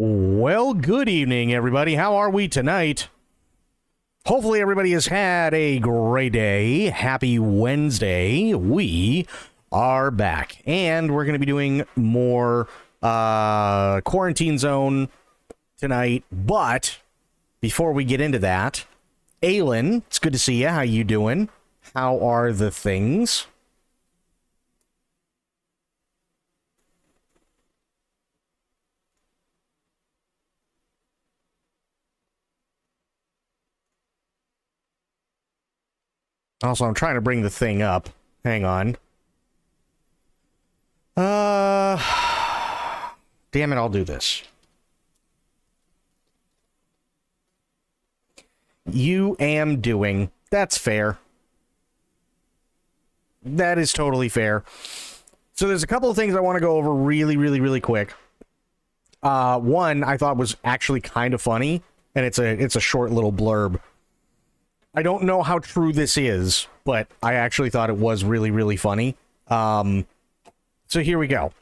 Well, good evening, everybody. How are we tonight? Hopefully, everybody has had a great day. Happy Wednesday. We are back, and we're going to be doing more Quarantine Zone tonight. But before we get into that, Aylin, it's good to see you. How you doing? How are the things? Also, I'm trying to bring the thing up. Hang on. Damn it, I'll do this. You am doing. That's fair. That is totally fair. So there's a couple of things I want to go over really quick. One I thought was actually kind of funny, and it's a short little blurb. I don't know how true this is, but I actually thought it was really funny. So here we go.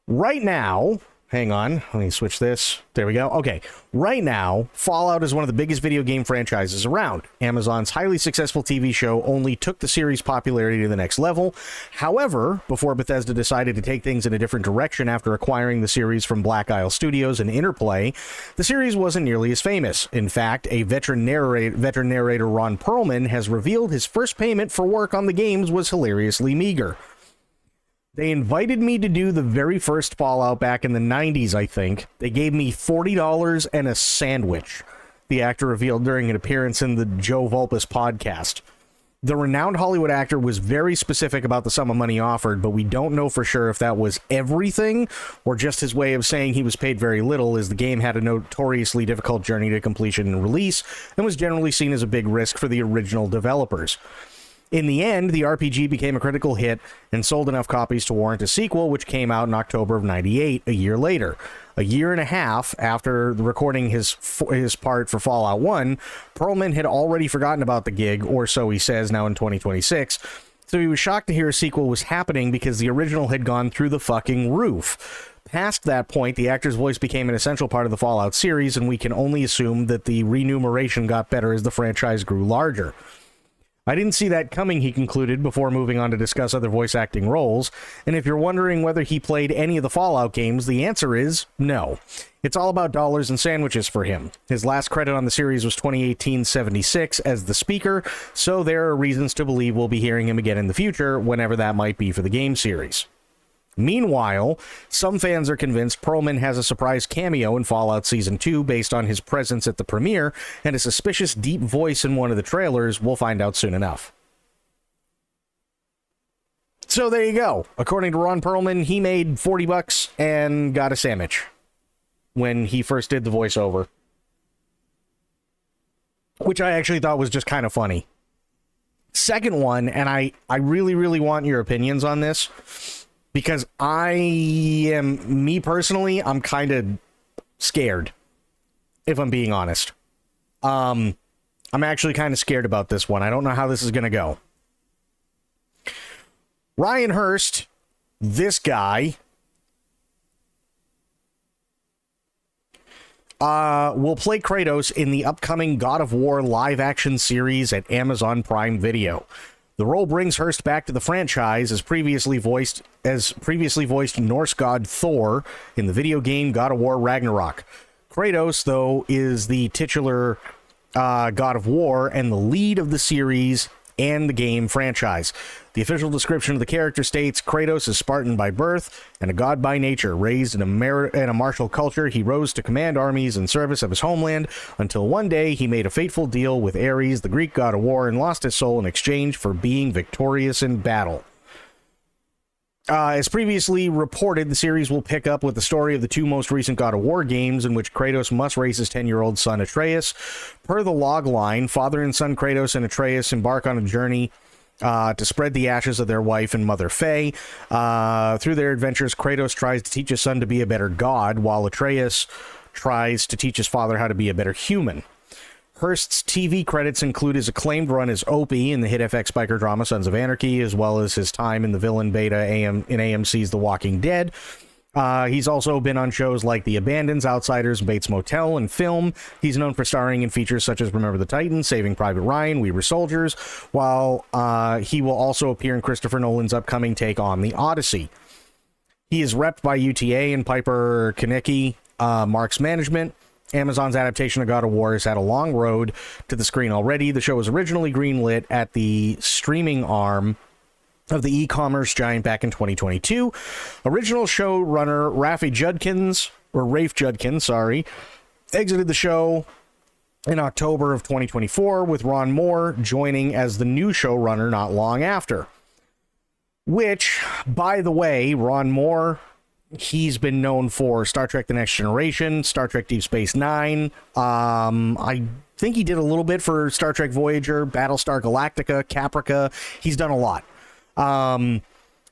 Right now, hang on, let me switch this. There we go. Okay. Right now, Fallout is one of the biggest video game franchises around. Amazon's highly successful TV show only took the series' popularity to the next level. However, before Bethesda decided to take things in a different direction after acquiring the series from Black Isle Studios and Interplay, the series wasn't nearly as famous. In fact, a veteran narrator Ron Perlman has revealed his first payment for work on the games was hilariously meager. They invited me to do the very first Fallout back in the 90s, I think. They gave me $40 and a sandwich, the actor revealed during an appearance in the Joe Vulpes podcast. The renowned Hollywood actor was very specific about the sum of money offered, but we don't know for sure if that was everything or just his way of saying he was paid very little, as the game had a notoriously difficult journey to completion and release and was generally seen as a big risk for the original developers. In the end, the RPG became a critical hit and sold enough copies to warrant a sequel, which came out in October of '98, a year later. A year and a half after recording his part for Fallout 1, Perlman had already forgotten about the gig, or so he says now in 2026, so he was shocked to hear a sequel was happening because the original had gone through the fucking roof. Past that point, the actor's voice became an essential part of the Fallout series, and we can only assume that the remuneration got better as the franchise grew larger. I didn't see that coming, he concluded, before moving on to discuss other voice acting roles. And if you're wondering whether he played any of the Fallout games, the answer is no. It's all about dollars and sandwiches for him. His last credit on the series was 2018-76 as the speaker, so there are reasons to believe we'll be hearing him again in the future, whenever that might be for the game series. Meanwhile, some fans are convinced Perlman has a surprise cameo in Fallout Season 2 based on his presence at the premiere and a suspicious deep voice in one of the trailers. We'll find out soon enough. So there you go. According to Ron Perlman, he made $40 and got a sandwich when he first did the voiceover, which I actually thought was just kind of funny. Second one, and I really want your opinions on this, because me personally, I'm kind of scared, if I'm being honest. I'm actually kind of scared about this one. I don't know how this is going to go. Ryan Hurst, this guy, will play Kratos in the upcoming God of War live-action series at Amazon Prime Video. The role brings Hurst back to the franchise as previously voiced Norse god Thor in the video game God of War Ragnarok. Kratos, though, is the titular God of War and the lead of the series and the game franchise. The official description of the character states, Kratos is Spartan by birth and a god by nature. Raised in a martial culture, he rose to command armies in service of his homeland until one day he made a fateful deal with Ares, the Greek god of war, and lost his soul in exchange for being victorious in battle. As previously reported, the series will pick up with the story of the two most recent God of War games, in which Kratos must raise his 10-year-old son Atreus. Per the logline, father and son Kratos and Atreus embark on a journey to spread the ashes of their wife and mother Faye. Through their adventures, Kratos tries to teach his son to be a better god, while Atreus tries to teach his father how to be a better human. Hurst's TV credits include his acclaimed run as Opie in the hit FX biker drama Sons of Anarchy, as well as his time in the villain beta in AMC's The Walking Dead. He's also been on shows like The Abandons, Outsiders, Bates Motel, and film. He's known for starring in features such as Remember the Titans, Saving Private Ryan, We Were Soldiers, while he will also appear in Christopher Nolan's upcoming take on The Odyssey. He is repped by UTA and Piper Konecki, Marks Management. Amazon's adaptation of God of War has had a long road to the screen already. The show was originally greenlit at the streaming arm of the e-commerce giant back in 2022. Original showrunner Rafe Judkins, exited the show in October of 2024, with Ron Moore joining as the new showrunner not long after. Which, by the way, Ron Moore, he's been known for Star Trek The Next Generation, Star Trek Deep Space Nine. I think he did a little bit for Star Trek Voyager, Battlestar Galactica, Caprica. He's done a lot.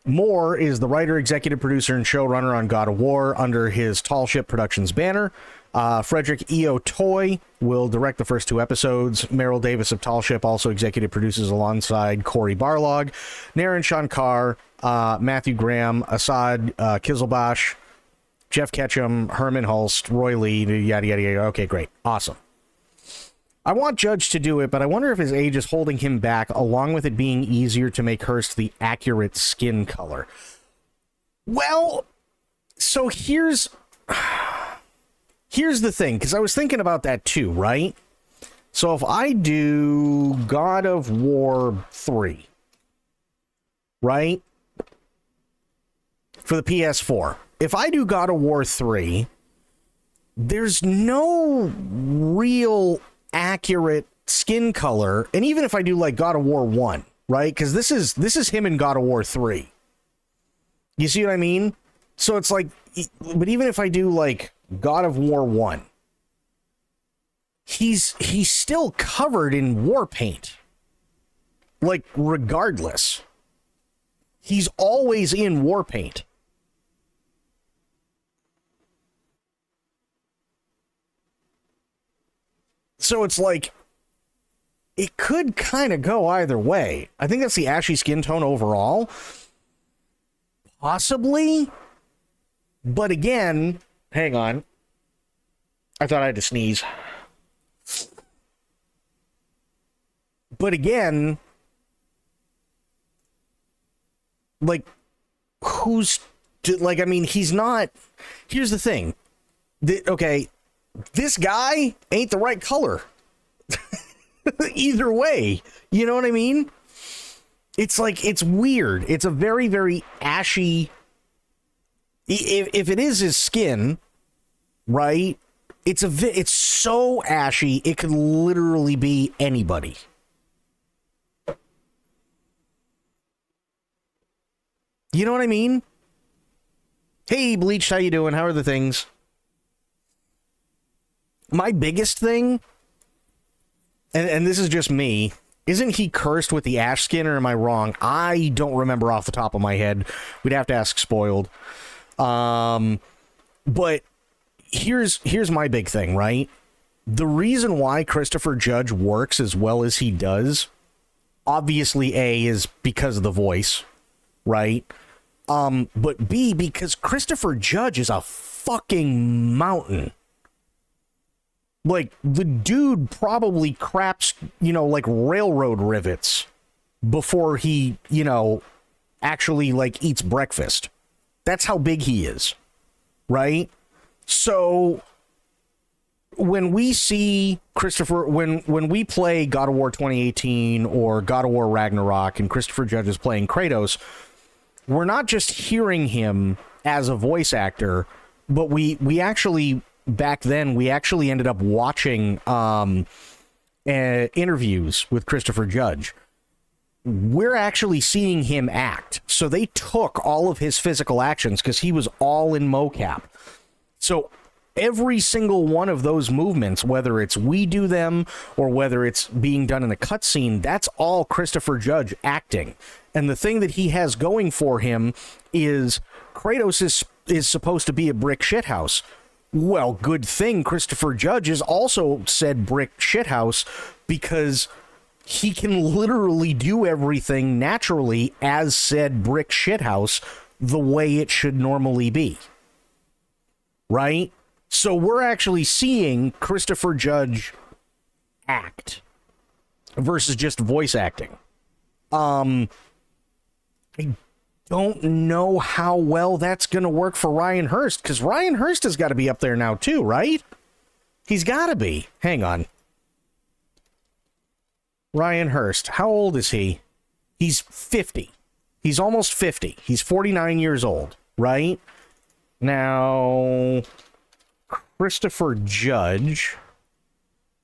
Moore is the writer, executive producer, and showrunner on God of War under his Tall Ship Productions banner. Frederick E.O. Toy will direct the first 2 episodes. Meryl Davis of Tall Ship also executive produces alongside Corey Barlog, Naren Shankar, Matthew Graham, Assad Kizilbash, Jeff Ketchum, Herman Hulst, Roy Lee, yada, yada, yada. Okay, great. Awesome. I want Judge to do it, but I wonder if his age is holding him back, along with it being easier to make Hurst the accurate skin color. Well, so here's the thing, because I was thinking about that too, right? So if I do God of War 3, right? For the PS4. If I do God of War 3, there's no real accurate skin color. And even if I do like God of War 1, right? Because this is him in God of War 3. You see what I mean? So it's like, but even if I do like God of War 1, he's still covered in war paint. Like, regardless. He's always in war paint. So it's like, it could kind of go either way. I think that's the ashy skin tone overall. Possibly. But again, hang on. I thought I had to sneeze. But again, like, I mean, he's not. Here's the thing. Okay, this guy ain't the right color. Either way. You know what I mean? It's like, it's weird. It's a very, very ashy. If it is his skin, right? It's so ashy, it could literally be anybody. You know what I mean? Hey, Bleached, how you doing? How are the things? My biggest thing, and this is just me, isn't he cursed with the ash skin, or am I wrong? I don't remember off the top of my head. We'd have to ask Spoiled. But here's my big thing, right? The reason why Christopher Judge works as well as he does, obviously A, is because of the voice, right? But B, because Christopher Judge is a fucking mountain. Like, the dude probably craps, like railroad rivets before he, actually, like, eats breakfast. That's how big he is, right? So when we see Christopher, when we play God of War 2018 or God of War Ragnarok and Christopher Judge is playing Kratos, we're not just hearing him as a voice actor, but we actually, back then, we actually ended up watching interviews with Christopher Judge. We're actually seeing him act. So they took all of his physical actions because he was all in mocap. So every single one of those movements, whether it's we do them or whether it's being done in a cutscene, that's all Christopher Judge acting. And the thing that he has going for him is Kratos is supposed to be a brick shithouse. Well, good thing Christopher Judge is also said brick shithouse, because he can literally do everything naturally as said brick shithouse the way it should normally be. right? So we're actually seeing Christopher Judge act versus just voice acting. I don't know how well that's going to work for Ryan Hurst, because Ryan Hurst has got to be up there now too, right? He's got to be. Hang on. Ryan Hurst, how old is he? He's 50. He's almost 50. He's 49 years old, right? Now, Christopher Judge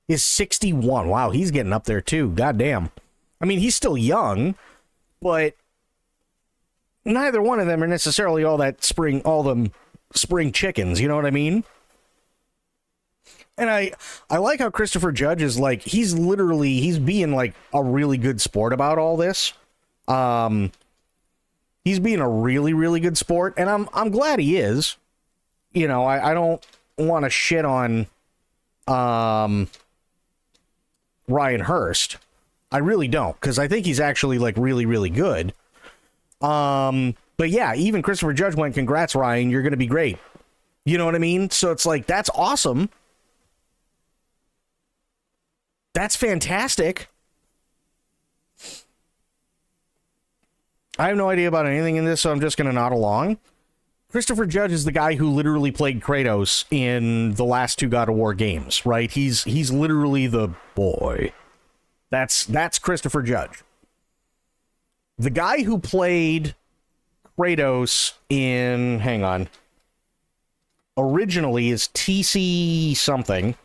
is 61. Wow, he's getting up there too. Goddamn. I mean, he's still young, but neither one of them are necessarily all them spring chickens, you know what I mean? And I like how Christopher Judge is like, he's being like a really good sport about all this. He's being a really, really good sport, and I'm glad he is. You know, I don't want to shit on Ryan Hurst. I really don't, because I think he's actually like really, really good. But yeah, even Christopher Judge went, "Congrats, Ryan, you're going to be great." You know what I mean? So it's like, that's awesome. That's fantastic. I have no idea about anything in this, so I'm just going to nod along. Christopher Judge is the guy who literally played Kratos in the last two God of War games, right? He's literally the boy. That's Christopher Judge. The guy who played Kratos in, hang on, originally is TC something.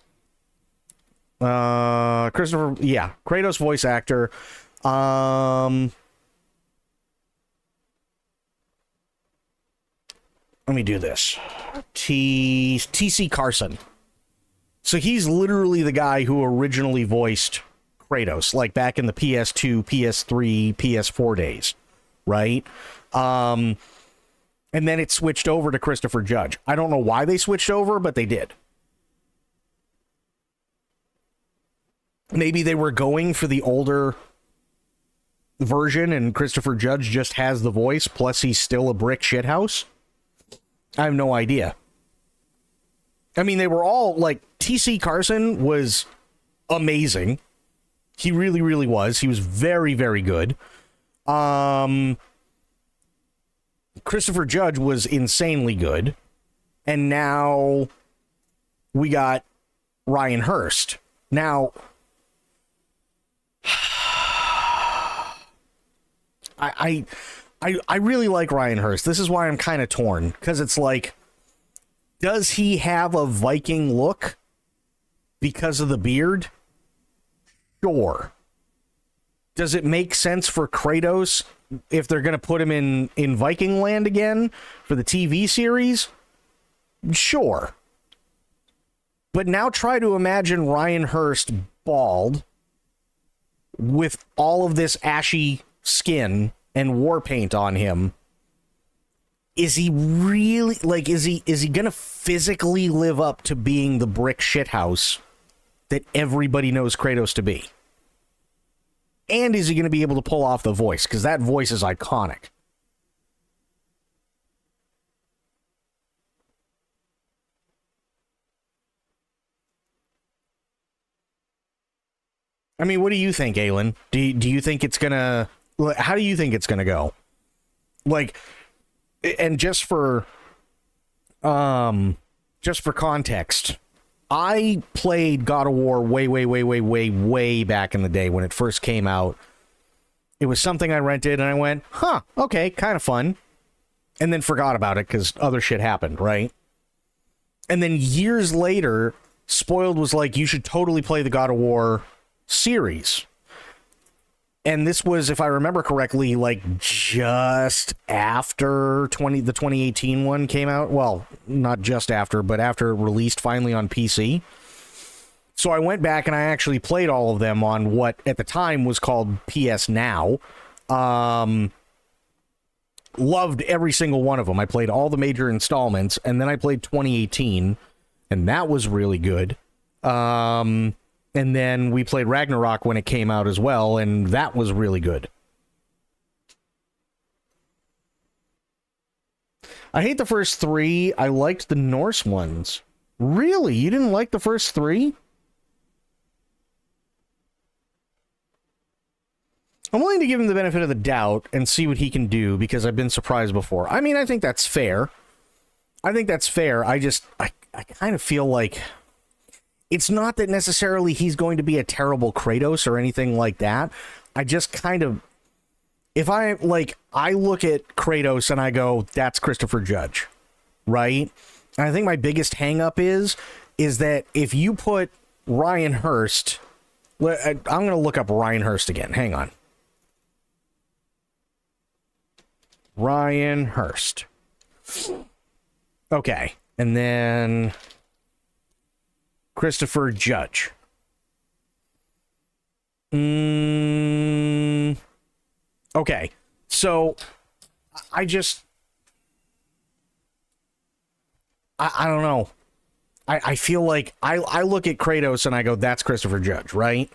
Kratos voice actor. Let me do this. TC Carson. So he's literally the guy who originally voiced Kratos, like back in the PS2, PS3, PS4 days, right? And then it switched over to Christopher Judge. I don't know why they switched over, but they did. Maybe they were going for the older version and Christopher Judge just has the voice, plus he's still a brick shithouse. I have no idea. I mean, they were all like, TC Carson was amazing. He really, really was. He was very, very good. Christopher Judge was insanely good. And now we got Ryan Hurst. Now, I really like Ryan Hurst. This is why I'm kind of torn, because it's like, does he have a Viking look because of the beard? Sure. Does it make sense for Kratos if they're going to put him in Viking land again for the TV series? Sure. But now try to imagine Ryan Hurst bald with all of this ashy skin and war paint on him. Is he really, like, is he gonna physically live up to being the brick shithouse that everybody knows Kratos to be? And is he gonna be able to pull off the voice? Because that voice is iconic. I mean, what do you think, Aelin? Do you think it's gonna... How do you think it's gonna go? Like, and just for context, I played God of War way back in the day when it first came out. It was something I rented, and I went, huh, okay, kind of fun. And then forgot about it because other shit happened, right? And then years later, Spoiled was like, you should totally play the God of War series. And this was, if I remember correctly, like just after the 2018 one came out. Well, not just after, but after it released finally on PC. So I went back and I actually played all of them on what at the time was called PS Now. Loved every single one of them. I played all the major installments, and then I played 2018, and that was really good. And then we played Ragnarok when it came out as well, and that was really good. I hate the first three. I liked the Norse ones. Really? You didn't like the first three? I'm willing to give him the benefit of the doubt and see what he can do, because I've been surprised before. I mean, I think that's fair. I think that's fair. I kind of feel like it's not that necessarily he's going to be a terrible Kratos or anything like that. I just kind of, if I look at Kratos and I go, that's Christopher Judge, right? And I think my biggest hang up is that if you put Ryan Hurst, I'm going to look up Ryan Hurst again. Hang on. Ryan Hurst. Okay. And then Christopher Judge. Okay. So I don't know. I feel like I look at Kratos and I go, that's Christopher Judge, right?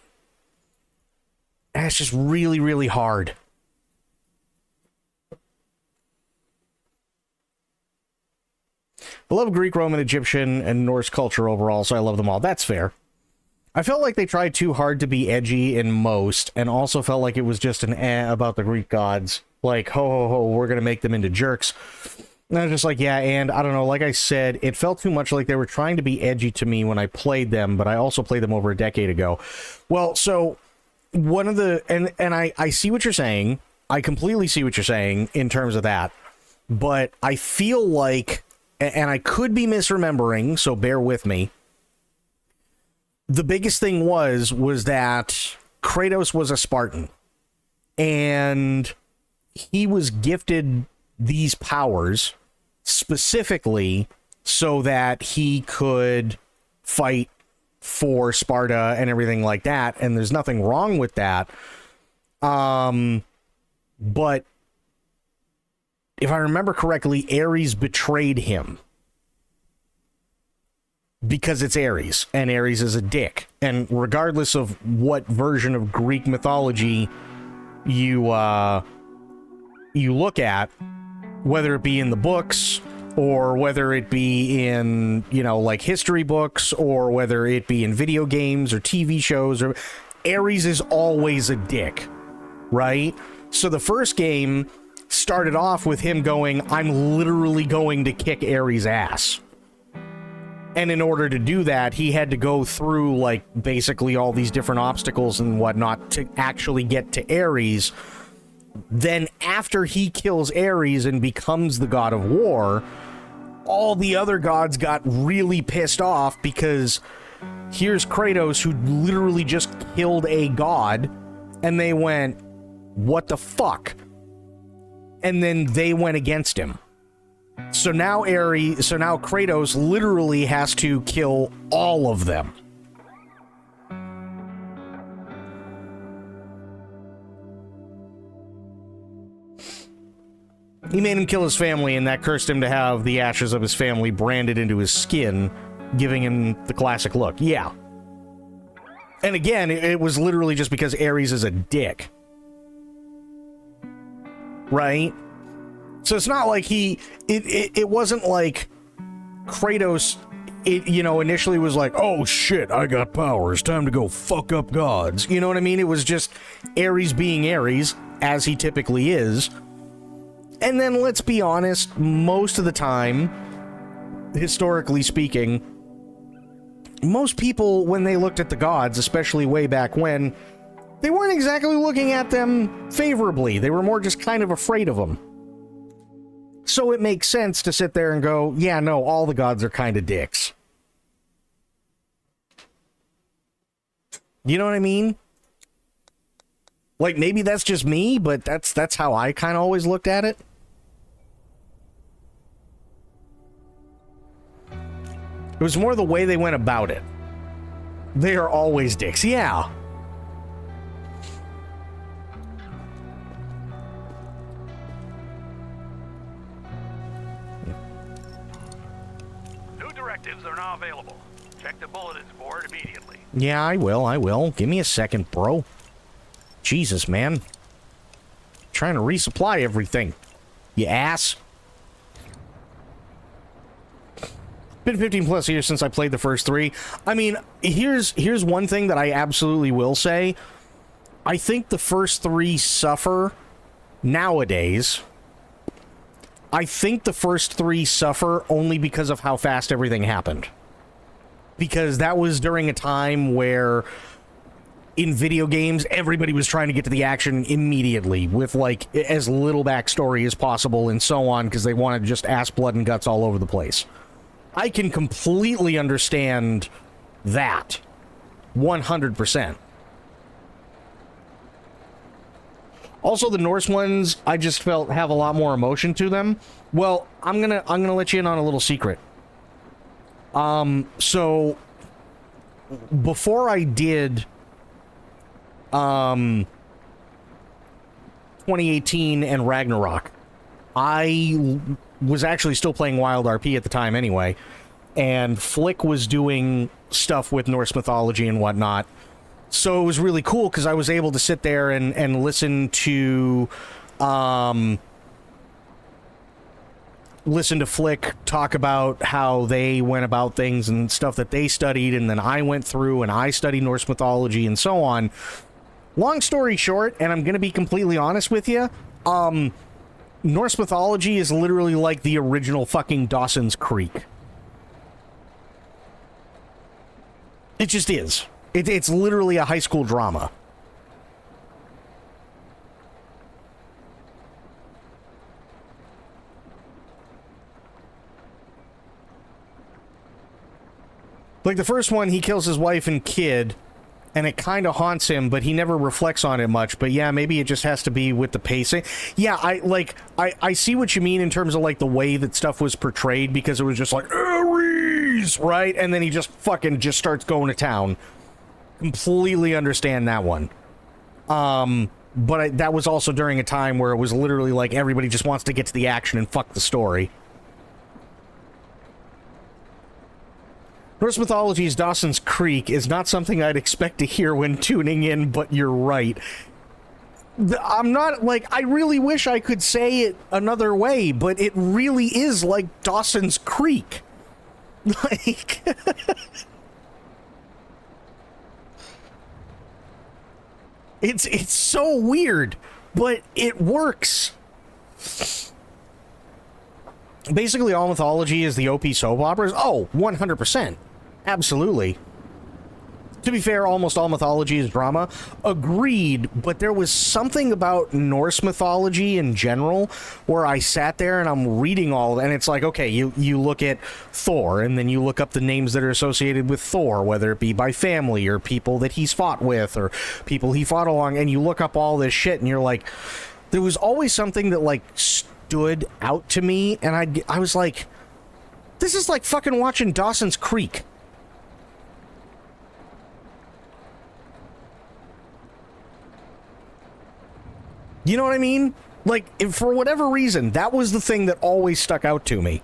And it's just really, really hard. I love Greek, Roman, Egyptian, and Norse culture overall, so I love them all. That's fair. I felt like they tried too hard to be edgy in most, and also felt like it was just an about the Greek gods. Like, ho, ho, ho, we're going to make them into jerks. And I was just like, yeah, and I don't know, like I said, it felt too much like they were trying to be edgy to me when I played them, but I also played them over a decade ago. Well, so, one of the, and I see what you're saying. I completely see what you're saying in terms of that. But I feel like, and I could be misremembering, so bear with me. The biggest thing was that Kratos was a Spartan. And he was gifted these powers specifically so that he could fight for Sparta and everything like that. And there's nothing wrong with that. But if I remember correctly, Ares betrayed him. Because it's Ares, and Ares is a dick. And regardless of what version of Greek mythology you look at, whether it be in the books, or whether it be in, like history books, or whether it be in video games or TV shows, or Ares is always a dick, right? So the first game started off with him going, I'm literally going to kick Ares' ass. And in order to do that, he had to go through, like, basically all these different obstacles and whatnot to actually get to Ares. Then after he kills Ares and becomes the god of war, all the other gods got really pissed off because here's Kratos, who literally just killed a god, and they went, what the fuck? And then they went against him. So now Kratos literally has to kill all of them. He made him kill his family, and that cursed him to have the ashes of his family branded into his skin, giving him the classic look. Yeah. And again, it was literally just because Ares is a dick. Right? So it's not like it wasn't like Kratos, initially was like, oh shit, I got powers, time to go fuck up gods. You know what I mean? It was just Ares being Ares, as he typically is. And then let's be honest, most of the time, historically speaking, most people, when they looked at the gods, especially way back when, they weren't exactly looking at them favorably. They were more just kind of afraid of them. So it makes sense to sit there and go, yeah, no, all the gods are kind of dicks. You know what I mean? Like, maybe that's just me, but that's how I kind of always looked at it. It was more the way they went about it. They are always dicks, yeah. Are now available. Check the bulletins board immediately. Yeah, I will. Give me a second, bro. Jesus, man. Trying to resupply everything. You ass. been 15 plus years since I played the first three. I mean, here's one thing that I absolutely will say. I think the first three suffer nowadays. I think the first three suffer only because of how fast everything happened. Because that was during a time where in video games, everybody was trying to get to the action immediately with, like, as little backstory as possible and so on, because they wanted just ass, blood, and guts all over the place. I can completely understand that. 100%. Also, the Norse ones, I just felt have a lot more emotion to them. Well, I'm gonna let you in on a little secret. So before I did 2018 and Ragnarok, I was actually still playing Wild RP at the time anyway, and Flick was doing stuff with Norse mythology and whatnot. So it was really cool because I was able to sit there and listen to Flick talk about how they went about things and stuff that they studied, and then I went through and I studied Norse mythology and so on. Long story short, and I'm going to be completely honest with you, Norse mythology is literally like the original fucking Dawson's Creek. It just is. It's literally a high school drama. Like the first one, he kills his wife and kid, and it kind of haunts him, but he never reflects on it much. But yeah, maybe it just has to be with the pacing. Yeah, I see what you mean in terms of like the way that stuff was portrayed, because it was just like, Ares, right? And then he just fucking just starts going to town. Completely understand that one. But that was also during a time where it was literally like everybody just wants to get to the action and fuck the story. Norse mythology's Dawson's Creek is not something I'd expect to hear when tuning in, but you're right. I'm not, like, I really wish I could say it another way, but it really is like Dawson's Creek. Like... It's so weird, but it works. Basically, all mythology is the OP soap operas. Oh, 100%. Absolutely. To be fair, almost all mythology is drama. Agreed, but there was something about Norse mythology in general where I sat there and I'm reading all, and it's like, okay, you look at Thor, and then you look up the names that are associated with Thor, whether it be by family or people that he's fought with or people he fought along, and you look up all this shit, and you're like, there was always something that, like, stood out to me, and I was like, this is like fucking watching Dawson's Creek. You know what I mean? Like, for whatever reason, that was the thing that always stuck out to me.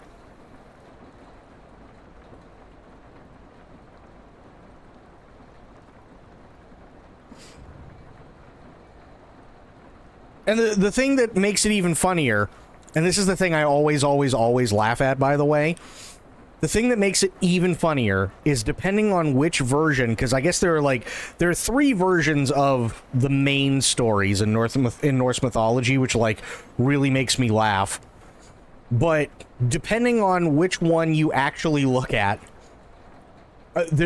And the thing that makes it even funnier, and this is the thing I always laugh at, by the way, the thing that makes it even funnier is depending on which version, because I guess there are three versions of the main stories in Norse mythology, which, like, really makes me laugh. But depending on which one you actually look at,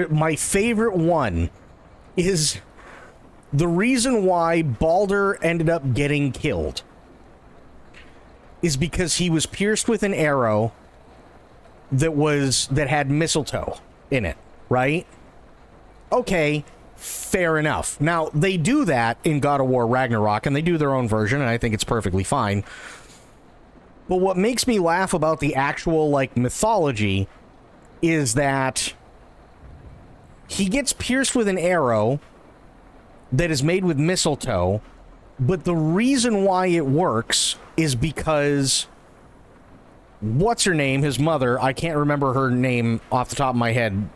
my favorite one is the reason why Balder ended up getting killed is because he was pierced with an arrow that had mistletoe in it, right? Okay, fair enough. Now, they do that in God of War Ragnarok, and they do their own version, and I think it's perfectly fine. But what makes me laugh about the actual, like, mythology is that he gets pierced with an arrow that is made with mistletoe, but the reason why it works is because what's her name, his mother, I can't remember her name off the top of my head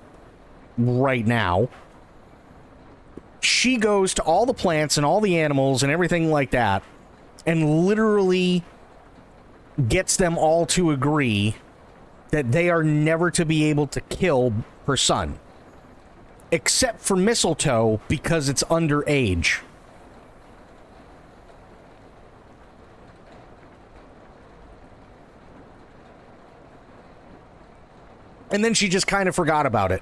right now, she goes to all the plants and all the animals and everything like that and literally gets them all to agree that they are never to be able to kill her son. Except for Mistletoe, because it's underage. And then she just kind of forgot about it.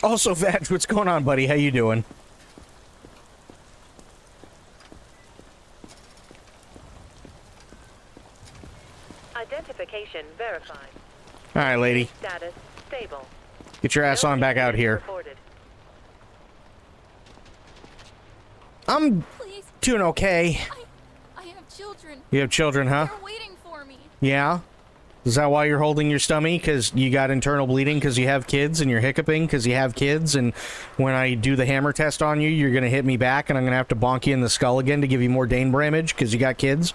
Also, Vag, what's going on, buddy? How you doing? Identification verified. All right, lady. Status stable. Get your ass on back out here. Reported. I'm Please, doing okay. I have children. You have children, huh? They're waiting for me. Yeah? Is that why you're holding your stomach? Because you got internal bleeding because you have kids, and you're hiccuping because you have kids, and when I do the hammer test on you, you're going to hit me back, and I'm going to have to bonk you in the skull again to give you more Dane Bramage because you got kids?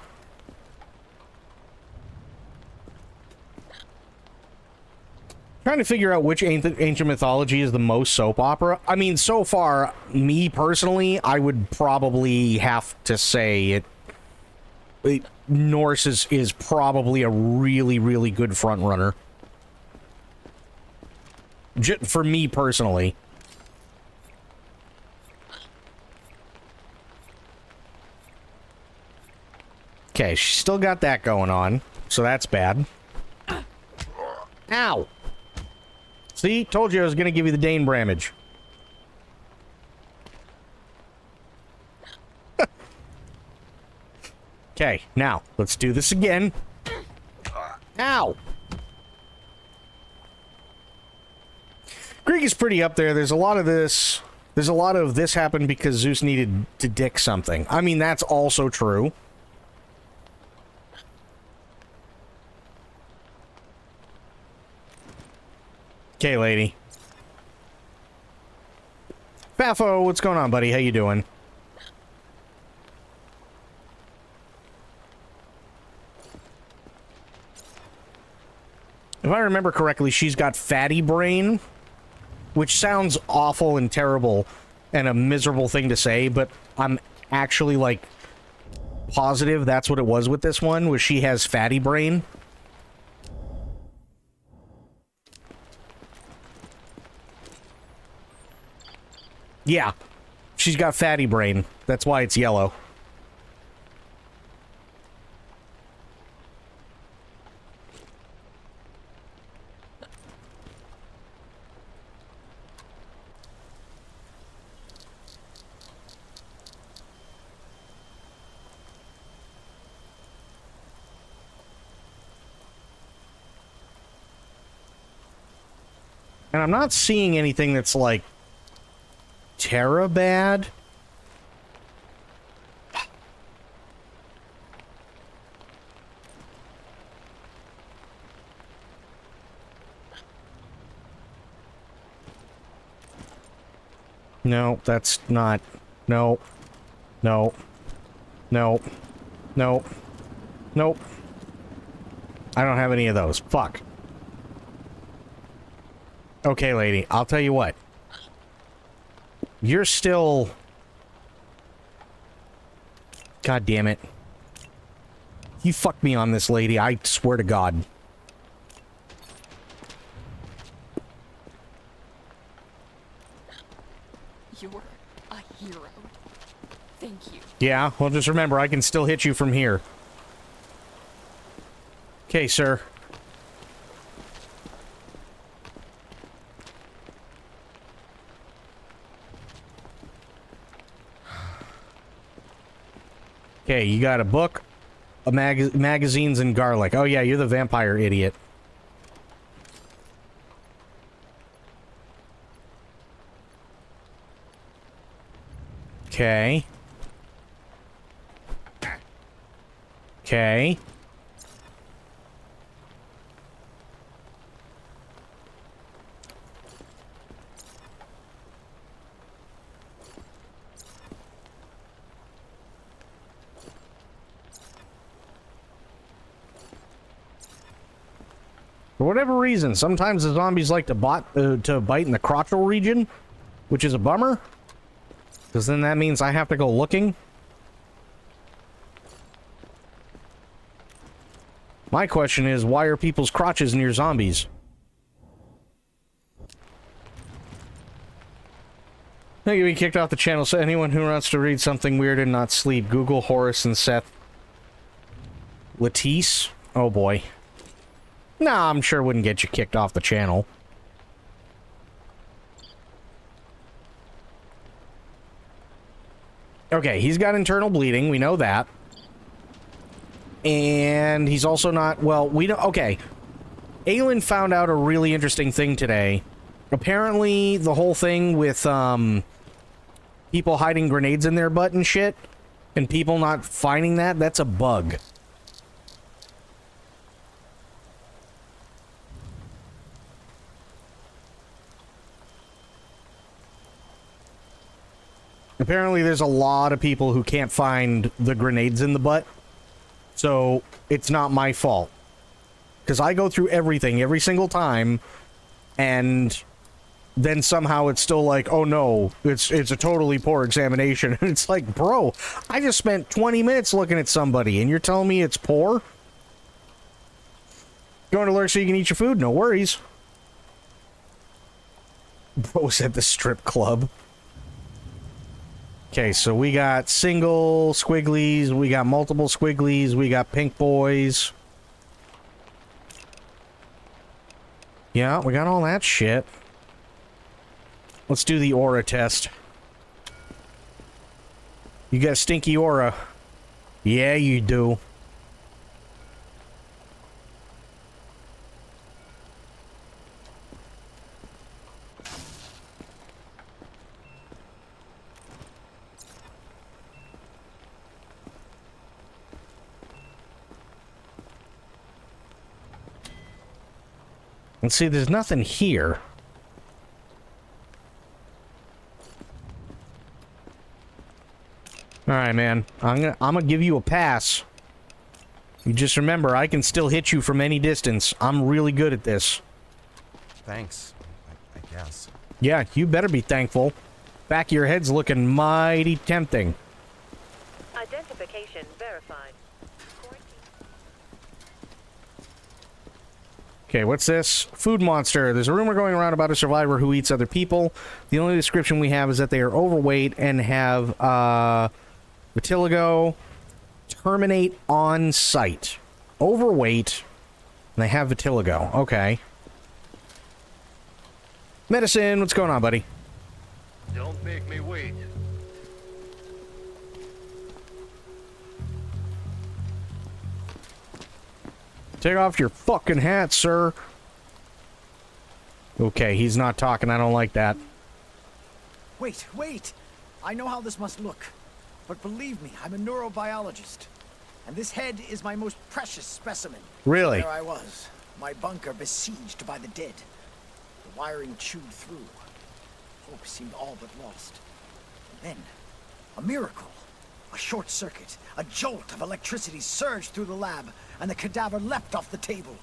Trying to figure out which ancient mythology is the most soap opera. I mean, so far, me personally, I would probably have to say Norse is probably a really, really good front runner. For me personally. Okay, she's still got that going on, so that's bad. Ow! See? Told you I was gonna give you the Dane Bramage. Okay, now, let's do this again. Ow! Greek is pretty up there. There's a lot of this. There's a lot of this happened because Zeus needed to dick something. I mean, that's also true. Okay, lady. Fafo, what's going on, buddy? How you doing? If I remember correctly, she's got fatty brain, which sounds awful and terrible and a miserable thing to say, but I'm actually, like, positive that's what it was with this one, was she has fatty brain. Yeah, she's got fatty brain. That's why it's yellow. And I'm not seeing anything that's, like, Terra bad. No, that's not. No. No. No. No. Nope. I don't have any of those. Fuck. Okay, lady, I'll tell you what. You're still... God damn it. You fucked me on this, lady, I swear to God. You're a hero. Thank you. Yeah, well, just remember, I can still hit you from here. Okay, sir. Okay, you got a book, a magazines, and garlic. Oh yeah, you're the vampire idiot. Okay. Okay. For whatever reason, sometimes the zombies like to bite in the crotchal region, which is a bummer. Because then that means I have to go looking? My question is, why are people's crotches near zombies? I think you'll be kicked off the channel, so anyone who wants to read something weird and not sleep, Google Horace and Seth. Latisse? Oh boy. Nah, I'm sure wouldn't get you kicked off the channel. Okay, he's got internal bleeding, we know that. And he's also not, well, we don't, okay. Aelin found out a really interesting thing today. Apparently, the whole thing with, people hiding grenades in their butt and shit, and people not finding that's a bug. Apparently, there's a lot of people who can't find the grenades in the butt. So, it's not my fault. Because I go through everything every single time, and then somehow it's still like, oh no, it's a totally poor examination. And it's like, bro, I just spent 20 minutes looking at somebody, and you're telling me it's poor? Going to Lurk so you can eat your food? No worries. Bro's at the strip club. Okay, so we got single squigglies, we got multiple squigglies, we got pink boys. Yeah, we got all that shit. Let's do the aura test. You got a stinky aura. Yeah, you do. Let's see, there's nothing here. Alright, man. I'm gonna give you a pass. You just remember, I can still hit you from any distance. I'm really good at this. Thanks, I guess. Yeah, you better be thankful. Back of your head's looking mighty tempting. Identification verified. Okay, what's this? Food monster. There's a rumor going around about a survivor who eats other people. The only description we have is that they are overweight and have, vitiligo. Terminate on sight. Overweight. And they have vitiligo. Okay. Medicine, what's going on, buddy? Don't make me wait. Take off your fucking hat, sir. Okay, he's not talking. I don't like that. Wait! I know how this must look. But believe me, I'm a neurobiologist. And this head is my most precious specimen. Really? There I was, my bunker besieged by the dead. The wiring chewed through. Hope seemed all but lost. And then, a miracle. A short circuit, a jolt of electricity surged through the lab, and the cadaver leapt off the table.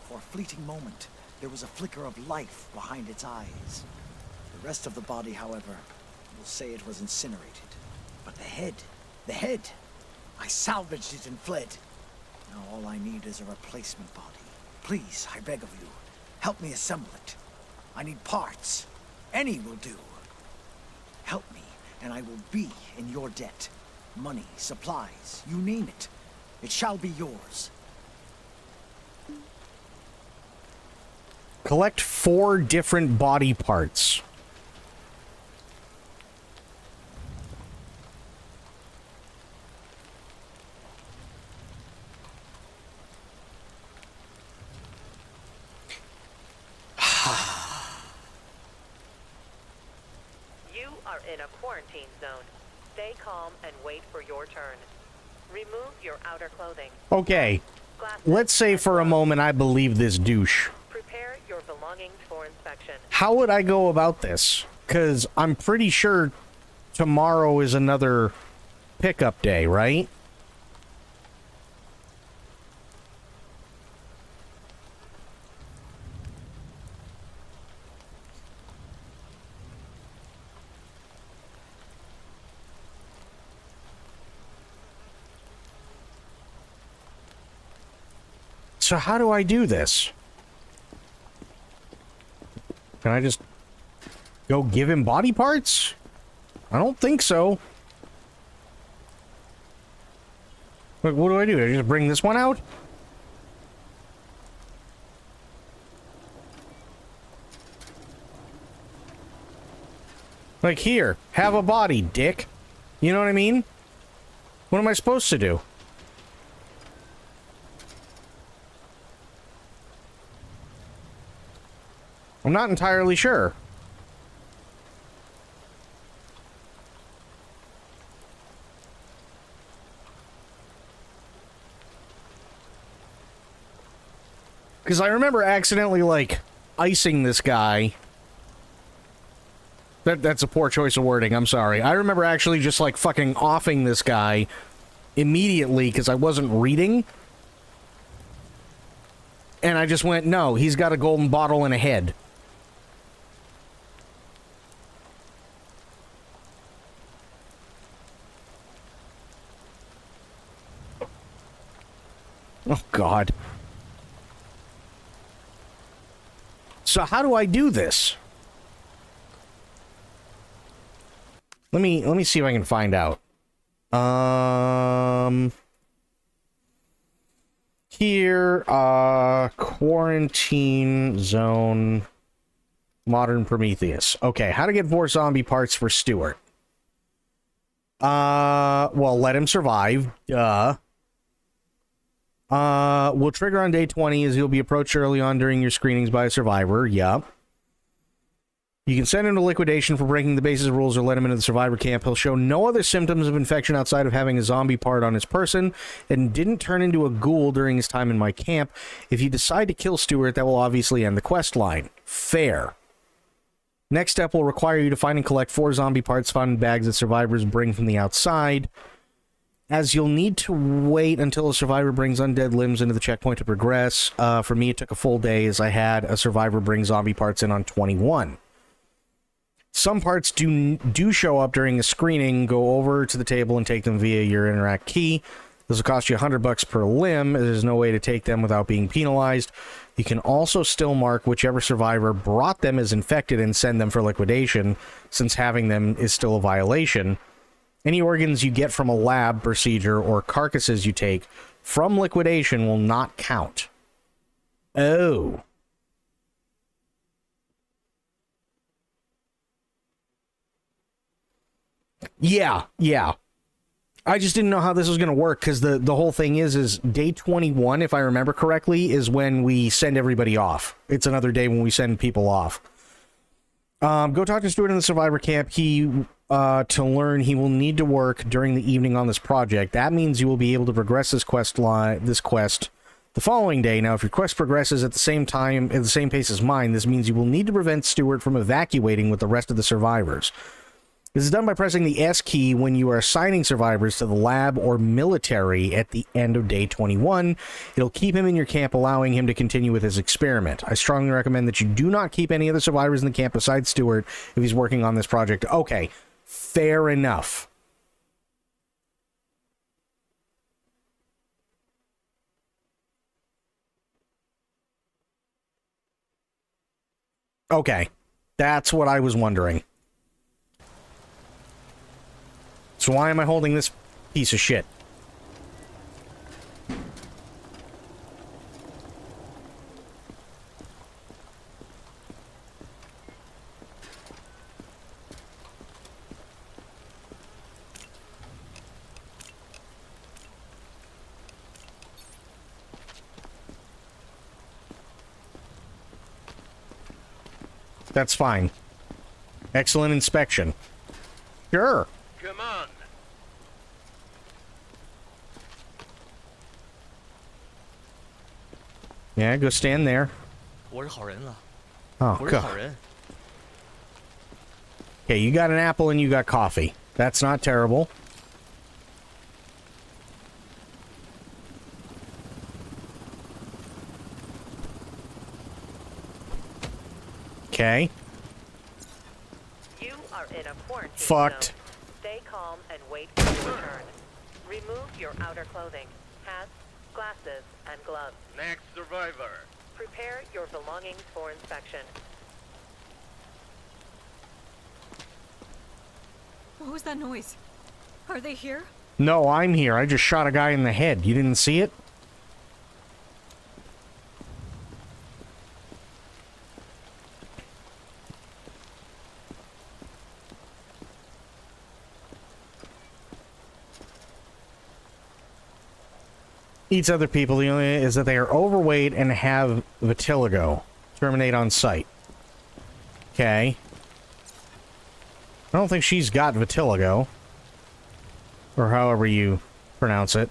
For a fleeting moment, there was a flicker of life behind its eyes. The rest of the body, however, will say it was incinerated. But the head, I salvaged it and fled. Now all I need is a replacement body. Please, I beg of you, help me assemble it. I need parts. Any will do. Help me, and I will be in your debt. Money, supplies, you name it. It shall be yours. Collect 4 different body parts. You are in a quarantine zone. Stay calm and wait for your turn. Remove your outer clothing. Okay, Glasses let's say and for a gloves. moment I believe this douche. Prepare your belongings for inspection. How would I go about this? Because I'm pretty sure tomorrow is another pickup day, right? So how do I do this? Can I just go give him body parts? I don't think so. Like, what do? I just bring this one out? Like, here, have a body, dick. You know what I mean? What am I supposed to do? I'm not entirely sure. Because I remember accidentally, like, icing this guy. That's a poor choice of wording, I'm sorry. I remember actually just, like, fucking offing this guy immediately because I wasn't reading. And I just went, no, he's got a golden bottle and a head. Oh, God. So how do I do this? Let me see if I can find out. Here, quarantine zone, modern Prometheus. Okay, how to get 4 zombie parts for Stuart. Well, let him survive. Duh. Will trigger on day 20 as he'll be approached early on during your screenings by a survivor. Yup. You can send him to liquidation for breaking the base's rules or let him into the survivor camp. He'll show no other symptoms of infection outside of having a zombie part on his person and didn't turn into a ghoul during his time in my camp. If you decide to kill Stuart, that will obviously end the quest line. Fair. Next step will require you to find and collect 4 zombie parts found in bags that survivors bring from the outside, as you'll need to wait until a survivor brings undead limbs into the checkpoint to progress. For me, it took a full day as I had a survivor bring zombie parts in on 21. Some parts do show up during a screening. Go over to the table and take them via your interact key. This will cost you $100 per limb. There's no way to take them without being penalized. You can also still mark whichever survivor brought them as infected and send them for liquidation, since having them is still a violation. Any organs you get from a lab procedure or carcasses you take from liquidation will not count. Oh. Yeah. I just didn't know how this was going to work, because the whole thing is day 21, if I remember correctly, is when we send everybody off. It's another day when we send people off. Go talk to Stuart in the survivor camp. To learn he will need to work during the evening on this project. That means you will be able to progress this quest the following day. Now, if your quest progresses at the same time, at the same pace as mine, this means you will need to prevent Stuart from evacuating with the rest of the survivors. This is done by pressing the S key when you are assigning survivors to the lab or military at the end of day 21. It'll keep him in your camp, allowing him to continue with his experiment. I strongly recommend that you do not keep any other survivors in the camp besides Stuart if he's working on this project. Okay, fair enough. Okay, that's what I was wondering. So why am I holding this piece of shit? That's fine. Excellent inspection. Sure. Come on. Yeah, go stand there. 我是好人了， Oh, 我是好 God. 人。 Okay, you got an apple and you got coffee. That's not terrible. Okay. You are in a quarantine Fucked. zone. Stay calm and wait for your return. Remove your outer clothing. Hats, glasses, and gloves. Next survivor. Prepare your belongings for inspection. What was that noise? Are they here? No, I'm here. I just shot a guy in the head. You didn't see it? Eats other people. The only is that they are overweight and have vitiligo. Terminate on sight. Okay. I don't think she's got vitiligo. Or however you pronounce it.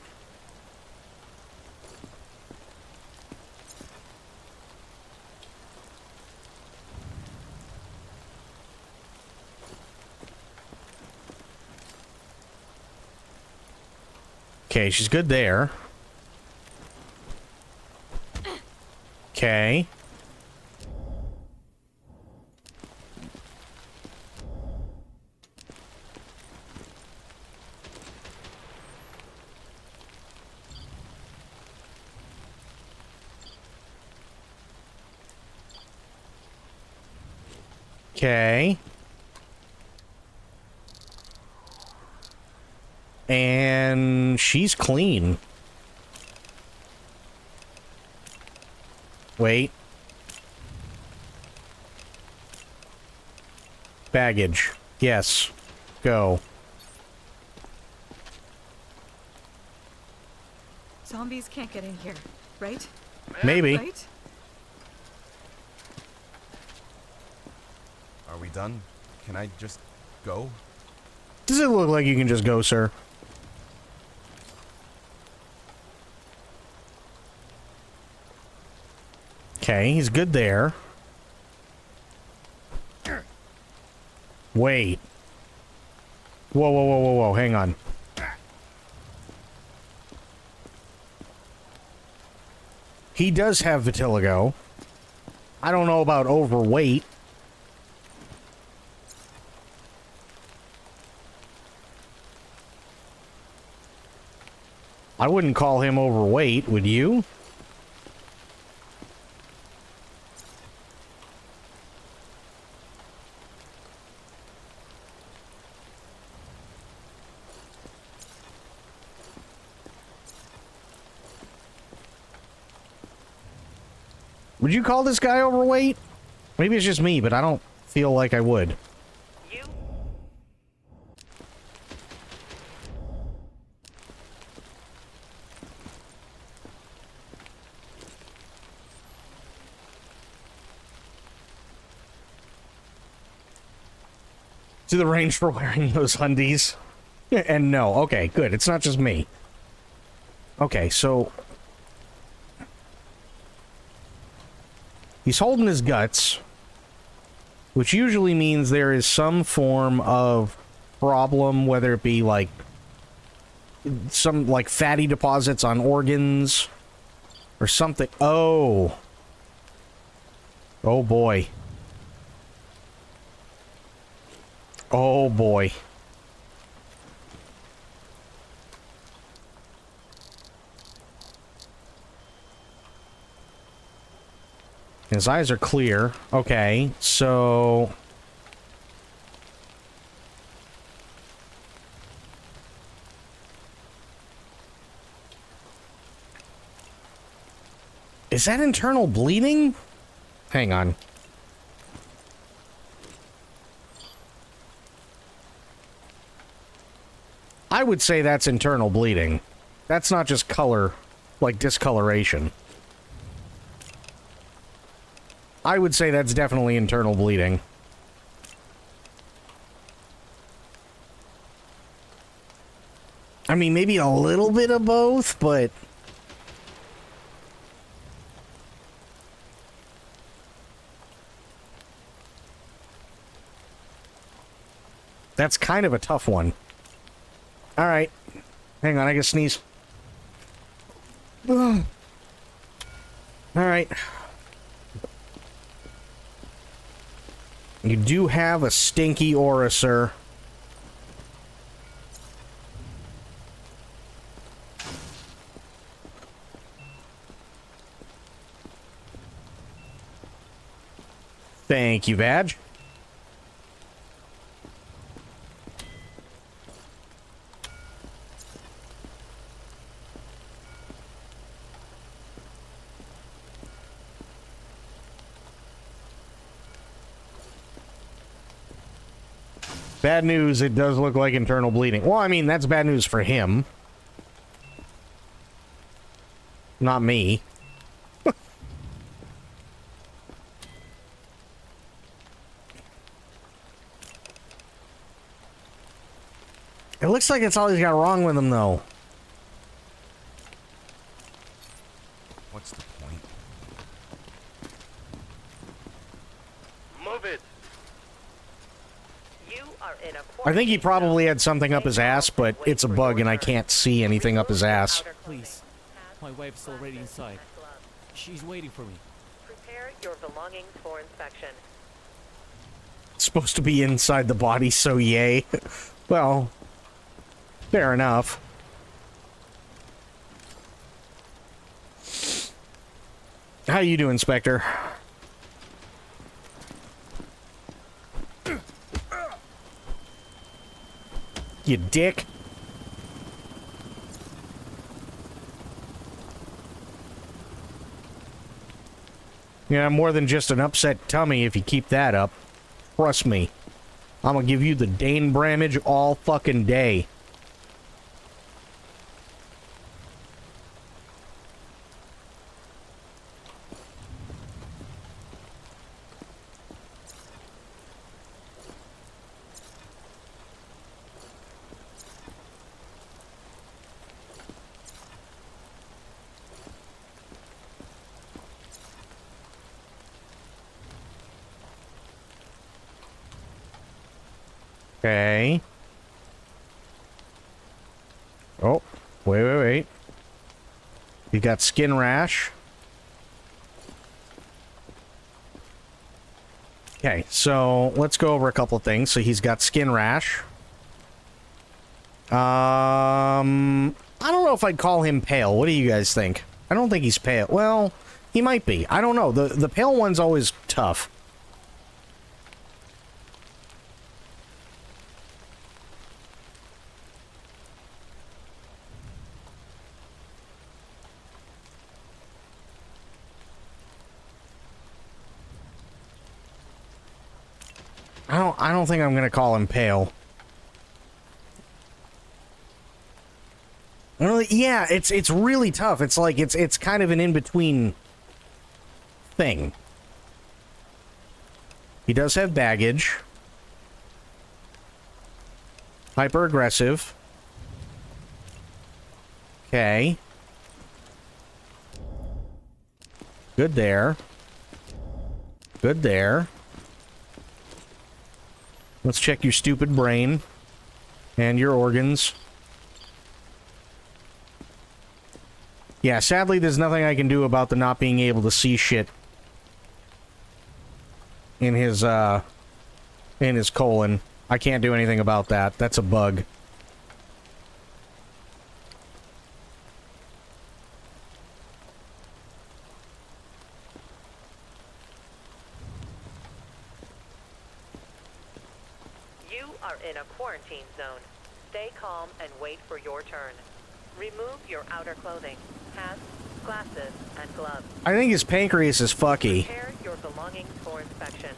Okay, she's good there. Okay. Okay. And she's clean. Wait. Baggage. Yes. Go. Zombies can't get in here, right? Maybe. Right? Are we done? Can I just go? Does it look like you can just go, sir? Okay, he's good there. Wait. Whoa, whoa, whoa, whoa, whoa, hang on. He does have vitiligo. I don't know about overweight. I wouldn't call him overweight, would you? Would you call this guy overweight? Maybe it's just me, but I don't feel like I would. You To the range for wearing those undies. And no, okay, good. It's not just me. Okay, so he's holding his guts, which usually means there is some form of problem, whether it be like some like fatty deposits on organs or something. Oh. Oh boy. Oh boy. His eyes are clear. Okay, so is that internal bleeding? Hang on. I would say that's internal bleeding. That's not just color, like discoloration. I would say that's definitely internal bleeding. I mean, maybe a little bit of both, but that's kind of a tough one. All right. Hang on, I can sneeze. Ugh. All right. You do have a stinky aura, sir. Thank you, Badge. Bad news, it does look like internal bleeding. Well, I mean, that's bad news for him. Not me. It looks like it's all he's got wrong with him, though. What's the point? Move it. You are in a I think he quarantine probably zone. had something up his ass, but it's a bug and I can't see anything up his ass. Please. My wife's already inside. She's waiting for me. Prepare your belongings for inspection. It's supposed to be inside the body, so yay. Well, fair enough. How you doing, Spectre? You dick. Yeah, more than just an upset tummy if you keep that up. Trust me. I'm gonna give you the Dane Bramage all fucking day. Okay. Oh, wait. You got skin rash. Okay, so let's go over a couple of things. So he's got skin rash. I don't know if I'd call him pale. What do you guys think? I don't think he's pale. Well, he might be. I don't know. The pale one's always tough. I don't think I'm gonna call him pale. Well, yeah, it's really tough. It's like it's kind of an in-between thing. He does have baggage. Hyper aggressive. Okay. Good there. Good there. Let's check your stupid brain and your organs. Yeah, sadly, there's nothing I can do about the not being able to see shit in his colon. I can't do anything about that. That's a bug. You are in a quarantine zone. Stay calm and wait for your turn. Remove your outer clothing, hats, glasses, and gloves. I think his pancreas is fucky. Prepare your belongings for inspection.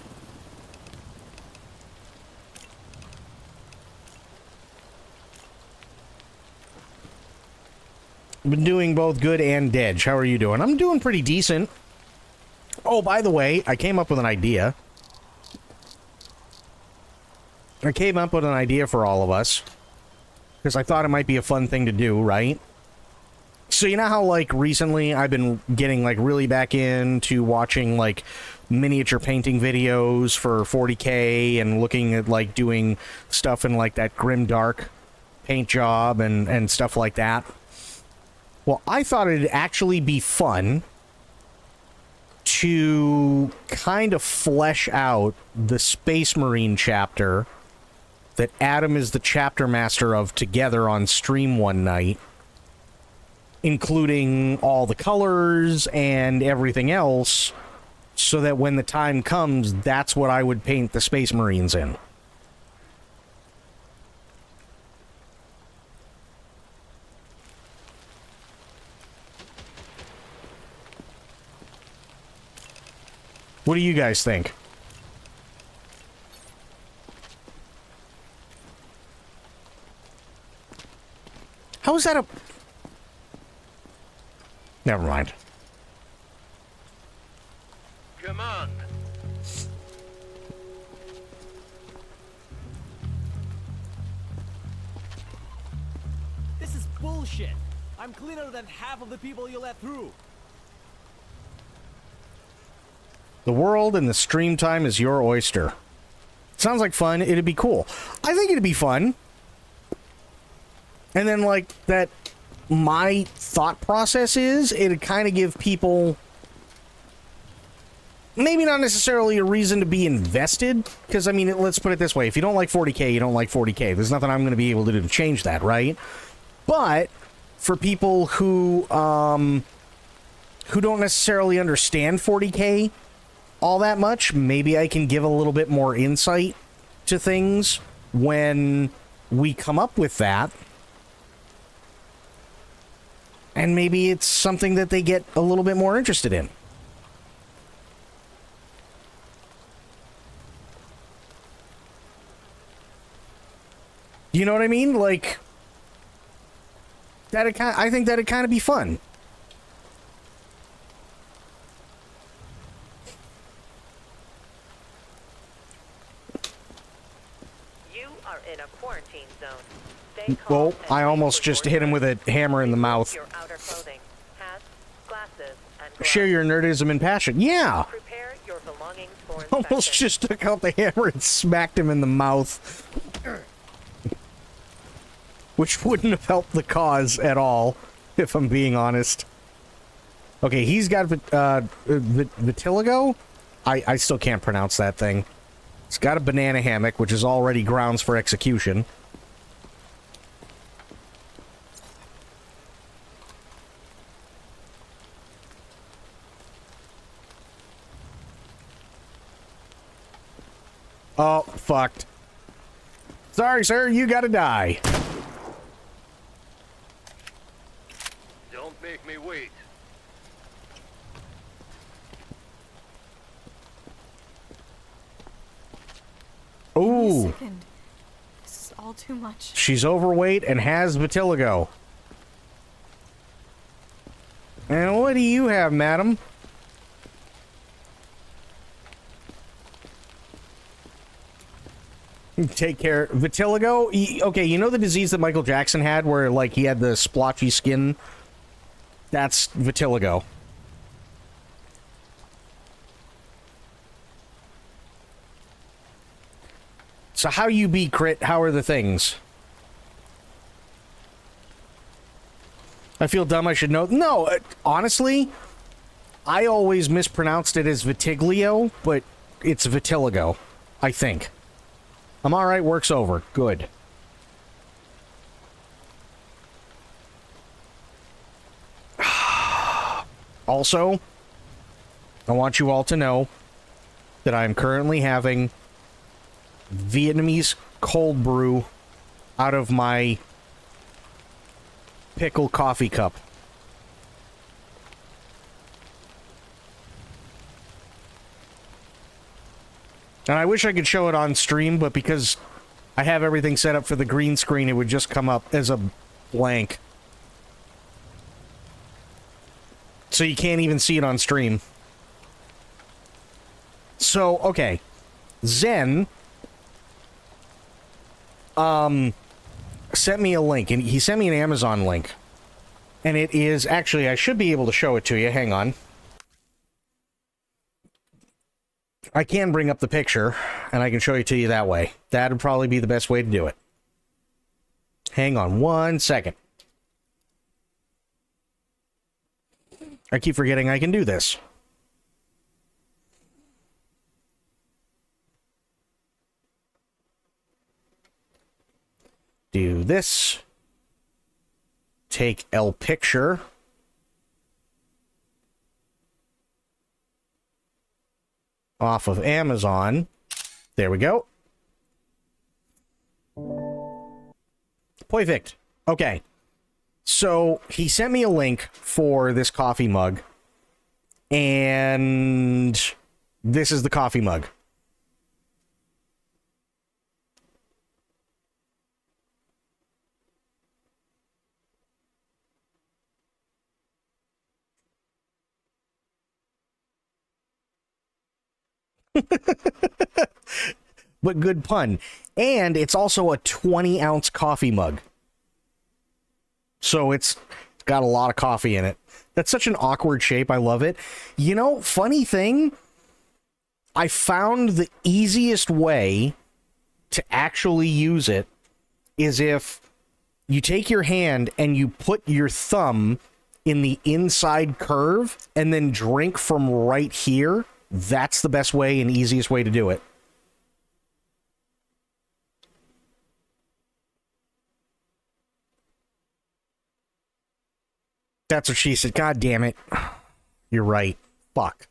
Been doing both good and dead. How are you doing? I'm doing pretty decent. Oh, by the way, I came up with an idea. I came up with an idea for all of us. Because I thought it might be a fun thing to do, right? So you know how, like, recently I've been getting, like, really back into watching, like, miniature painting videos for 40K and looking at, like, doing stuff in, like, that grim dark paint job and stuff like that? Well, I thought it'd actually be fun to kind of flesh out the Space Marine chapter that Adam is the chapter master of together on stream one night, including all the colors and everything else so that when the time comes, that's what I would paint the Space Marines in. What do you guys think? How is that a... Never mind. Come on. This is bullshit. I'm cleaner than half of the people you let through. The world and the stream time is your oyster. Sounds like fun. It'd be cool. I think it'd be fun. And then, like, that... My thought process is, it'd kind of give people... Maybe not necessarily a reason to be invested. Because, I mean, let's put it this way. If you don't like 40K, you don't like 40K. There's nothing I'm going to be able to do to change that, right? But, for people who don't necessarily understand 40K... all that much, maybe I can give a little bit more insight to things when we come up with that. And maybe it's something that they get a little bit more interested in. You know what I mean? Like, I think that'd kind of be fun. In a quarantine zone. Stay calm Well, and I wait almost for just your hit him turn. with a hammer in the mouth. Your outer clothing, hats, glasses, and gloves. Share your nerdism and passion. Yeah! Prepare your belongings for Almost inspection. just took out the hammer and smacked him in the mouth. Which wouldn't have helped the cause at all, if I'm being honest. Okay, he's got vitiligo? I still can't pronounce that thing. It's got a banana hammock, which is already grounds for execution. Oh, fucked. Sorry, sir, you gotta die. Don't make me wait. Ooh. Sickened. This is all too much. She's overweight and has vitiligo. And what do you have, madam? Take care. Vitiligo? Okay, you know the disease that Michael Jackson had where, like, he had the splotchy skin? That's vitiligo. So how you be, Crit? How are the things? I feel dumb, I should know. No, honestly, I always mispronounced it as vitiglio, but it's vitiligo, I think. I'm alright, work's over. Good. Also, I want you all to know that I am currently having Vietnamese cold brew out of my pickle coffee cup. And I wish I could show it on stream, but because I have everything set up for the green screen, it would just come up as a blank. So you can't even see it on stream. So, okay. Zen sent me a link, and he sent me an Amazon link. And it is, actually, I should be able to show it to you. Hang on. I can bring up the picture, and I can show it to you that way. That would probably be the best way to do it. Hang on 1 second. I keep forgetting I can do this. Do this. Take L picture. off of Amazon. There we go. Perfect. Okay. So he sent me a link for this coffee mug. And this is the coffee mug. But good pun. And it's also a 20-ounce coffee mug. So it's got a lot of coffee in it. That's such an awkward shape. I love it. You know, funny thing, I found the easiest way to actually use it is if you take your hand and you put your thumb in the inside curve and then drink from right here. That's the best way and easiest way to do it. That's what she said. God damn it. You're right. Fuck.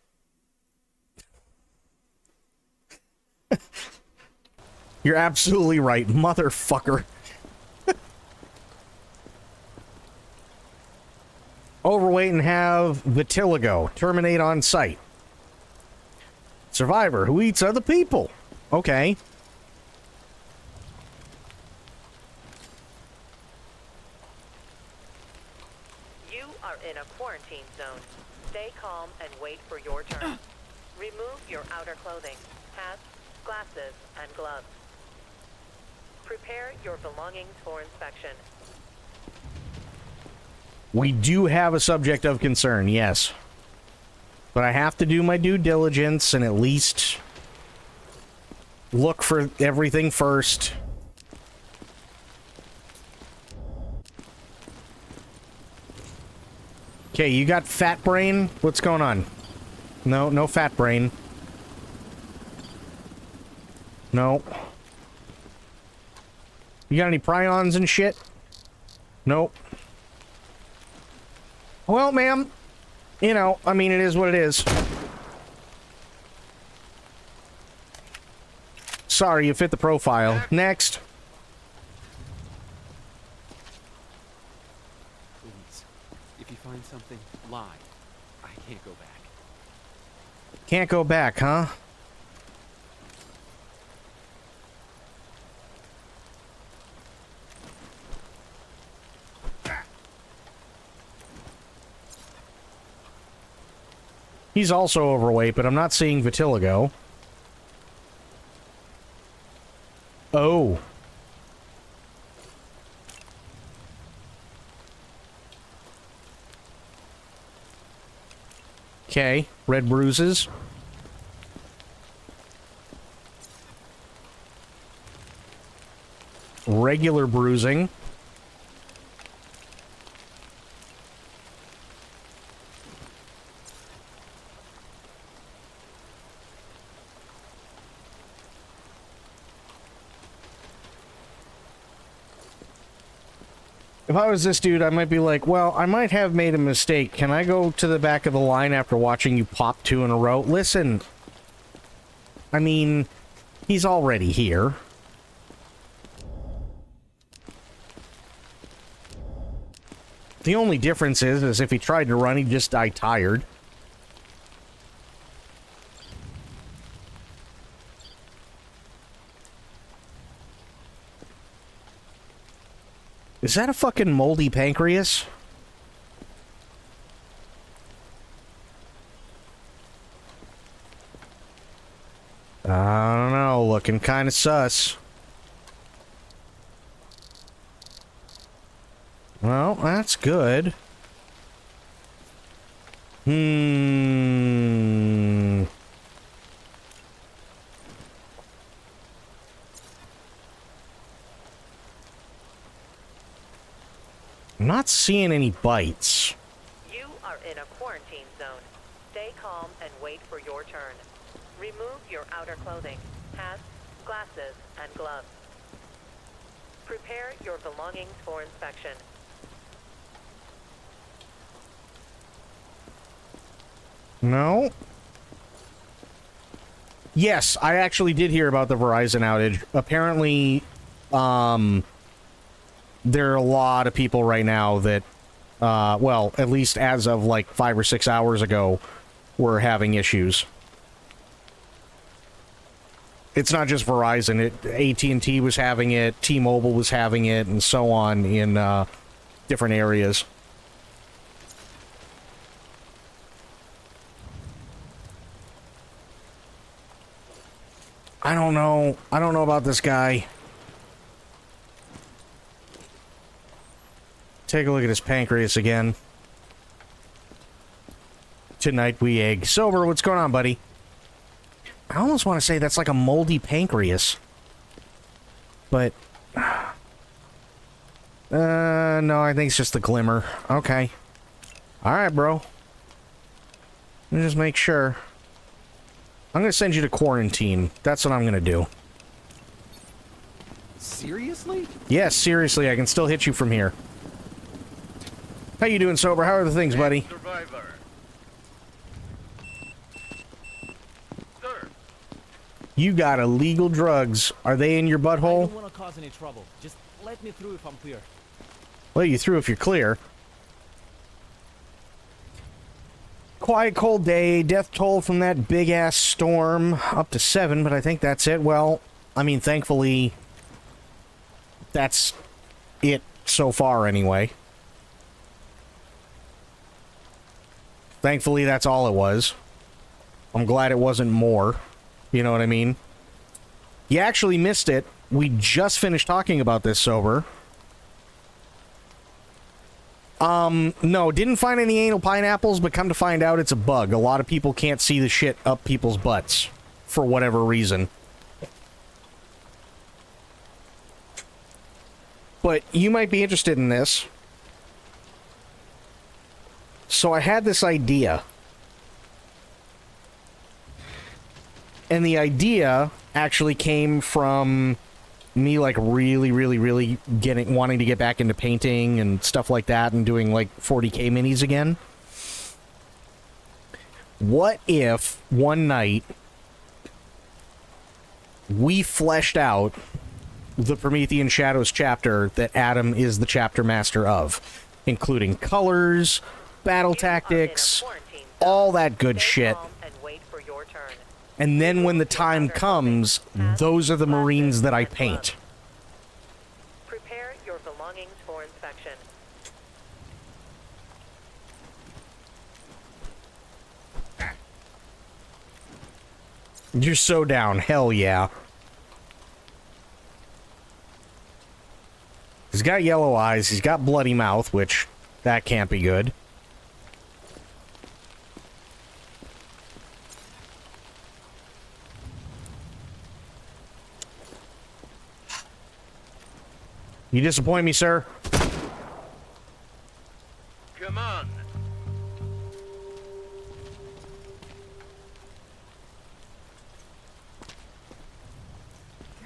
You're absolutely right, motherfucker. Overweight and have vitiligo. Terminate on sight. Survivor who eats other people. Okay. You are in a quarantine zone. Stay calm and wait for your turn. Remove your outer clothing, hats, glasses, and gloves. Prepare your belongings for inspection. We do have a subject of concern, yes. But I have to do my due diligence and at least look for everything first. Okay, you got fat brain? What's going on? No, no fat brain. No. You got any prions and shit? Nope. Well, ma'am, you know, I mean, it is what it is. Sorry, you fit the profile. Next. Please, if you find something, lie. I can't go back. Can't go back, huh? He's also overweight, but I'm not seeing vitiligo. Oh. Okay, red bruises. Regular bruising. If I was this dude, I might be like, well, I might have made a mistake. Can I go to the back of the line after watching you pop 2 in a row? Listen, I mean, he's already here. The only difference is if he tried to run, he'd just die tired. Is that a fucking moldy pancreas? I don't know, looking kind of sus. Well, that's good. I'm not seeing any bites. You are in a quarantine zone. Stay calm and wait for your turn. Remove your outer clothing, hats, glasses, and gloves. Prepare your belongings for inspection. No. Yes, I actually did hear about the Verizon outage. Apparently, there are a lot of people right now that, well, at least as of like 5 or 6 hours ago, were having issues. It's not just Verizon. AT&T was having it, T-Mobile was having it, and so on in different areas. I don't know. I don't know about this guy. Take a look at his pancreas again. Tonight we egg. Sober, what's going on, buddy? I almost want to say that's like a moldy pancreas. But... no, I think it's just the glimmer. Okay. Alright, bro. Let me just make sure. I'm gonna send you to quarantine. That's what I'm gonna do. Seriously? Yes, seriously, I can still hit you from here. How you doing, Sober? How are the things, buddy? Survivor. Sir, You got illegal drugs. Are they in your I butthole? don't want to cause any trouble. Just let me through if I'm clear. Let you through if you're clear. Quiet, cold day. Death toll from that big-ass storm. Up to 7, but I think that's it. Well, I mean, thankfully, that's it so far, anyway. Thankfully, that's all it was. I'm glad it wasn't more. You know what I mean? You actually missed it. We just finished talking about this, Sober. No, didn't find any anal pineapples, but come to find out it's a bug. A lot of people can't see the shit up people's butts. For whatever reason. But you might be interested in this. So I had this idea. And the idea actually came from me, like, really wanting to get back into painting and stuff like that and doing, like, 40K minis again. What if one night we fleshed out the Promethean Shadows chapter that Adam is the chapter master of, including colors, battle tactics, all that good shit. And then when the time comes, those are the Marines that I paint. Prepare your belongings for inspection. You're so down. Hell yeah. He's got yellow eyes. He's got bloody mouth, which that can't be good. You disappoint me, sir. come on.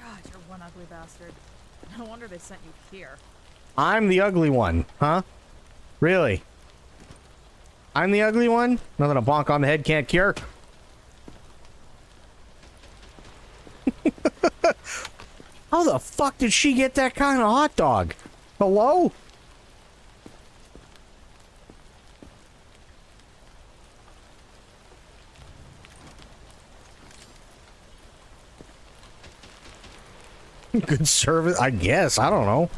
God, you're one ugly bastard. No wonder they sent you here. I'm the ugly one, huh? Really? I'm the ugly one? Nothing a bonk on the head can't cure? How the fuck did she get that kind of hot dog? Hello? Good service, I guess. I don't know.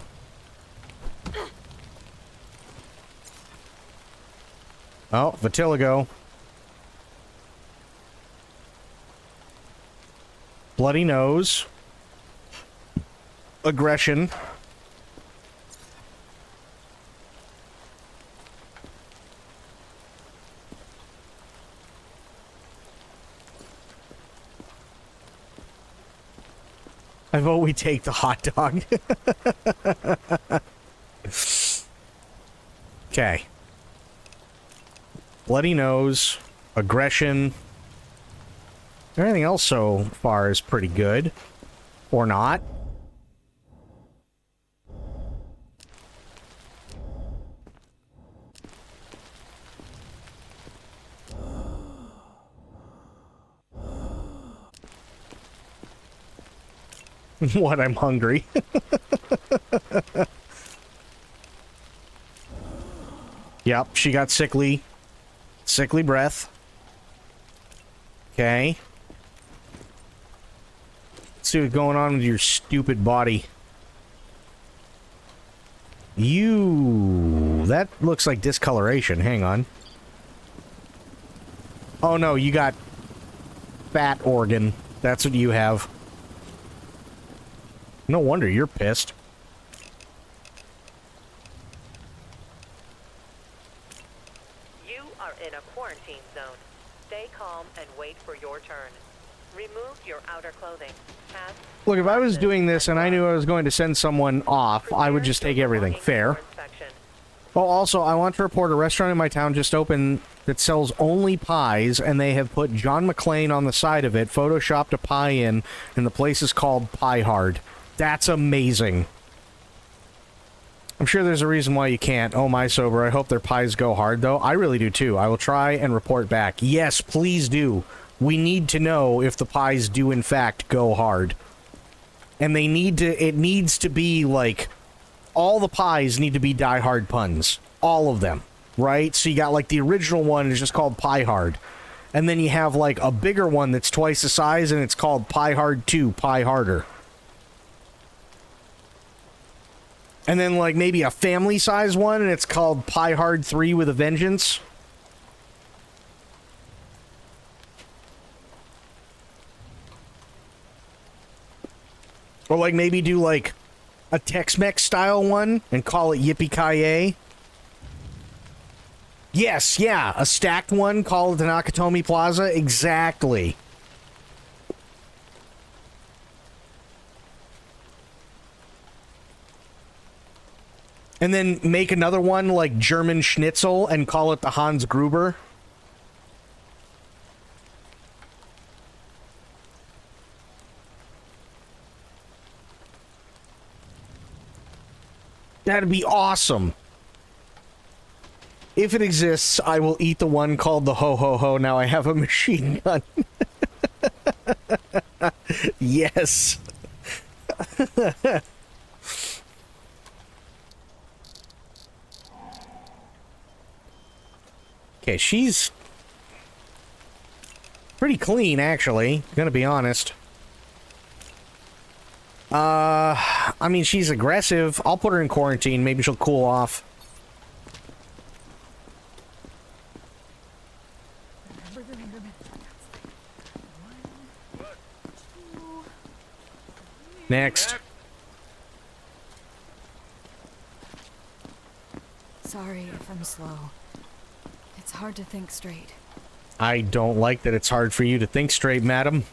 Oh, Vitiligo. Bloody nose. Aggression. I vote we take the hot dog. Okay. Bloody nose. Aggression. Everything else so far is pretty good. Or not. What? I'm hungry. Yep, she got sickly breath. Okay. Let's see what's going on with your stupid body. That looks like discoloration. Hang on. Oh no, you got fat organ. That's what you have. No wonder you're pissed. You are in a quarantine zone. Stay calm and wait for your turn. Remove your outer clothing. Hats, Look, if I was glasses, doing this and I knew I was going to send someone off, I would prepare just your take everything. belongings Fair. for inspection. Oh, also, I want to report a restaurant in my town just opened that sells only pies, and they have put John McClane on the side of it, photoshopped a pie in, and the place is called Pie Hard. That's amazing. I'm sure there's a reason why you can't. Oh, my sober. I hope their pies go hard, though. I really do, too. I will try and report back. Yes, please do. We need to know if the pies do, in fact, go hard. And they need to... It needs to be, like... All the pies need to be Die Hard puns. All of them. Right? So you got, like, the original one is just called Pie Hard. And then you have, like, a bigger one that's twice the size, and it's called Pie Hard 2, Pie Harder. And then, like, maybe a family-size one, and it's called Pie Hard 3 with a Vengeance. Or, like, maybe do, like, a Tex-Mex style one and call it Yippee-Ki-Yay. Yes, yeah, a stacked one, call it the Nakatomi Plaza. Exactly. And then make another one like German Schnitzel and call it the Hans Gruber. That'd be awesome. If it exists, I will eat the one called the Ho Ho Ho. Now I have a machine gun. Yes. Okay, she's pretty clean, actually. Gonna be honest. I mean, she's aggressive. I'll put her in quarantine. Maybe she'll cool off. Next. Sorry if I'm slow. It's hard to think straight. I don't like that it's hard for you to think straight, madam.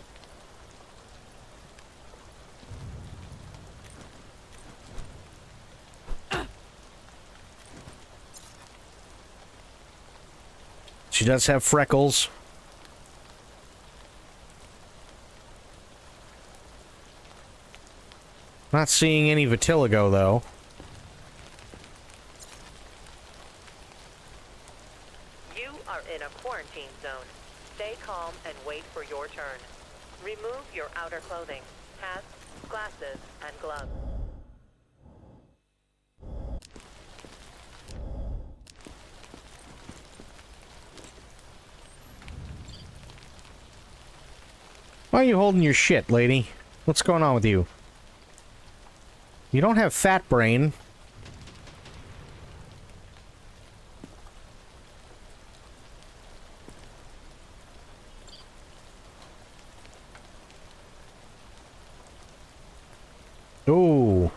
She does have freckles. Not seeing any vitiligo, though. You are in a quarantine zone. Stay calm and wait for your turn. Remove your outer clothing, hats, glasses, and gloves. Why are you holding your shit, lady? What's going on with you? You don't have fat brain. Ooh.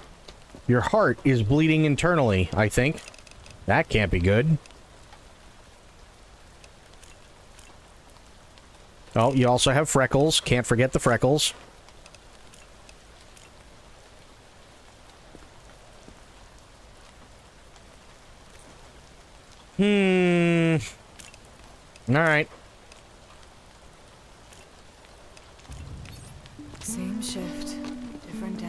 Your heart is bleeding internally, I think. That can't be good. Oh, you also have freckles. Can't forget the freckles. Alright. Same shift, different day.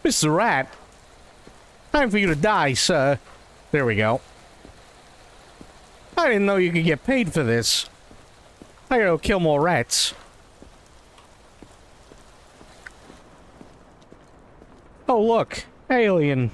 Mr. Rat. Time for you to die, sir. There we go. I didn't know you could get paid for this. I gotta kill more rats. Oh, look. Alien.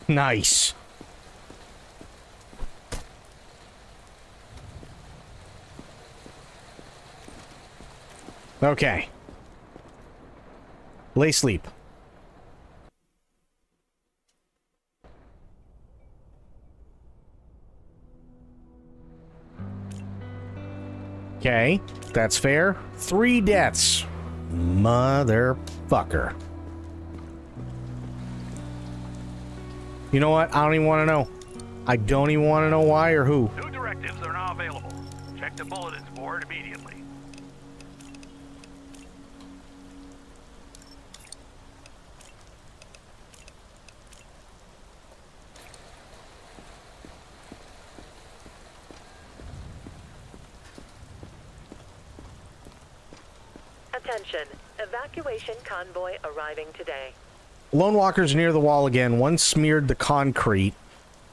Nice. Okay. Lay sleep. Okay, that's fair. 3 deaths. Motherfucker. You know what? I don't even want to know. I don't even want to know why or who. New directives are now available. Check the bulletins board immediately. Attention. Evacuation convoy arriving today. Lone walkers near the wall again. One smeared the concrete.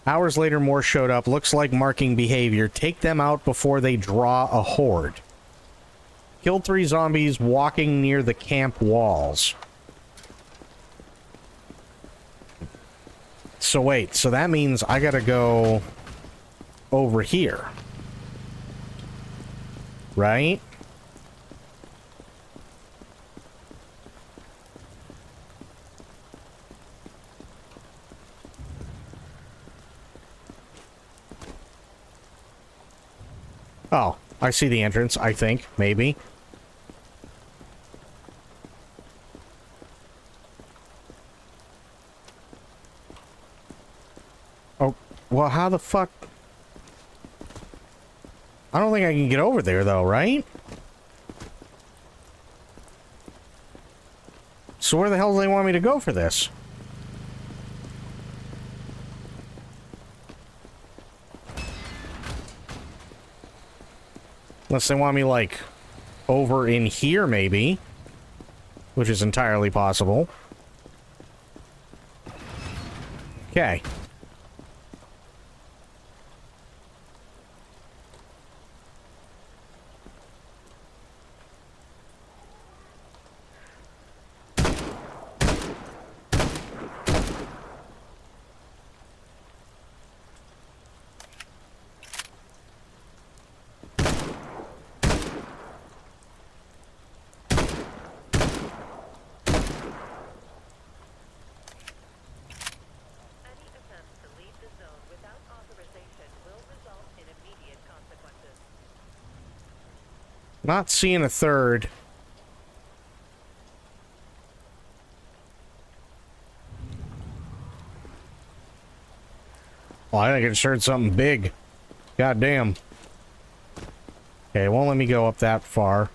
Hours later, more showed up. Looks like marking behavior. Take them out before they draw a horde. Killed 3 zombies walking near the camp walls. So wait, so that means I gotta go over here. Right? Oh, I see the entrance, I think. Maybe. Oh, well, how the fuck? I don't think I can get over there, though, right? So where the hell do they want me to go for this? Unless they want me, like, over in here, maybe. Which is entirely possible. Okay. Not seeing a third. Well, I think I just heard something big. God damn. Okay, it won't let me go up that far.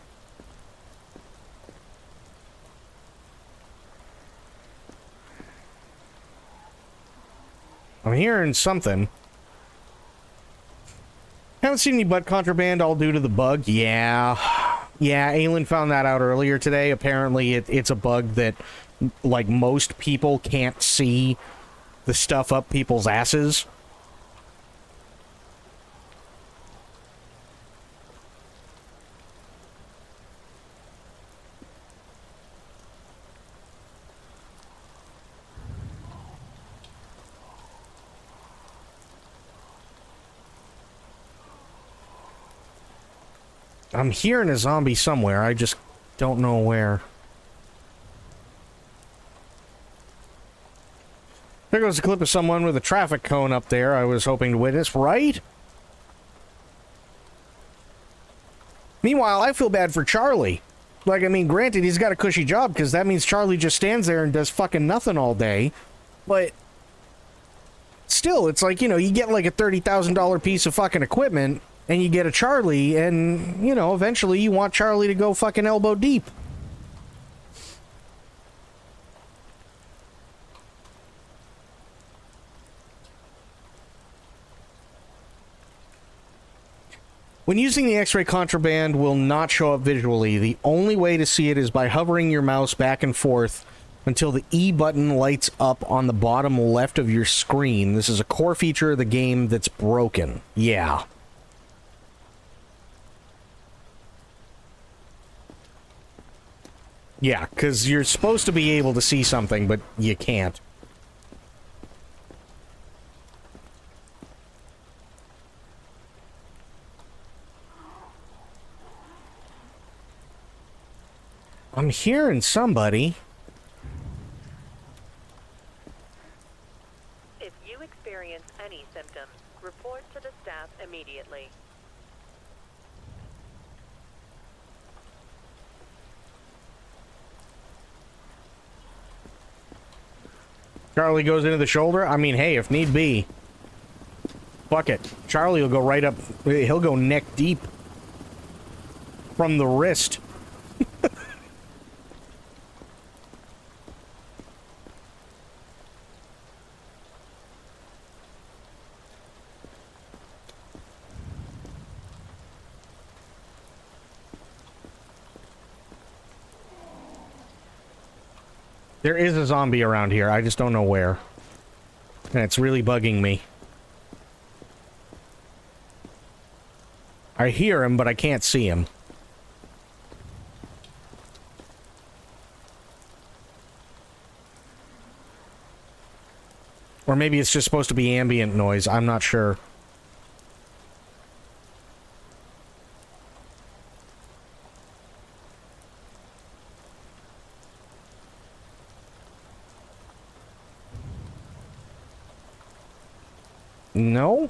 I'm hearing something. Haven't seen any butt contraband, all due to the bug. Yeah, Aelin found that out earlier today. Apparently it's a bug that, like, most people can't see the stuff up people's asses. I'm hearing a zombie somewhere, I just don't know where. There goes a clip of someone with a traffic cone up there I was hoping to witness, right? Meanwhile, I feel bad for Charlie. Like, I mean, granted, he's got a cushy job, because that means Charlie just stands there and does fucking nothing all day. But still, it's like, you know, you get like a $30,000 piece of fucking equipment, and you get a Charlie, and, you know, eventually you want Charlie to go fucking elbow deep. When using the X-ray, contraband will not show up visually. The only way to see it is by hovering your mouse back and forth until the E button lights up on the bottom left of your screen. This is a core feature of the game that's broken. Yeah. Yeah, because you're supposed to be able to see something, but you can't. I'm hearing somebody. If you experience any symptoms, report to the staff immediately. Charlie goes into the shoulder. I mean, hey, if need be. Fuck it. Charlie will go right up. He'll go neck deep from the wrist. There is a zombie around here. I just don't know where. And it's really bugging me. I hear him, but I can't see him. Or maybe it's just supposed to be ambient noise. I'm not sure. No?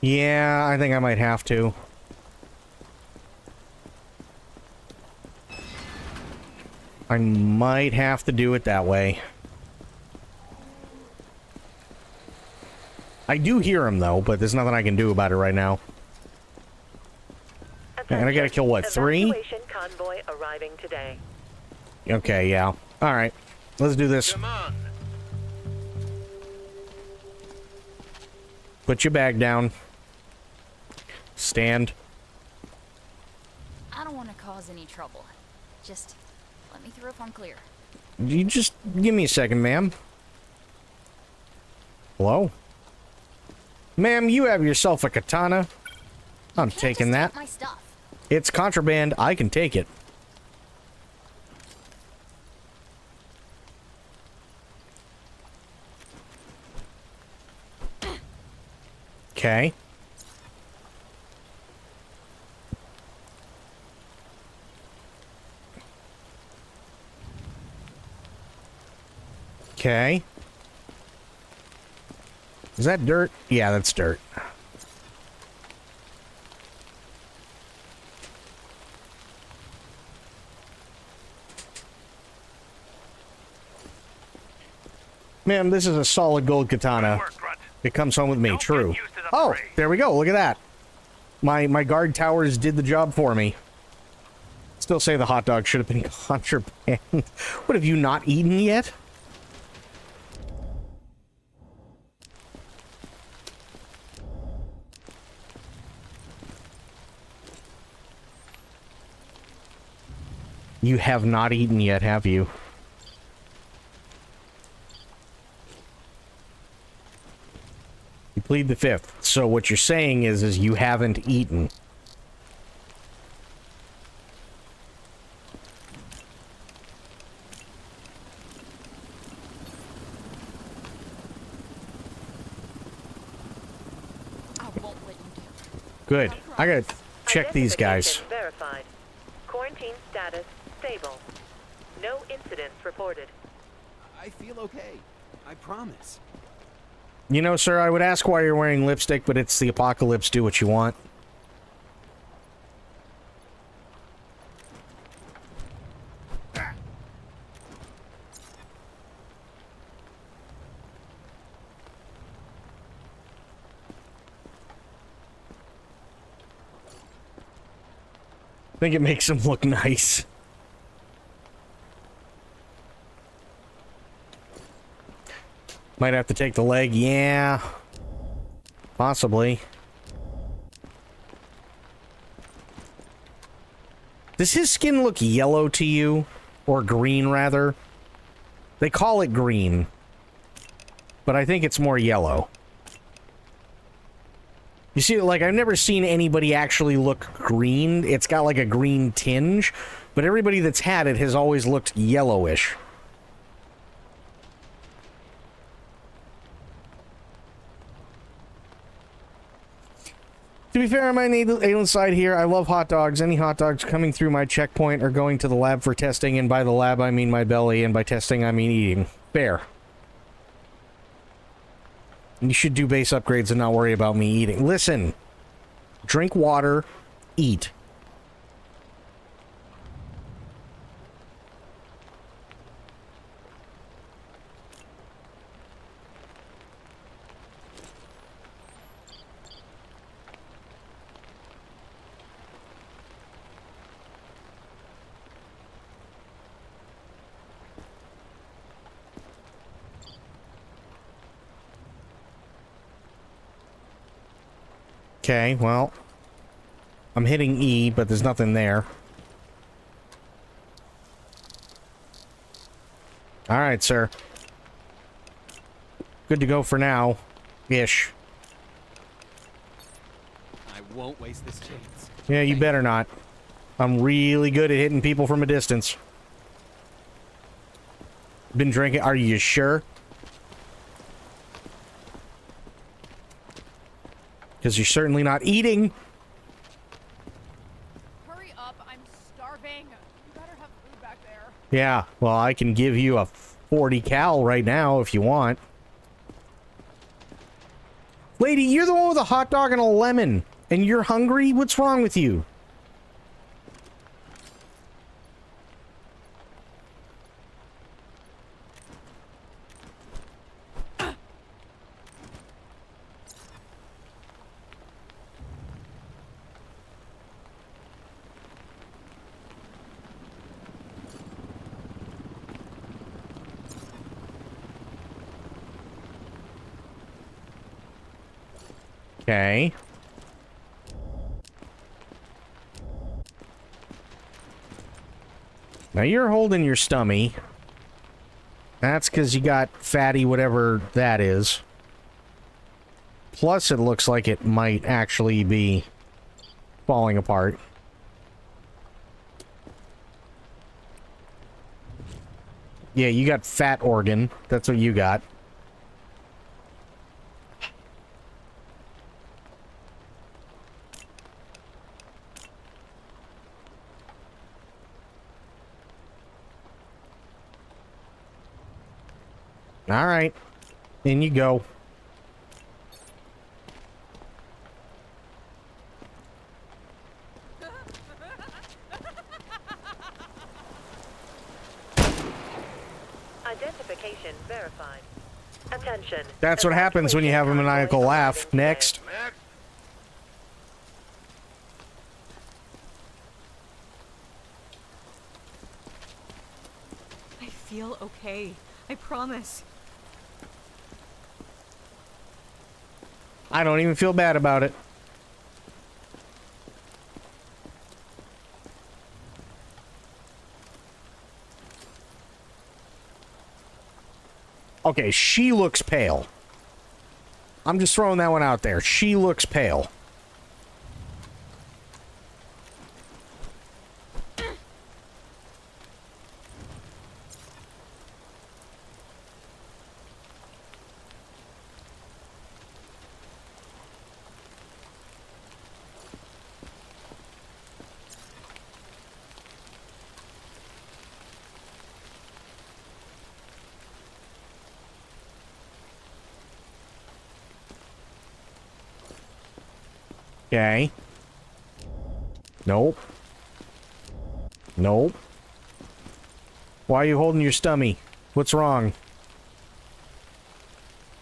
Yeah, I think I might have to. I might have to do it that way. I do hear him, though, but there's nothing I can do about it right now. And I gotta kill, what, 3? Evacuation convoy arriving today. Okay, yeah. Alright. Let's do this. Come on. Put your bag down. Stand. I don't want to cause any trouble. Just let me through if I'm clear. You just give me a second, ma'am. Hello? Ma'am, you have yourself a katana. I'm taking that. My stuff. It's contraband. I can take it. Okay. Okay. Is that dirt? Yeah, that's dirt. Man, this is a solid gold katana. It comes home with me. True. Oh, there we go. Look at that. My guard towers did the job for me. Still say the hot dog should have been contraband. What, have you not eaten yet? You have not eaten yet, have you? You plead the fifth. So what you're saying is you haven't eaten. I won't let you do it. Good. I gotta check these guys. Identification verified. Quarantine status stable. No incidents reported. I feel okay. I promise. You know, sir, I would ask why you're wearing lipstick, but it's the apocalypse. Do what you want. think it makes him look nice. Might have to take the leg. Yeah. Possibly. Does his skin look yellow to you? Or green, rather? They call it green. But I think it's more yellow. You see, like, I've never seen anybody actually look green. It's got, like, a green tinge. But everybody that's had it has always looked yellowish. To be fair, on my alien side here, I love hot dogs. Any hot dogs coming through my checkpoint are going to the lab for testing, and by the lab I mean my belly, and by testing I mean eating. Fair. You should do base upgrades and not worry about me eating. Listen. Drink water. Eat. Okay, well, I'm hitting E, but there's nothing there. Alright, sir. Good to go for now. Ish. I won't waste this chance. Yeah, you better not. I'm really good at hitting people from a distance. Been drinking. Are you sure? Because you're certainly not eating. Hurry up, I'm starving. You better have food back there. Yeah, well, I can give you a 40 cal right now if you want. Lady, you're the one with a hot dog and a lemon. And you're hungry? What's wrong with you? Okay. Now you're holding your stummy. That's because you got fatty whatever that is. Plus it looks like it might actually be falling apart. Yeah, you got fat organ. That's what you got. All right, in you go. Identification verified. Attention. That's what happens when you have a maniacal laugh. Next. I feel okay. I promise. I don't even feel bad about it. Okay, she looks pale. I'm just throwing that one out there. She looks pale. Okay. Nope. Nope. Why are you holding your stummy? What's wrong?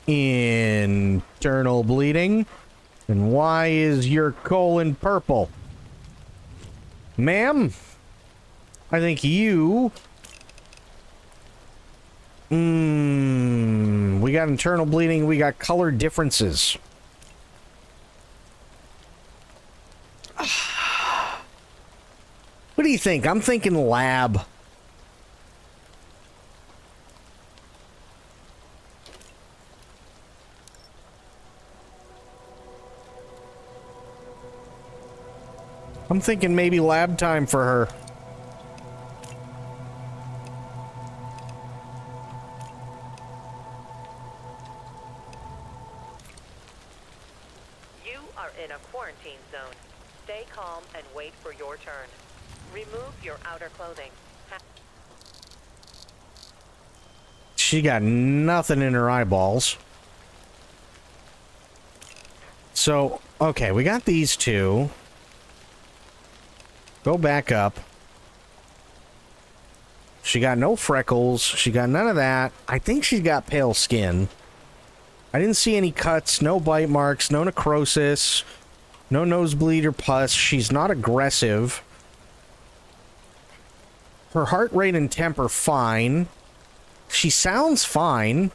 Internal bleeding? And why is your colon purple? Ma'am, I think you... we got internal bleeding, we got color differences. What do you think? I'm thinking lab. I'm thinking maybe lab time for her. You are in a quarantine zone. Stay calm and wait for your turn. Remove your outer clothing. She got nothing in her eyeballs. So, okay, we got these two. Go back up. She got no freckles. She got none of that. I think she's got pale skin. I didn't see any cuts, no bite marks, no necrosis, no nosebleed or pus. She's not aggressive. Her heart rate and temp are fine. She sounds fine.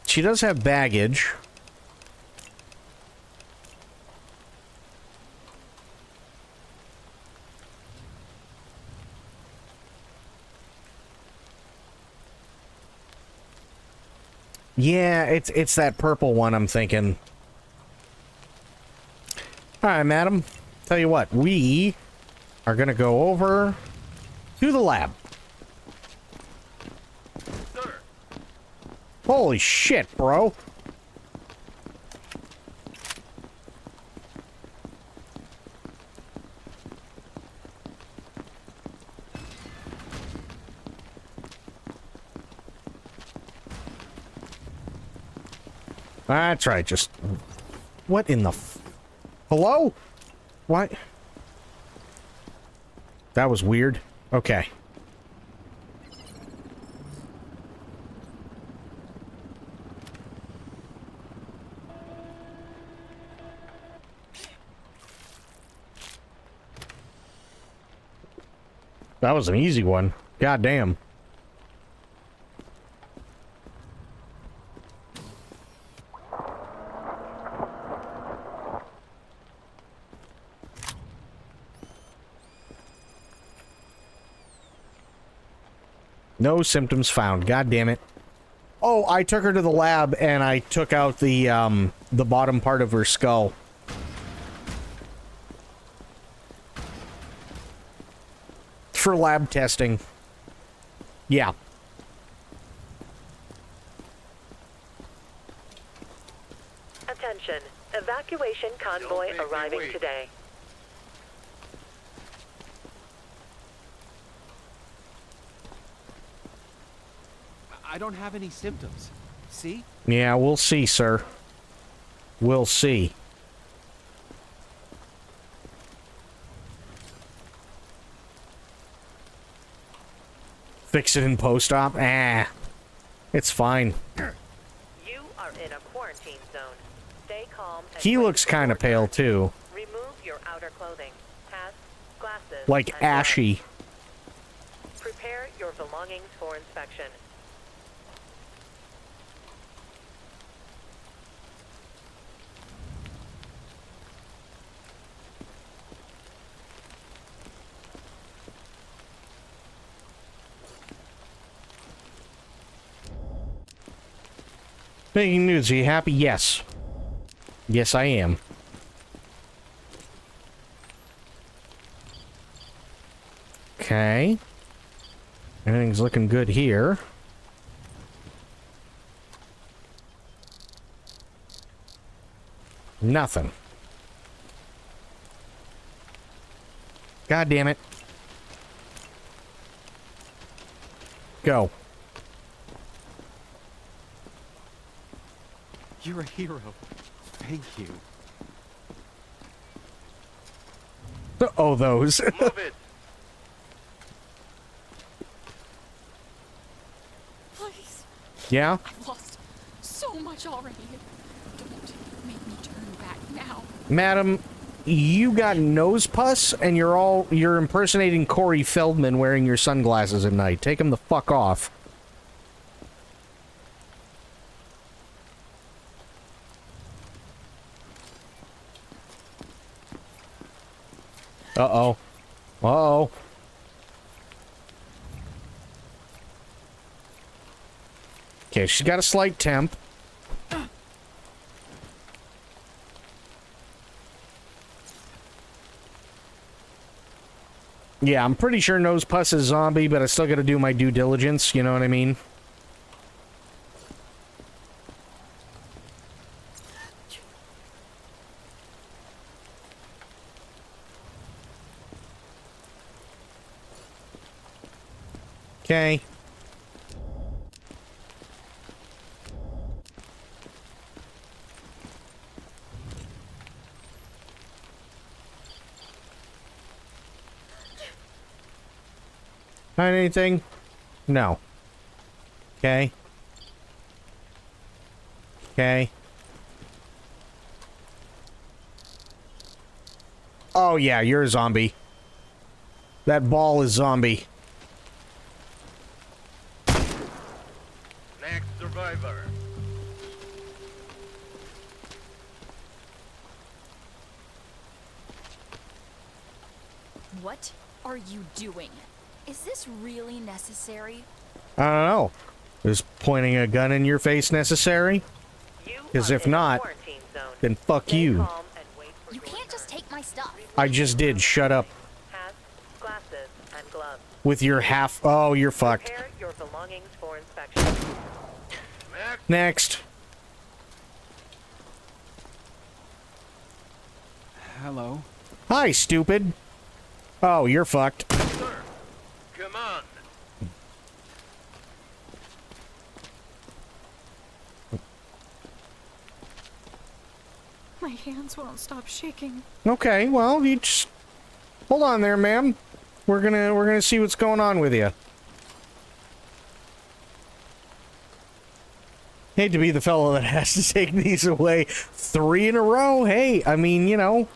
She does have baggage. Yeah, it's that purple one I'm thinking. Alright, madam. Tell you what, we are gonna go over to the lab. Sir. Holy shit, bro. That's right, just... What in the Hello? What? That was weird. Okay. That was an easy one. God damn. No symptoms found. God damn it. Oh, I took her to the lab and I took out the bottom part of her skull. For lab testing. Yeah. Attention. Evacuation convoy arriving today. I don't have any symptoms. See? Yeah, we'll see, sir. We'll see. Fix it in post-op? Ah. It's fine. You are in a quarantine zone. Stay calm and He wait looks for kind of your pale, turn. too. Remove your outer clothing. Hats, glasses, Like and ashy. gloves. Prepare your belongings for inspection. Making news, are you happy? Yes. Yes, I am. Okay. Everything's looking good here. Nothing. God damn it. Go. You're a hero. Thank you. Oh, those. Move it. Please. Yeah? I've lost so much already. Don't make me turn back now. Madam, you got nose pus, and you're impersonating Corey Feldman wearing your sunglasses at night. Take them the fuck off. Uh-oh. Uh-oh. Okay, she's got a slight temp. Yeah, I'm pretty sure Nose Puss is zombie, but I still gotta do my due diligence, you know what I mean? Okay. Find anything? No. Okay. Okay. Oh yeah, you're a zombie. That ball is zombie. Next survivor. What are you doing? Is this really necessary? I don't know. Is pointing a gun in your face necessary? Because if not, then fuck you. You can't just take my stuff. I just did. Shut up. Hats, glasses, and gloves. With your half... Oh, you're fucked. Prepare your belongings for inspection. Next. Hello. Hi, stupid. Oh, you're fucked. Sir, come on. My hands won't stop shaking. Okay, well, you just... Hold on there, ma'am. We're gonna see what's going on with you. Hate to be the fellow that has to take these away 3 in a row. Hey, I mean, you know,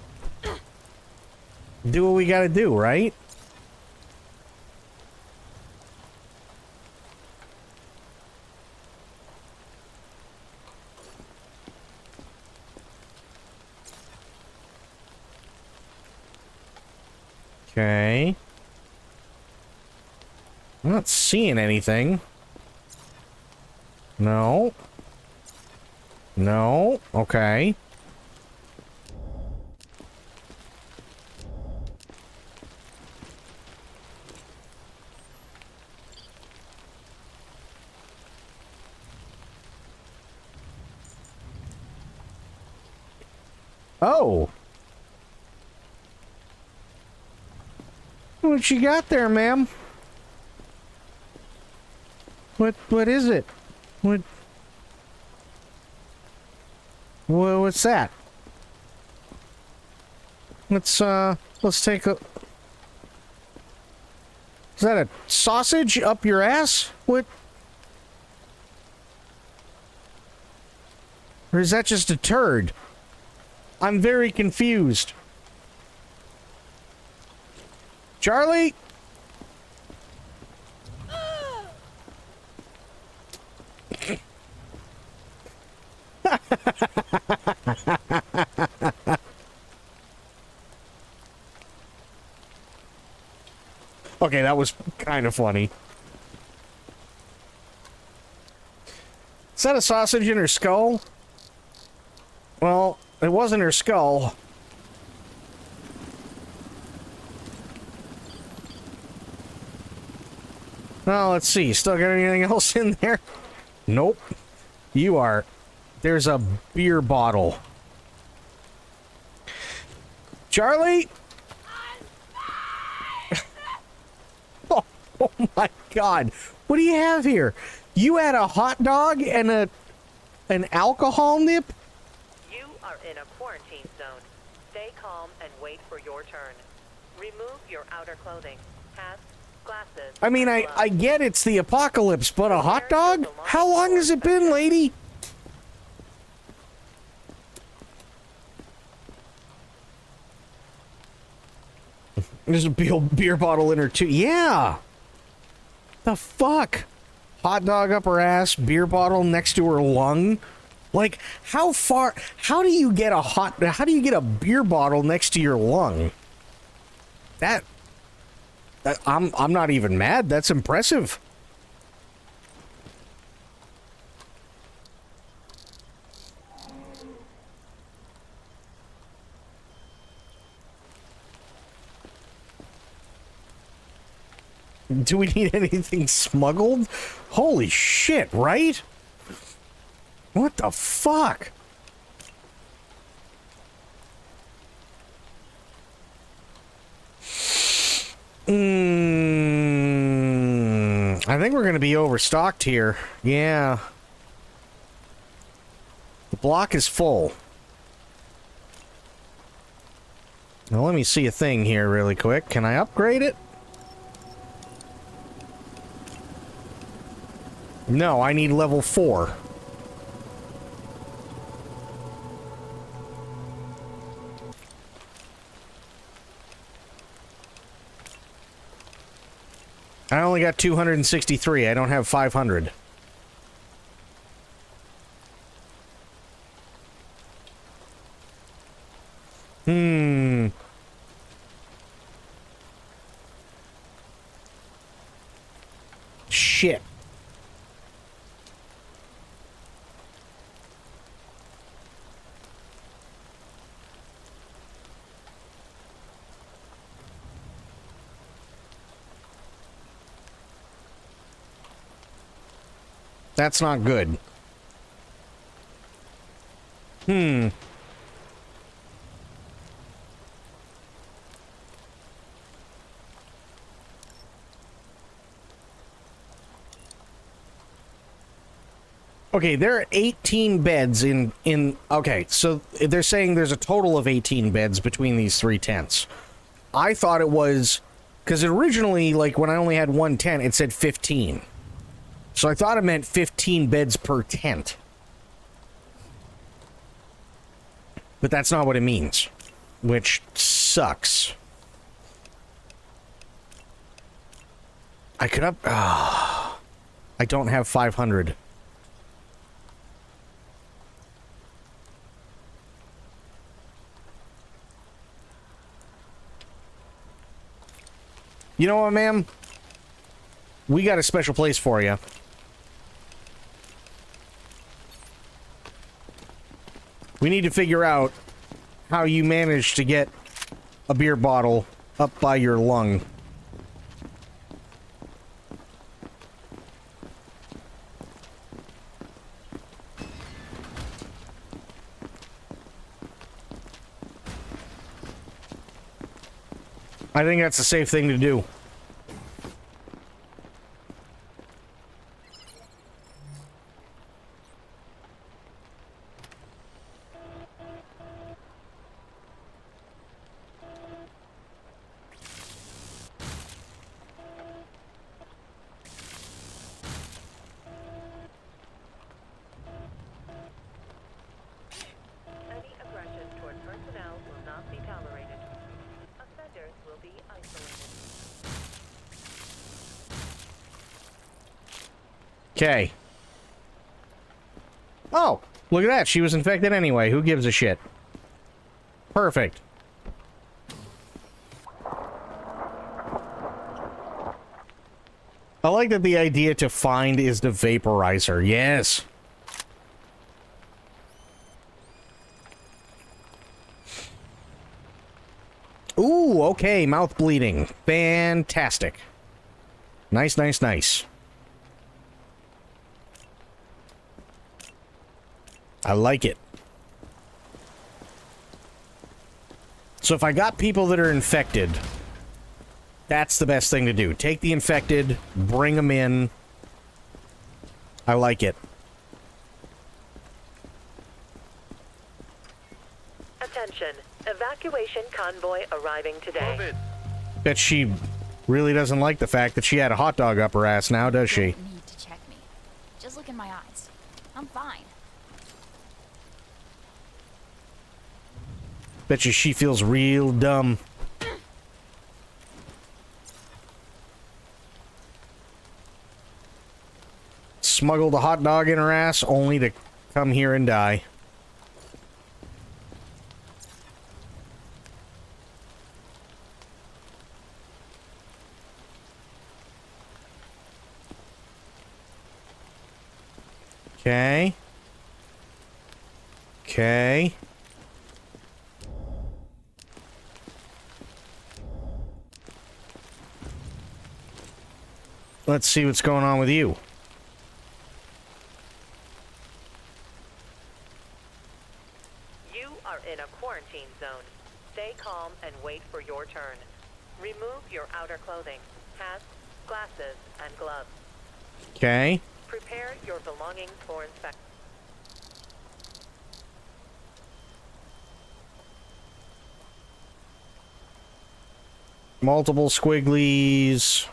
do what we gotta do, right? Okay. I'm not seeing anything. No. No. Okay. Oh. What you got there, ma'am? What is it? What's that? Let's take a... Is that a sausage up your ass? What? Or is that just a turd? I'm very confused. Charlie? Okay, that was kind of funny. Is that a sausage in her skull? Well, it wasn't her skull. Well, let's see. Still got anything else in there? Nope. You are... There's a beer bottle. Charlie? Oh my god. What do you have here? You had a hot dog and an alcohol nip? You are in a quarantine zone. Stay calm and wait for your turn. Remove your outer clothing. Hats, glasses. I mean, I get it's the apocalypse, but a hot dog? How long has it been, lady? There's a beer bottle in her too. Yeah. The fuck? Hot dog up her ass, beer bottle next to her lung. Like, how do you get a beer bottle next to your lung? I'm not even mad. That's impressive. Do we need anything smuggled? Holy shit, right? What the fuck? I think we're gonna be overstocked here. Yeah. The block is full. Now let me see a thing here really quick. Can I upgrade it? No, I need level 4. I only got 263. I don't have 500. Shit. That's not good. Okay, there are 18 beds in okay, so they're saying there's a total of 18 beds between these 3 tents. I thought it was, because originally, like, when I only had one tent, it said 15. So I thought it meant 15 beds per tent. But that's not what it means. Which sucks. I could up... I don't have 500. You know what, ma'am? We got a special place for you. We need to figure out how you managed to get a beer bottle up by your lung. I think that's a safe thing to do. Any aggression toward personnel will not be tolerated. Offenders will be isolated. Okay. Oh, look at that. She was infected anyway. Who gives a shit? Perfect. I like that the idea to find is the vaporizer. Yes. Ooh, okay. Mouth bleeding. Fantastic. Nice, nice, nice. I like it. So if I got people that are infected, that's the best thing to do. Take the infected, bring them in. I like it. Attention. Evacuation convoy arriving today. Bet she really doesn't like the fact that she had a hot dog up her ass now, does she? You don't need to check me. Just look in my eyes. I'm fine. Bet you she feels real dumb. smuggled a hot dog in her ass only to come here and die. Okay. Okay. Let's see what's going on with you. You are in a quarantine zone. Stay calm and wait for your turn. Remove your outer clothing, hats, glasses, and gloves. Okay. Prepare your belongings for inspection. Multiple squigglies.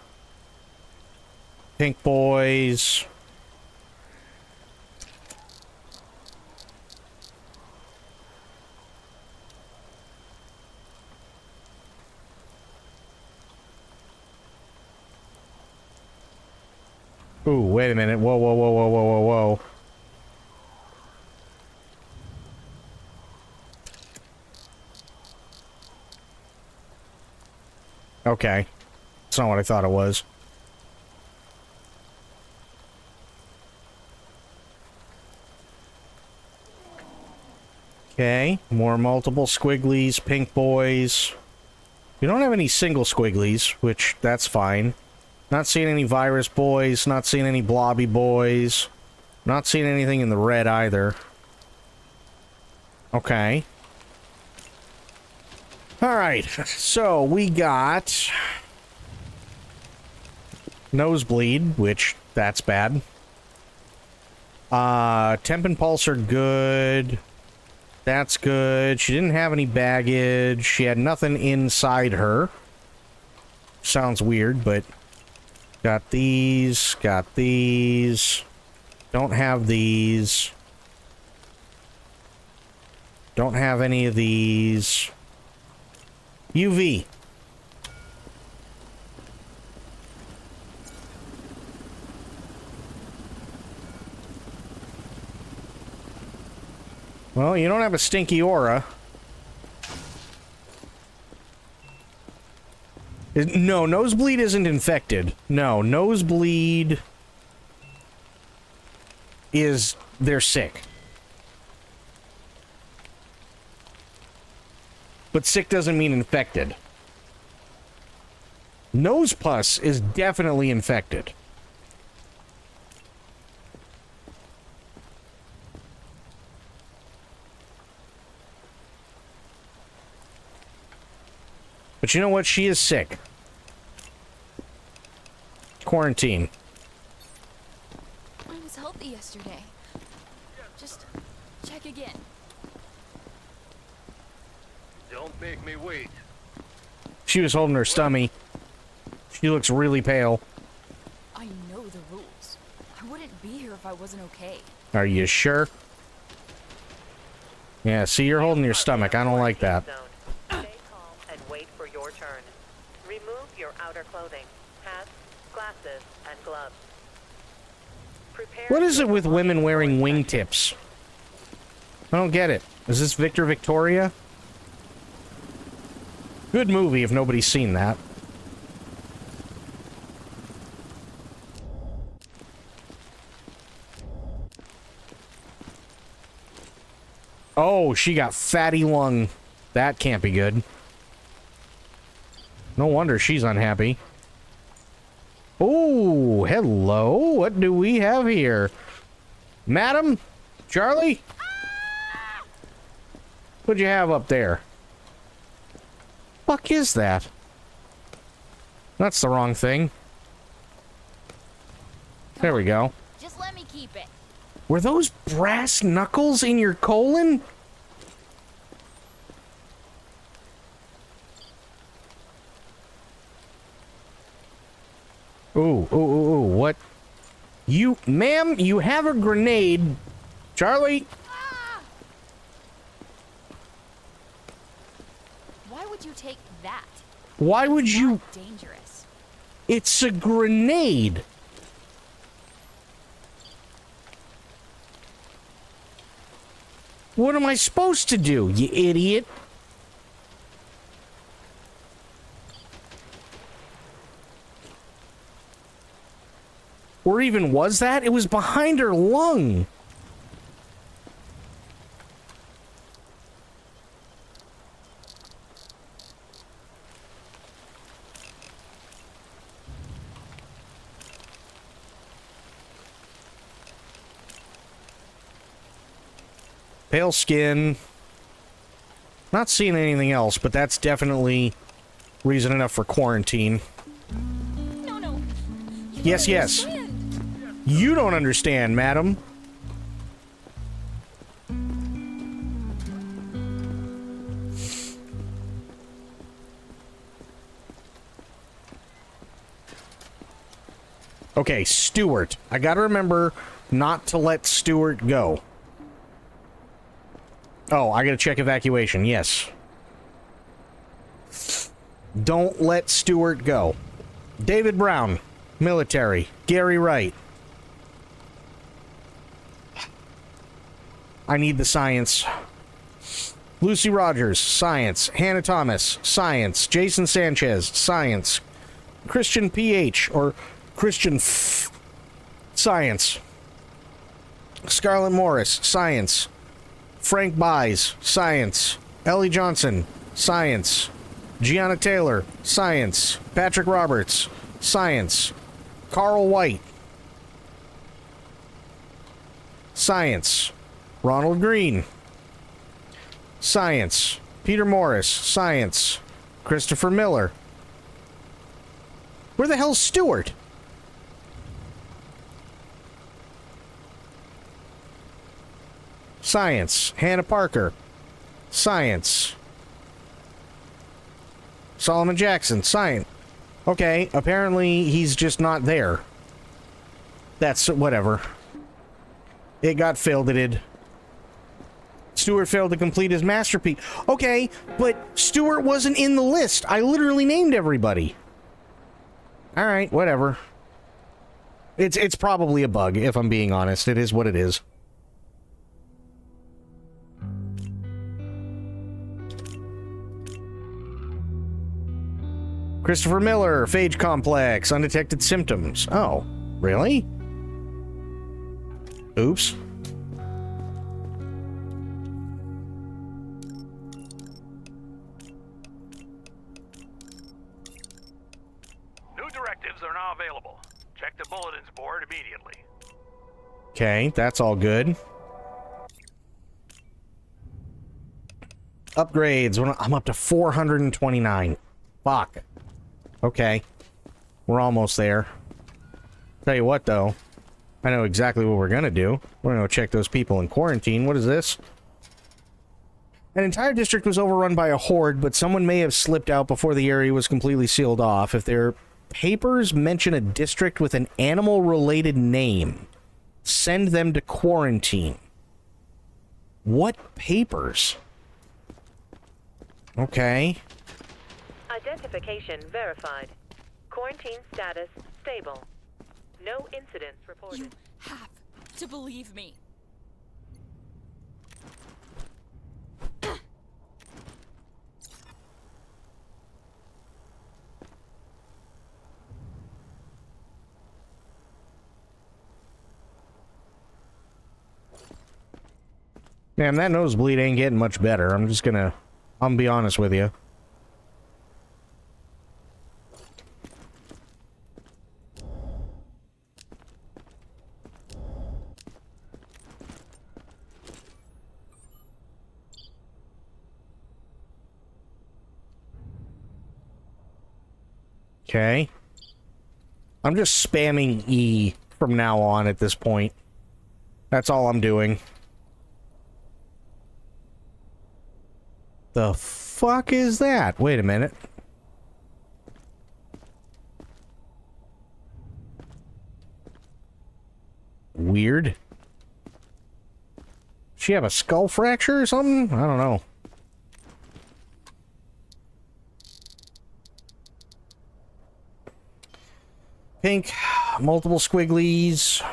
Pink boys. Ooh, wait a minute. Whoa, whoa, whoa, whoa, whoa, whoa, whoa. Okay. It's not what I thought it was. Okay. More multiple squigglies, pink boys. We don't have any single squigglies, which that's fine. Not seeing any virus boys, not seeing any blobby boys. Not seeing anything in the red either. Okay. Alright, so we got nosebleed, which that's bad. Temp and pulse are good. That's good. She didn't have any baggage. She had nothing inside her. Sounds weird, but got these, got these. Don't have these. Don't have any of these. UV. Well, you don't have a stinky aura. No, nosebleed isn't infected. No, nosebleed is... they're sick. But sick doesn't mean infected. Nose pus is definitely infected. But you know what? She is sick. Quarantine. I was healthy yesterday. Just check again. Don't make me wait. She was holding her stummy. She looks really pale. I know the rules. I wouldn't be here if I wasn't okay. Are you sure? Yeah, see, you're holding your stomach. I don't like that. Stay calm and wait for your turn. Remove your outer clothing, hats, glasses, and gloves. Prepare What is it with women wearing wingtips? I don't get it. Is this Victor Victoria? Good movie if nobody's seen that. Oh, she got fatty lung. That can't be good. No wonder she's unhappy. Oh, hello. What do we have here? Madam? Charlie? What'd you have up there? Fuck is that? That's the wrong thing. There we go. Just let me keep it. Were those brass knuckles in your colon? Ooh, ooh, ooh, ooh, what? You, ma'am, you have a grenade. Charlie? Why would you take that? Why would you? Not dangerous. It's a grenade. What am I supposed to do, you idiot? Or even was that? It was behind her lung. Pale skin. Not seeing anything else, but that's definitely reason enough for quarantine. No. Yes, yes. You don't understand, madam. Okay, Stuart. I gotta remember not to let Stuart go. Oh, I gotta check evacuation, yes. Don't let Stuart go. David Brown, military. Gary Wright. I need the science. Lucy Rogers, science. Hannah Thomas, science. Jason Sanchez, science. Christian PH, or Christian F, science. Scarlett Morris, science. Frank Byes, science. Ellie Johnson, science. Gianna Taylor, science. Patrick Roberts, science. Carl White, science. Ronald Green, science. Peter Morris, science. Christopher Miller. Where the hell's Stuart? Science. Hannah Parker, science. Solomon Jackson, science. Okay, apparently he's just not there. That's whatever. It got filled, it did. Stuart failed to complete his masterpiece. Okay, but Stuart wasn't in the list. I literally named everybody. Alright, whatever. It's probably a bug, if I'm being honest. It is what it is. Christopher Miller, phage complex, undetected symptoms. Oh, really? Oops. New directives are now available. Check the bulletins board immediately. Okay, that's all good. Upgrades. I'm up to 429. Fuck. Okay. We're almost there. Tell you what, though. I know exactly what we're gonna do. We're gonna go check those people in quarantine. What is this? An entire district was overrun by a horde, but someone may have slipped out before the area was completely sealed off. If their papers mention a district with an animal-related name, send them to quarantine. What papers? Okay. Identification verified. Quarantine status stable. No incidents reported. You have to believe me. Man, that nosebleed ain't getting much better. I'm gonna be honest with you. Okay. I'm just spamming E from now on at this point. That's all I'm doing. The fuck is that? Wait a minute. Weird. She have a skull fracture or something? I don't know. Pink, multiple squigglies.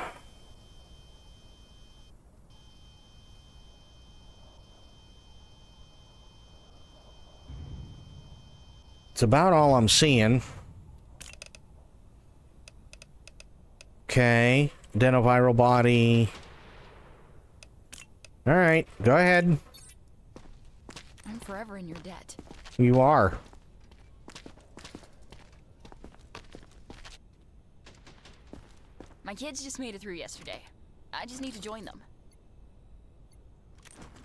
It's about all I'm seeing. Okay. Adenoviral body. Alright, go ahead. I'm forever in your debt. You are. My kids just made it through yesterday. I just need to join them.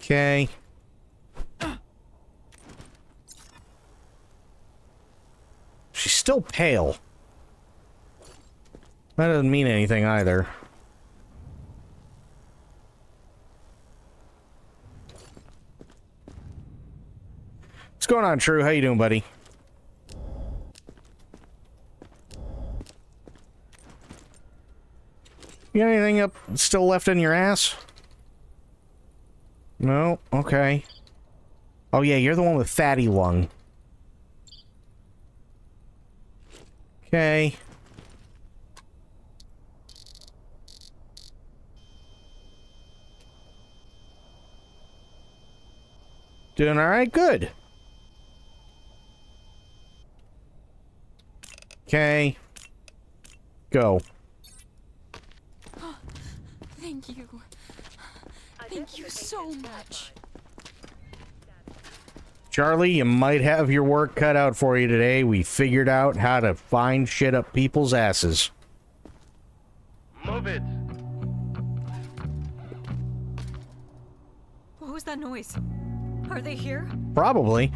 Okay. She's still pale. That doesn't mean anything either. What's going on, True? How you doing, buddy? You got anything up still left in your ass? No? Okay. Oh yeah, you're the one with fatty lung. Okay. Doing alright? Good. Okay. Go. Thank you. Thank you so much. Charlie, you might have your work cut out for you today. We figured out how to find shit up people's asses. Move it. What was that noise? Are they here? Probably.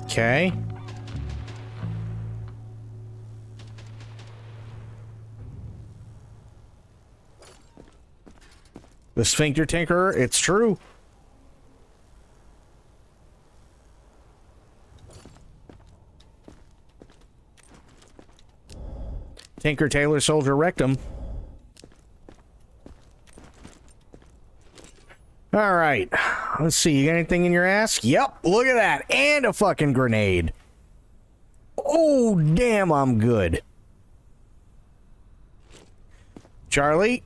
Okay. The Sphincter Tinkerer, it's true. Tinker Tailor Soldier Rectum. All right. Let's see. You got anything in your ass? Yep. Look at that. And a fucking grenade. Oh, damn, I'm good. Charlie?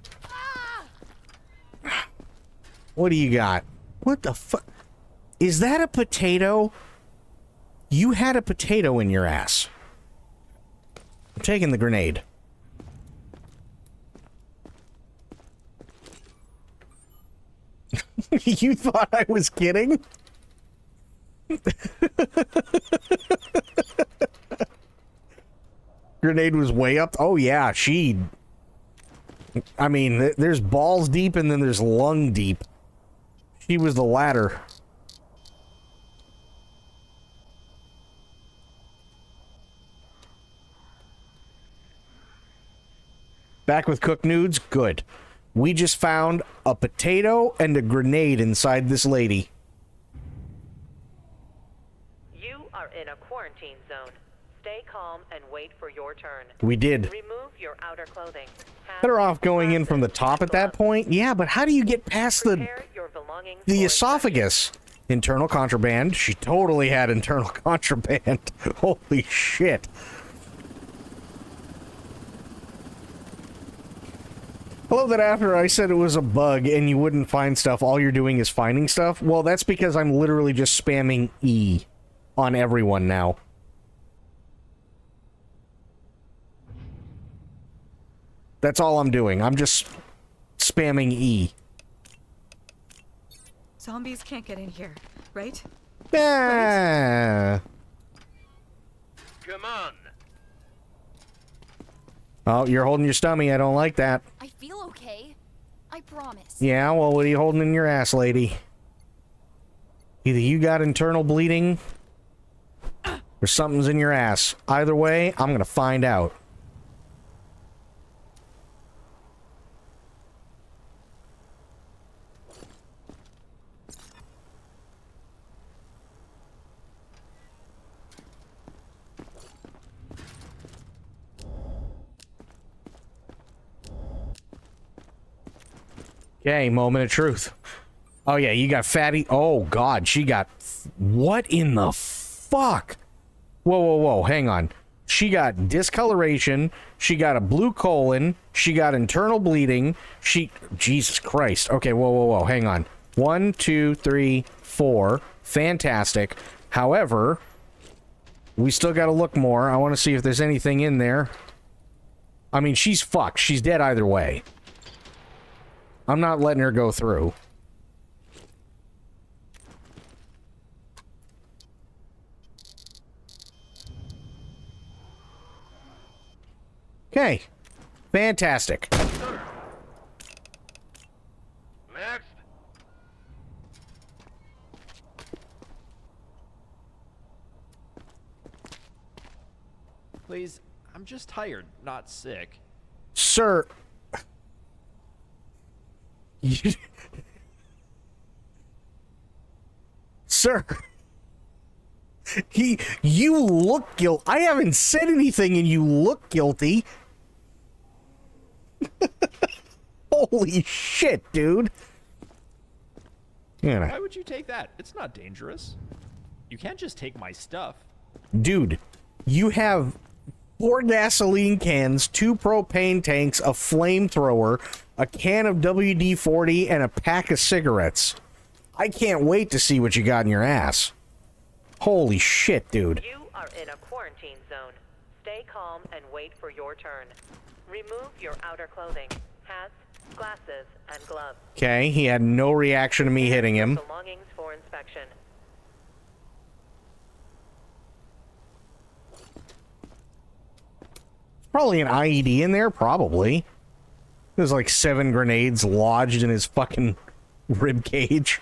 What do you got? What the fuck? Is that a potato? You had a potato in your ass. I'm taking the grenade. You thought I was kidding? Grenade was way up. Oh yeah, she... I mean, there's balls deep and then there's lung deep. She was the latter. Back with cooked nudes? Good. We just found a potato and a grenade inside this lady. You are in a quarantine zone. Stay calm and wait for your turn. We did. Remove your outer clothing. Better off going in from the top at that point. Yeah, but how do you get past the esophagus? Internal contraband. She totally had internal contraband. Holy shit. I love that after I said it was a bug and you wouldn't find stuff, all you're doing is finding stuff. Well, that's because I'm literally just spamming E on everyone now. That's all I'm doing. I'm just spamming E. Zombies can't get in here, right? Yeah. Come on. Oh, you're holding your stomach. I don't like that. I feel okay. I promise. Yeah, well, what are you holding in your ass, lady? Either you got internal bleeding or something's in your ass. Either way, I'm gonna find out. Okay, moment of truth. Oh yeah, you got fatty. Oh god, she got... What in the fuck? Whoa, whoa, whoa, hang on. She got discoloration. She got a blue colon. She got internal bleeding. Jesus Christ. Okay, whoa. Hang on. 1, 2, 3, 4. Fantastic. However, we still got to look more. I want to see if there's anything in there. I mean, she's fucked. She's dead either way. I'm not letting her go through. Okay. Fantastic. Next. Please, I'm just tired, not sick. Sir. Sir. You look guilty. I haven't said anything and you look guilty. Holy shit, dude. Yeah. Why would you take that? It's not dangerous. You can't just take my stuff. Dude, you have 4 gasoline cans, 2 propane tanks, a flamethrower, a can of WD-40, and a pack of cigarettes. I can't wait to see what you got in your ass. Holy shit, dude. You are in a quarantine zone. Stay calm and wait for your turn. Remove your outer clothing, hats, glasses, and gloves. Okay, he had no reaction to me hitting him. Belongings for inspection. Probably an IED in there, probably. There's like 7 grenades lodged in his fucking rib cage.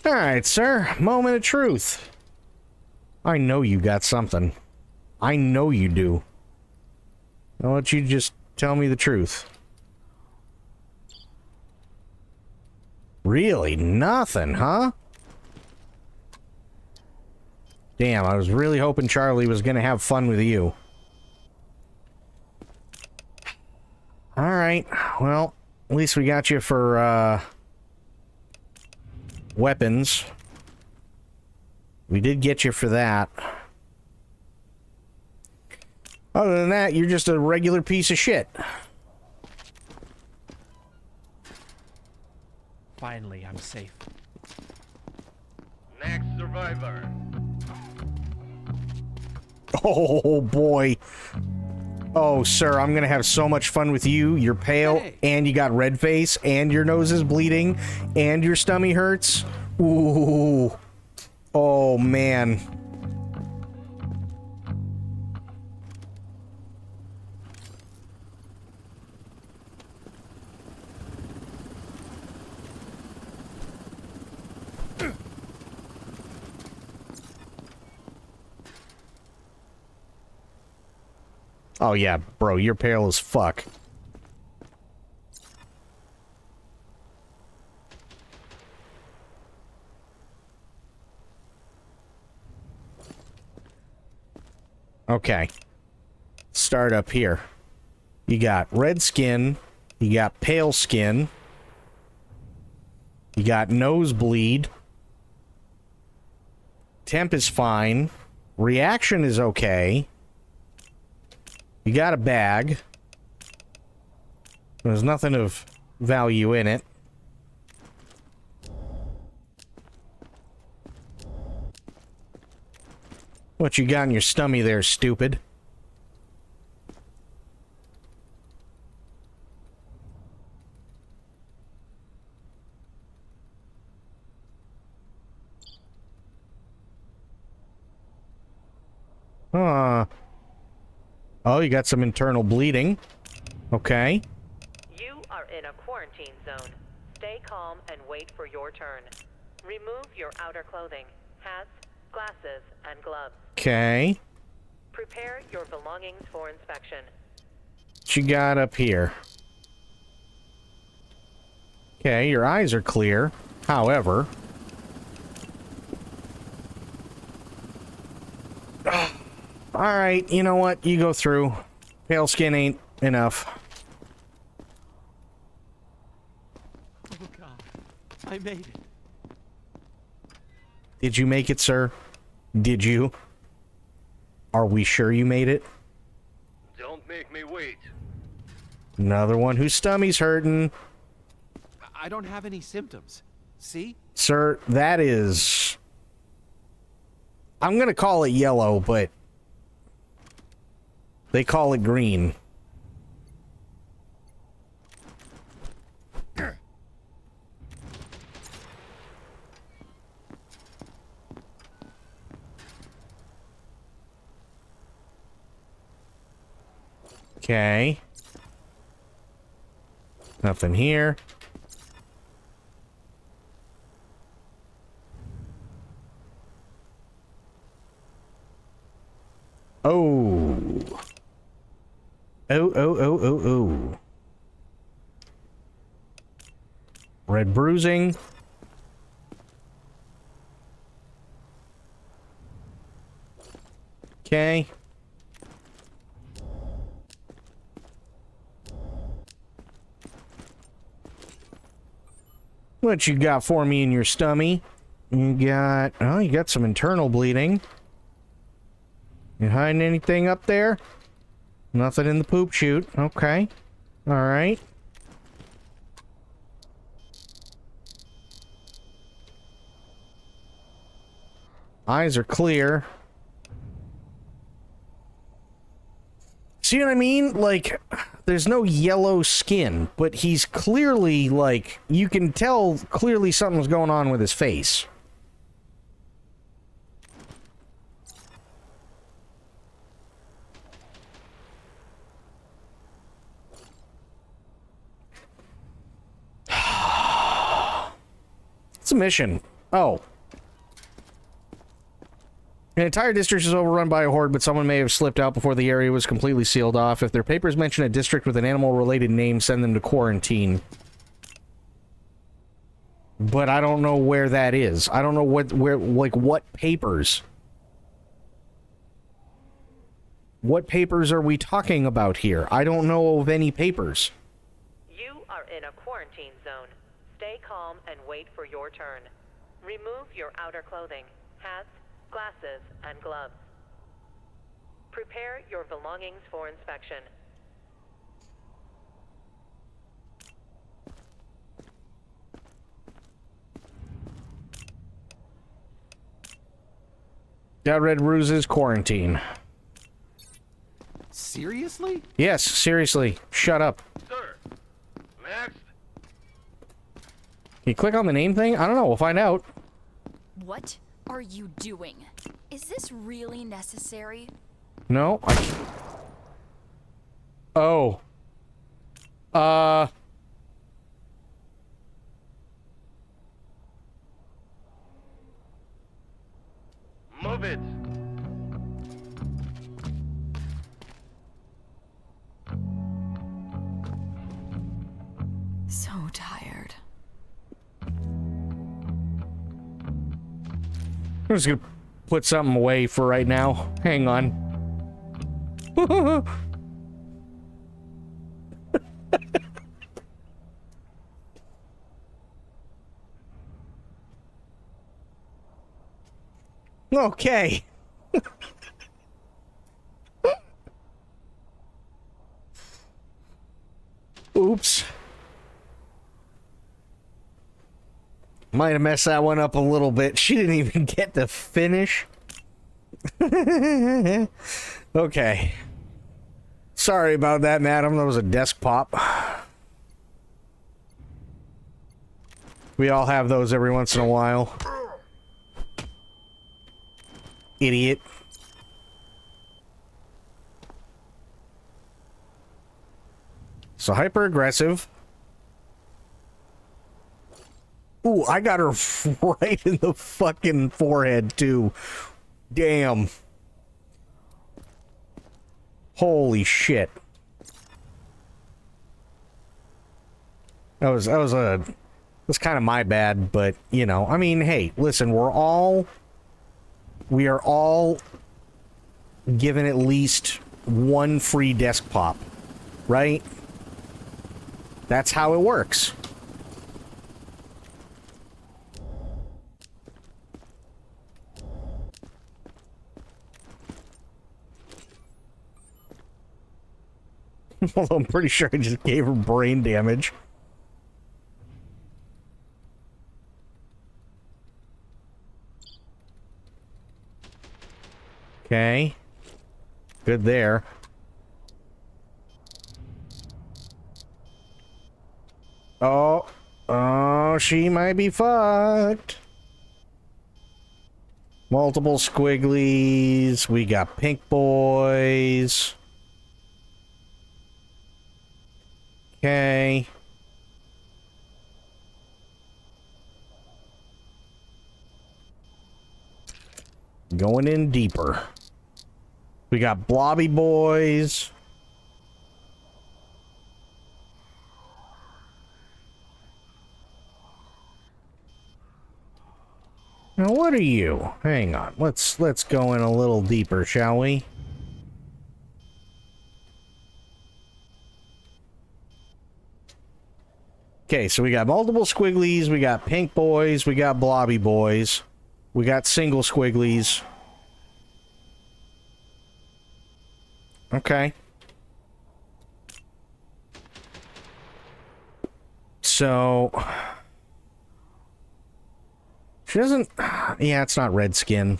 Alright, sir. Moment of truth. I know you got something. I know you do. I'll let you just tell me the truth. Really? Nothing, huh? Damn, I was really hoping Charlie was gonna have fun with you. Alright, well, at least we got you for, weapons. We did get you for that. Other than that, you're just a regular piece of shit. Finally, I'm safe. Next survivor. Oh, boy. Oh, sir, I'm gonna have so much fun with you. You're pale, and you got red face, and your nose is bleeding, and your stomach hurts. Ooh. Oh, man. Oh, yeah, bro, you're pale as fuck. Okay. Start up here. You got red skin. You got pale skin. You got nosebleed. Temp is fine. Reaction is okay. You got a bag. There's nothing of value in it. What you got in your stomach there, stupid? Oh, you got some internal bleeding. Okay. You are in a quarantine zone. Stay calm and wait for your turn. Remove your outer clothing, hats, glasses, and gloves. Okay. Prepare your belongings for inspection. What you got up here? Okay, your eyes are clear. However... Alright, you know what? You go through. Pale skin ain't enough. I made it. Did you make it, sir? Did you? Are we sure you made it? Don't make me wait. Another one whose stummy's hurting. I don't have any symptoms. See? Sir, that is... I'm gonna call it yellow, but... they call it green. Okay. Nothing here. Oh. Oh. Red bruising. Okay. What you got for me in your stummy? You got... oh, you got some internal bleeding. You hiding anything up there? Nothing in the poop chute. Okay. Alright. Eyes are clear. See what I mean? Like, there's no yellow skin, but he's clearly, like, you can tell clearly something's going on with his face. It's a mission. Oh. An entire district is overrun by a horde, but someone may have slipped out before the area was completely sealed off. If their papers mention a district with an animal-related name, send them to quarantine. But I don't know where that is. I don't know what papers. What papers are we talking about here? I don't know of any papers. You are in a quarantine zone. Stay calm and wait for your turn. Remove your outer clothing, hats, glasses, and gloves. Prepare your belongings for inspection. Got red bruises, quarantine. Seriously? Yes, seriously. Shut up. Sir, next. You click on the name thing? I don't know. We'll find out. What are you doing? Is this really necessary? No. Oh. Move it. So tired. I'm just gonna put something away for right now. Hang on. Okay. Oops. Might have messed that one up a little bit. She didn't even get to finish. Okay. Sorry about that, madam. That was a desk pop. We all have those every once in a while. Idiot. So hyper aggressive. Ooh, I got her right in the fucking forehead too. Damn. Holy shit. That's kind of my bad, but you know, I mean, hey, listen, we are all given at least one free desk pop, right? That's how it works. Although I'm pretty sure I just gave her brain damage. Okay. Good there. Oh. Oh, she might be fucked. Multiple squigglies. We got pink boys. Okay. Going in deeper. We got blobby boys. Now what are you? Hang on. Let's go in a little deeper, shall we? Okay, so we got multiple squigglies, we got pink boys, we got blobby boys, we got single squigglies. Okay. So she doesn't... Yeah, it's not red skin.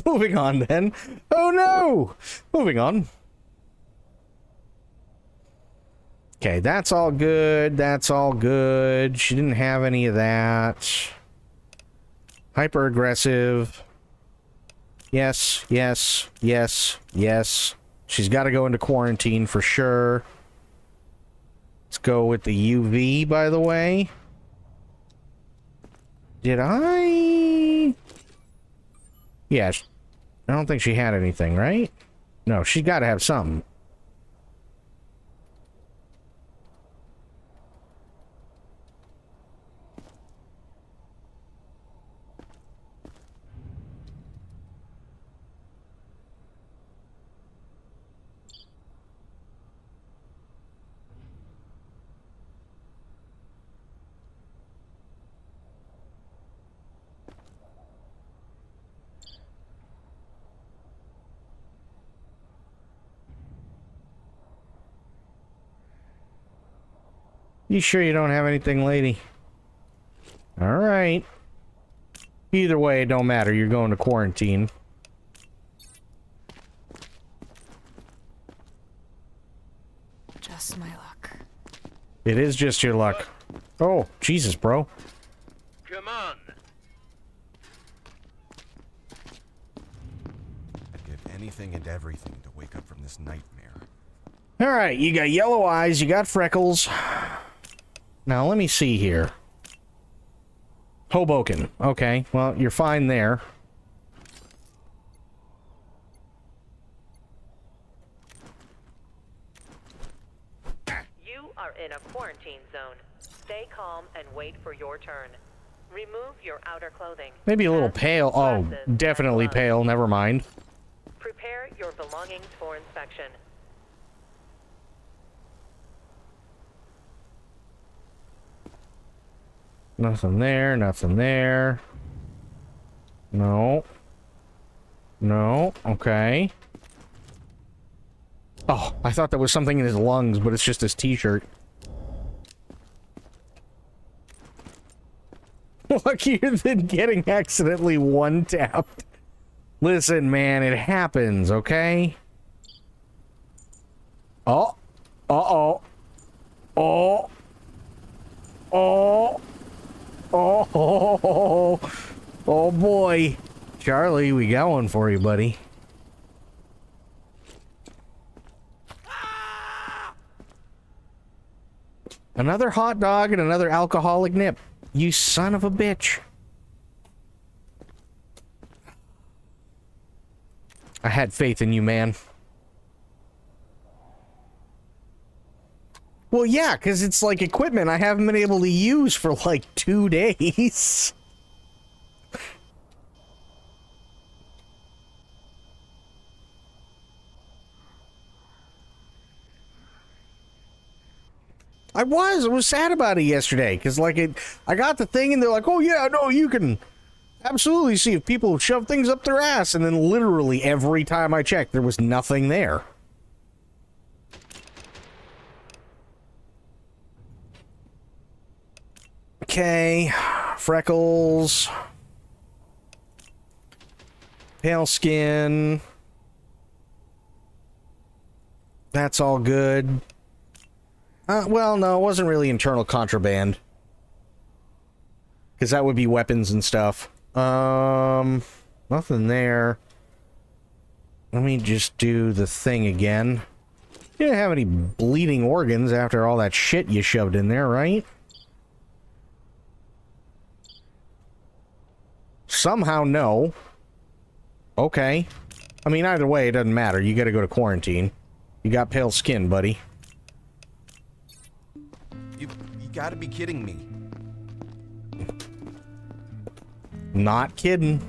Moving on, then. Oh, no! Moving on. Okay, that's all good. That's all good. She didn't have any of that. Hyper-aggressive. Yes, yes, yes, yes. She's got to go into quarantine for sure. Let's go with the UV, by the way. Did I? Yeah, I don't think she had anything, right? No, she's got to have something. You sure you don't have anything, lady? All right. Either way, it don't matter. You're going to quarantine. Just my luck. It is just your luck. Oh, Jesus, bro. Come on. I'd give anything and everything to wake up from this nightmare. All right, you got yellow eyes, you got freckles. Now, let me see here. Hoboken. Okay, well, you're fine there. You are in a quarantine zone. Stay calm and wait for your turn. Remove your outer clothing. Maybe a little Hats, pale. Oh, glasses, and definitely gloves. pale. Never mind. Prepare your belongings for inspection. Nothing there, nothing there. No. No, okay. Oh, I thought that was something in his lungs, but it's just his t-shirt. Luckier than getting accidentally one-tapped. Listen, man, it happens, okay? Oh. Uh-oh. Oh. Oh. Oh, oh boy. Charlie, we got one for you, buddy. Another hot dog and another alcoholic nip. You son of a bitch. I had faith in you, man. Well, yeah, because it's like equipment I haven't been able to use for like 2 days. I was sad about it yesterday, because like I got the thing and they're like, oh yeah, no, you can absolutely see if people shove things up their ass, and then literally every time I checked, there was nothing there. Okay. Freckles. Pale skin. That's all good. Well, no, it wasn't really internal contraband. Because that would be weapons and stuff. Nothing there. Let me just do the thing again. You didn't have any bleeding organs after all that shit you shoved in there, right? Somehow, no. Okay. I mean, either way, it doesn't matter. You gotta go to quarantine. You got pale skin, buddy. You gotta be kidding me. Not kidding.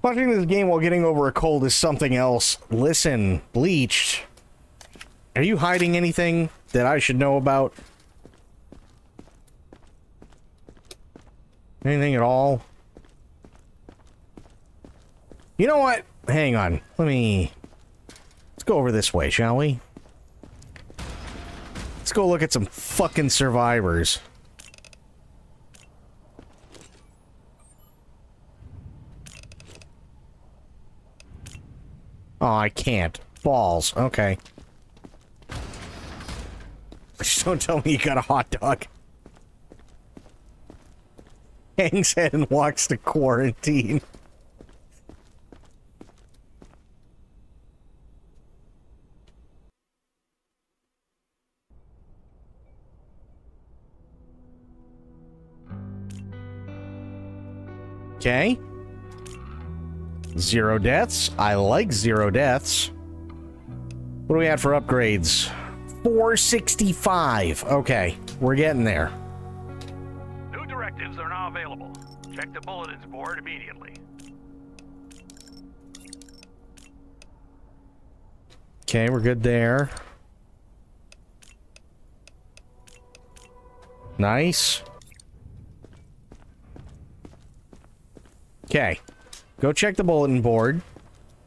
Watching this game while getting over a cold is something else. Listen, Bleached. Are you hiding anything that I should know about? Anything at all? You know what? Hang on. Let's go over this way, shall we? Let's go look at some fucking survivors. Oh, I can't. Balls. Okay. Just don't tell me you got a hot dog. Hangs head and walks to quarantine. Okay. 0 deaths. I like 0 deaths. What do we have for upgrades? 465. Okay, we're getting there. New directives are now available. Check the bulletins board immediately. Okay, we're good there. Nice. Okay. Go check the bulletin board.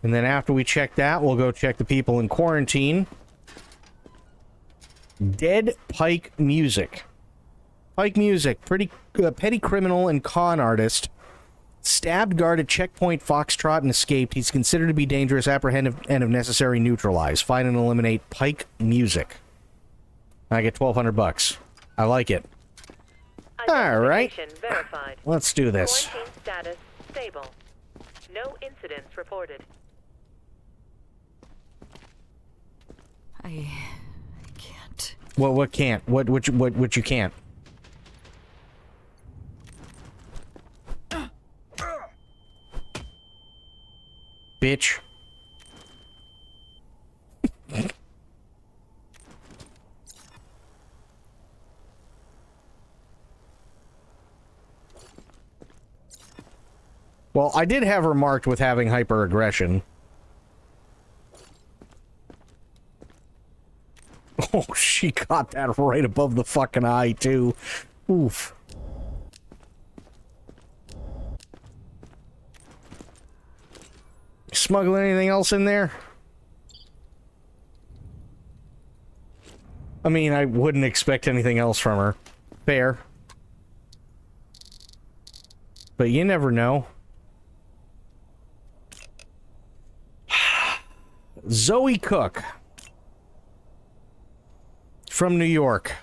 And then after we check that, we'll go check the people in quarantine. Dead Pike Music. Pike Music, pretty petty criminal and con artist. Stabbed guard at checkpoint Foxtrot and escaped. He's considered to be dangerous, apprehended, and if necessary, neutralized. Find and eliminate Pike Music. I get $1,200. I like it. All right. Verified. Let's do this. Quarantine status stable. No incidents reported. I can't. What can't? What you can't? Bitch. Well, I did have her marked with having hyper-aggression. Oh, she got that right above the fucking eye, too. Oof. Smuggling anything else in there? I mean, I wouldn't expect anything else from her. Fair. But you never know. Zoe Cook. From New York.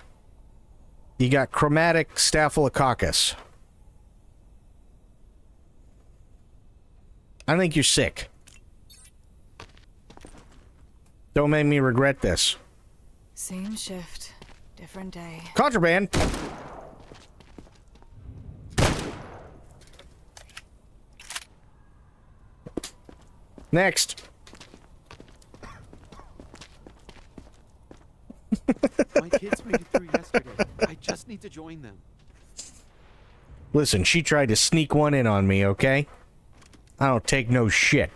You got chromatic staphylococcus. I think you're sick. Don't make me regret this. Same shift, different day. Contraband! Next. My kids made it through yesterday. I just need to join them. Listen, she tried to sneak one in on me, okay? I don't take no shit.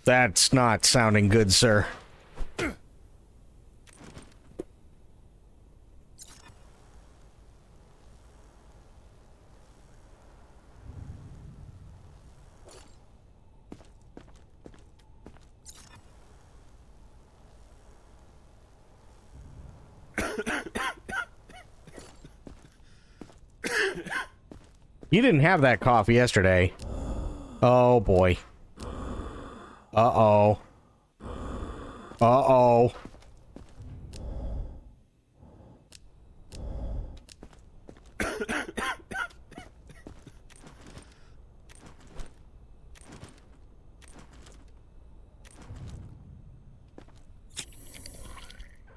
That's not sounding good, sir. You didn't have that cough yesterday. Oh, boy. Uh-oh. Uh-oh.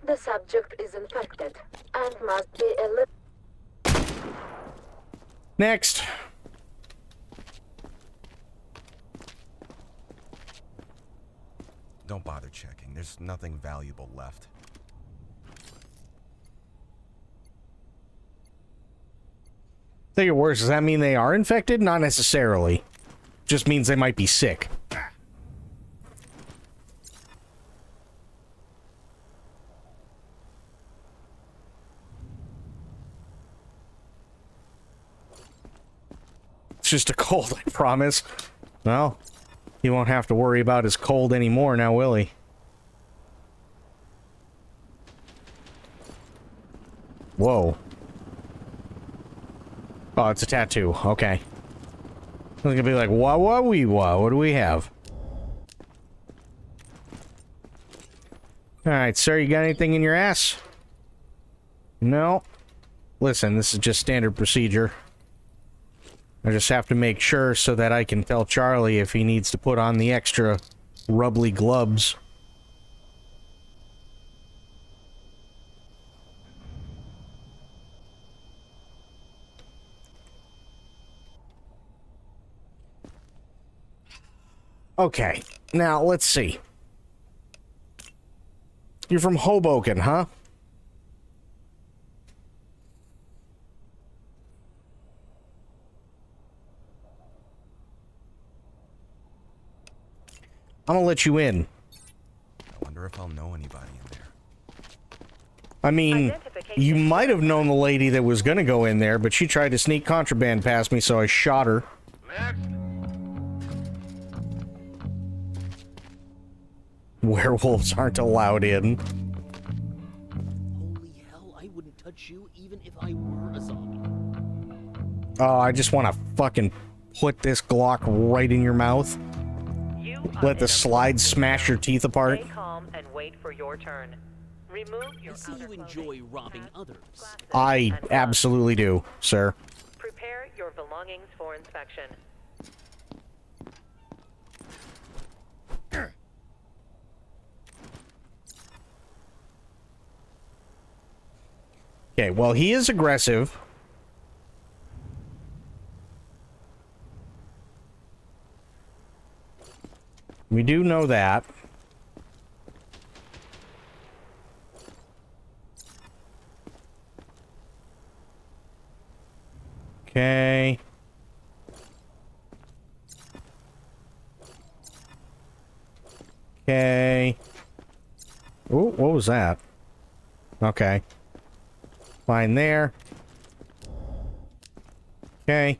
The subject is infected and must be eliminated. Next. Don't bother checking. There's nothing valuable left. Think it worse. Does that mean they are infected? Not necessarily. Just means they might be sick. It's just a cold, I promise. Well, he won't have to worry about his cold anymore now, will he? Whoa. Oh, it's a tattoo. Okay. I was gonna be like, what do we have? Alright, sir, you got anything in your ass? No? Listen, this is just standard procedure. I just have to make sure so that I can tell Charlie if he needs to put on the extra rubbly gloves. Okay, now let's see. You're from Hoboken, huh? I'm gonna let you in. I wonder if I'll know anybody in there. I mean, you might have known the lady that was gonna go in there, but she tried to sneak contraband past me, so I shot her. Next. Werewolves aren't allowed in. Holy hell, I wouldn't touch you even if I were a zombie. Oh, I just want to fucking put this Glock right in your mouth. Let the slide smash your teeth apart. Stay calm and wait for your turn. Remove your I see you enjoy robbing others. I absolutely do, sir. Prepare your belongings for inspection. Okay, well, he is aggressive. We do know that. Okay. Okay. Ooh, what was that? Okay. Fine there. Okay.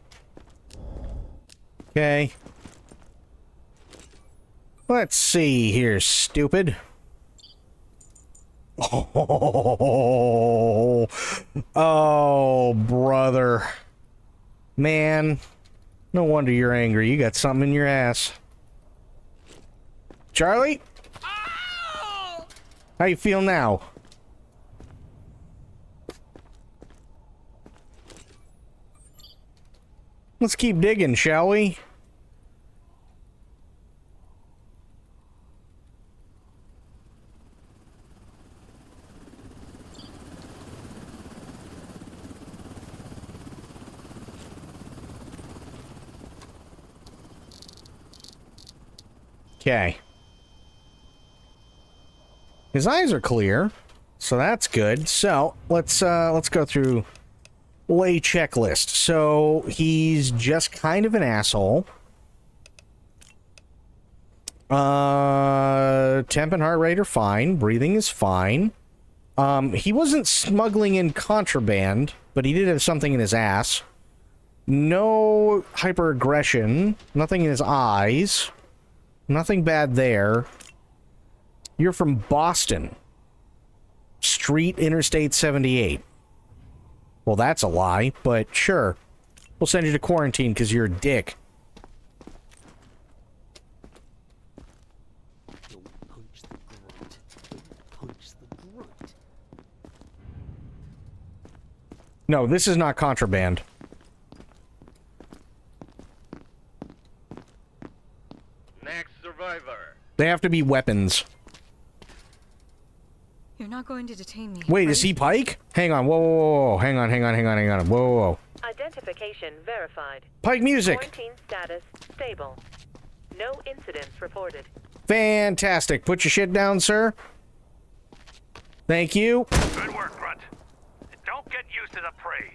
Okay. Let's see here, stupid. Oh, brother. Man. No wonder you're angry. You got something in your ass. Charlie? How you feel now? Let's keep digging, shall we? Okay. His eyes are clear, so that's good. So let's go through lay checklist. So he's just kind of an asshole. Temp and heart rate are fine. Breathing is fine. He wasn't smuggling in contraband, but he did have something in his ass. No hyperaggression. Nothing in his eyes. Nothing bad there. You're from Boston. Street Interstate 78. Well, that's a lie, but sure. We'll send you to quarantine because you're a dick. Don't punch the grunt. Don't punch the grunt. No, this is not contraband. Next survivor. They have to be weapons. You're not going to detain me. Wait, right? is he Pike? Hang on, whoa, whoa, whoa, whoa. Hang on. Whoa, whoa, whoa. Identification verified. Pike music. Quarantine status stable. No incidents reported. Fantastic. Put your shit down, sir. Thank you. Good work, Grunt. And don't get used to the praise.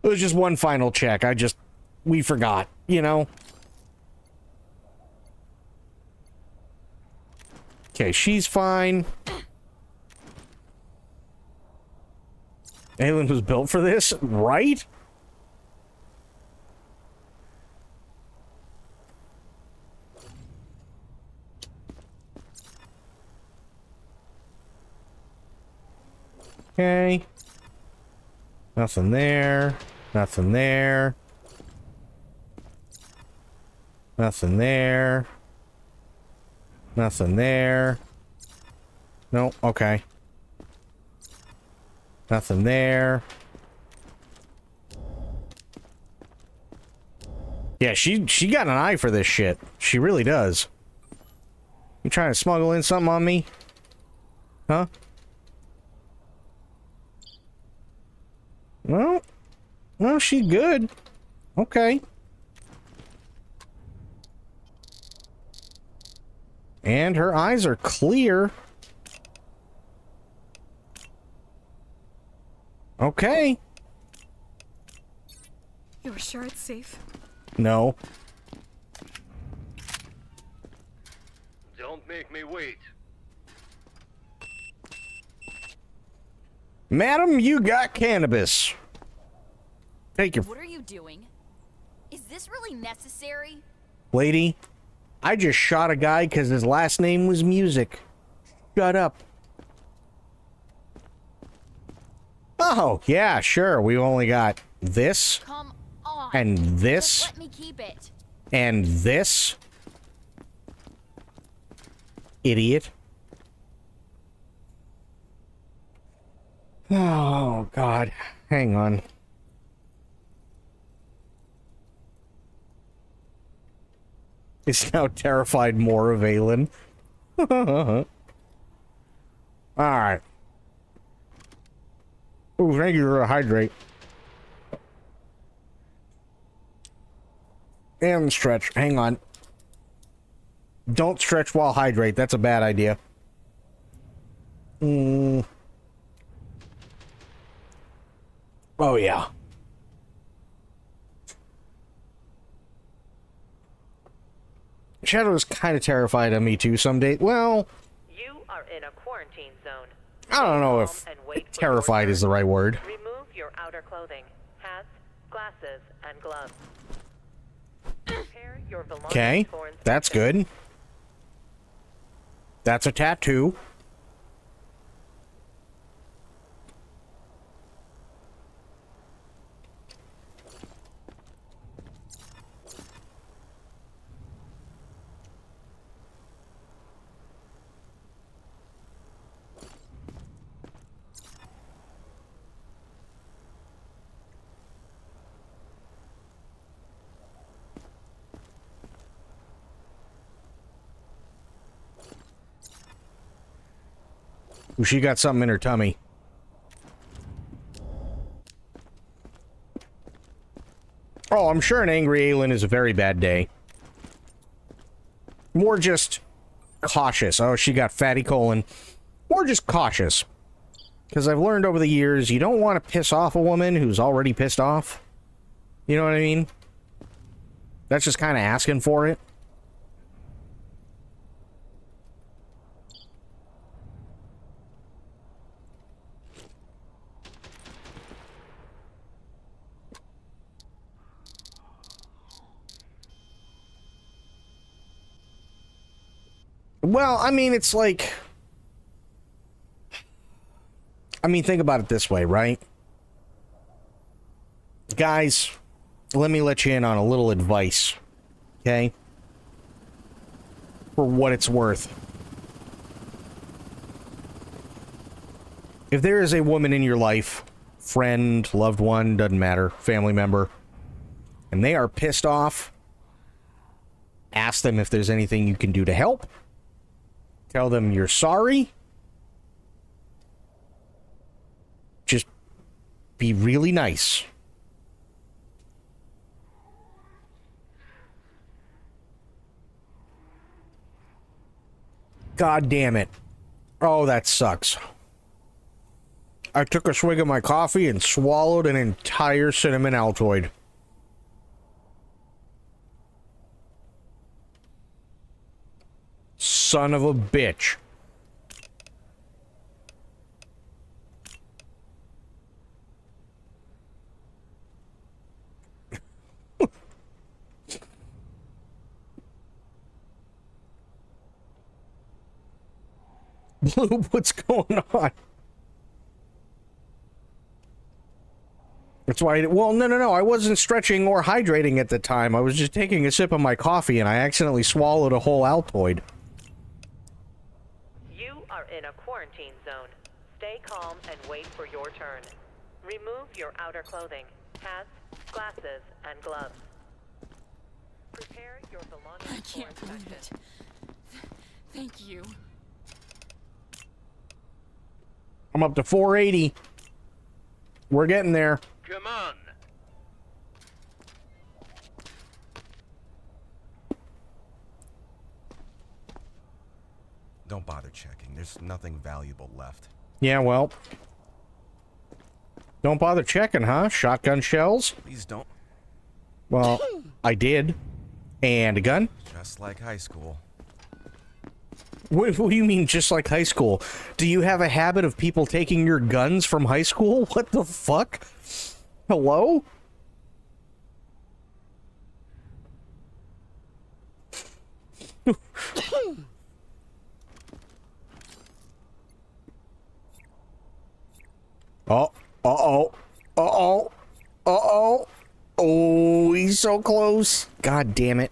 It was just one final check. We forgot, you know? Okay, she's fine. Aelin was built for this, right? Okay. Nothing there. Nothing there. Nothing there. Nothing there. No, okay. Nothing there. Yeah, she got an eye for this shit. She really does. You trying to smuggle in something on me? Huh? Well, she's good. Okay. And her eyes are clear. Okay. You're sure it's safe? No. Don't make me wait. Madam, you got cannabis. Take your... What are you doing? Is this really necessary? Lady, I just shot a guy because his last name was Music. Shut up. Oh, yeah, sure. We've only got this. Come on. And this. Just let me keep it. And this. Idiot. Oh, God. Hang on. Is now terrified more of Aelin. Alright. Ooh, thank you for a hydrate. And stretch. Hang on. Don't stretch while hydrate. That's a bad idea. Oh, yeah. Shadow is kind of terrified of me, too, some days. Well... You are in a quarantine zone. I don't know if terrified is the right word. Remove your outer clothing, hats, glasses, and gloves. Prepare your belongings Okay, for inspection. that's good. That's a tattoo. Ooh, she got something in her tummy. Oh, I'm sure an angry Aelin is a very bad day. More just cautious. Oh, she got fatty colon. More just cautious. Because I've learned over the years, you don't want to piss off a woman who's already pissed off. You know what I mean? That's just kind of asking for it. Well, I mean, it's like... I mean, think about it this way, right? Guys, let me let you in on a little advice, okay? For what it's worth. If there is a woman in your life, friend, loved one, doesn't matter, family member, and they are pissed off, ask them if there's anything you can do to help. Tell them you're sorry. Just be really nice. God damn it. Oh, that sucks. I took a swig of my coffee and swallowed an entire cinnamon Altoid. Son of a bitch. Blue, what's going on? That's why well, no. I wasn't stretching or hydrating at the time. I was just taking a sip of my coffee and I accidentally swallowed a whole Altoid. You are in a quarantine zone. Stay calm and wait for your turn. Remove your outer clothing, hats, glasses, and gloves. Prepare your belongings I can't for believe inspection. it. Thank you. I'm up to 480. We're getting there. Come on. Don't bother checking. There's nothing valuable left. Yeah, well. Don't bother checking, huh? Shotgun shells? Please don't. Well, I did. And a gun? Just like high school. What do you mean, just like high school? Do you have a habit of people taking your guns from high school? What the fuck? Hello? Oh, uh-oh, uh-oh, uh-oh. Oh, he's so close. God damn it.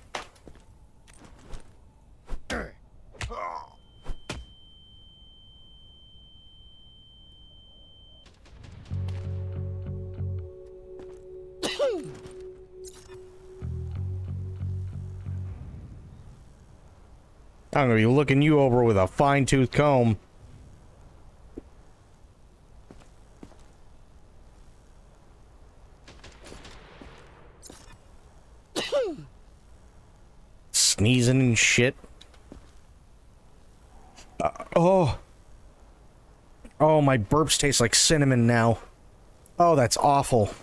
I'm gonna be looking you over with a fine-tooth comb. Sneezing and shit. Oh, my burps taste like cinnamon now. Oh, that's awful.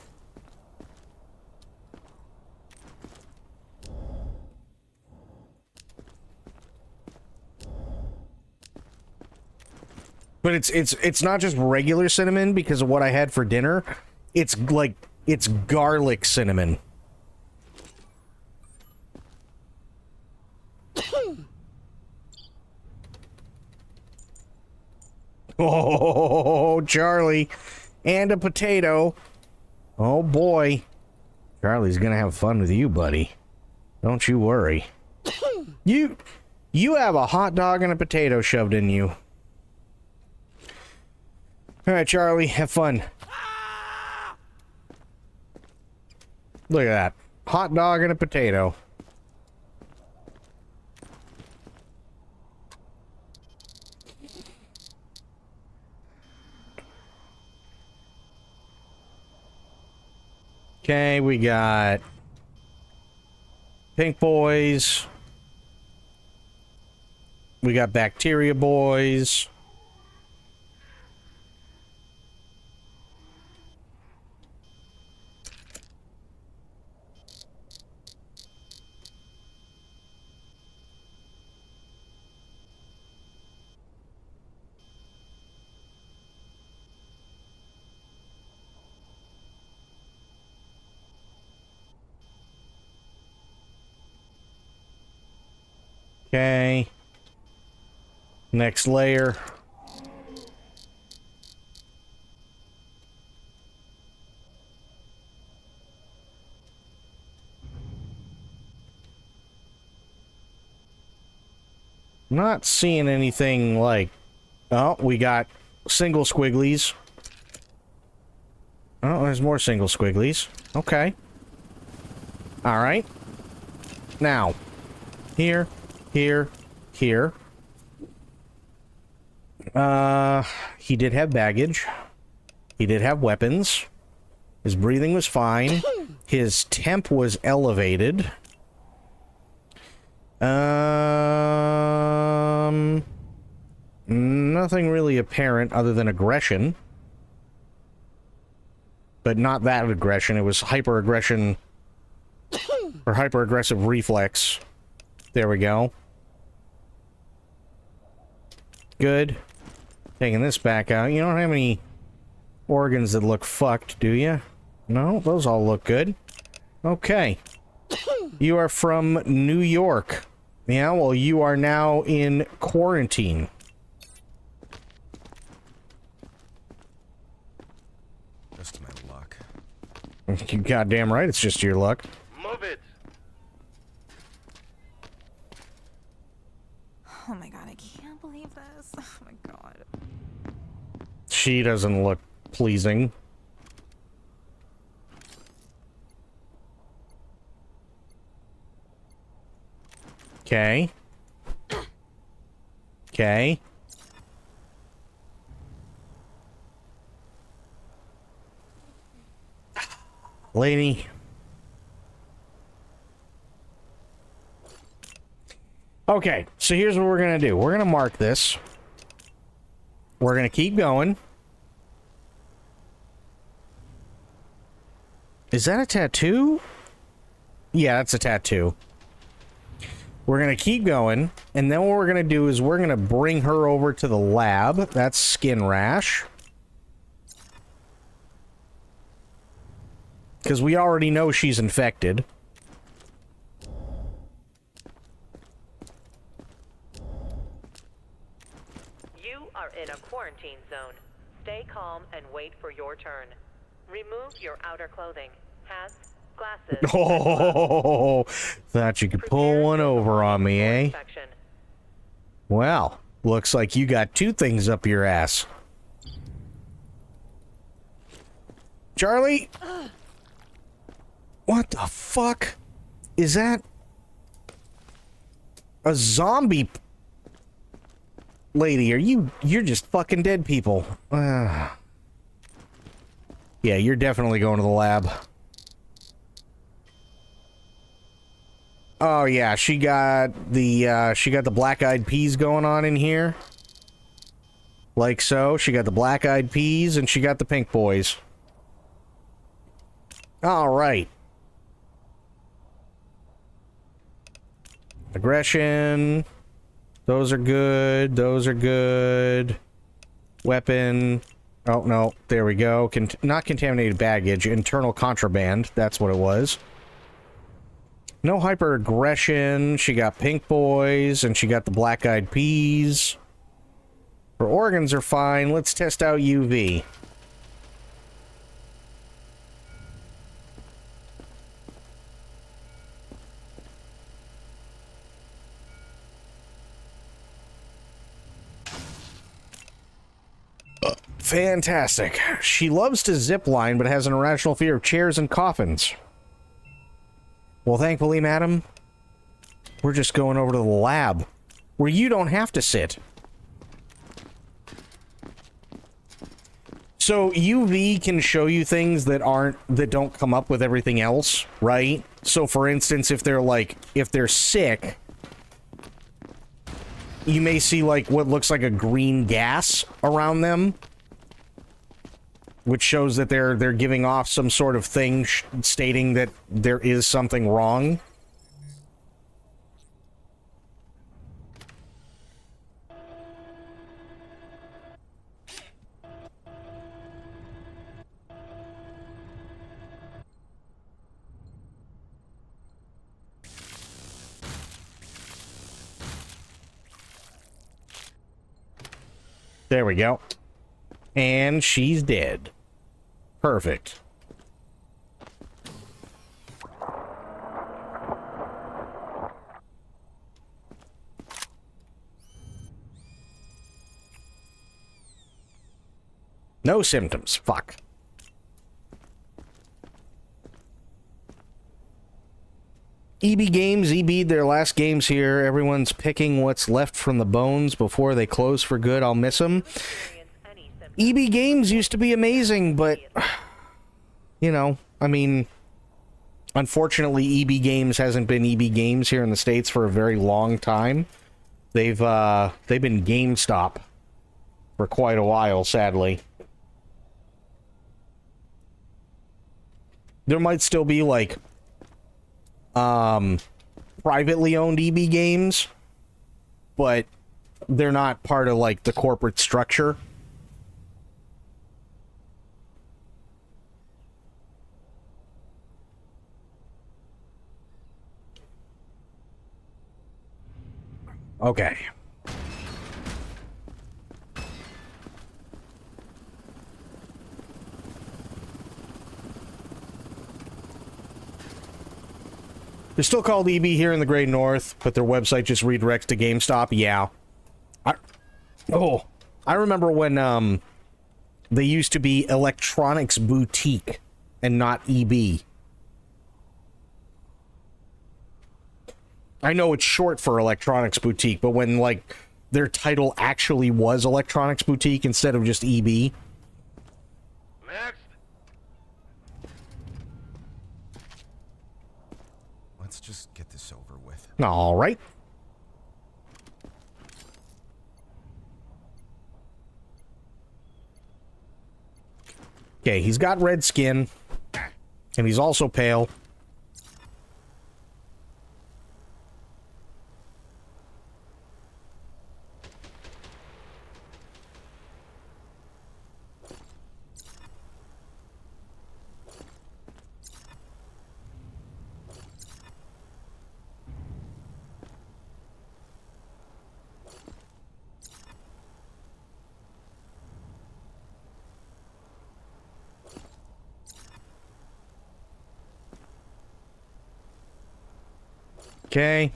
But it's not just regular cinnamon because of what I had for dinner. It's garlic cinnamon. Oh, Charlie. And a potato. Oh, boy. Charlie's gonna have fun with you, buddy. Don't you worry. You have a hot dog and a potato shoved in you. Alright, Charlie, have fun. Look at that. Hot dog and a potato. Okay, we got Pink Boys. We got Bacteria Boys. Okay. Next layer. Not seeing anything like... Oh, we got single squigglies. Oh, there's more single squigglies. Okay. Alright. Now. Here. Here. Here. He did have baggage. He did have weapons. His breathing was fine. His temp was elevated. Nothing really apparent other than aggression. But not that aggression. It was hyper-aggression or hyper-aggressive reflex. There we go. Good. Taking this back out. You don't have any organs that look fucked, do you? No, those all look good. Okay. You are from New York. Yeah, well, you are now in quarantine. Just my luck. You goddamn right, it's just your luck. Move it. Oh my god, I can't believe this. Oh my god. She doesn't look pleasing. Okay. Okay. Lady. Okay, so here's what we're gonna do. We're gonna mark this. We're gonna keep going. Is that a tattoo? Yeah, that's a tattoo. We're gonna keep going, and then what we're gonna do is we're gonna bring her over to the lab. That's skin rash. Because we already know she's infected. You are in a quarantine zone. Stay calm and wait for your turn. Remove your outer clothing. Hats, glasses. Oh, thought you could pull one over on me, eh? Well, looks like you got two things up your ass. Charlie? What the fuck? Is that a zombie lady? You're just fucking dead people. Yeah, you're definitely going to the lab. Oh yeah, she got the black-eyed peas going on in here. Like so. She got the black-eyed peas and she got the pink boys. All right. Aggression. Those are good. Those are good. Weapon. Oh, no. There we go. Not contaminated baggage. Internal contraband. That's what it was. No hyper-aggression. She got pink boys, and she got the black-eyed peas. Her organs are fine. Let's test out UV. Fantastic. She loves to zip line, but has an irrational fear of chairs and coffins. Well, thankfully, madam, we're just going over to the lab, where you don't have to sit. So UV can show you things that don't come up with everything else, right? So for instance, if they're sick, you may see like what looks like a green gas around them, which shows that they're giving off some sort of thing stating that there is something wrong. There we go. And she's dead. Perfect. No symptoms. Fuck. EB Games, EB'd their last games here. Everyone's picking what's left from the bones before they close for good. I'll miss them. EB Games used to be amazing, but, you know, I mean, unfortunately, EB Games hasn't been EB Games here in the States for a very long time. They've been GameStop for quite a while, sadly. There might still be, like, privately owned EB Games, but they're not part of, like, the corporate structure. Okay. They're still called EB here in the Great North, but their website just redirects to GameStop. Yeah. I remember when they used to be Electronics Boutique and not EB. I know it's short for Electronics Boutique, but when, like, their title actually was Electronics Boutique instead of just EB. Next. Let's just get this over with. All right. Okay, he's got red skin, and he's also pale. Okay.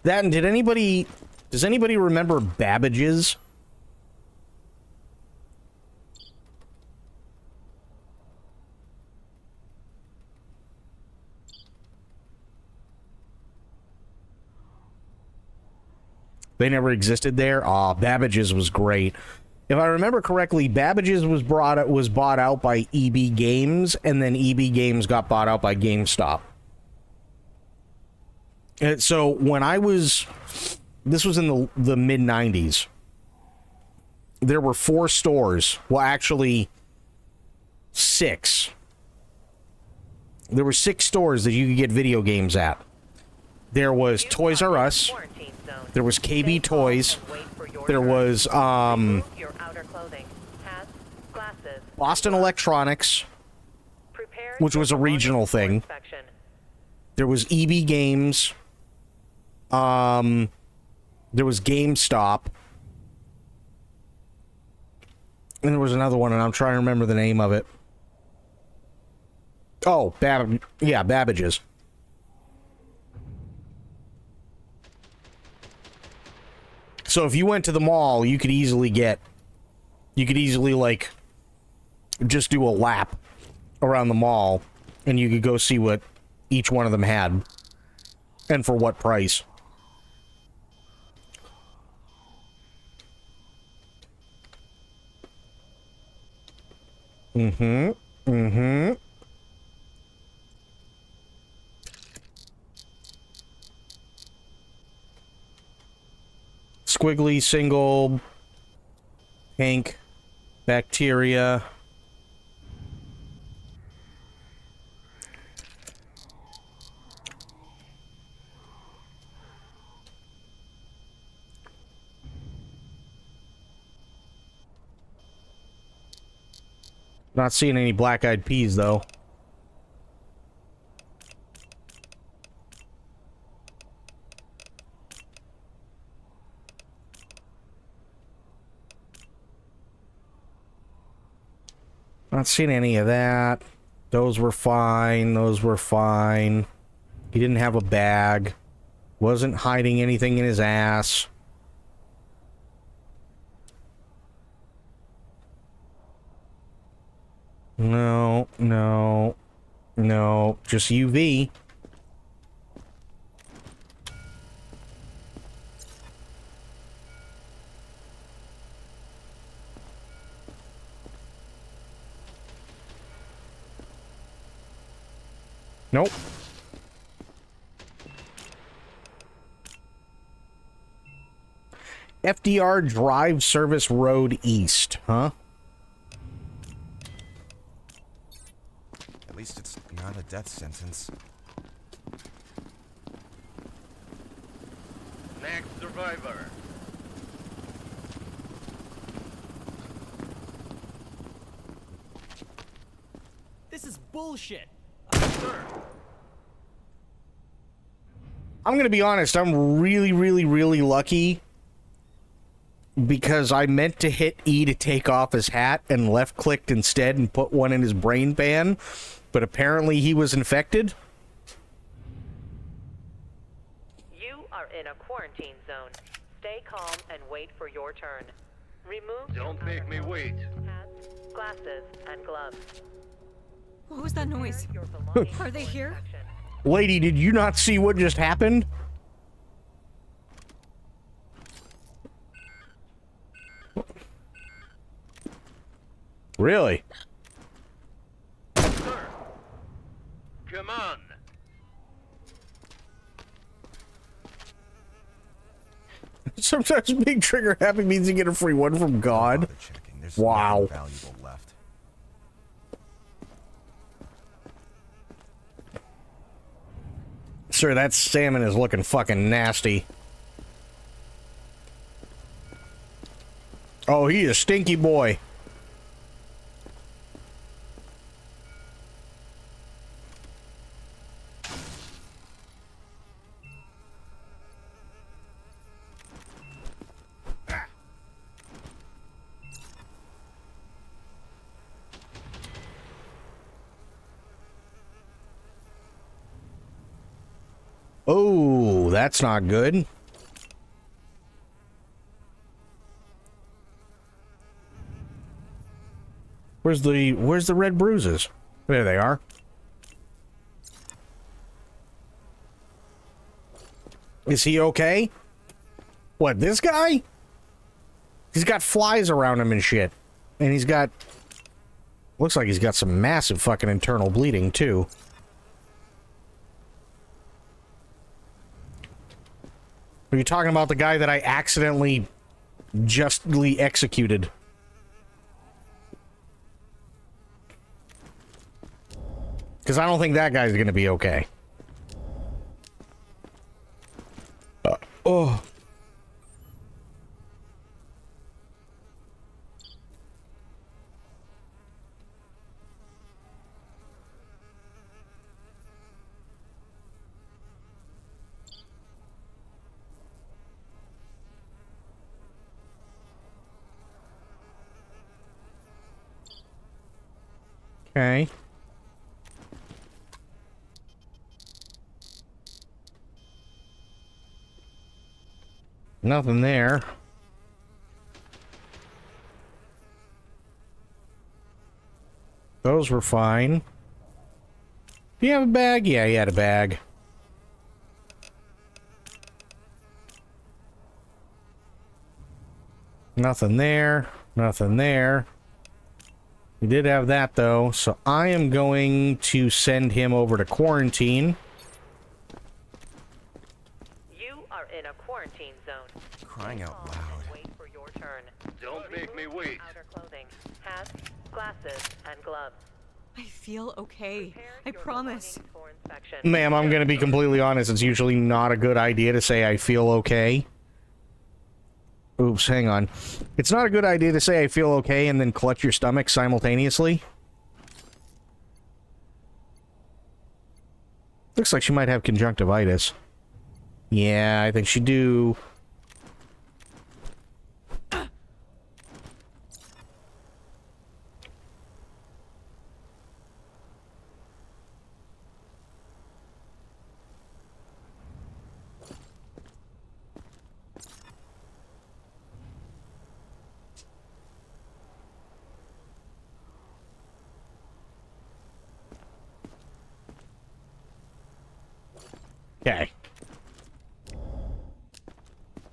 That, and does anybody remember Babbage's? They never existed there? Aw, Babbage's was great. If I remember correctly, Babbage's was bought out by EB Games, and then EB Games got bought out by GameStop. And so when this was in the mid-90s, there were 4 stores. Well, actually, 6. There were 6 stores that you could get video games at. There was Toys R Us. There was KB Toys. There was, Boston Electronics, which was a regional thing. There was EB Games. There was GameStop. And there was another one, and I'm trying to remember the name of it. Oh, Babbage's. So if you went to the mall, you could easily, like, just do a lap around the mall, and you could go see what each one of them had, and for what price. Squiggly, single, pink, bacteria. Not seeing any black-eyed peas, though. Not seeing any of that. Those were fine. Those were fine. He didn't have a bag. Wasn't hiding anything in his ass. No, no, no. Just UV. Nope. FDR Drive Service Road East, huh? At least it's not a death sentence. Next survivor. This is bullshit. Sir. I'm gonna be honest, I'm really lucky because I meant to hit E to take off his hat and left-clicked instead and put one in his brain pan, but apparently he was infected. You are in a quarantine zone. Stay calm and wait for your turn. Remove Don't make me wait. hats, glasses, and gloves. What was that noise? Are they here? Lady, did you not see what just happened? Really? Sir. Come on. Sometimes being trigger happy means you get a free one from God. There's Wow. nothing valuable left. Sir, that salmon is looking fucking nasty. Oh, he is stinky boy. Oh, that's not good. Where's the red bruises? There they are. Is he okay? What, this guy? He's got flies around him and shit. And he's got... Looks like he's got some massive fucking internal bleeding, too. Are you talking about the guy that I accidentally justly executed? Because I don't think that guy's going to be okay. Oh. Okay. Nothing there. Those were fine. Do you have a bag? Yeah, he had a bag. Nothing there. Nothing there. He did have that, though, so I am going to send him over to quarantine. You are in a quarantine zone. Crying out loud. Wait for your turn. Don't make me wait. Outer clothing, hats, glasses, and gloves. I feel okay. I promise. For inspection. Ma'am, I'm going to be completely honest. It's usually not a good idea to say I feel okay. Oops, hang on. It's not a good idea to say I feel okay and then clutch your stomach simultaneously. Looks like she might have conjunctivitis. Yeah, I think she do. Okay.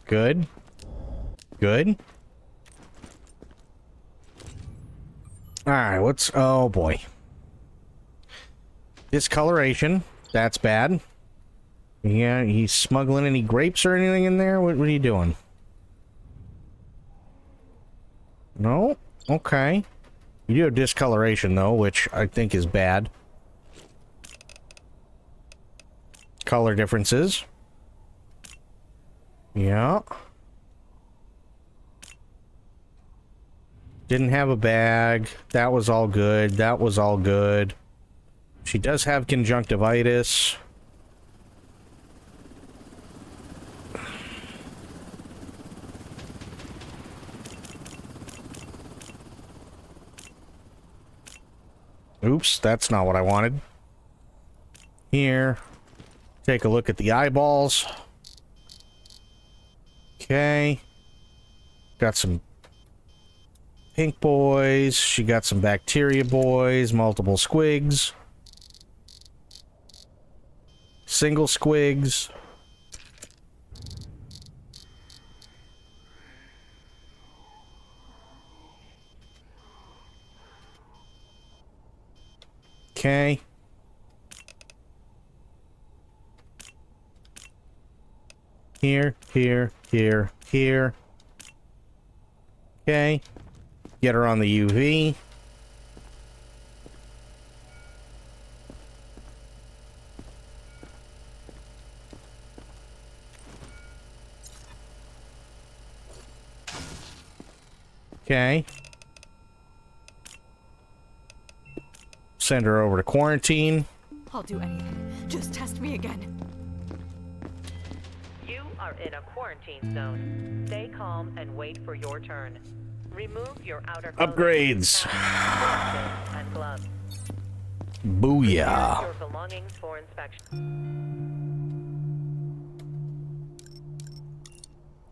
Good. Good. Alright, what's... Oh, boy. Discoloration. That's bad. Yeah, he's smuggling any grapes or anything in there? What are you doing? No? Okay. You do have discoloration, though, which I think is bad. Color differences. Yeah. Didn't have a bag. That was all good. That was all good. She does have conjunctivitis. Oops, that's not what I wanted. Here. Take a look at the eyeballs. Okay. Got some pink boys. She got some bacteria boys. Multiple squigs. Single squigs. Okay. Here, here, here, here. Okay. Get her on the UV. Okay. Send her over to quarantine. I'll do anything. Just test me again. You are in a quarantine zone. Stay calm and wait for your turn. Remove your outer clothing, Upgrades. glasses, and gloves. Booyah. Your belongings for inspection.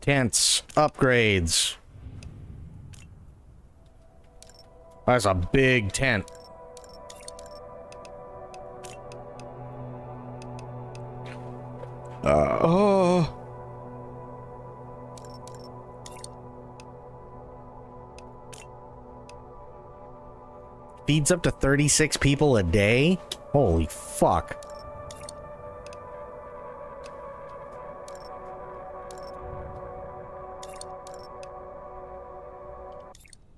Tents. Upgrades. That's a big tent. Oh. Feeds up to 36 people a day? Holy fuck.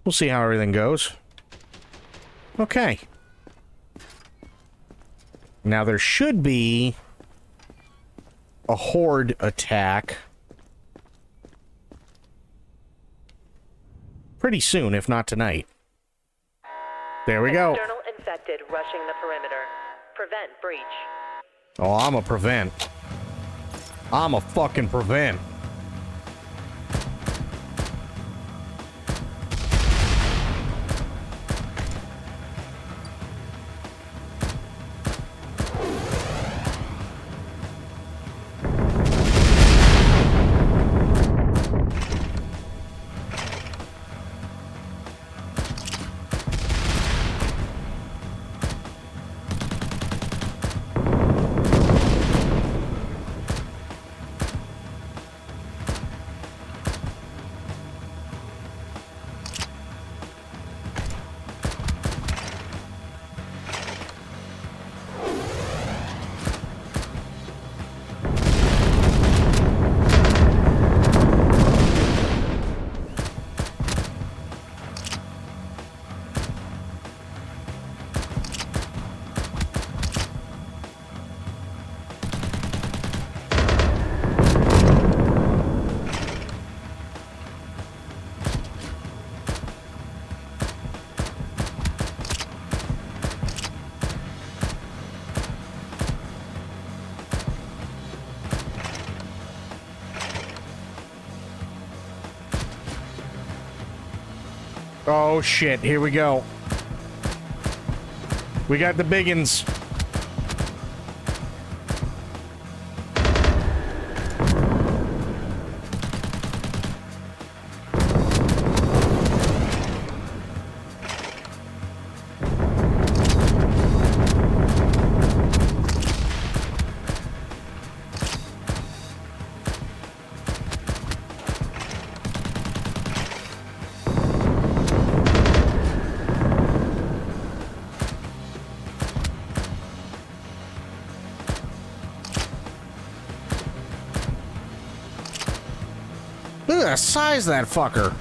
We'll see how everything goes. Okay. Now there should be a horde attack pretty soon, if not tonight. There we go. External infected rushing the perimeter. Prevent breach. Oh, I'm a prevent. I'm a fucking prevent. Oh shit, here we go. We got the biggins. Look at the size of that fucker.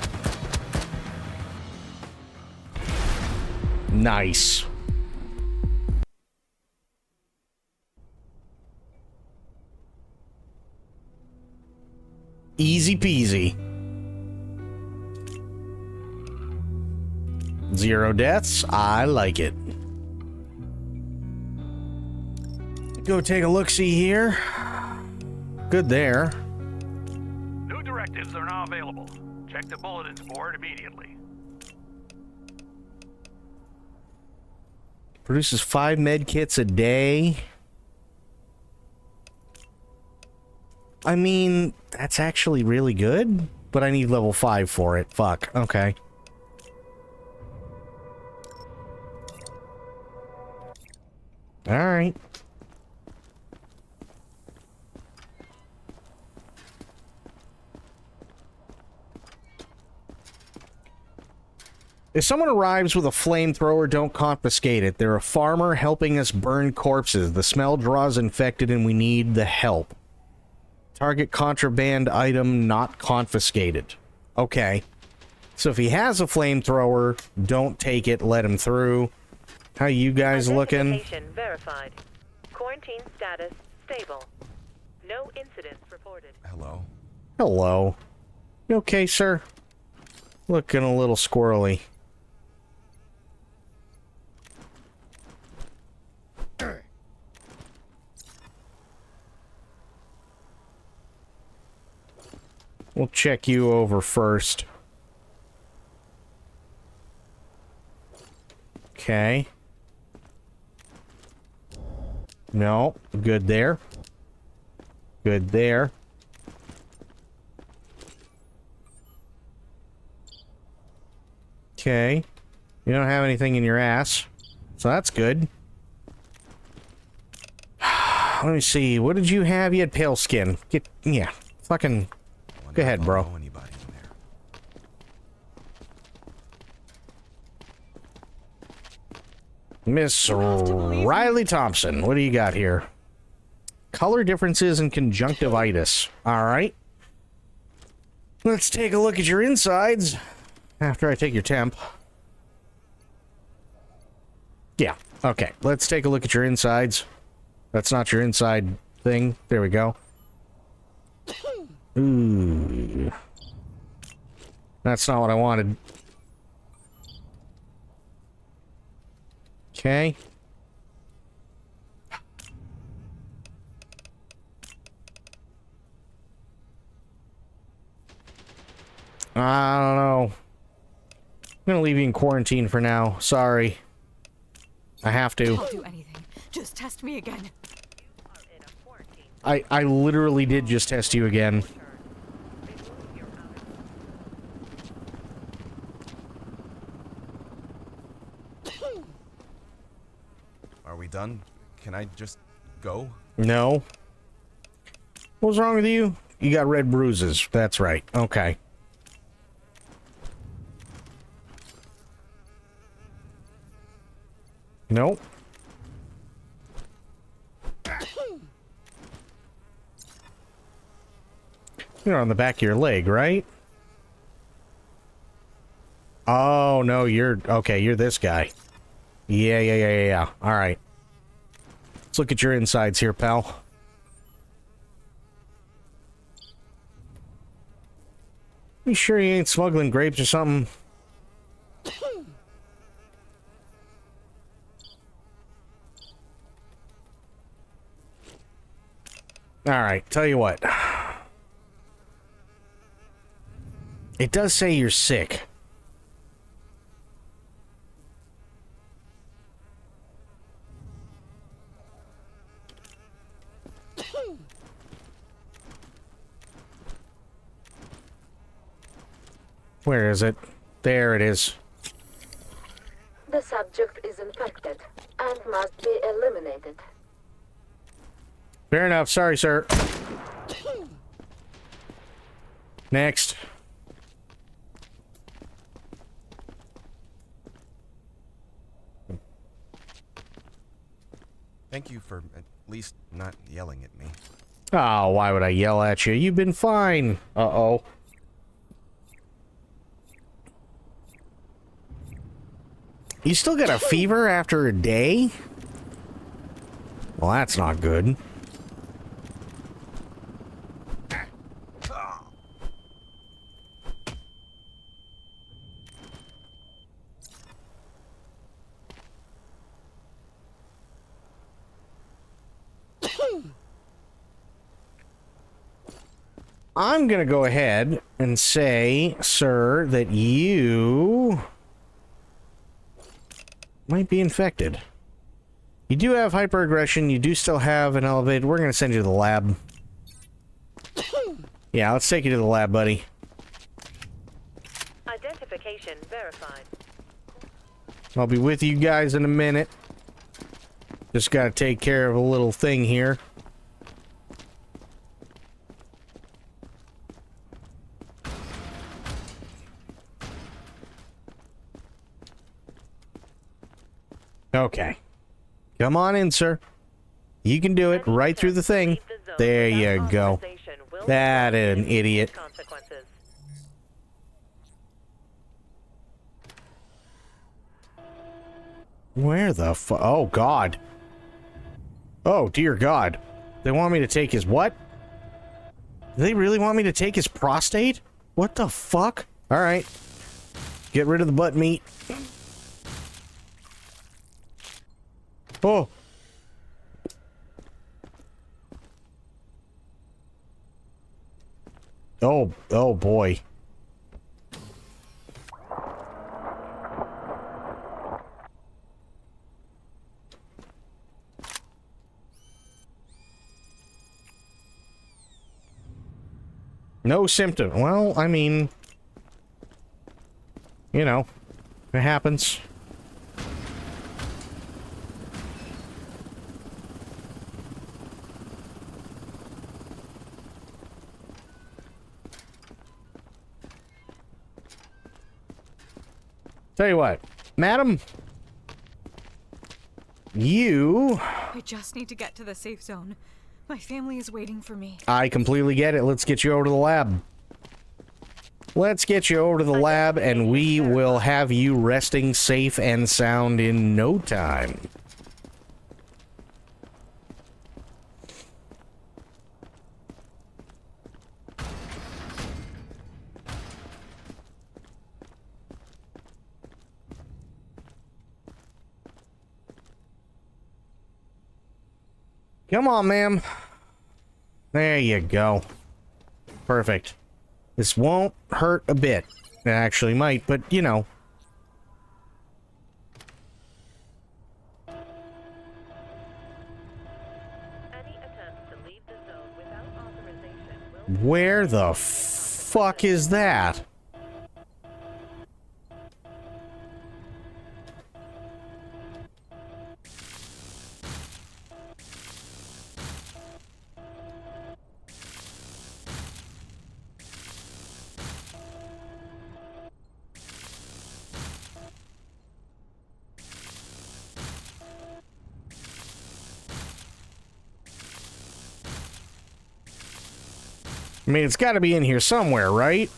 Nice. Easy peasy. 0 deaths. I like it. Go take a look-see here. Good there. New directives are now available. Check the bulletins board immediately. Produces 5 med kits a day. I mean, that's actually really good, but I need level 5 for it. Fuck. Okay. All right. If someone arrives with a flamethrower, don't confiscate it. They're a farmer helping us burn corpses. The smell draws infected and we need the help. Target contraband item not confiscated. Okay. So if he has a flamethrower, don't take it, let him through. How you guys looking? Identification verified. Quarantine status stable. No incidents reported. Hello? Hello. You okay, sir? Looking a little squirrely. We'll check you over first. Okay. No, good there. Good there. Okay. You don't have anything in your ass, so that's good. Let me see. What did you have? You had pale skin. Yeah. Fucking... Go ahead, bro. Miss Riley Thompson, what do you got here? Color differences and conjunctivitis. All right. Let's take a look at your insides after I take your temp. Yeah. Okay. Let's take a look at your insides. That's not your inside thing. There we go. Ooh. That's not what I wanted. Okay. I don't know. I'm gonna leave you in quarantine for now. Sorry. I have to. I'll do anything. Just test me again. I literally did just test you again. Are we done? Can I just go? No. What's wrong with you? You got red bruises. That's right. Okay. Nope. You're on the back of your leg, right? Oh, no, you're... Okay, you're this guy. Yeah. All right. Let's look at your insides here, pal. You sure you ain't smuggling grapes or something? All right, tell you what. It does say you're sick. Where is it? There it is. The subject is infected and must be eliminated. Fair enough. Sorry, sir. Next. Thank you for at least not yelling at me. Oh, why would I yell at you? You've been fine. Uh-oh. You still got a fever after a day? Well, that's not good. I'm gonna go ahead and say, sir, that you might be infected. You do have hyperaggression, you do still have an elevated. We're gonna send you to the lab. Yeah, let's take you to the lab, buddy. Identification verified. I'll be with you guys in a minute. Just gotta take care of a little thing here. Okay. Come on in, sir. You can do it right through the thing. There you go. That an idiot. Where the oh, God. Oh, dear God. They want me to take his what? Do they really want me to take his prostate? What the fuck? Alright. Get rid of the butt meat. Oh. Oh boy. No symptom. Well, I mean, you know, it happens. Tell you what, madam, you... I just need to get to the safe zone. My family is waiting for me. I completely get it. Let's get you over to the lab. Let's get you over to the lab, and we will have you resting safe and sound in no time. Come on, ma'am. There you go. Perfect. This won't hurt a bit. It actually might, but you know. Where the fuck is that? I mean, it's got to be in here somewhere, right?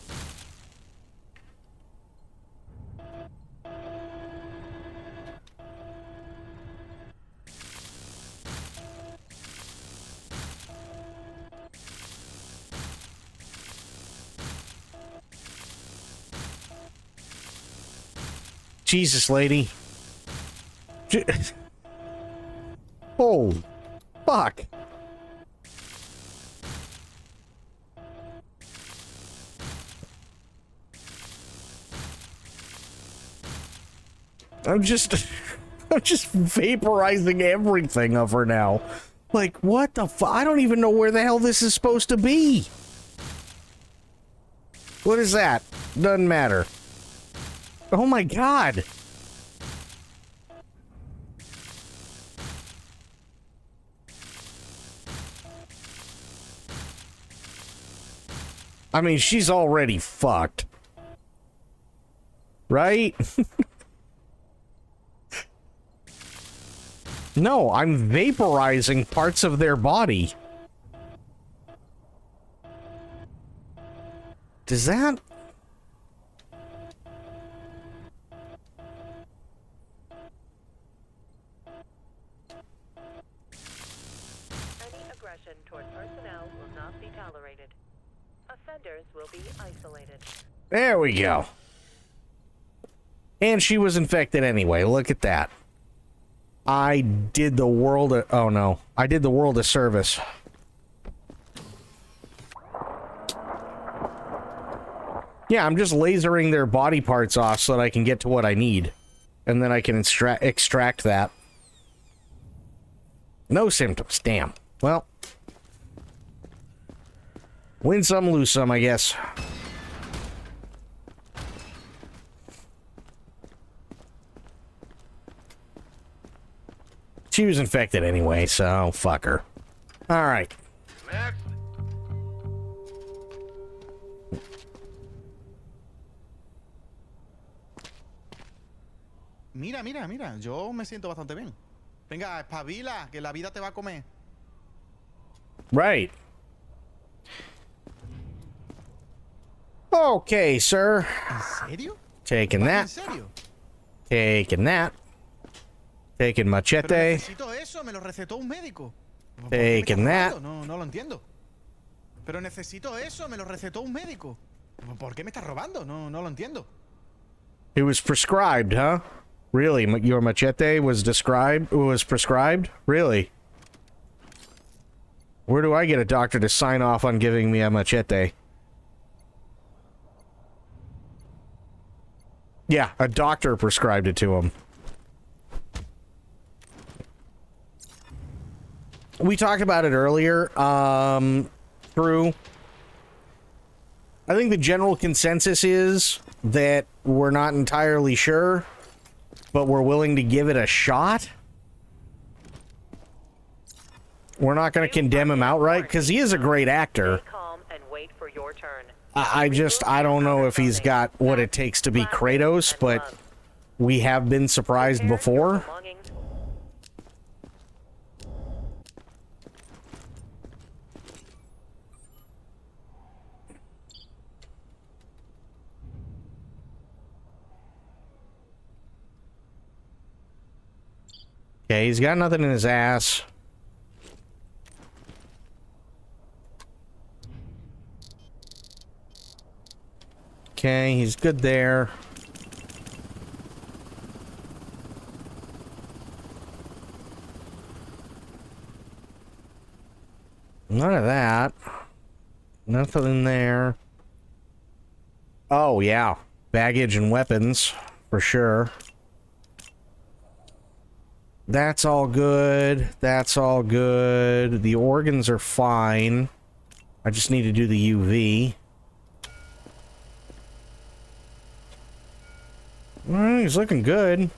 Jesus, lady. Holy fuck. I'm just vaporizing everything of her now. Like, what the fuck? I don't even know where the hell this is supposed to be. What is that? Doesn't matter. Oh my God. I mean, she's already fucked. Right? No, I'm vaporizing parts of their body. Does that... offenders will be isolated. There we go. And she was infected anyway. Look at that. I did the world a... Oh, no. I did the world a service. Yeah, I'm just lasering their body parts off so that I can get to what I need. And then I can extract that. No symptoms. Damn. Well. Win some, lose some, I guess. She was infected anyway, so fuck her. Alright. Max? Mira, mira, mira. Yo me siento bastante bien. Venga, espabila, que la vida te va a comer. Right. Okay, sir. ¿En serio? Taking that. ¿En serio? Taking that. Taking Pero machete. necesito eso, me lo recetó un médico. ¿Por qué me Taking estás that. robando? No lo entiendo. Pero necesito eso, me lo recetó un médico. ¿Por qué me estás robando? No lo entiendo. It was prescribed, huh? Really? Your machete was prescribed? Really? Where do I get a doctor to sign off on giving me a machete? Yeah, a doctor prescribed it to him. We talked about it earlier, Drew. I think the general consensus is that we're not entirely sure, but we're willing to give it a shot. We're not going to condemn him outright, because he is a great actor. Calm and wait for your turn. I don't know if he's got what it takes to be Kratos, but we have been surprised before. Okay, he's got nothing in his ass. Okay, he's good there. None of that. Nothing in there. Oh, yeah. Baggage and weapons, for sure. That's all good. That's all good. The organs are fine. I just need to do the UV. He's looking good.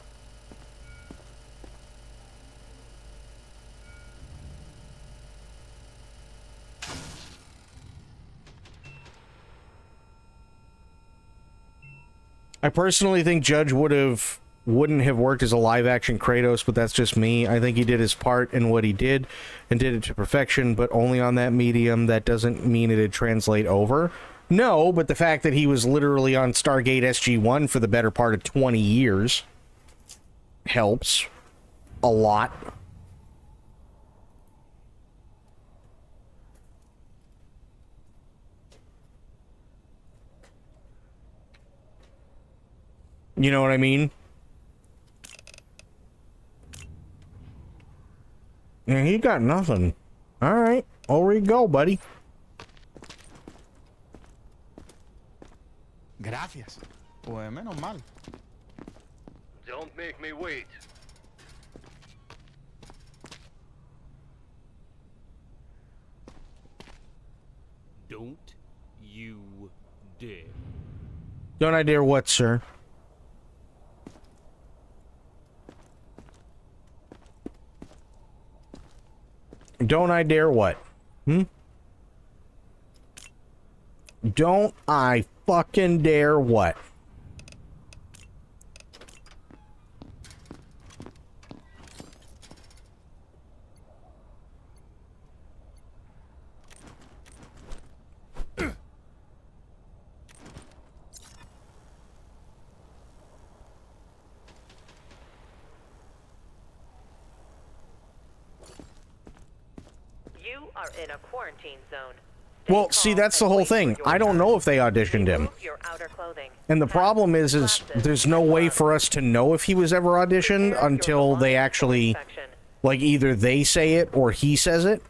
I personally think Judge wouldn't have worked as a live-action Kratos, but that's just me. I think he did his part in what he did, and did it to perfection, but only on that medium. That doesn't mean it'd translate over. No, but the fact that he was literally on Stargate SG-1 for the better part of 20 years helps a lot. You know what I mean? Yeah, he got nothing. Alright, over you go, buddy. Gracias. Pues menos mal. Don't make me wait. Don't you dare. Don't I dare what, sir? Don't I dare what? Don't I fucking dare what? You are in a quarantine zone. Well, see, that's the whole thing. I don't know if they auditioned him. Your outer clothing. And the problem is there's no way for us to know if he was ever auditioned until they actually, like, either they say it or he says it.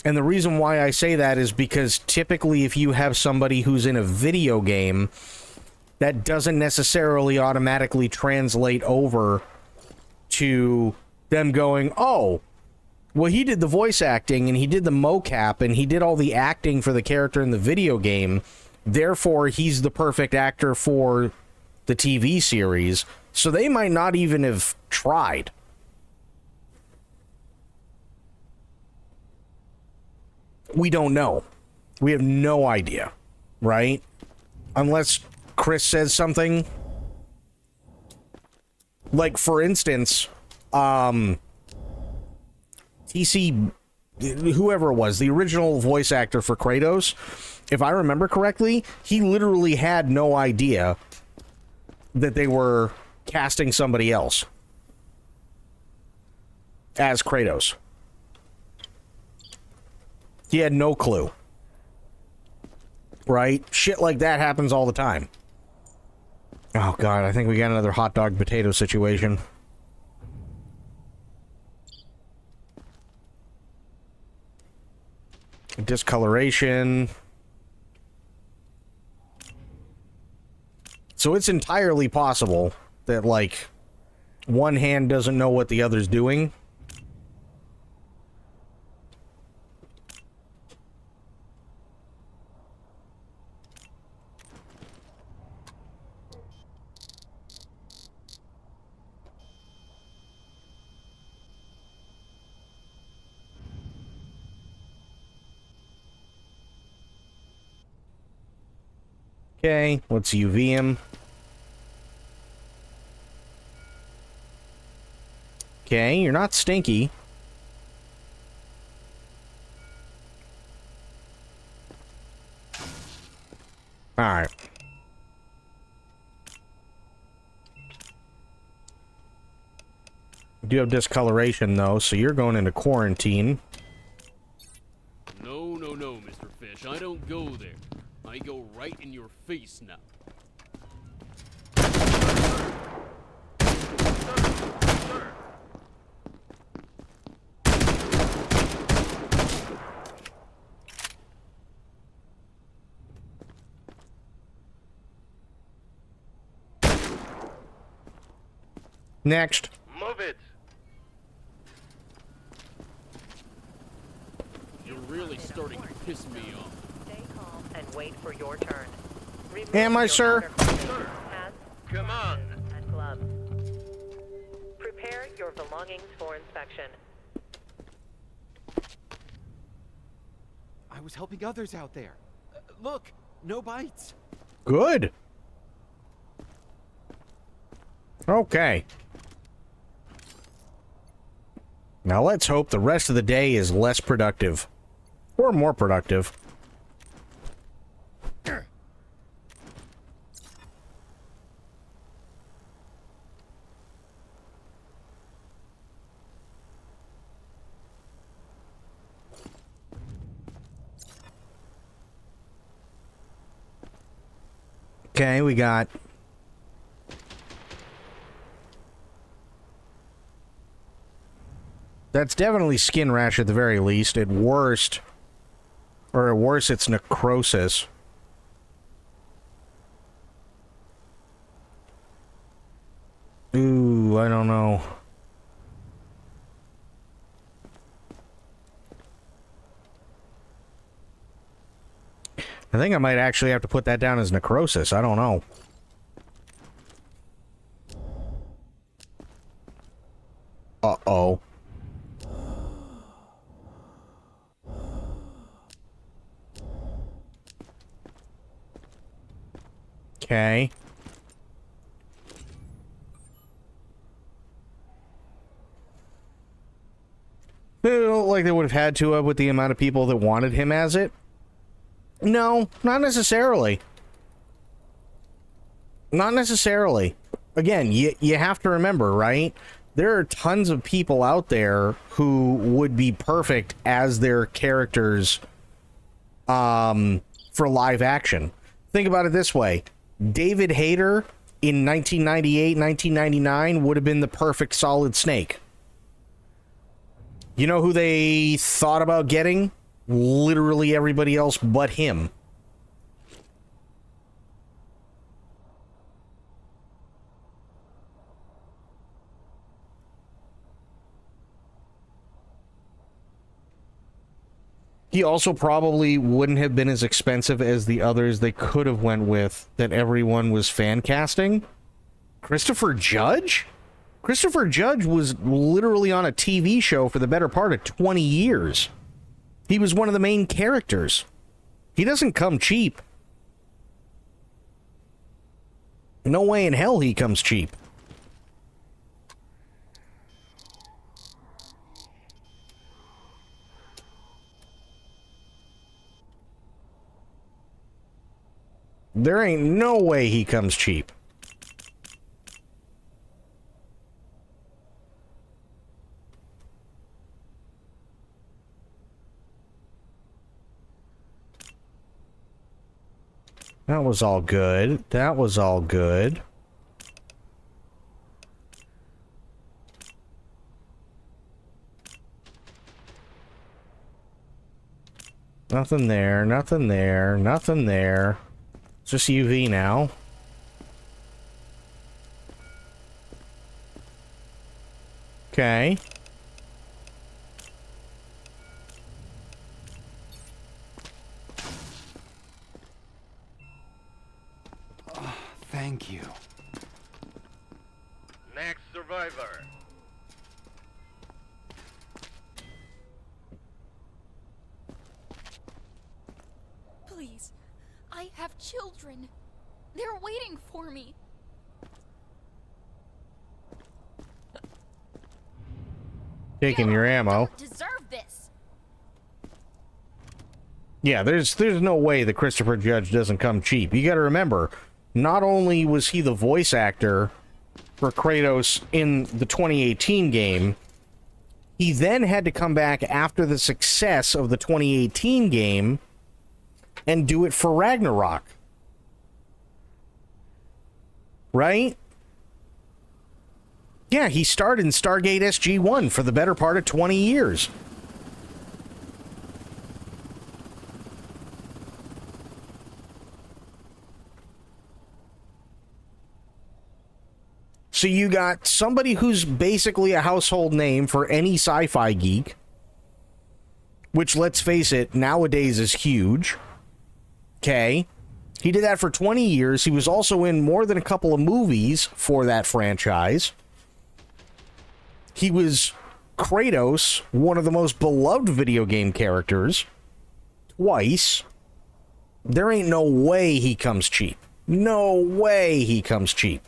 And the reason why I say that is because typically if you have somebody who's in a video game, that doesn't necessarily automatically translate over to them going, oh, well, he did the voice acting and he did the mocap and he did all the acting for the character in the video game. Therefore, he's the perfect actor for the TV series. So they might not even have tried. We don't know. We have no idea, right? Unless Chris says something. Like, for instance, TC, whoever it was, the original voice actor for Kratos, if I remember correctly, he literally had no idea that they were casting somebody else as Kratos. He had no clue. Right? Shit like that happens all the time. Oh, God, I think we got another hot dog potato situation. Discoloration. So it's entirely possible that, like, one hand doesn't know what the other's doing. Okay, let's UV him. Okay, you're not stinky. Alright. You do have discoloration, though, so you're going into quarantine. No, Mr. Fish, I don't go there. I go right in your face now. Next. Move it. You're really starting to piss me off. Stay calm and wait for your turn. Am I, sir? Come on. And gloves. Prepare your belongings for inspection. I was helping others out there. Look, no bites. Good. Okay. Now let's hope the rest of the day is less productive. Or more productive. Okay, we got... That's definitely skin rash at the very least. At worst... Or at worst, it's necrosis. Ooh, I don't know. I think I might actually have to put that down as necrosis. I don't know. Uh-oh. Okay. Like they would have had to with the amount of people that wanted him as it. No, not necessarily. Not necessarily. Again, you have to remember, right? There are tons of people out there who would be perfect as their characters for live action. Think about it this way. David Hayter in 1998, 1999 would have been the perfect Solid Snake. You know who they thought about getting? Literally everybody else but him. He also probably wouldn't have been as expensive as the others they could have went with that everyone was fan casting. Christopher Judge? Christopher Judge was literally on a TV show for the better part of 20 years. He was one of the main characters. He doesn't come cheap. No way in hell he comes cheap. There ain't no way he comes cheap. That was all good. That was all good. Nothing there, nothing there, nothing there. It's just UV now. Okay. Thank you. Next survivor. Please. I have children. They're waiting for me. Taking your ammo. Deserve this. Yeah, there's no way the Christopher Judge doesn't come cheap. You gotta remember, not only was he the voice actor for Kratos in the 2018 game, he then had to come back after the success of the 2018 game and do it for Ragnarok. Right? Yeah, he starred in Stargate SG-1 for the better part of 20 years. So you got somebody who's basically a household name for any sci-fi geek, which, let's face it, nowadays is huge. Okay. He did that for 20 years. He was also in more than a couple of movies for that franchise. He was Kratos, one of the most beloved video game characters, twice. There ain't no way he comes cheap. No way he comes cheap.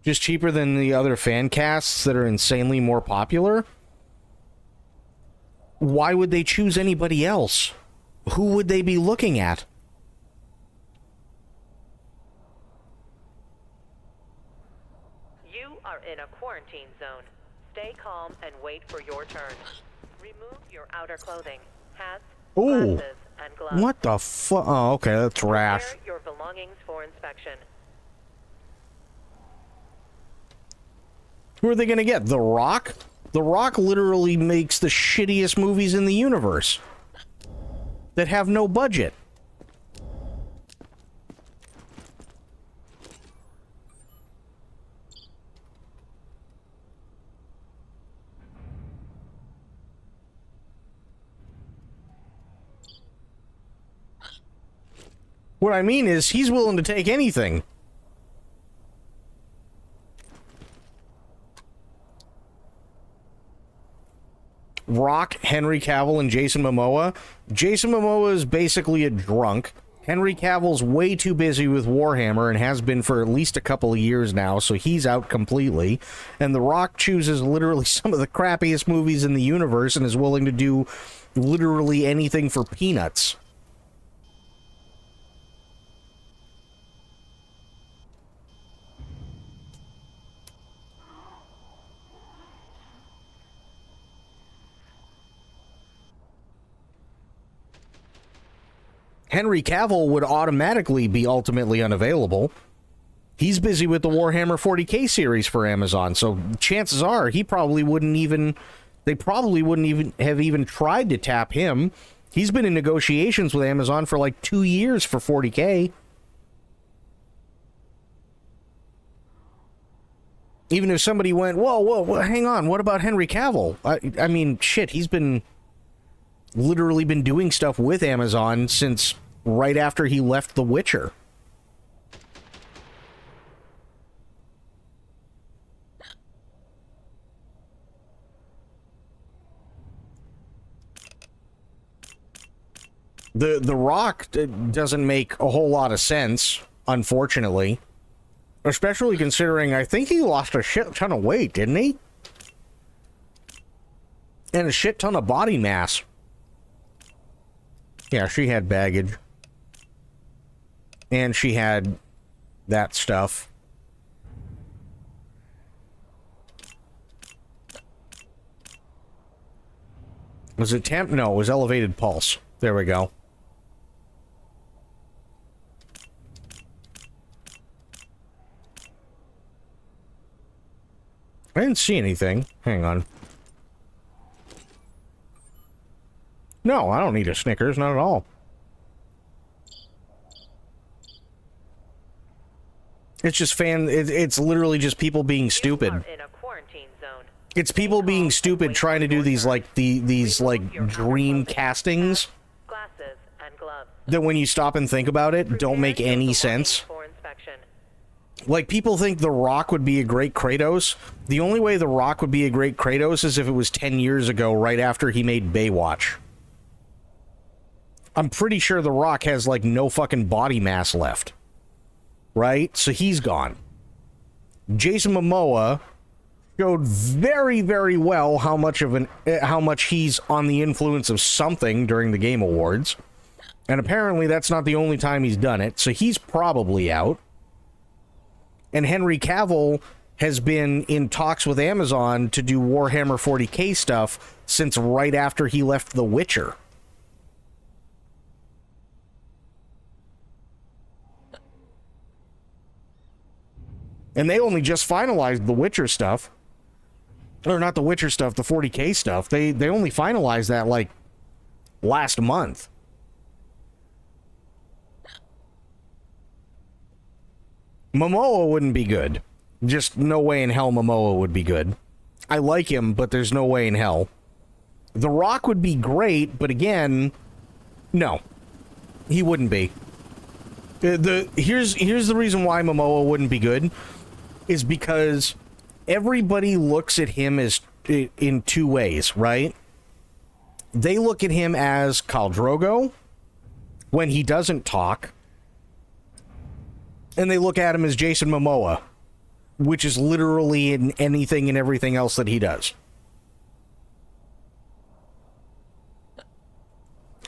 Just cheaper than the other fan casts that are insanely more popular? Why would they choose anybody else? Who would they be looking at? You are in a quarantine zone. Stay calm and wait for your turn. Remove your outer clothing, hats, Ooh. glasses, and gloves. What the fuck? Oh, okay, that's Raph. Prepare your belongings for inspection. Who are they going to get? The Rock? The Rock literally makes the shittiest movies in the universe that have no budget. What I mean is, he's willing to take anything. Rock, Henry Cavill, and Jason Momoa. Jason Momoa is basically a drunk. Henry Cavill's way too busy with Warhammer and has been for at least a couple of years now, so he's out completely. And The Rock chooses literally some of the crappiest movies in the universe and is willing to do literally anything for peanuts. Henry Cavill would automatically be ultimately unavailable. He's busy with the Warhammer 40K series for Amazon, so chances are they probably wouldn't even have tried to tap him. He's been in negotiations with Amazon for like 2 years for 40K. Even if somebody went, whoa, hang on, what about Henry Cavill? I mean, shit, he's literally been doing stuff with Amazon since right after he left The Witcher. The Rock doesn't make a whole lot of sense, unfortunately. Especially considering I think he lost a shit ton of weight, didn't he? And a shit ton of body mass. Yeah, she had baggage. And she had that stuff. Was it temp? No, it was elevated pulse. There we go. I didn't see anything. Hang on. No, I don't need a Snickers, not at all. It's just it's literally just people being stupid. It's people being stupid trying to do these dream castings that when you stop and think about it don't make any sense. Like, people think The Rock would be a great Kratos. The only way The Rock would be a great Kratos is if it was 10 years ago, right after he made Baywatch. I'm pretty sure The Rock has, like, no fucking body mass left. Right? So he's gone. Jason Momoa showed very, very well how much he's on the influence of something during the Game Awards. And apparently that's not the only time he's done it, so he's probably out. And Henry Cavill has been in talks with Amazon to do Warhammer 40K stuff since right after he left The Witcher. And they only just finalized The Witcher stuff. Or not The Witcher stuff, the 40K stuff. They only finalized that, like, last month. Momoa wouldn't be good. Just no way in hell Momoa would be good. I like him, but there's no way in hell. The Rock would be great, but again, no. He wouldn't be. Here's the reason why Momoa wouldn't be good, is because everybody looks at him as in two ways, right? They look at him as Khal Drogo when he doesn't talk, and they look at him as Jason Momoa, which is literally in anything and everything else that he does.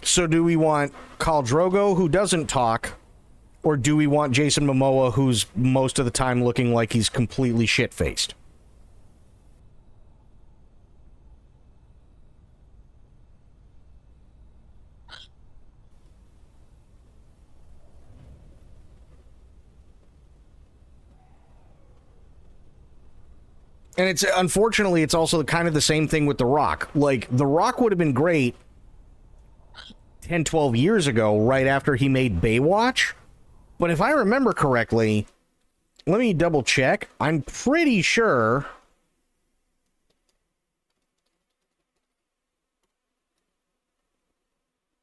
So do we want Khal Drogo, who doesn't talk, or do we want Jason Momoa, who's most of the time looking like he's completely shit-faced? And it's unfortunately, it's also kind of the same thing with The Rock. Like, The Rock would have been great 10, 12 years ago, right after he made Baywatch. But if I remember correctly, let me double check. I'm pretty sure.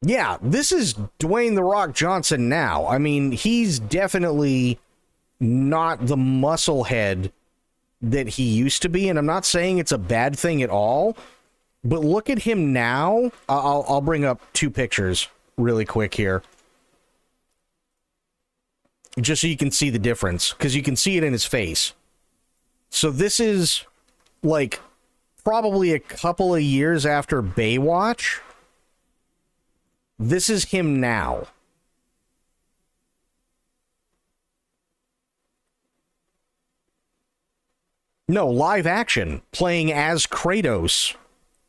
Yeah, this is Dwayne The Rock Johnson now. I mean, he's definitely not the musclehead that he used to be, and I'm not saying it's a bad thing at all, but look at him now. I'll bring up two pictures really quick here. just so you can see the difference, because you can see it in his face. So this is like probably a couple of years after Baywatch. This is him now. No, live action, playing as Kratos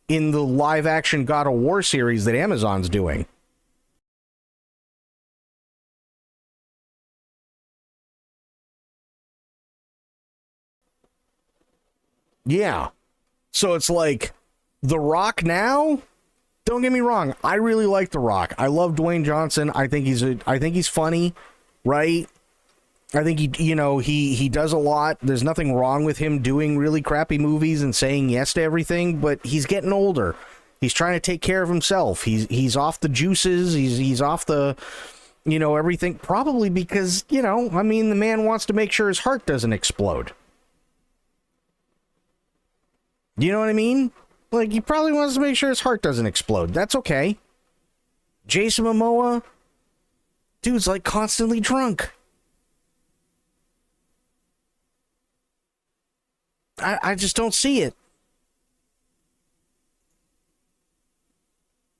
in the live action God of War series that Amazon's doing. Yeah. So it's like The Rock now? Don't get me wrong, I really like The Rock. I love Dwayne Johnson. I think he's funny, right? I think he does a lot. There's nothing wrong with him doing really crappy movies and saying yes to everything, but he's getting older. He's trying to take care of himself. He's off the juices. He's off the everything, probably because, the man wants to make sure his heart doesn't explode. You know what I mean? Like, he probably wants to make sure his heart doesn't explode. That's okay. Jason Momoa, dude's like constantly drunk. I just don't see it.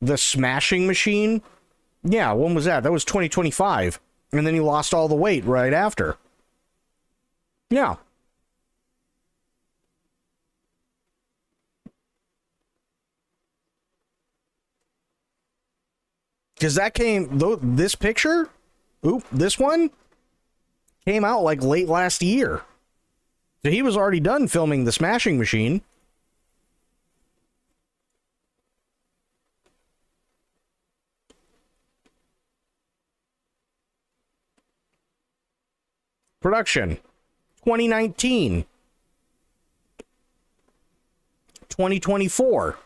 The Smashing Machine? Yeah, when was that? That was 2025. And then he lost all the weight right after. Yeah. Because that this picture, this one, came out like late last year. So he was already done filming The Smashing Machine. Production, 2019. 2024.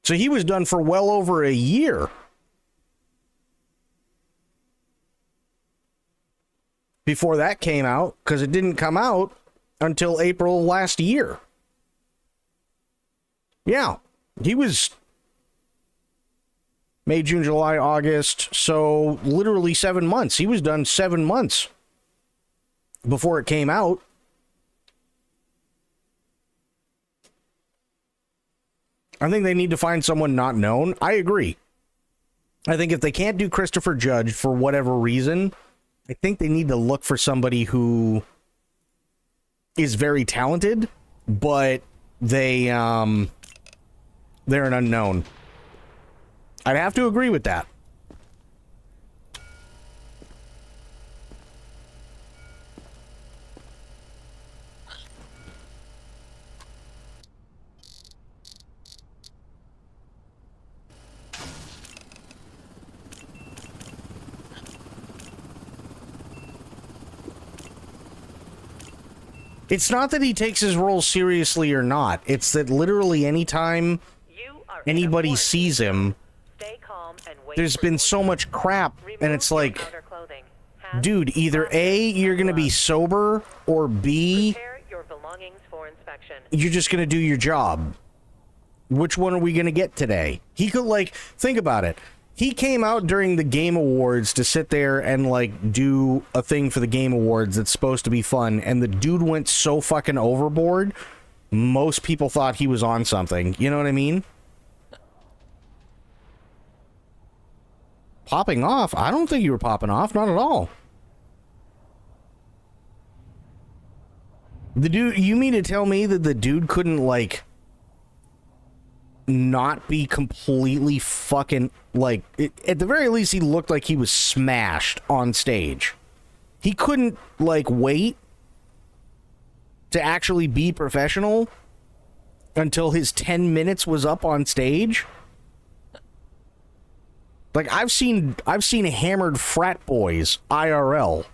So he was done for well over a year before that came out, because it didn't come out until April last year. Yeah, he was May, June, July, August, so literally 7 months. He was done 7 months before it came out. I think they need to find someone not known. I agree. I think if they can't do Christopher Judge for whatever reason, I think they need to look for somebody who is very talented, but they're an unknown. I'd have to agree with that. It's not that he takes his role seriously or not. It's that literally anytime anybody sees him, there's been so much crap, and it's like, dude, either A, you're going to be sober, or B, you're just going to do your job. Which one are we going to get today? He could, like, think about it. He came out during the Game Awards to sit there and, like, do a thing for the Game Awards that's supposed to be fun, and the dude went so fucking overboard, most people thought he was on something. You know what I mean? Popping off? I don't think you were popping off. Not at all. The dude, you mean to tell me that the dude couldn't, like, not be completely fucking, like, at the very least he looked like he was smashed on stage. He couldn't, like, wait to actually be professional until his 10 minutes was up on stage. Like, I've seen hammered frat boys IRL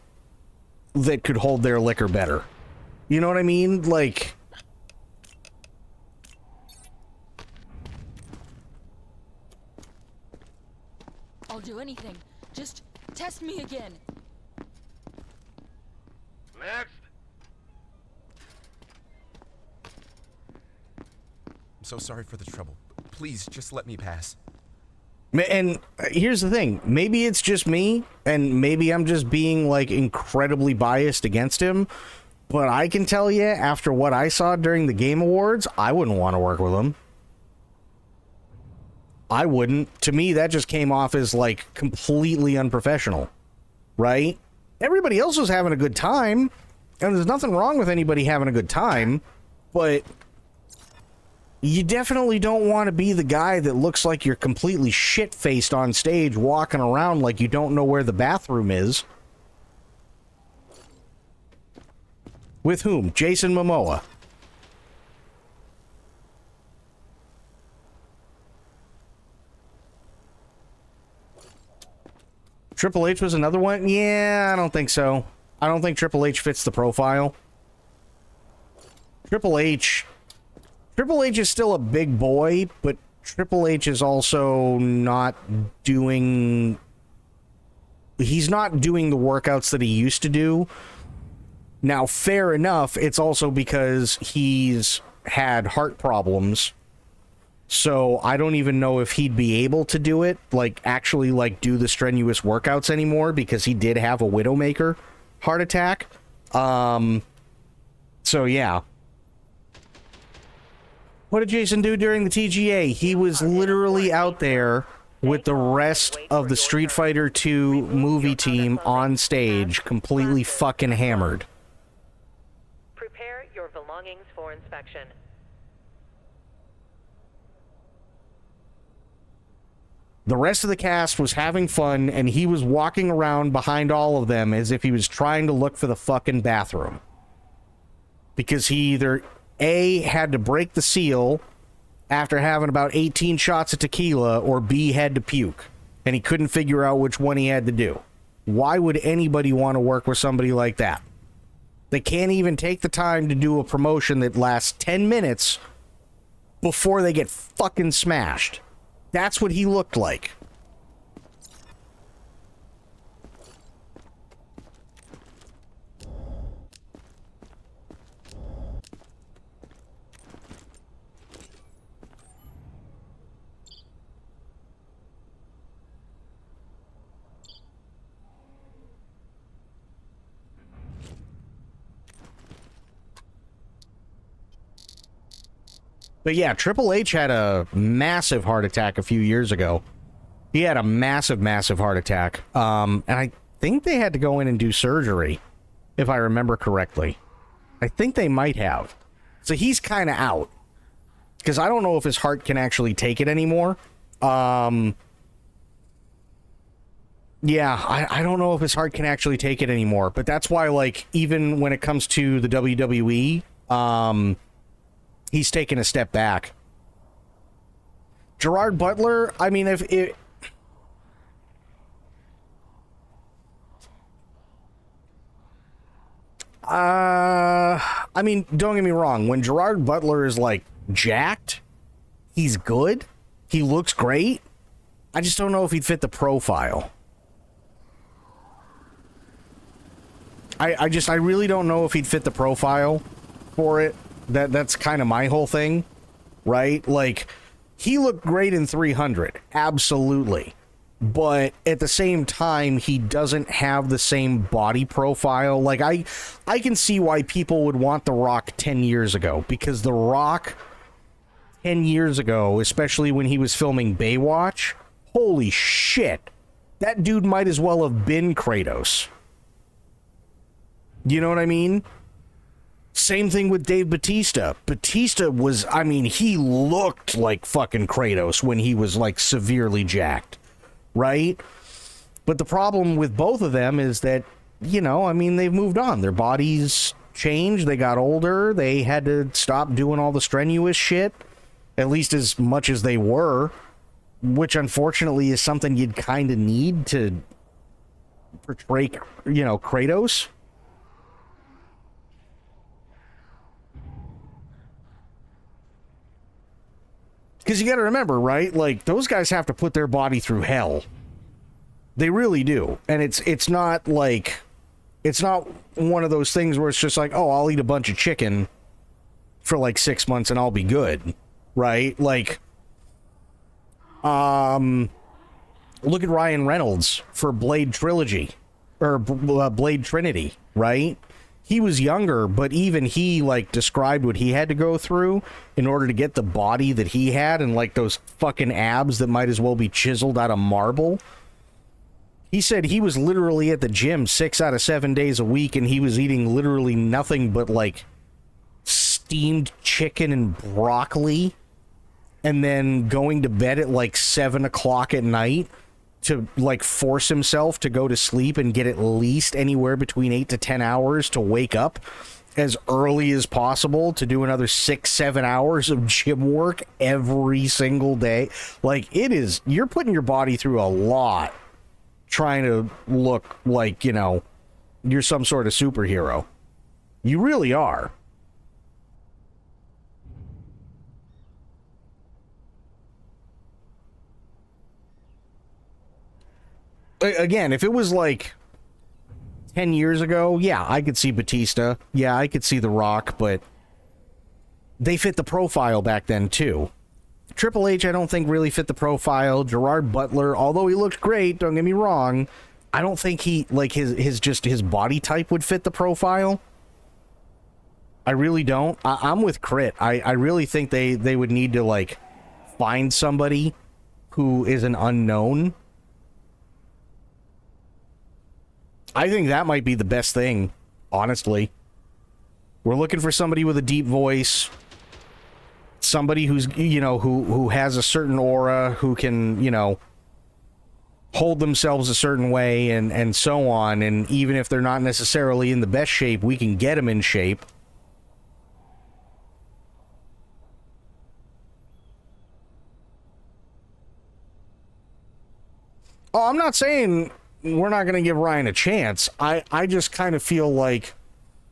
that could hold their liquor better. You know what I mean? Like, I'll do anything. Just test me again. Next. I'm so sorry for the trouble. Please, just let me pass. And here's the thing, maybe it's just me, and maybe I'm just being, like, incredibly biased against him, but I can tell you, after what I saw during the Game Awards, I wouldn't want to work with him. I wouldn't. To me, that just came off as, like, completely unprofessional, right? Everybody else was having a good time, and there's nothing wrong with anybody having a good time, but you definitely don't want to be the guy that looks like you're completely shit-faced on stage, walking around like you don't know where the bathroom is. With whom? Jason Momoa. Triple H was another one? Yeah, I don't think so. I don't think Triple H fits the profile. Triple H is still a big boy, but Triple H is also not doing... He's not doing the workouts that he used to do. Now, fair enough, it's also because he's had heart problems. So I don't even know if he'd be able to do it, like, actually, like, do the strenuous workouts anymore, because he did have a Widowmaker heart attack. So, yeah. What did Jason do during the TGA? He was literally out there with the rest of the Street Fighter 2 movie team on stage, completely fucking hammered. Prepare your belongings for inspection. The rest of the cast was having fun, and he was walking around behind all of them as if he was trying to look for the fucking bathroom. Because he either, A, had to break the seal after having about 18 shots of tequila, or B, had to puke. And he couldn't figure out which one he had to do. Why would anybody want to work with somebody like that? They can't even take the time to do a promotion that lasts 10 minutes before they get fucking smashed. That's what he looked like. But yeah, Triple H had a massive heart attack a few years ago. He had a massive, massive heart attack. And I think they had to go in and do surgery, if I remember correctly. I think they might have. So he's kind of out. Because I don't know if his heart can actually take it anymore. Yeah, I don't know if his heart can actually take it anymore. But that's why, like, even when it comes to the WWE, he's taken a step back. Gerard Butler, I mean, if it... I mean, don't get me wrong. When Gerard Butler is, like, jacked, he's good. He looks great. I just don't know if he'd fit the profile. I really don't know if he'd fit the profile for it. That's kind of my whole thing, right? Like, he looked great in 300, absolutely. But at the same time, he doesn't have the same body profile. Like, I can see why people would want The Rock 10 years ago, because The Rock 10 years ago, especially when he was filming Baywatch, holy shit, that dude might as well have been Kratos. You know what I mean? Same thing with Dave Bautista. Bautista was, I mean, he looked like fucking Kratos when he was, like, severely jacked, right? But the problem with both of them is that, you know, I mean, they've moved on. Their bodies changed. They got older. They had to stop doing all the strenuous shit, at least as much as they were, which unfortunately is something you'd kind of need to portray, you know, Kratos. Because you got to remember, right? Like, those guys have to put their body through hell. They really do. And it's not like... It's not one of those things where it's just like, oh, I'll eat a bunch of chicken for like 6 months and I'll be good. Right? Like... Look at Ryan Reynolds for Blade Trilogy, or Blade Trinity, right? He was younger, but even he, like, described what he had to go through in order to get the body that he had and, like, those fucking abs that might as well be chiseled out of marble. He said he was literally at the gym 6 out of 7 days a week, and he was eating literally nothing but, like, steamed chicken and broccoli, and then going to bed at, like, 7 o'clock at night to, like, force himself to go to sleep and get at least anywhere between 8 to 10 hours to wake up as early as possible to do another 6-7 hours of gym work every single day. Like, it is, you're putting your body through a lot trying to look like, you know, you're some sort of superhero. You really are. Again, if it was like 10 years ago, yeah, I could see Batista. Yeah, I could see The Rock, but they fit the profile back then too. Triple H, I don't think really fit the profile. Gerard Butler, although he looked great, don't get me wrong, I don't think he, like, his body type would fit the profile. I really don't. I'm with Crit. I really think they would need to, like, find somebody who is an unknown. I think that might be the best thing, honestly. We're looking for somebody with a deep voice, somebody who's, you know, who has a certain aura, who can, you know, hold themselves a certain way and so on. And even if they're not necessarily in the best shape, we can get them in shape. Oh, I'm not saying we're not going to give Ryan a chance. I just kind of feel like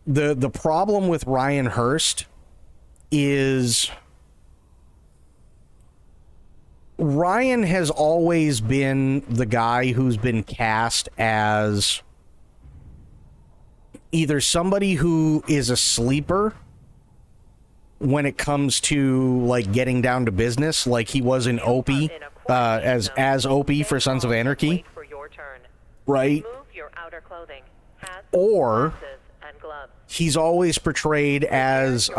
the problem with Ryan Hurst is Ryan has always been the guy who's been cast as either somebody who is a sleeper when it comes to, like, getting down to business, like he was in Opie, as Opie for Sons of Anarchy. Right? Or he's always portrayed as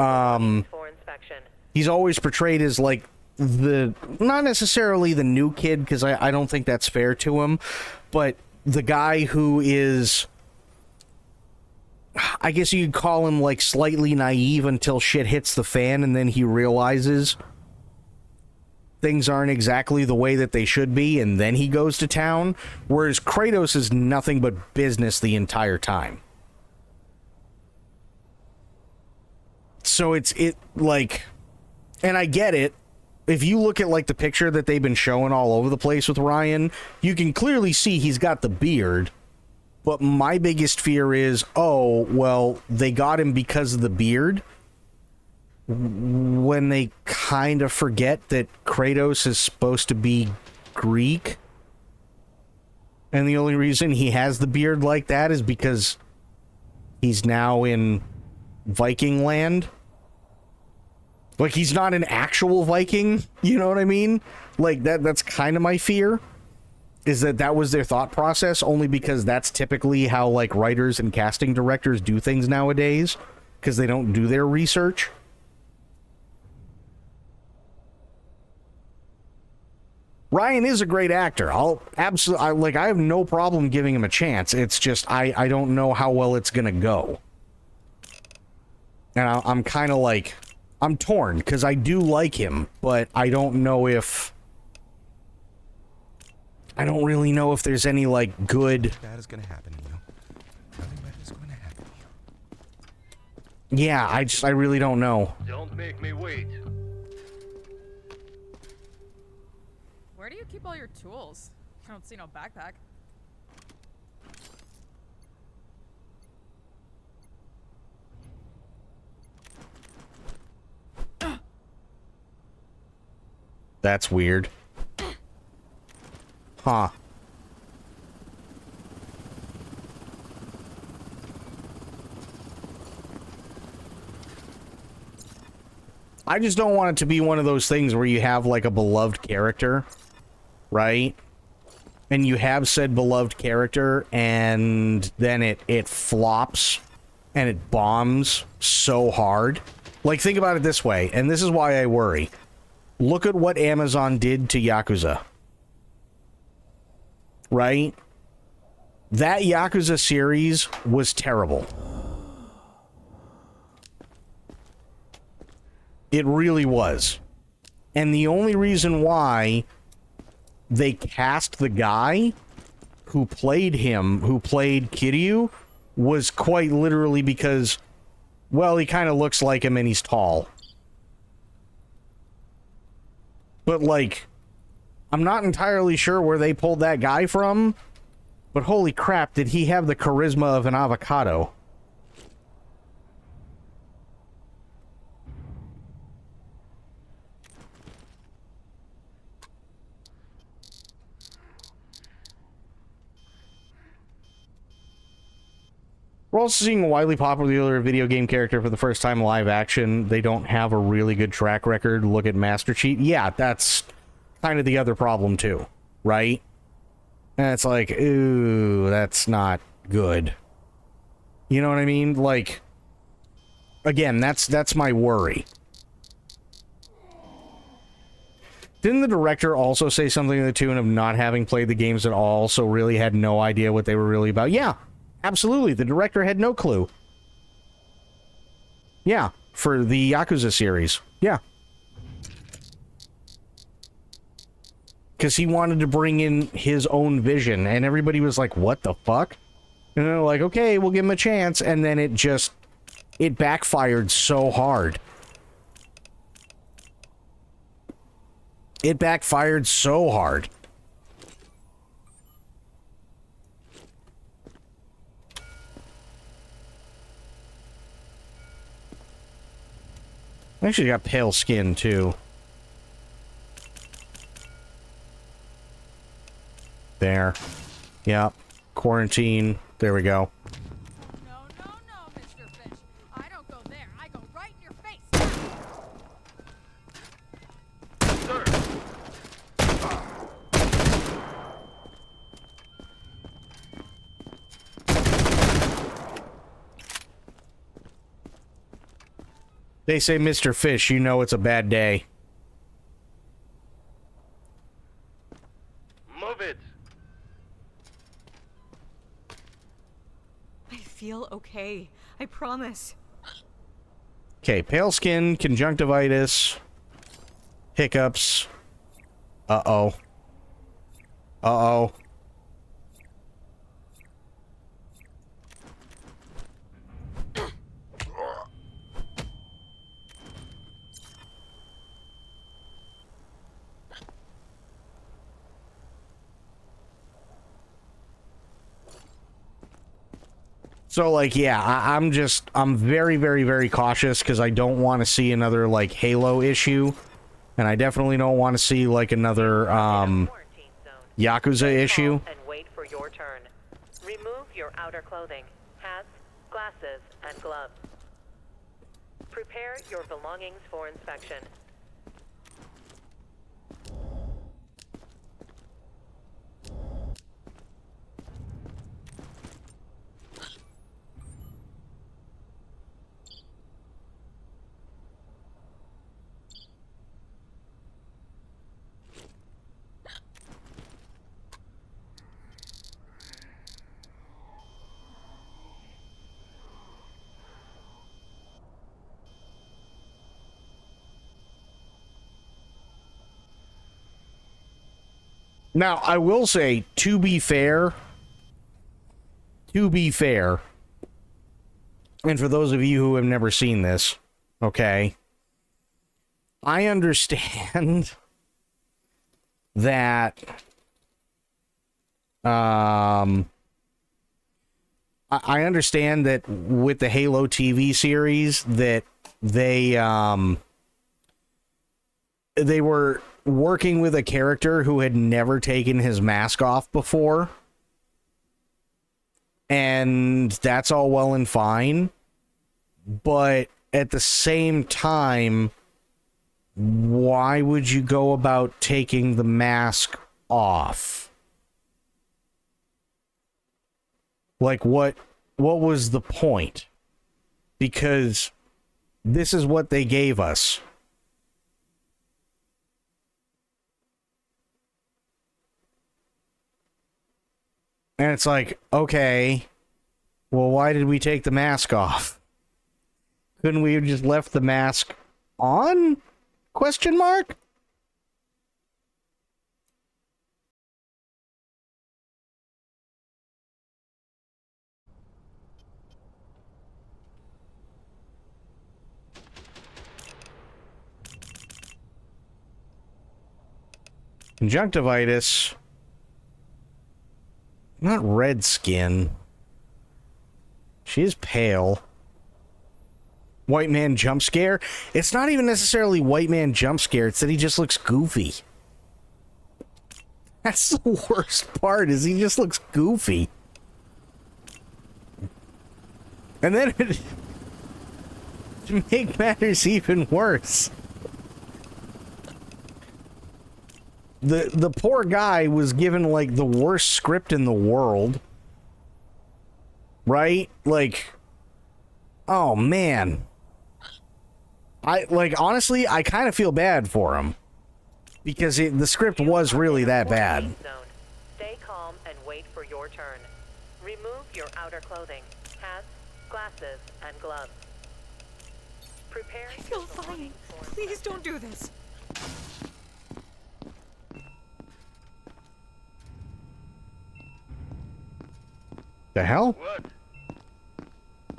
like the, not necessarily the new kid, because I don't think that's fair to him, but the guy who is, I guess you could call him, like, slightly naive until shit hits the fan and then he realizes things aren't exactly the way that they should be, and then he goes to town, whereas Kratos is nothing but business the entire time. So it's like, and I get it, if you look at, like, the picture that they've been showing all over the place with Ryan, you can clearly see he's got the beard, but my biggest fear is, oh, well, they got him because of the beard, when they kind of forget that Kratos is supposed to be Greek, and the only reason he has the beard like that is because he's now in Viking land. Like, he's not an actual Viking, you know what I mean? Like, that's kind of my fear, is that was their thought process, only because that's typically how, like, writers and casting directors do things nowadays, because they don't do their research. Ryan is a great actor. I have no problem giving him a chance. It's just I don't know how well it's gonna go, and I'm kind of like, I'm torn because I do like him, but I don't know if, I don't really know if there's any, like, good. Nothing bad is gonna happen to you. Nothing bad is going to happen to you. Yeah, I really don't know. Don't make me wait. Where do you keep all your tools? I don't see no backpack. That's weird. Huh. I just don't want it to be one of those things where you have, like, a beloved character, right? and you have said beloved character, and then it flops and it bombs so hard. Like, think about it this way, and this is why I worry. Look at what Amazon did to Yakuza. Right? That Yakuza series was terrible. It really was. And the only reason why they cast the guy who played him, who played Kiryu, was quite literally because, well, he kind of looks like him and he's tall. But, like, I'm not entirely sure where they pulled that guy from, but holy crap, did he have the charisma of an avocado. We're also seeing a widely popular video game character for the first time live action. They don't have a really good track record. Look at Master Chief. Yeah, that's kind of the other problem too, right? And it's like, ooh, that's not good. You know what I mean? Like, again, that's my worry. Didn't the director also say something to the tune of not having played the games at all, so really had no idea what they were really about? Yeah. Absolutely, the director had no clue. Yeah, for the Yakuza series. Yeah. Because he wanted to bring in his own vision, and everybody was like, what the fuck? And they're like, okay, we'll give him a chance, and then it backfired so hard. It backfired so hard. Actually got pale skin, too. There. Yep. Quarantine. There we go. No, Mr. Fish. I don't go there. I go right in your face. They say, Mr. Fish, you know it's a bad day. Move it. I feel okay. I promise. Okay, pale skin, conjunctivitis, hiccups. Uh-oh. Uh-oh. So, like, yeah, I'm very, very, very cautious because I don't want to see another, like, Halo issue. And I definitely don't want to see, like, another, Yakuza issue. And wait for your turn. Remove your outer clothing, hats, glasses, and gloves. Prepare your belongings for inspection. Now, I will say, to be fair, and for those of you who have never seen this, okay, I understand that, I understand that with the Halo TV series that they were working with a character who had never taken his mask off before. And that's all well and fine. But at the same time, why would you go about taking the mask off? Like, what was the point? Because this is what they gave us. And it's like, okay, well, why did we take the mask off? Couldn't we have just left the mask on? Question mark? Conjunctivitis. Not red skin. She is pale. White man jump scare? It's not even necessarily white man jump scare. It's that he just looks goofy. That's the worst part, is he just looks goofy. And then to make matters even worse, the poor guy was given like the worst script in the world. Right? Like, oh man. Honestly, I kind of feel bad for him. Because the script was really that bad. Stay calm and wait for your turn. Remove your outer clothing, hats, glasses, and gloves. Prepare. I feel fine. Please don't do this. The hell? What?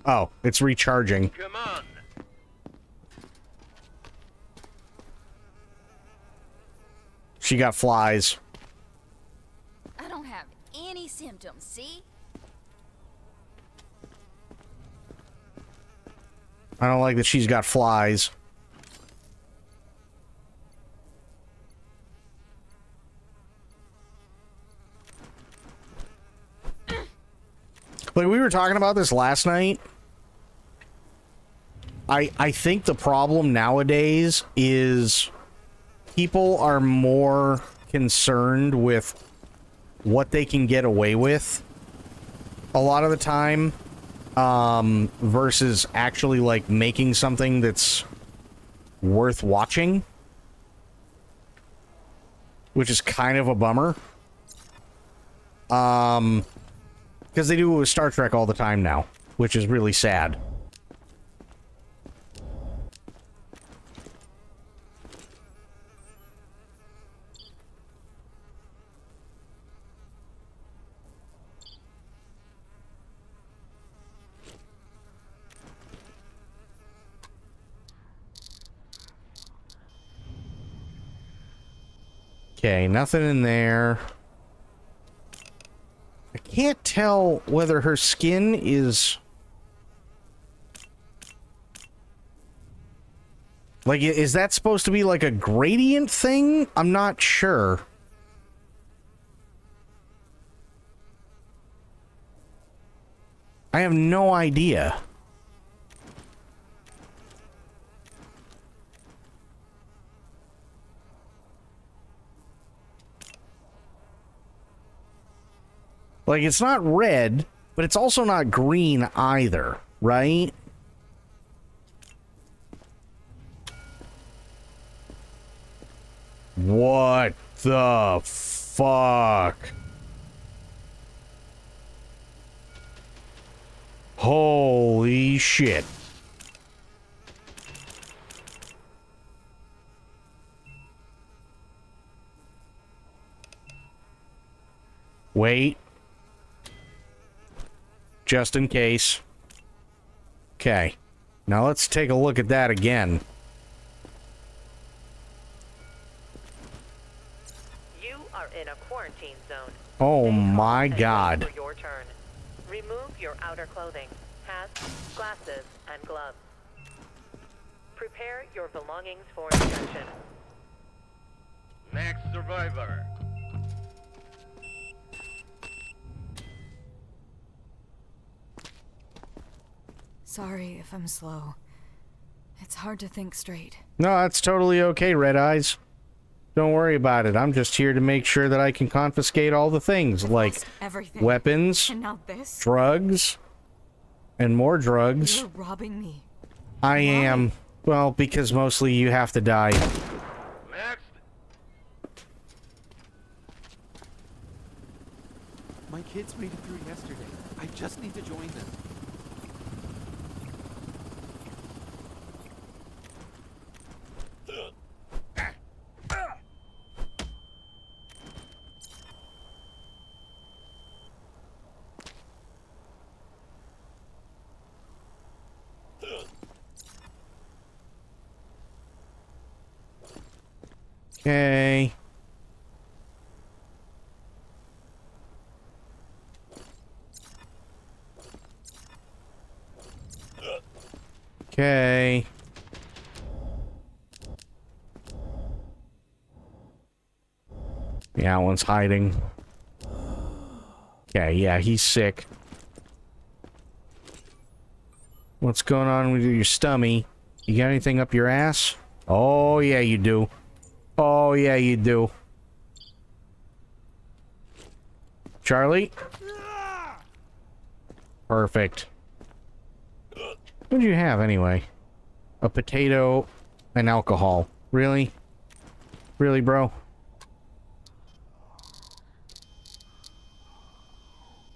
Oh, it's recharging. Come on. She got flies. I don't have any symptoms, see? I don't like that she's got flies. Like, we were talking about this last night. I think the problem nowadays is people are more concerned with what they can get away with a lot of the time, versus actually, like, making something that's worth watching. Which is kind of a bummer. Because they do it with Star Trek all the time now, which is really sad. Okay, nothing in there. I can't tell whether her skin is... Like, is that supposed to be like a gradient thing? I'm not sure. I have no idea. Like, it's not red, but it's also not green either, right? What the fuck? Holy shit. Wait. Just in case. Okay. Now let's take a look at that again. You are in a quarantine zone. Oh my god. For your turn. Remove your outer clothing, hats, glasses, and gloves. Prepare your belongings for inspection. Next survivor. Sorry if I'm slow. It's hard to think straight. No, that's totally okay, Red Eyes. Don't worry about it. I'm just here to make sure that I can confiscate all the things, like everything. weapons, And now this? drugs, and more drugs. You're robbing me. I am. Well, because mostly you have to die. Next. My kids made it through yesterday. I just need to join them. Okay. Okay. Yeah, one's hiding. Okay, yeah, he's sick. What's going on with your stummy? You got anything up your ass? Oh, yeah, you do. Oh, yeah, you do. Charlie? Perfect. What did you have, anyway? A potato and alcohol. Really? Really, bro?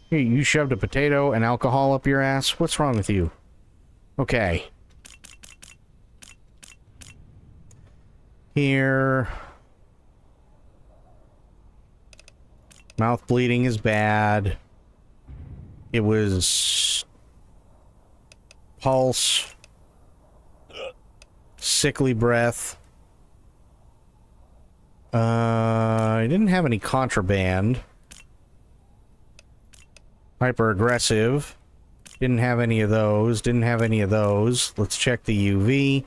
Here, you shoved a potato and alcohol up your ass? What's wrong with you? Okay. Here. Mouth bleeding is bad. It was pulse. Sickly breath. I didn't have any contraband. Hyper aggressive. Didn't have any of those. Didn't have any of those. Let's check the UV.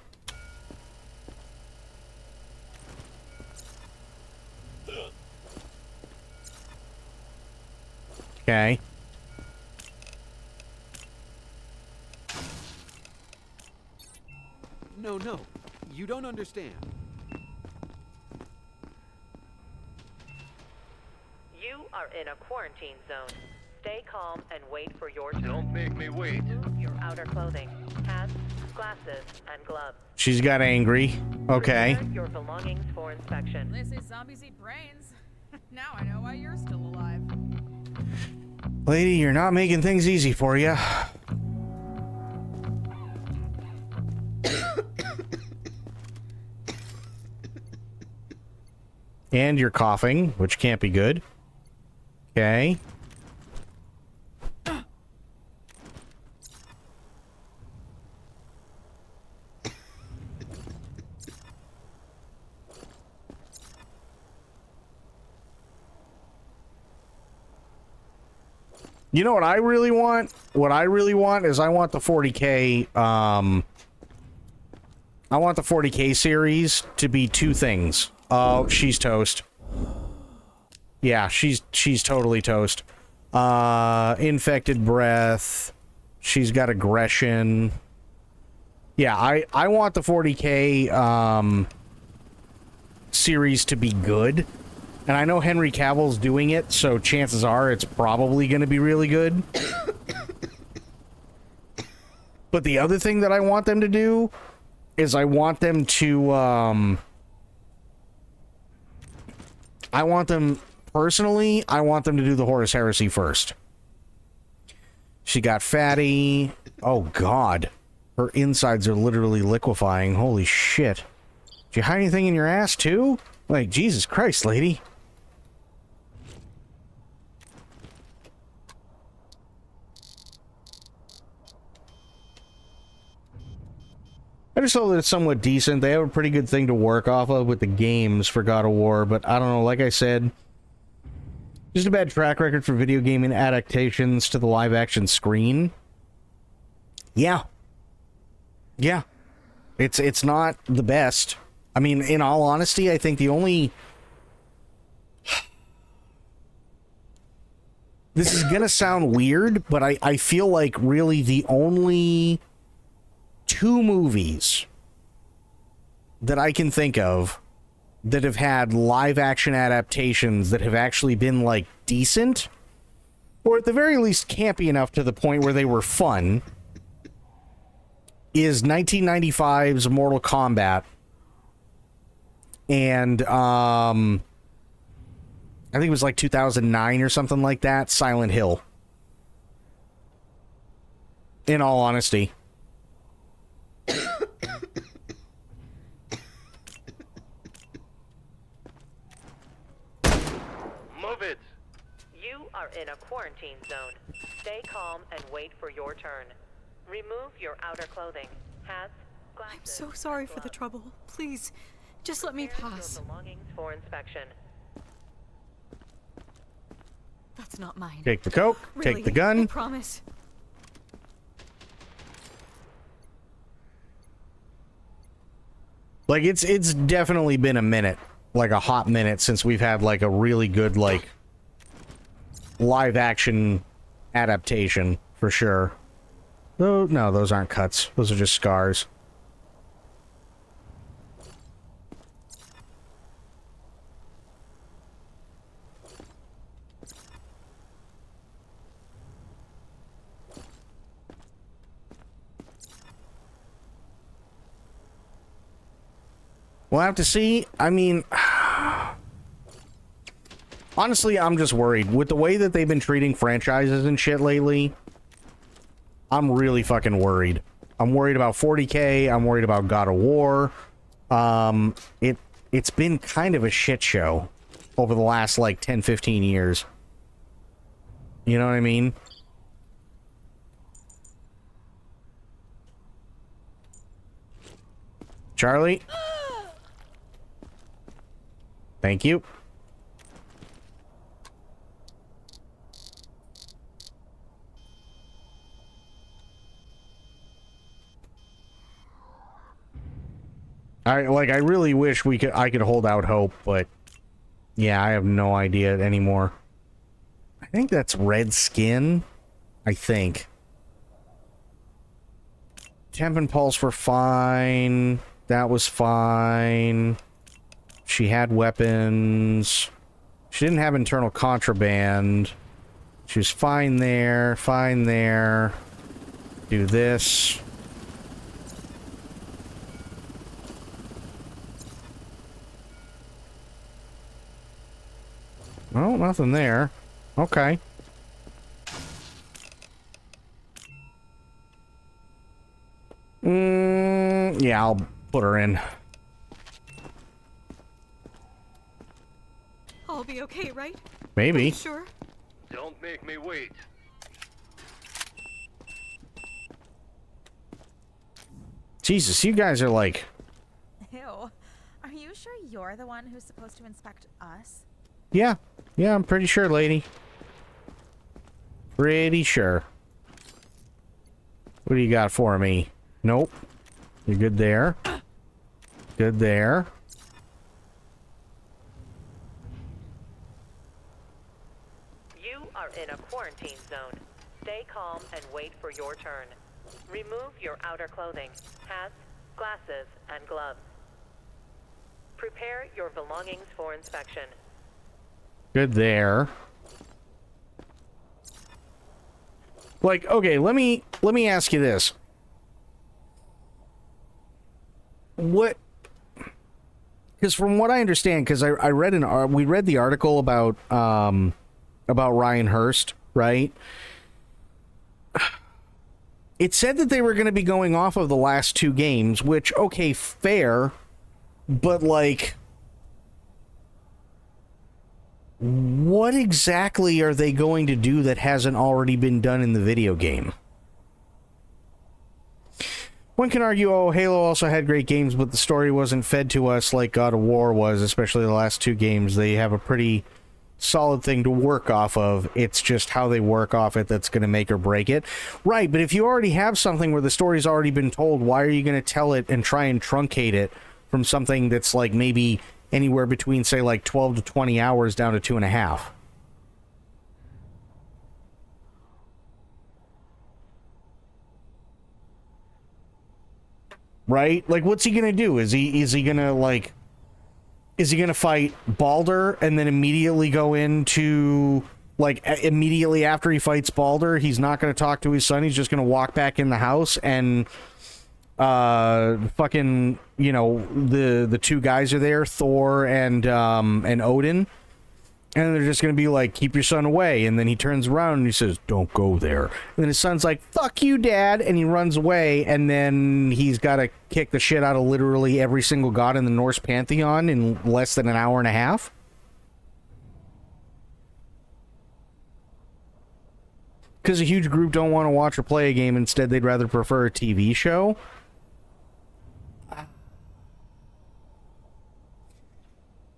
Okay. No, no. You don't understand. You are in a quarantine zone. Stay calm and wait for your turn. Don't make me wait. Remove your outer clothing, hats, glasses, and gloves. She's got angry. Okay. Prepare your belongings for inspection. They say zombies eat brains. Now I know why you're still alive. Lady, you're not making things easy for you. And you're coughing, which can't be good. Okay. You know what I really want? What I really want is I want the 40K, I want the 40K series to be two things. Oh, she's toast. Yeah, she's totally toast. Infected breath. She's got aggression. Yeah, I want the 40K, series to be good. And I know Henry Cavill's doing it, so chances are it's probably going to be really good. But the other thing that I want them to do is I want them to, I want them, personally, I want them to do the Horus Heresy first. She got fatty. Oh, God. Her insides are literally liquefying. Holy shit. Did you hide anything in your ass, too? Like, Jesus Christ, lady. I just hope that it's somewhat decent. They have a pretty good thing to work off of with the games for God of War, but I don't know, like I said, just a bad track record for video gaming adaptations to the live-action screen. Yeah. Yeah. It's not the best. I mean, in all honesty, I think the only... This is gonna sound weird, but I feel like really the only two movies that I can think of that have had live action adaptations that have actually been like decent, or at the very least campy enough to the point where they were fun, is 1995's Mortal Kombat and I think it was like 2009 or something like that, Silent Hill. In all honesty. Move it! You are in a quarantine zone. Stay calm and wait for your turn. Remove your outer clothing. Hats, glasses. I'm so sorry for the trouble. Please, just let me pass. Your belongings for inspection. That's not mine. Take the coke, Really, take the gun. I promise. Like, it's definitely been a minute, like a hot minute, since we've had like a really good like live action adaptation for sure. Oh no, those aren't cuts. Those are just scars. We'll have to see. I mean, honestly, I'm just worried. With the way that they've been treating franchises and shit lately, I'm really fucking worried. I'm worried about 40K. I'm worried about God of War. It's been kind of a shit show over the last, like, 10, 15 years. You know what I mean? Charlie? Thank you. I really wish I could hold out hope, but yeah, I have no idea anymore. I think that's red skin. I think. Temp and pulse were fine. That was fine. She had weapons. She didn't have internal contraband. She was fine there. Fine there. Do this. Oh, nothing there. Okay. Yeah, I'll put her in. I'll be okay, right? Maybe. Sure. Don't make me wait. Jesus, you guys are like... Ew. Are you sure you're the one who's supposed to inspect us? Yeah. Yeah, I'm pretty sure, lady. Pretty sure. What do you got for me? Nope. You're good there. Good there. You are in a quarantine zone. Stay calm and wait for your turn. Remove your outer clothing, hats, glasses, and gloves. Prepare your belongings for inspection. Good there. Like, okay, let me ask you this. What? Because from what I understand, because I read we read the article about Ryan Hurst, right? It said that they were going to be going off of the last two games, which, okay, fair, but like, what exactly are they going to do that hasn't already been done in the video game? One can argue, oh, Halo also had great games, but the story wasn't fed to us like God of War was, especially the last two games. They have a pretty solid thing to work off of. It's just how they work off it that's going to make or break it. Right, but if you already have something where the story's already been told, why are you going to tell it and try and truncate it from something that's like maybe anywhere between, say, like 12 to 20 hours down to 2.5? Right? Like, what's he gonna do? Is he gonna, like, Is he going to fight Balder and then immediately go into, like, immediately after he fights Balder, he's not going to talk to his son, he's just going to walk back in the house and fucking, you know, the two guys are there, Thor and Odin, and they're just gonna be like, keep your son away, and then he turns around and he says, don't go there, and then his son's like, fuck you, Dad, and he runs away, and then he's gotta kick the shit out of literally every single god in the Norse pantheon in less than an hour and a half. Because a huge group don't want to watch or play a game, instead they'd rather prefer a TV show.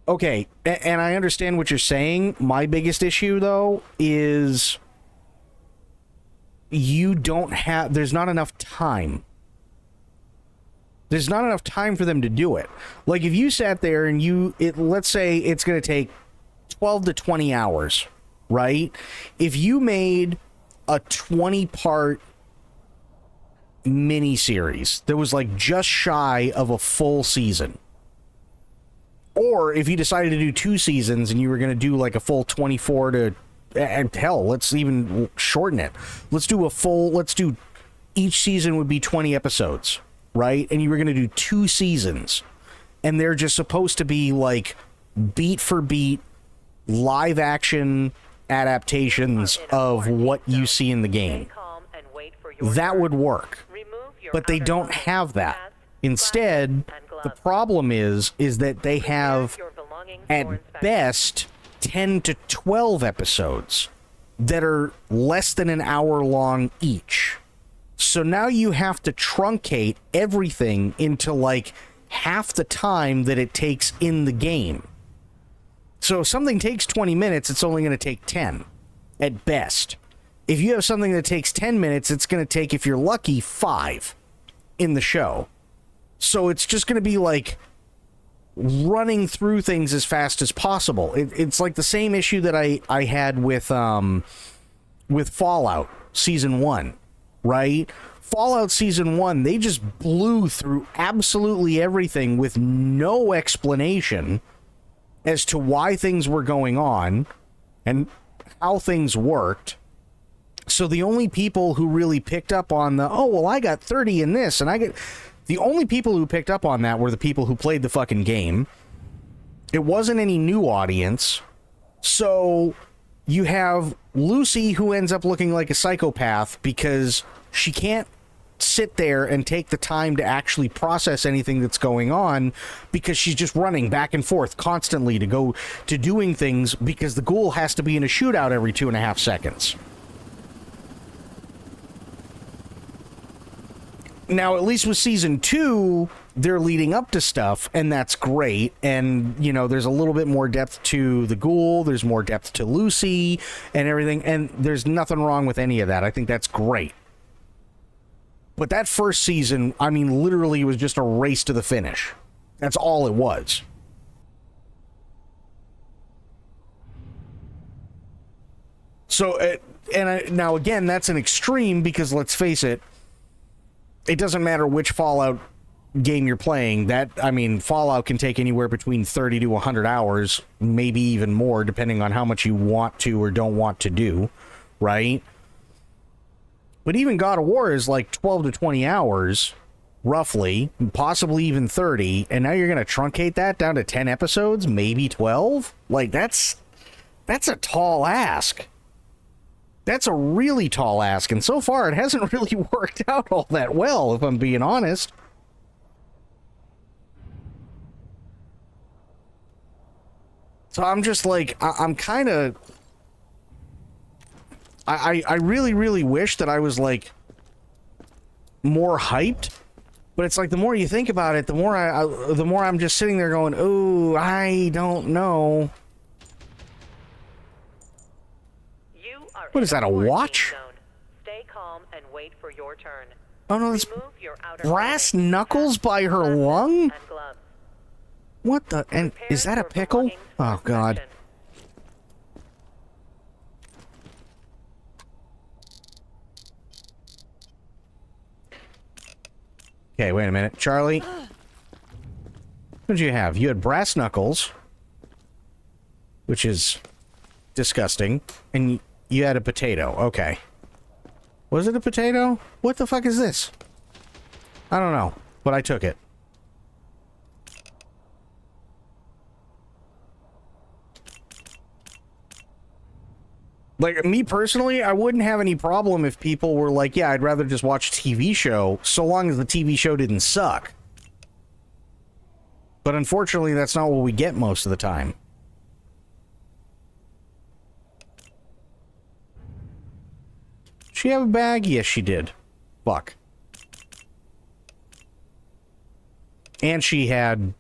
Okay, and I understand what you're saying. My biggest issue, though, is there's not enough time. There's not enough time for them to do it. Like, if you sat there and let's say it's going to take 12 to 20 hours, right? If you made a 20-part miniseries that was, like, just shy of a full season, or if you decided to do 2 seasons and you were going to do like a full 24 to, and hell, let's even shorten it. Let's do each season would be 20 episodes, right? And you were going to do 2 seasons, and they're just supposed to be like beat for beat live action adaptations of what you see in the game. That would work, but they don't have that. Instead, the problem is that they have, at best, 10 to 12 episodes that are less than an hour long each. So now you have to truncate everything into, like, half the time that it takes in the game. So if something takes 20 minutes, it's only going to take 10, at best. If you have something that takes 10 minutes, it's going to take, if you're lucky, 5 in the show. So it's just going to be like running through things as fast as possible. It's like the same issue that I had with Fallout Season 1, right? Fallout Season 1, they just blew through absolutely everything with no explanation as to why things were going on and how things worked. So the only people who really picked up on I got 30 in this, and the only people who picked up on that were the people who played the fucking game. It wasn't any new audience. So you have Lucy, who ends up looking like a psychopath because she can't sit there and take the time to actually process anything that's going on, because she's just running back and forth constantly to go to doing things, because the ghoul has to be in a shootout every 2.5 seconds. Now, at least with Season 2, they're leading up to stuff, and that's great. And, you know, there's a little bit more depth to the ghoul, there's more depth to Lucy, and everything, and there's nothing wrong with any of that. I think that's great. But that first season, I mean, literally it was just a race to the finish. That's all it was. So, now again, that's an extreme, because let's face it, it doesn't matter which Fallout game you're playing. Fallout can take anywhere between 30 to 100 hours, maybe even more, depending on how much you want to or don't want to do, right? But even God of War is like 12 to 20 hours, roughly, possibly even 30, and now you're going to truncate that down to 10 episodes, maybe 12? Like, that's a tall ask. That's a really tall ask, and so far it hasn't really worked out all that well, if I'm being honest. So I'm just like, I'm kind of... I really, really wish that I was, like, more hyped, but it's like, the more you think about it, the more I'm just sitting there going, ooh, I don't know. What is that, a watch? Stay calm and wait for your turn. Oh no, it's brass knuckles by her lung? What the? And is that a pickle? Oh god. Okay, wait a minute. Charlie? What did you have? You had brass knuckles, which is disgusting, and you had a potato. Okay. Was it a potato? What the fuck is this? I don't know, but I took it. Like, me personally, I wouldn't have any problem if people were like, yeah, I'd rather just watch a TV show, so long as the TV show didn't suck. But unfortunately, that's not what we get most of the time. She have a bag? Yes, she did. Fuck. And she had...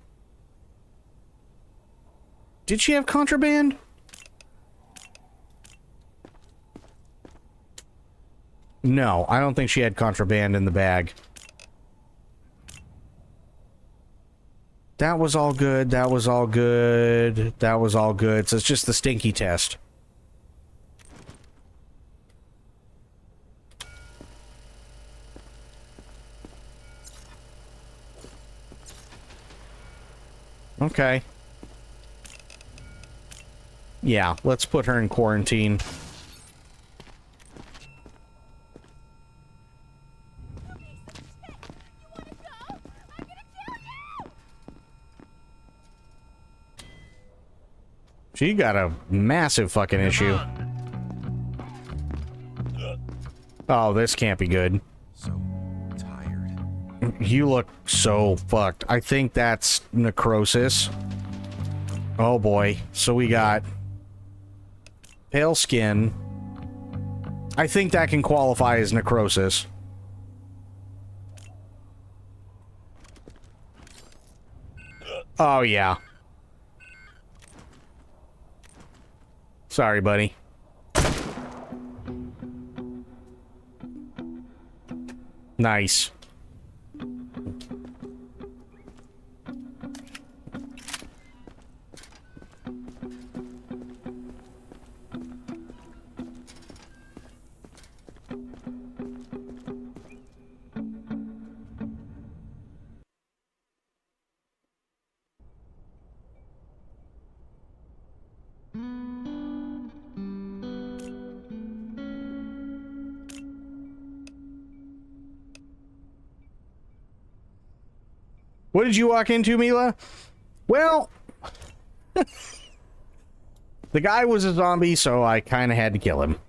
Did she have contraband? No, I don't think she had contraband in the bag. That was all good. That was all good. That was all good. So it's just the stinky test. Okay. Yeah, let's put her in quarantine. She got a massive fucking issue. Oh, this can't be good. So tired. You look so fucked. I think that's necrosis. Oh boy. So we got pale skin. I think that can qualify as necrosis. Oh yeah. Sorry, buddy. Nice. What did you walk into, Mila? Well, the guy was a zombie, so I kind of had to kill him.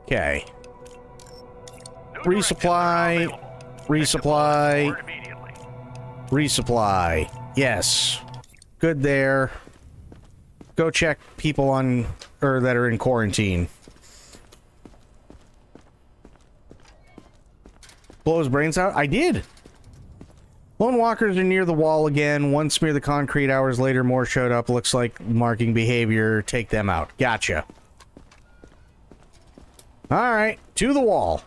Okay. Resupply. Resupply. Resupply. Yes. Good there. Go check people on, or that are in quarantine. Blow his brains out? I did. Lone walkers are near the wall again. One smear the concrete. Hours later, more showed up. Looks like marking behavior. Take them out. Gotcha. Alright. To the wall.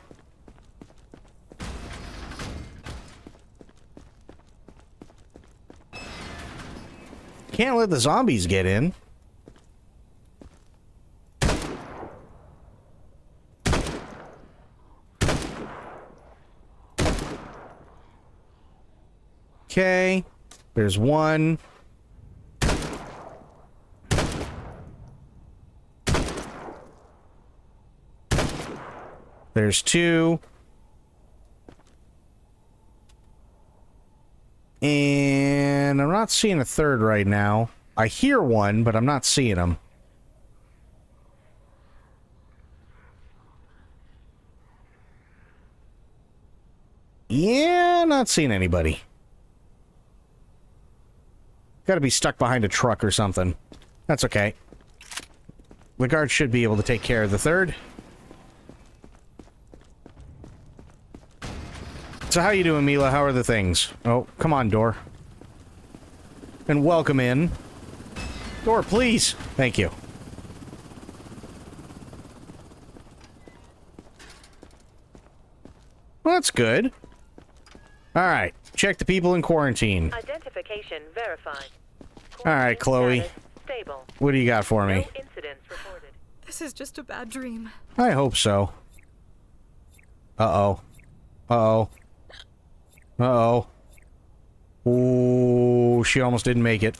Can't let the zombies get in. Okay, there's one. There's two. And I'm not seeing a third right now. I hear one, but I'm not seeing him. Yeah, not seeing anybody. Gotta be stuck behind a truck or something. That's okay. The guard should be able to take care of the third. So how you doing, Mila? How are the things? Oh, come on, door. And welcome in. Door, please. Thank you. Well, that's good. Alright, check the people in quarantine. Identification verified. Alright, Chloe. Stable. What do you got for me? No incidents reported. This is just a bad dream. I hope so. Uh-oh. Uh-oh. Uh-oh. Oh, she almost didn't make it.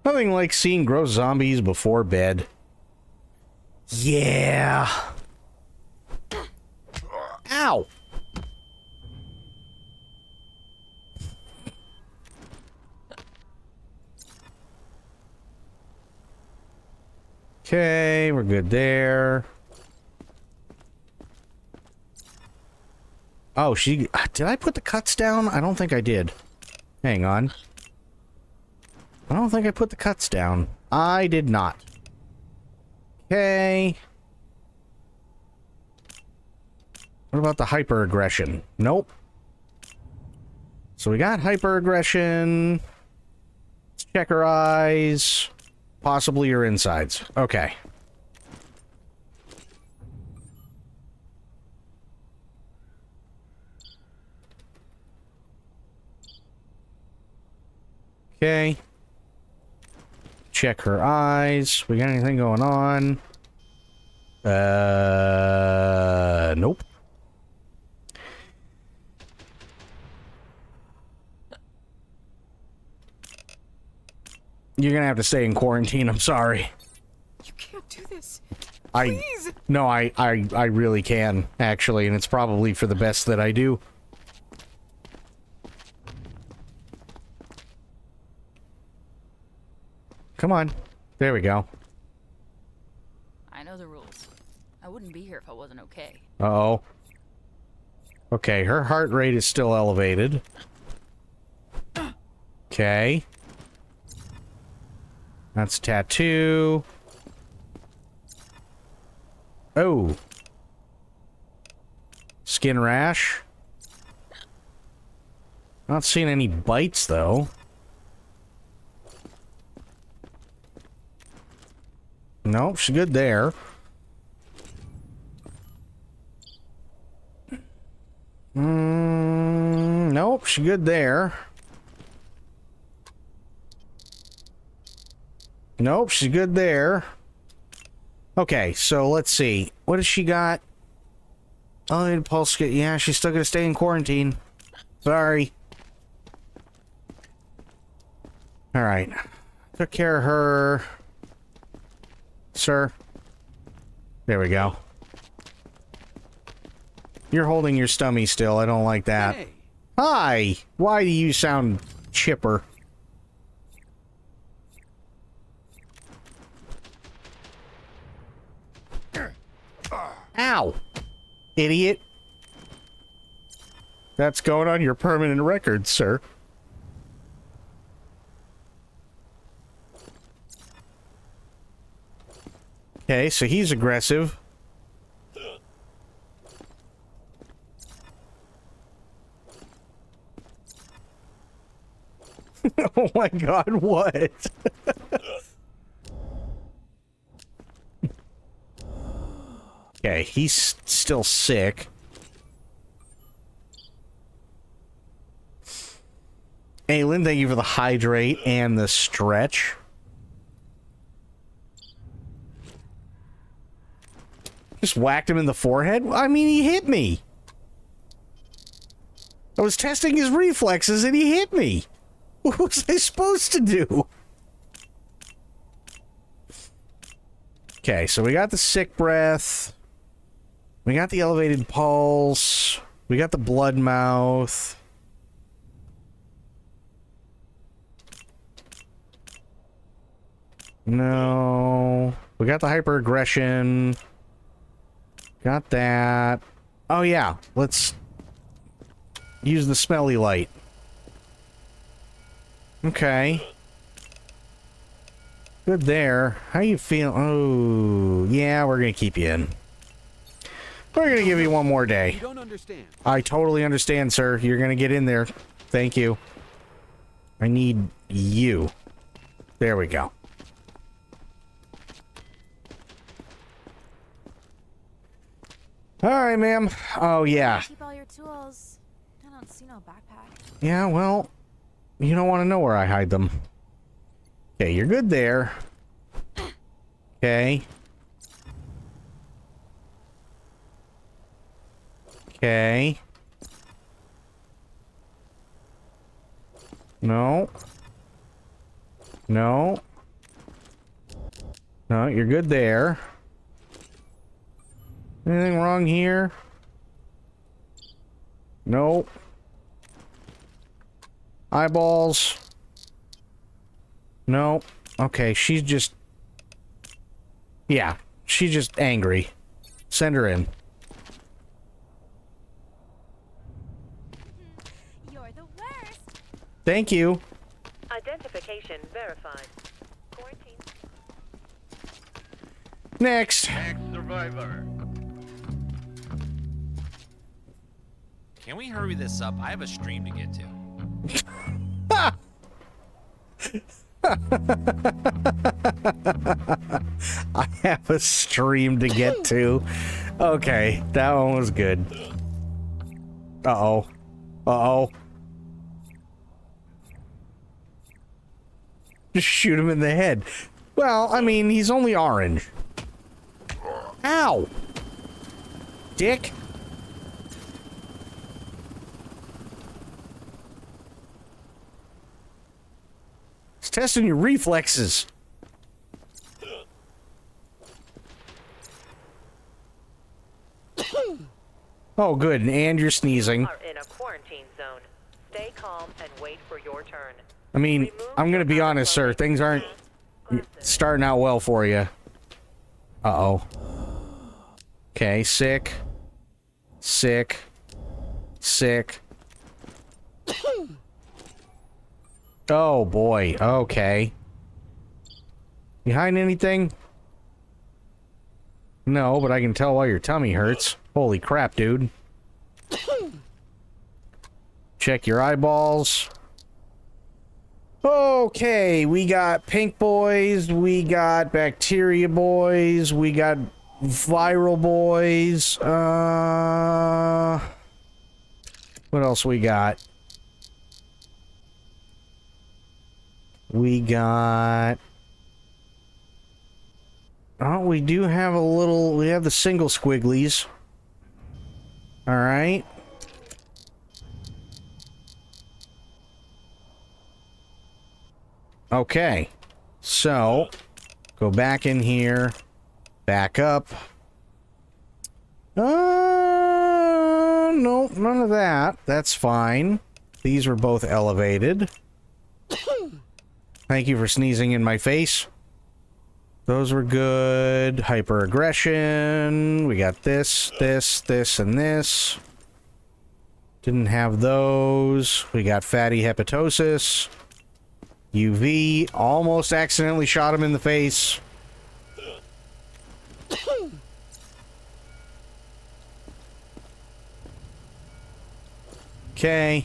Nothing like seeing gross zombies before bed. Yeah. Ow. Okay, we're good there. Oh, did I put the cuts down? I don't think I did. Hang on. I don't think I put the cuts down. I did not. Okay. What about the hyper-aggression? Nope. So we got hyper-aggression. Let's check her eyes. Possibly her insides. Okay. Okay. Check her eyes. We got anything going on? Nope. You're gonna have to stay in quarantine. I'm sorry. You can't do this. I really can, actually, and it's probably for the best that I do. Come on. There we go. I know the rules. I wouldn't be here if I wasn't okay. Uh-oh. Okay, her heart rate is still elevated. Okay. That's a tattoo. Oh. Skin rash. Not seeing any bites, though. Nope, she's good there. Nope, she's good there. Nope, she's good there. Okay, so let's see. What has she got? Oh, pulse. Yeah, she's still gonna stay in quarantine. Sorry. Alright. Took care of her. Sir. There we go. You're holding your stummy still. I don't like that. Hey. Hi! Why do you sound chipper? Ow! Idiot. That's going on your permanent record, sir. Okay, so he's aggressive. Oh my god, what? Okay, he's still sick. Aylin, thank you for the hydrate and the stretch. Just whacked him in the forehead? I mean, he hit me. I was testing his reflexes and he hit me. What was I supposed to do? Okay, so we got the sick breath. We got the elevated pulse. We got the blood mouth. No. We got the hyper-aggression. Got that. Oh, yeah. Let's use the smelly light. Okay. Good there. How you feel? Oh, yeah, we're gonna keep you in. We're gonna give you one more day. You don't understand. I totally understand, sir. You're gonna get in there. Thank you. I need you. There we go. All right, ma'am. Oh, yeah. Keep all your tools. I don't see no backpack. Yeah, well, you don't want to know where I hide them. Okay, you're good there. Okay. Okay. No. No. No, you're good there. Anything wrong here? Nope. Eyeballs. No. Okay, she's just... Yeah, she's just angry. Send her in. You're the worst. Thank you. Identification verified. Quarantine. Next. Next survivor. Can we hurry this up? I have a stream to get to. I have a stream to get to. Okay, that one was good. Uh-oh. Uh-oh. Just shoot him in the head. Well, I mean, he's only orange. Ow! Dick! It's testing your reflexes. Oh, good. And you're sneezing. Are in a quarantine zone. Stay calm and wait for your turn. I mean, I'm gonna be honest, sir. Things aren't starting out well for you. Uh-oh. Okay, sick. Sick. Sick. Oh, boy. Okay. You hiding anything? No, but I can tell why your tummy hurts. Holy crap, dude. Check your eyeballs. Okay, we got pink boys, we got bacteria boys, we got viral boys. What else we got? We got... Oh, we do have a little... We have the single squigglies. Alright. Okay. So, go back in here. Back up. No, none of that. That's fine. These were both elevated. Thank you for sneezing in my face. Those were good. Hyper-aggression. We got this, and this. Didn't have those. We got fatty hepatosis. UV. Almost accidentally shot him in the face. Okay.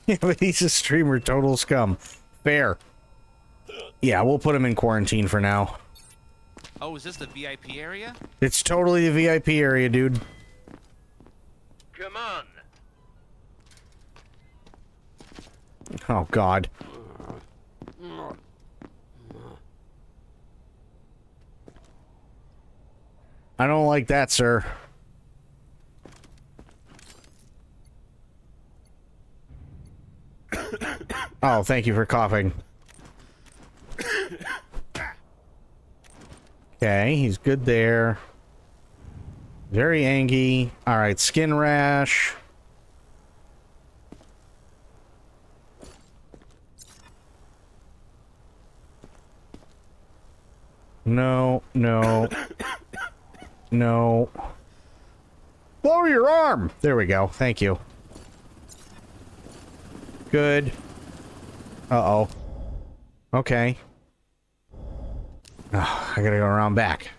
Yeah, but he's a streamer, total scum. Fair. Yeah, we'll put him in quarantine for now. Oh, is this the VIP area? It's totally the VIP area, dude. Come on. Oh, God. I don't like that, sir. Oh, thank you for coughing. Okay, he's good there. Very angry. Alright, skin rash. No, no. No. Lower your arm! There we go. Thank you. Good. Uh-oh. Okay. Oh, I gotta go around back.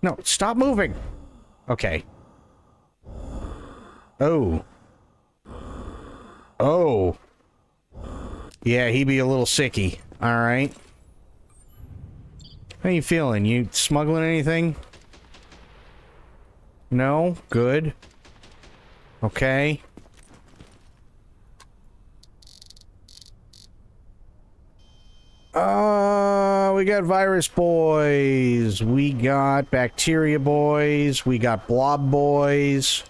No, stop moving! Okay. Oh. Oh. Yeah, he be a little sicky. Alright. How you feeling? You smuggling anything? No? Good. Okay. We got virus boys. We got bacteria boys. We got blob boys.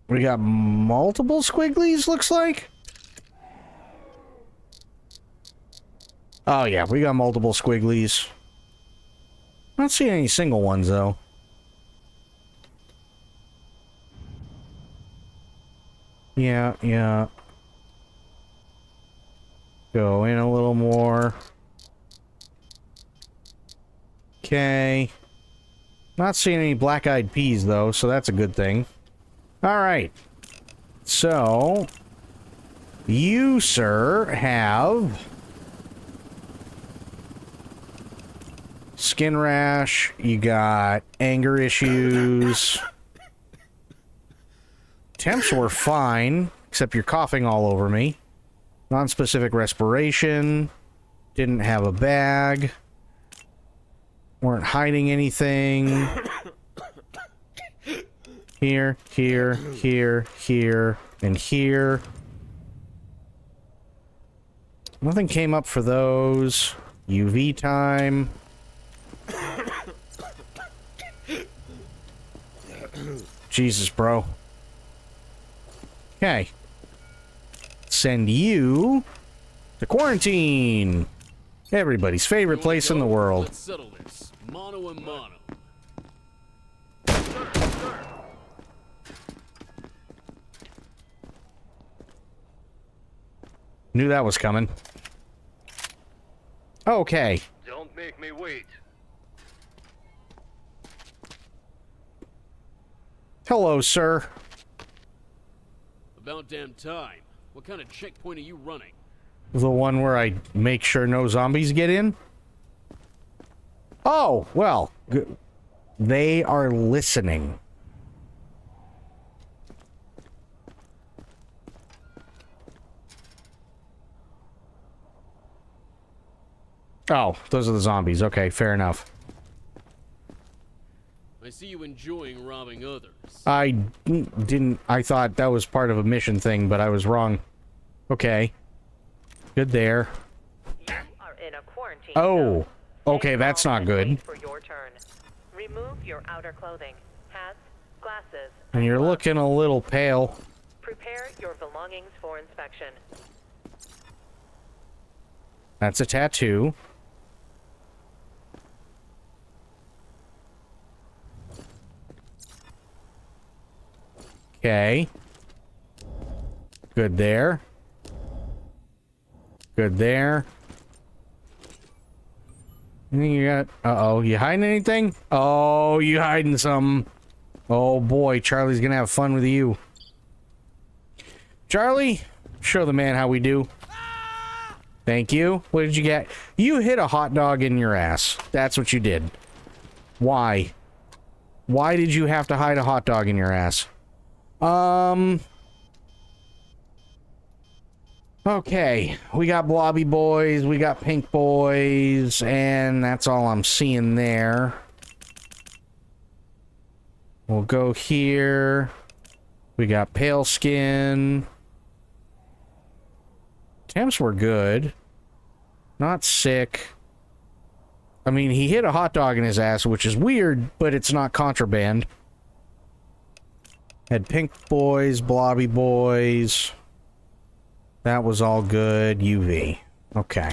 We got multiple squigglies, looks like. Oh, yeah, we got multiple squigglies. Not seeing any single ones, though. Yeah. Go in a little more. Okay. Not seeing any black-eyed peas, though, so that's a good thing. Alright. So, you, sir, have skin rash, you got anger issues. Temps were fine, except you're coughing all over me. Non-specific respiration. Didn't have a bag. Weren't hiding anything. Here, and here. Nothing came up for those. UV time. Jesus, bro. Okay. Send you to quarantine. Everybody's favorite place in the world. Let's settle this. Mono and mono. Knew that was coming. Okay. Don't make me wait. Hello, sir. About damn time. What kind of checkpoint are you running? The one where I make sure no zombies get in? Oh, well. They are listening. Oh, those are the zombies. Okay, fair enough. I see you enjoying robbing others. I didn't... I thought that was part of a mission thing, but I was wrong. Okay. Good there. You are in a quarantine Oh. zone. Okay, that's not good. Wait for your turn. Remove your outer clothing, hats, glasses. And you're looking a little pale. Prepare your belongings for inspection. That's a tattoo. Okay. Good there. Good there. Anything you got? Uh-oh. You hiding anything? Oh, you hiding some. Oh, boy. Charlie's gonna have fun with you. Charlie, show the man how we do. Thank you. What did you get? You hit a hot dog in your ass. That's what you did. Why? Why did you have to hide a hot dog in your ass? Okay. We got blobby boys, we got pink boys, and that's all I'm seeing there. We'll go here. We got pale skin. Temps were good. Not sick. I mean, he hit a hot dog in his ass, which is weird, but it's not contraband. Had pink boys, blobby boys. That was all good. UV. Okay.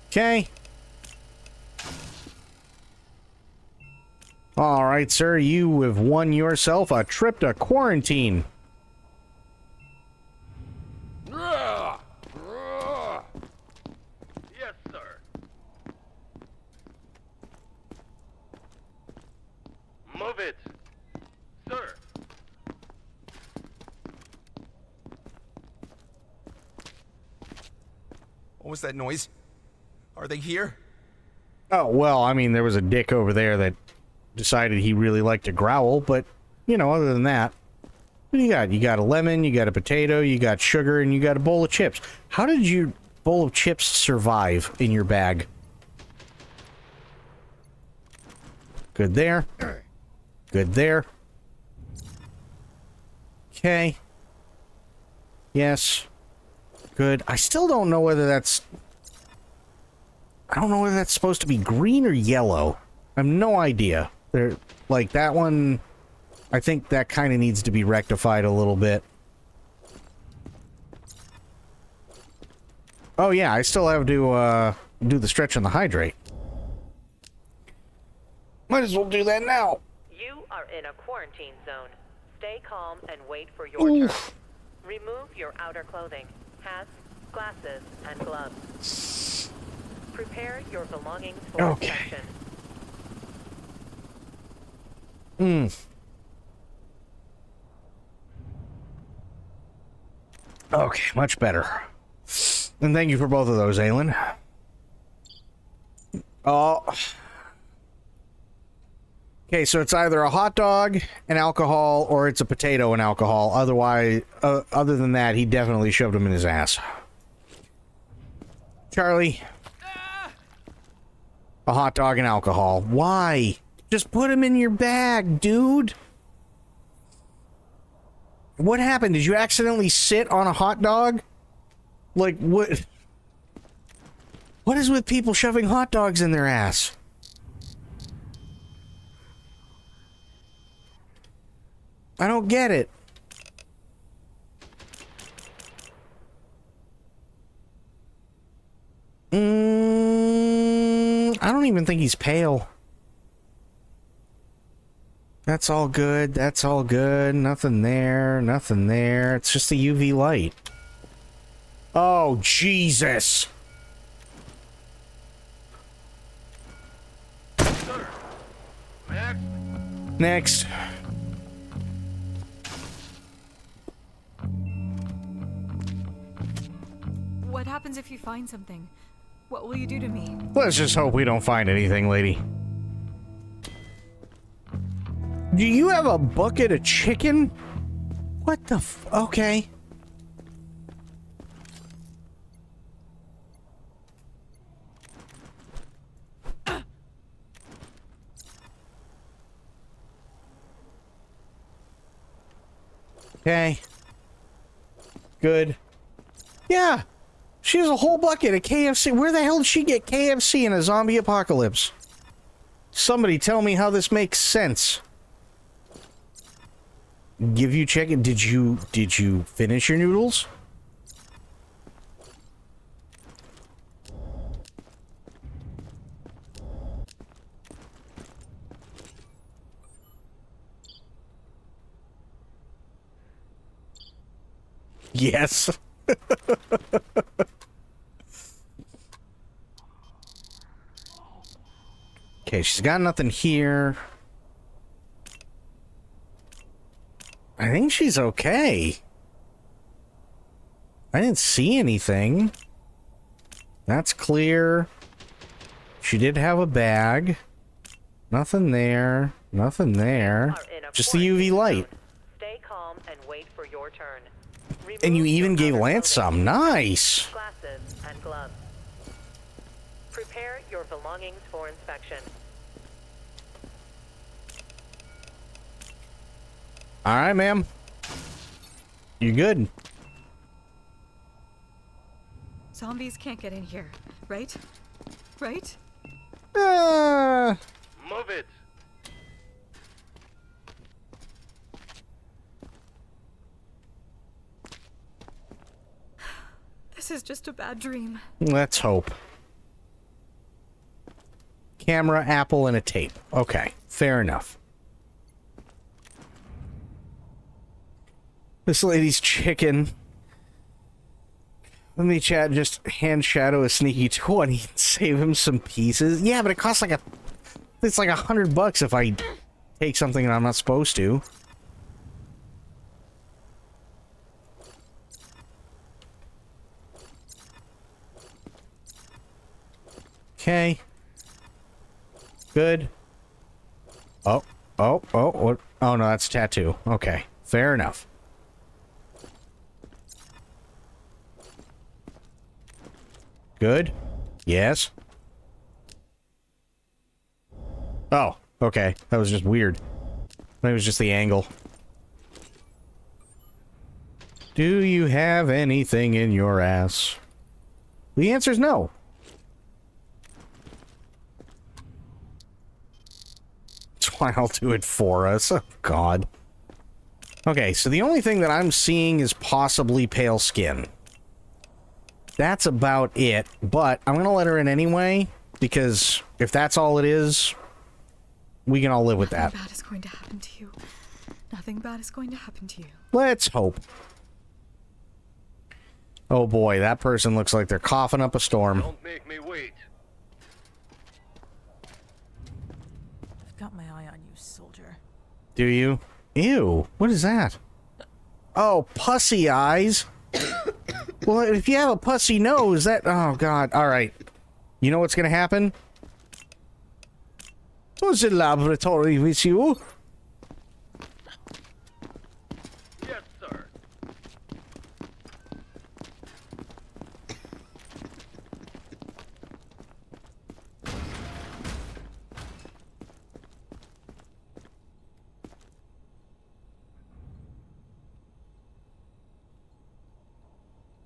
Okay. All right, sir. You have won yourself a trip to quarantine. Yes, sir. Move it, sir. What was that noise? Are they here? Oh, well, I mean, there was a dick over there that decided he really liked to growl, but, you know, other than that, what do you got? You got a lemon, you got a potato, you got sugar, and you got a bowl of chips. How did your bowl of chips survive in your bag? Good there. Good there. Okay. Yes. Good. I still don't know whether that's I don't know whether that's supposed to be green or yellow. I have no idea. They're like that one. I think that kind of needs to be rectified a little bit. Oh yeah, I still have to do the stretch on the hydrate. Might as well do that now. You are in a quarantine zone. Stay calm and wait for your turn. Remove your outer clothing, hats, glasses, and gloves. Prepare your belongings for inspection. Okay, much better. And thank you for both of those, Aylin. Oh. Okay, so it's either a hot dog and alcohol, or it's a potato and alcohol. Otherwise, other than that, he definitely shoved him in his ass. Charlie. A hot dog and alcohol. Why? Just put him in your bag, dude. What happened? Did you accidentally sit on a hot dog? Like, what? What is with people shoving hot dogs in their ass? I don't get it. I don't even think he's pale. That's all good. That's all good. Nothing there. Nothing there. It's just the UV light. Oh, Jesus. Sir. Next. Next. What happens if you find something? What will you do to me? Let's just hope we don't find anything, lady. Do you have a bucket of chicken? What the f... Okay. Okay. Good. Yeah. She has a whole bucket of KFC. Where the hell did she get KFC in a zombie apocalypse? Somebody tell me how this makes sense. Give you chicken. Did you finish your noodles? Yes. Okay, she's got nothing here. I think she's okay. I didn't see anything. That's clear. She did have a bag. Nothing there. Nothing there. Just the UV light. Stay calm and wait for your turn. And you even gave Lance some. Nice. Glasses and gloves. Prepare your belongings for inspection. All right, ma'am. You good? Zombies can't get in here, right? Right? Move it. This is just a bad dream. Let's hope. Camera, apple, and a tape. Okay, fair enough. This lady's chicken. Let me chat, just hand Shadow a sneaky 20 and save him some pieces. Yeah, but it costs like it's like $100 if I take something and I'm not supposed to. Okay. Good. Oh, what? Oh no, that's a tattoo. Okay, fair enough. Good. Yes. Oh, okay. That was just weird. It was just the angle. Do you have anything in your ass? The answer's no. I'll do it for us. Oh, God. Okay, so the only thing that I'm seeing is possibly pale skin. That's about it, but I'm gonna let her in anyway, because if that's all it is, we can all live with that. Nothing bad is going to happen to you. Nothing bad is going to happen to you. Let's hope. Oh boy, that person looks like they're coughing up a storm. Don't make me wait. I've got my eye on you, soldier. Do you? Ew, what is that? Oh, pussy eyes. Well, if you have a pussy nose, that... Oh, God. All right. You know what's going to happen? Who's the laboratory with you? Yes, sir.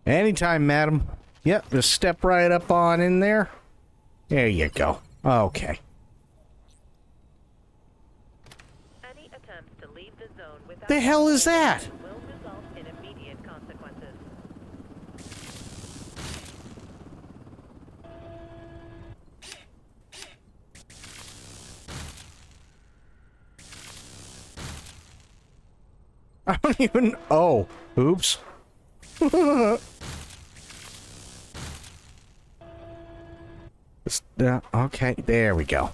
Anytime, madam. Yep, just step right up on in there. There you go. Okay. Any attempts to leave the zone without The hell is that? will result in immediate consequences. I don't even... Oh, oops. Okay, there we go.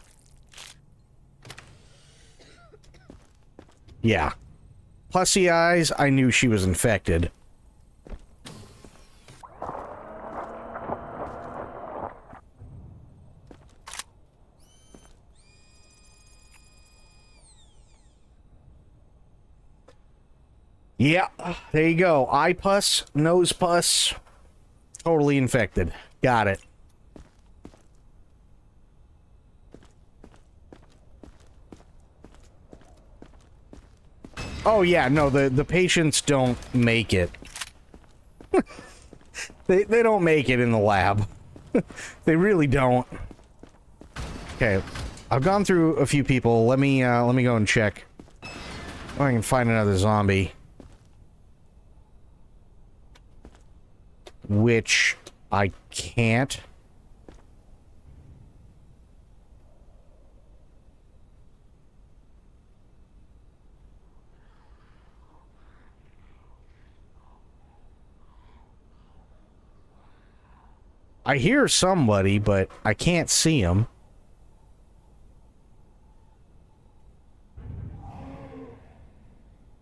Yeah. Pussy eyes, I knew she was infected. Yeah, there you go. Eye pus, nose pus, totally infected. Got it. Oh yeah, no, the patients don't make it. they don't make it in the lab. They really don't. Okay, I've gone through a few people. Let me go and check. Oh, I can find another zombie. Which I can't. I hear somebody, but I can't see him.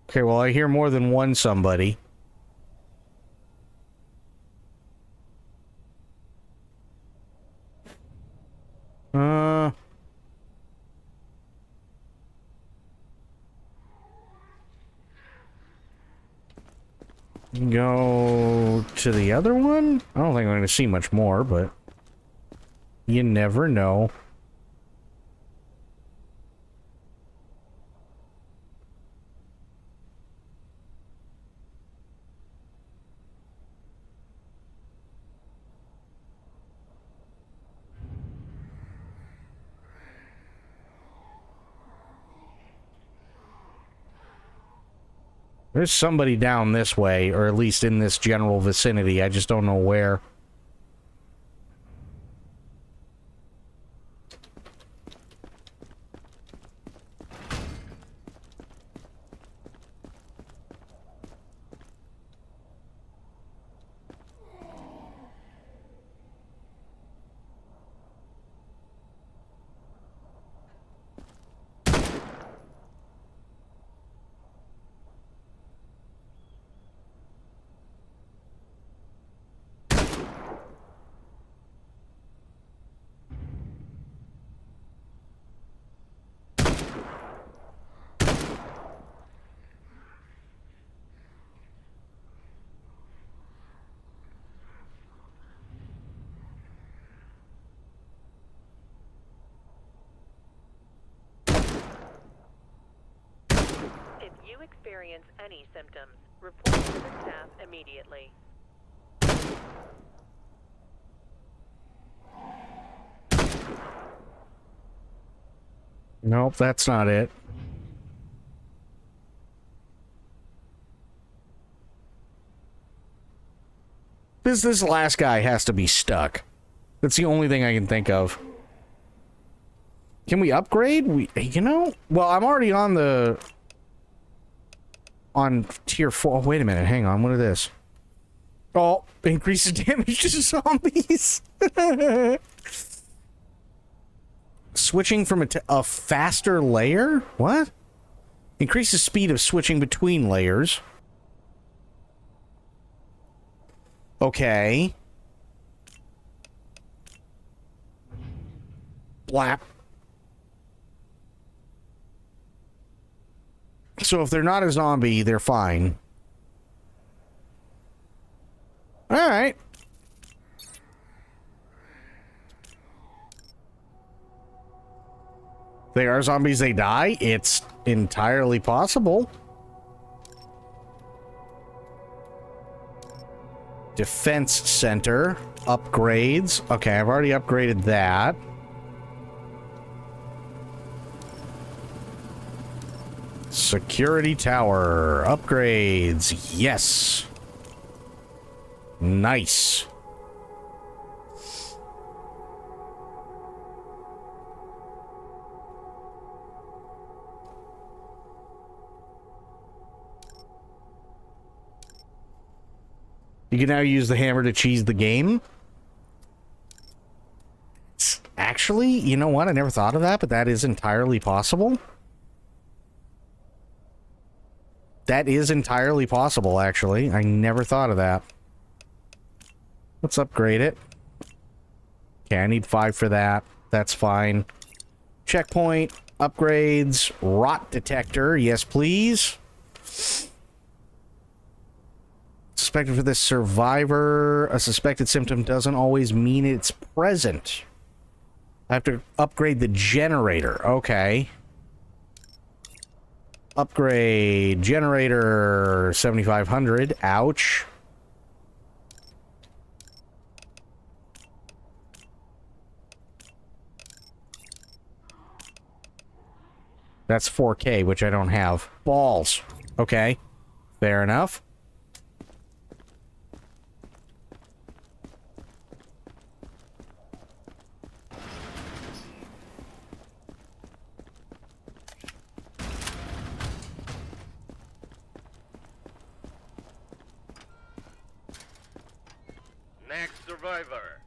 Okay, well, I hear more than one somebody. Go to the other one? I don't think I'm going to see much more, but you never know. There's somebody down this way, or at least in this general vicinity. I just don't know where. If you experience any symptoms, report to the staff immediately. Nope, that's not it. This last guy has to be stuck. That's the only thing I can think of. Can we upgrade? Well, I'm already on tier 4. Oh, wait a minute. Hang on. What is this? Oh, increases damage to zombies. Switching from a faster layer? What? Increases speed of switching between layers. Okay. Blap. So if they're not a zombie, they're fine. Alright. They are zombies, they die? It's entirely possible. Defense center. Upgrades. Okay, I've already upgraded that. Security tower. Upgrades. Yes. Nice. You can now use the hammer to cheese the game. Actually, you know what? I never thought of that, but that is entirely possible. That is entirely possible, actually. I never thought of that. Let's upgrade it. Okay, I need 5 for that. That's fine. Checkpoint, upgrades, rot detector. Yes, please. Suspected for this survivor. A suspected symptom doesn't always mean it's present. I have to upgrade the generator. Okay. Upgrade generator 7500. Ouch. That's 4K, which I don't have. Balls. Okay. Fair enough. Next survivor.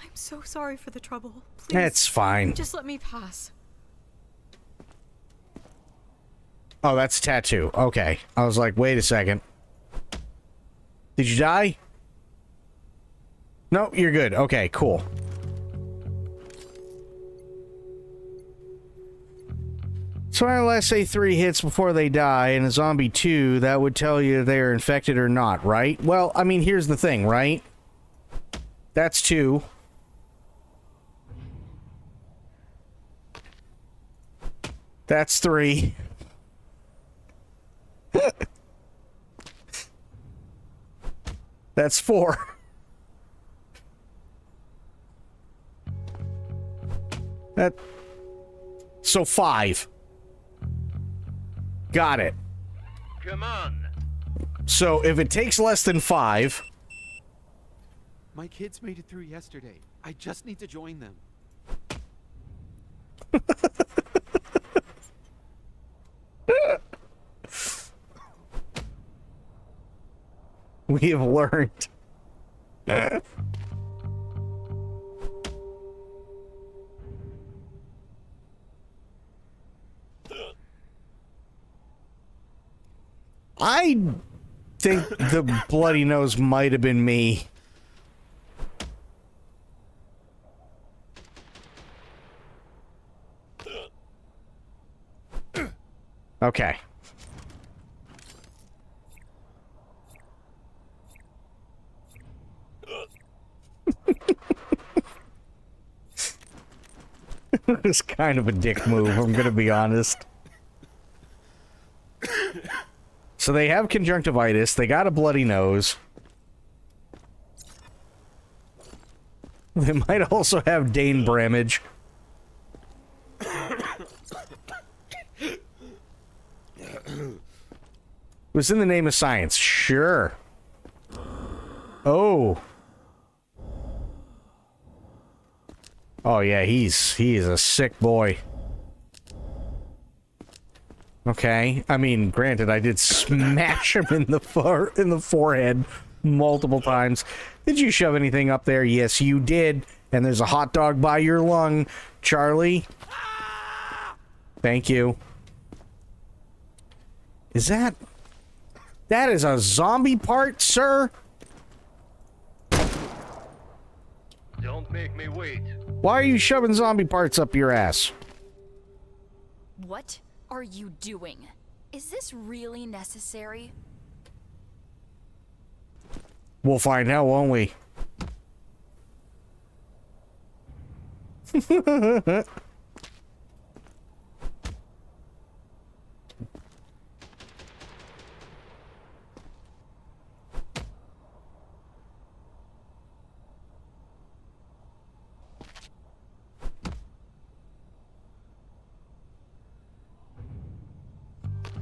I'm so sorry for the trouble. Please. It's fine. Just let me pass. Oh, that's tattoo. Okay. I was like, wait a second. Did you die? No, you're good. Okay, cool. So unless say 3 hits before they die, and a zombie 2, that would tell you they're infected or not, right? Well, I mean, here's the thing, right? That's 2. That's 3. That's 4. So 5. Got it. Come on. So if it takes less than 5... My kids made it through yesterday. I just need to join them. We have learned. I think the bloody nose might have been me. Okay. It was kind of a dick move, I'm gonna be honest. So they have conjunctivitis, they got a bloody nose. They might also have Dane Bramage. Was in the name of science. Sure. Oh. Oh yeah, he is a sick boy. Okay. I mean, granted, I did smash him in the forehead multiple times. Did you shove anything up there? Yes, you did. And there's a hot dog by your lung, Charlie. Thank you. Is that is a zombie part, sir? Don't make me wait. Why are you shoving zombie parts up your ass? What are you doing? Is this really necessary? We'll find out, won't we?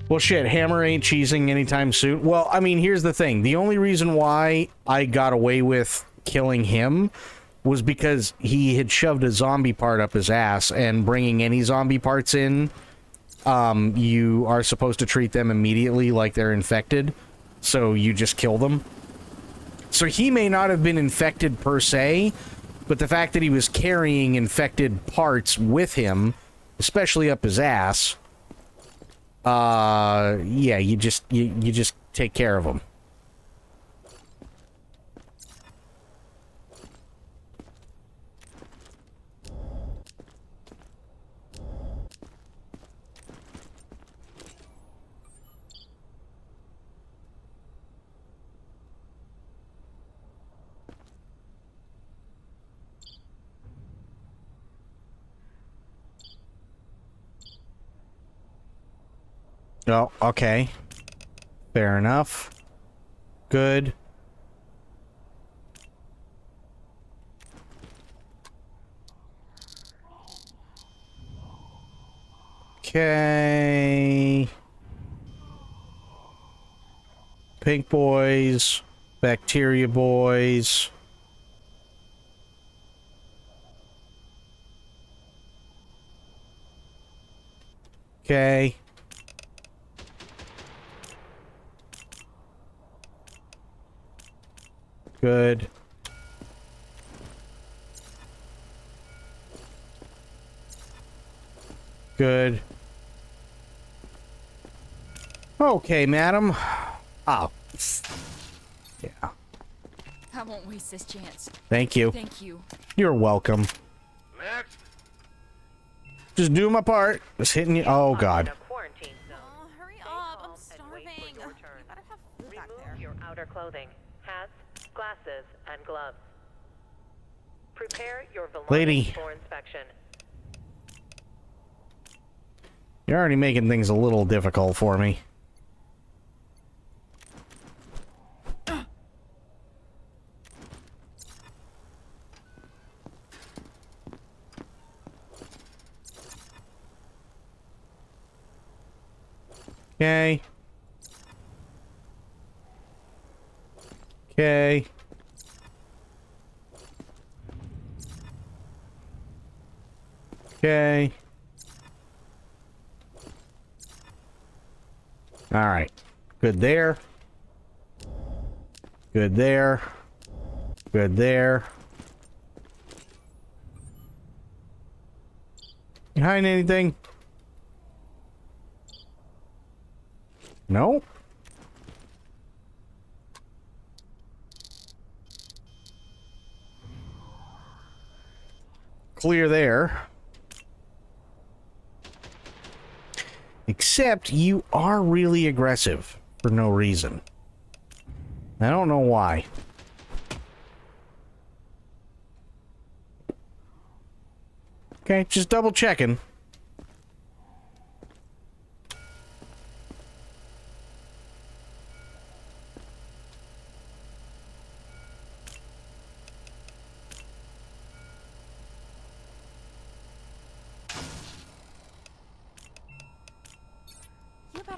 Well, shit, Hammer ain't cheesing anytime soon. Well, I mean, here's the thing. The only reason why I got away with killing him was because he had shoved a zombie part up his ass, and bringing any zombie parts in, you are supposed to treat them immediately like they're infected, so you just kill them. So he may not have been infected per se, but the fact that he was carrying infected parts with him, especially up his ass... yeah, you just take care of them. Oh, okay. Fair enough. Good. Okay. Pink boys. Bacteria boys. Okay. Good. Good. Okay, madam. Oh. Yeah. I won't waste this chance. Thank you. Thank you. You're welcome. Next. Just do my part. Just hitting you. Oh, God. Hurry up! I'm starving. You gotta have food back there. Remove your outer clothing, hats, glasses, and gloves. Prepare your belongings Lady. for inspection. You're already making things a little difficult for me. Okay. Okay. Okay. All right. Good there. Good there. Good there. You hiding anything? No? Clear there. Except you are really aggressive for no reason. I don't know why. Okay, just double checking.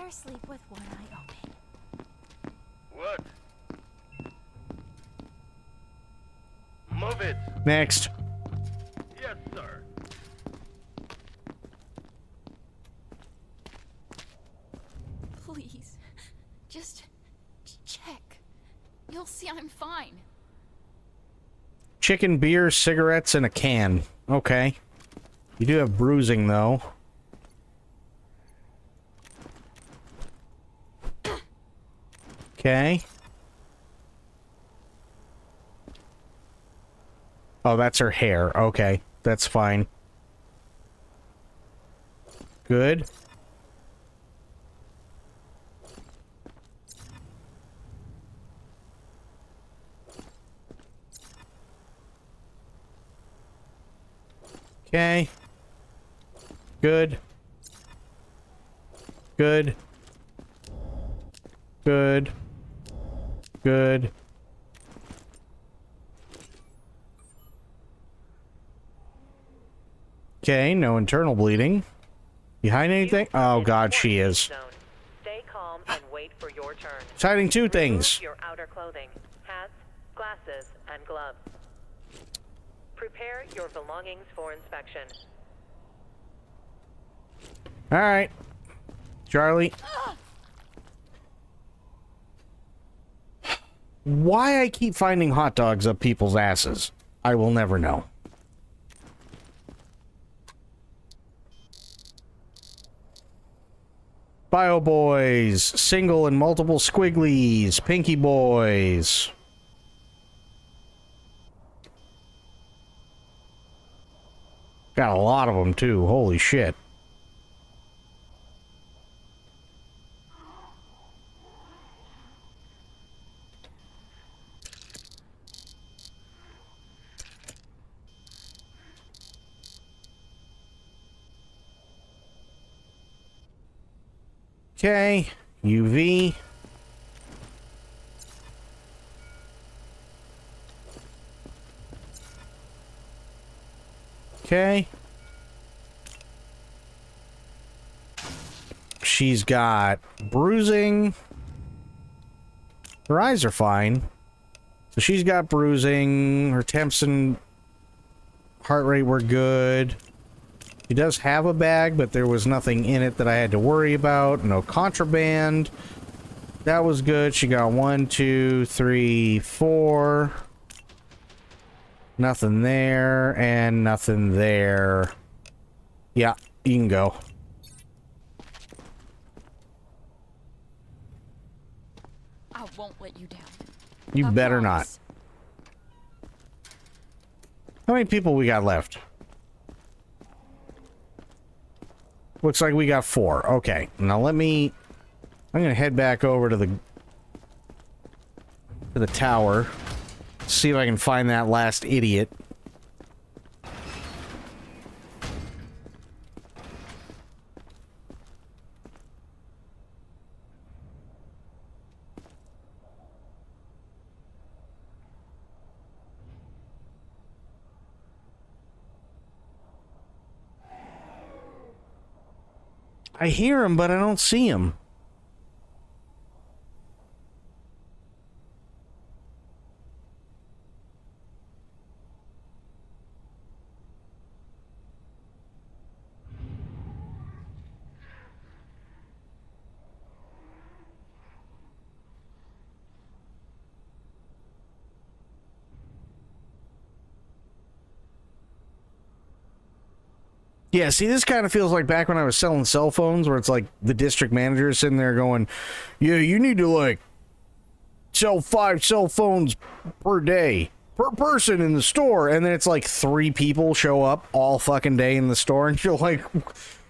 better sleep with one eye open. What? Move it! Next. Yes, sir. Please, just check. You'll see I'm fine. Chicken, beer, cigarettes, and a can. Okay. You do have bruising, though. Okay. Oh, that's her hair. Okay. That's fine. Good. Okay. Good. Good. Good. Good. Okay, no internal bleeding. You hiding anything? Oh god, she is. Stay calm and wait for your turn. She's hiding two things. Remove your outer clothing, hats, glasses, and gloves. Prepare your belongings for inspection. Alright. Charlie. Why I keep finding hot dogs up people's asses, I will never know. Bio boys, single and multiple squigglies, pinky boys. Got a lot of them too, holy shit. Okay, UV. Okay. She's got bruising. Her eyes are fine. So she's got bruising. Her temps and heart rate were good. She does have a bag, but there was nothing in it that I had to worry about. No contraband. That was good. She got 1, 2, 3, 4. Nothing there, and nothing there. Yeah, you can go. I won't let you down. You I better promise. not. How many people we got left? Looks like we got 4. Okay, now let me... I'm gonna head back over to the tower. See if I can find that last idiot. I hear him, but I don't see him. Yeah, see, this kind of feels like back when I was selling cell phones, where it's like the district manager is sitting there going, yeah, you need to, like, sell 5 cell phones per day, per person in the store. And then it's like 3 people show up all fucking day in the store, and you're like,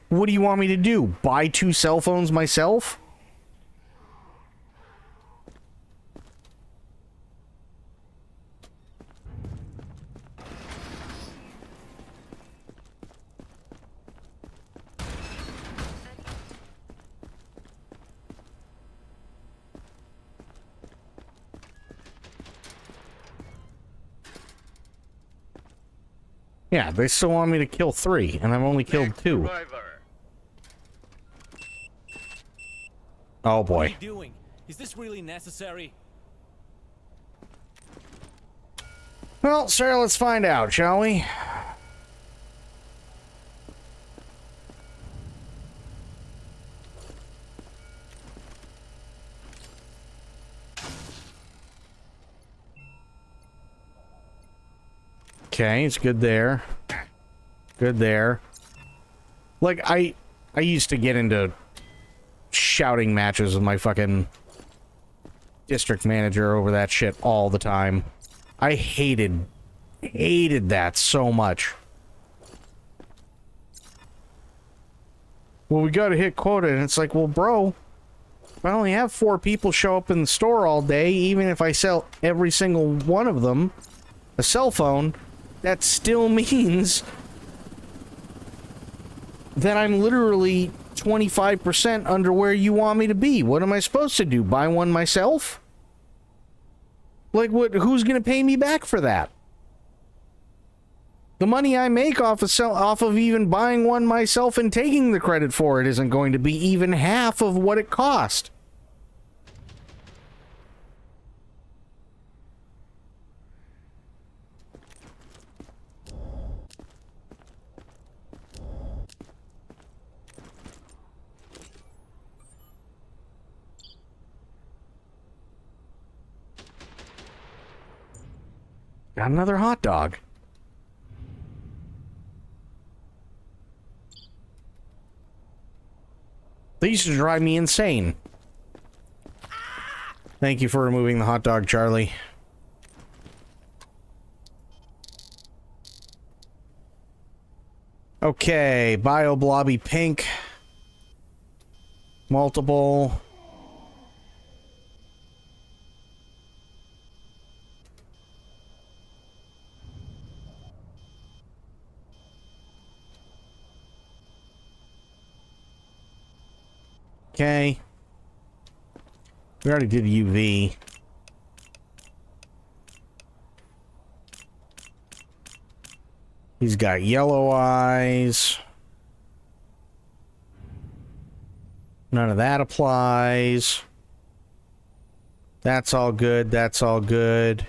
what do you want me to do? Buy 2 cell phones myself? Yeah, they still want me to kill 3, and I've only killed 2. Oh What are boy. you doing? Is this really necessary? Well, sir, let's find out, shall we? Okay, it's good there. Good there. Like, I used to get into shouting matches with my fucking district manager over that shit all the time. I hated that so much. Well, we gotta hit quota, and it's like, well, bro, if I only have 4 people show up in the store all day, even if I sell every single one of them a cell phone, that still means that I'm literally 25% under where you want me to be. What am I supposed to do? Buy one myself? Like, what? Who's gonna pay me back for that? The money I make off of even buying one myself and taking the credit for it isn't going to be even half of what it cost. Got another hot dog. They used to drive me insane. Thank you for removing the hot dog, Charlie. Okay, Bio Blobby Pink. Multiple. Okay. We already did UV. He's got yellow eyes. None of that applies. That's all good. That's all good.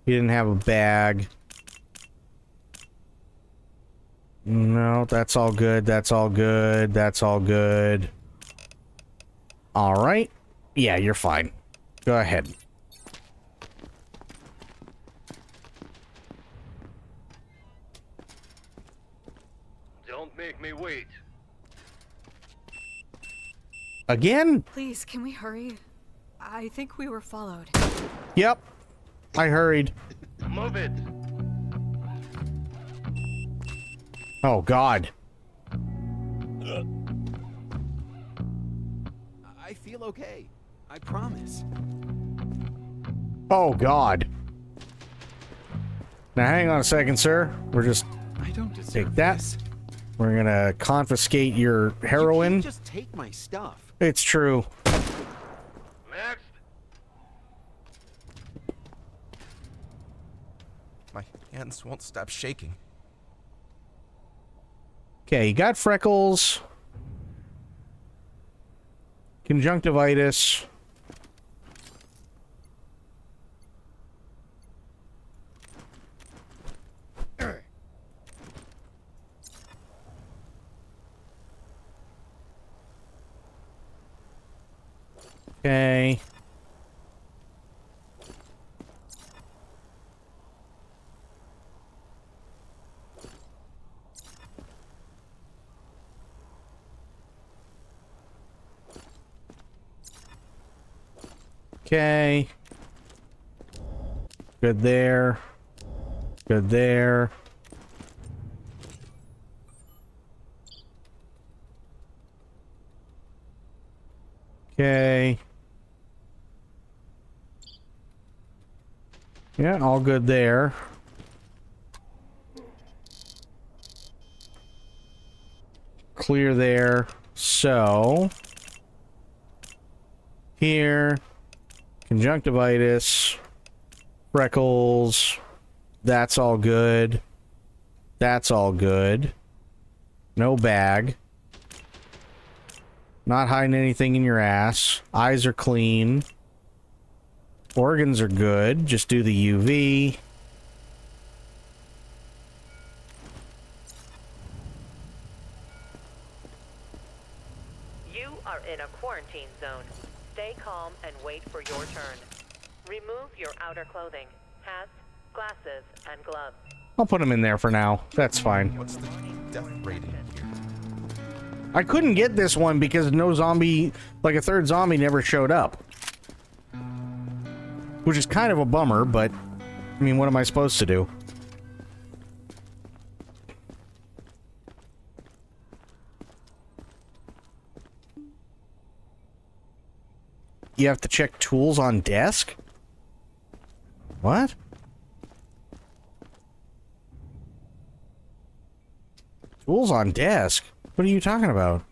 He didn't have a bag. No, that's all good. That's all good. That's all good. All right. Yeah, you're fine. Go ahead. Don't make me wait. Again? Please, can we hurry? I think we were followed. Yep. I hurried. Move it. Oh, God. I feel okay. I promise. Oh, God. Now, hang on a second, sir. We're just... I don't deserve take that. this. We're gonna confiscate your heroin. You can't just take my stuff. It's true. Next. My hands won't stop shaking. Okay, you got freckles. Conjunctivitis. Okay. Okay. Good there. Good there. Okay. Yeah, all good there. Clear there. So, here, conjunctivitis, freckles, that's all good. That's all good. No bag. Not hiding anything in your ass. Eyes are clean. Organs are good. Just do the UV. You are in a quarantine zone. Stay calm and wait for your turn. Remove your outer clothing, hats, glasses, and gloves. I'll put them in there for now. That's fine. What's the death rating here? I couldn't get this one because no zombie, like a third zombie, never showed up. Which is kind of a bummer, but I mean, what am I supposed to do? You have to check tools on desk? What? Tools on desk? What are you talking about?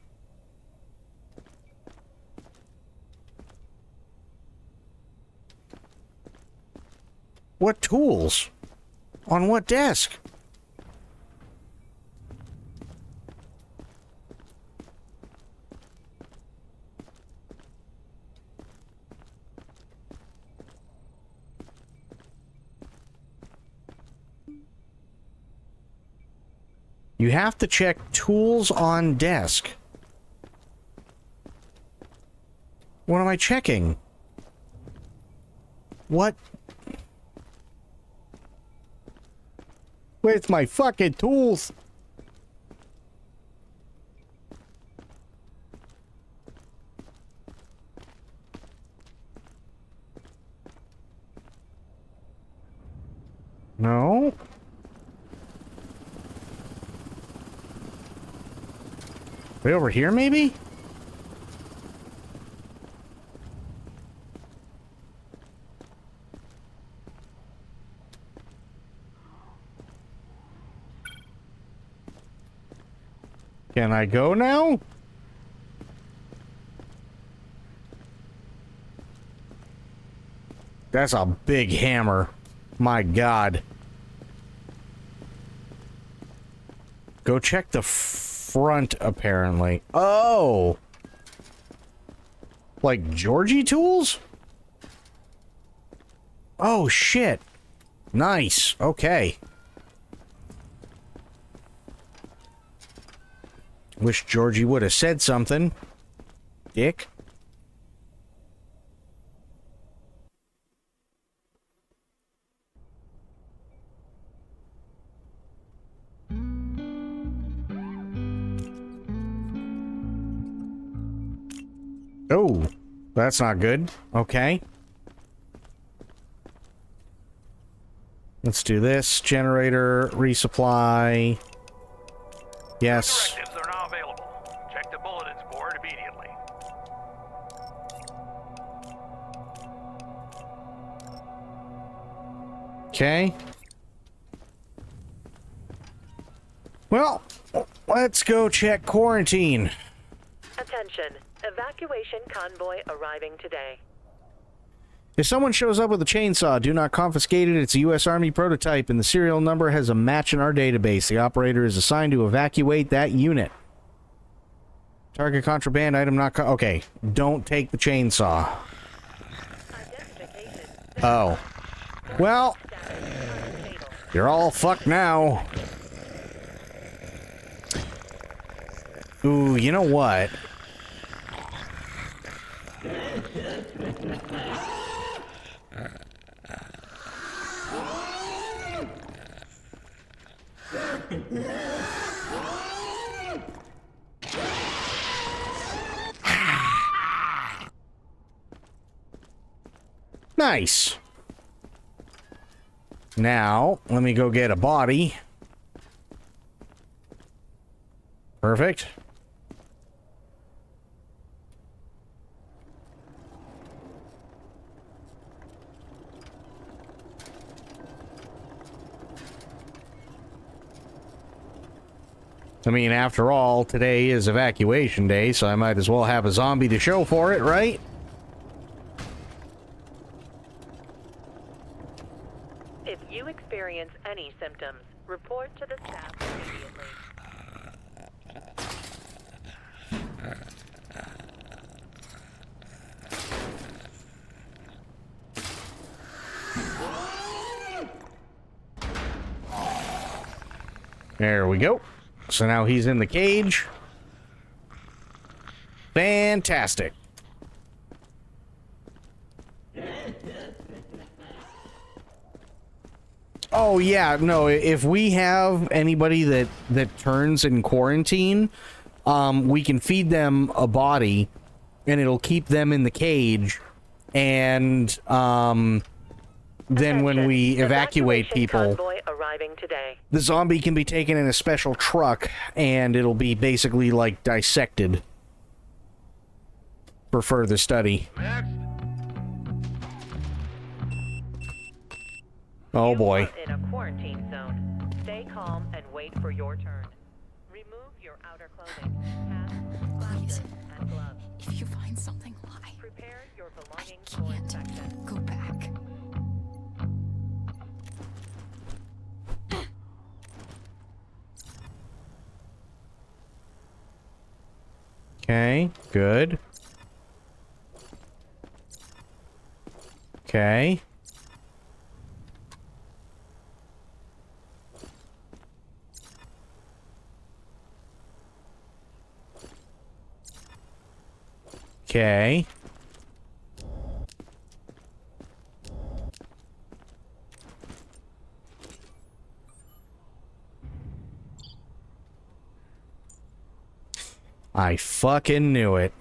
What tools? On what desk? You have to check tools on desk. What am I checking? What? Where's my fucking tools? No. Way over here, maybe? Can I go now? That's a big hammer. My God. Go check the front, apparently. Oh! Like Georgie tools? Oh, shit. Nice. Okay. Wish Georgie would have said something. Dick. Oh, that's not good. Okay. Let's do this. Generator, resupply. Yes. Directives are now available. Check the bulletins board immediately. Okay. Well, let's go check quarantine. Attention. Evacuation convoy arriving today. If someone shows up with a chainsaw, do not confiscate it. It's a U.S. Army prototype, and the serial number has a match in our database. The operator is assigned to evacuate that unit. Target contraband item not okay, don't take the chainsaw. Oh. Well, you're all fucked now. Ooh, you know what? Nice. Now, let me go get a body. Perfect. I mean, after all, today is evacuation day, so I might as well have a zombie to show for it, right? If you experience any symptoms, report to the staff immediately. There we go. So now he's in the cage. Fantastic. Oh yeah, no, if we have anybody that turns in quarantine, we can feed them a body and it'll keep them in the cage, and then when we evacuate people, the zombie can be taken in a special truck and it'll be basically like dissected for further study. Oh boy. You are in a quarantine zone. Stay calm and wait for your turn. Remove your outer clothing, hats, glasses, and gloves. If you find something, lie. Prepare your belongings for inspection. Go back. Okay, good. Okay. Okay. I fucking knew it.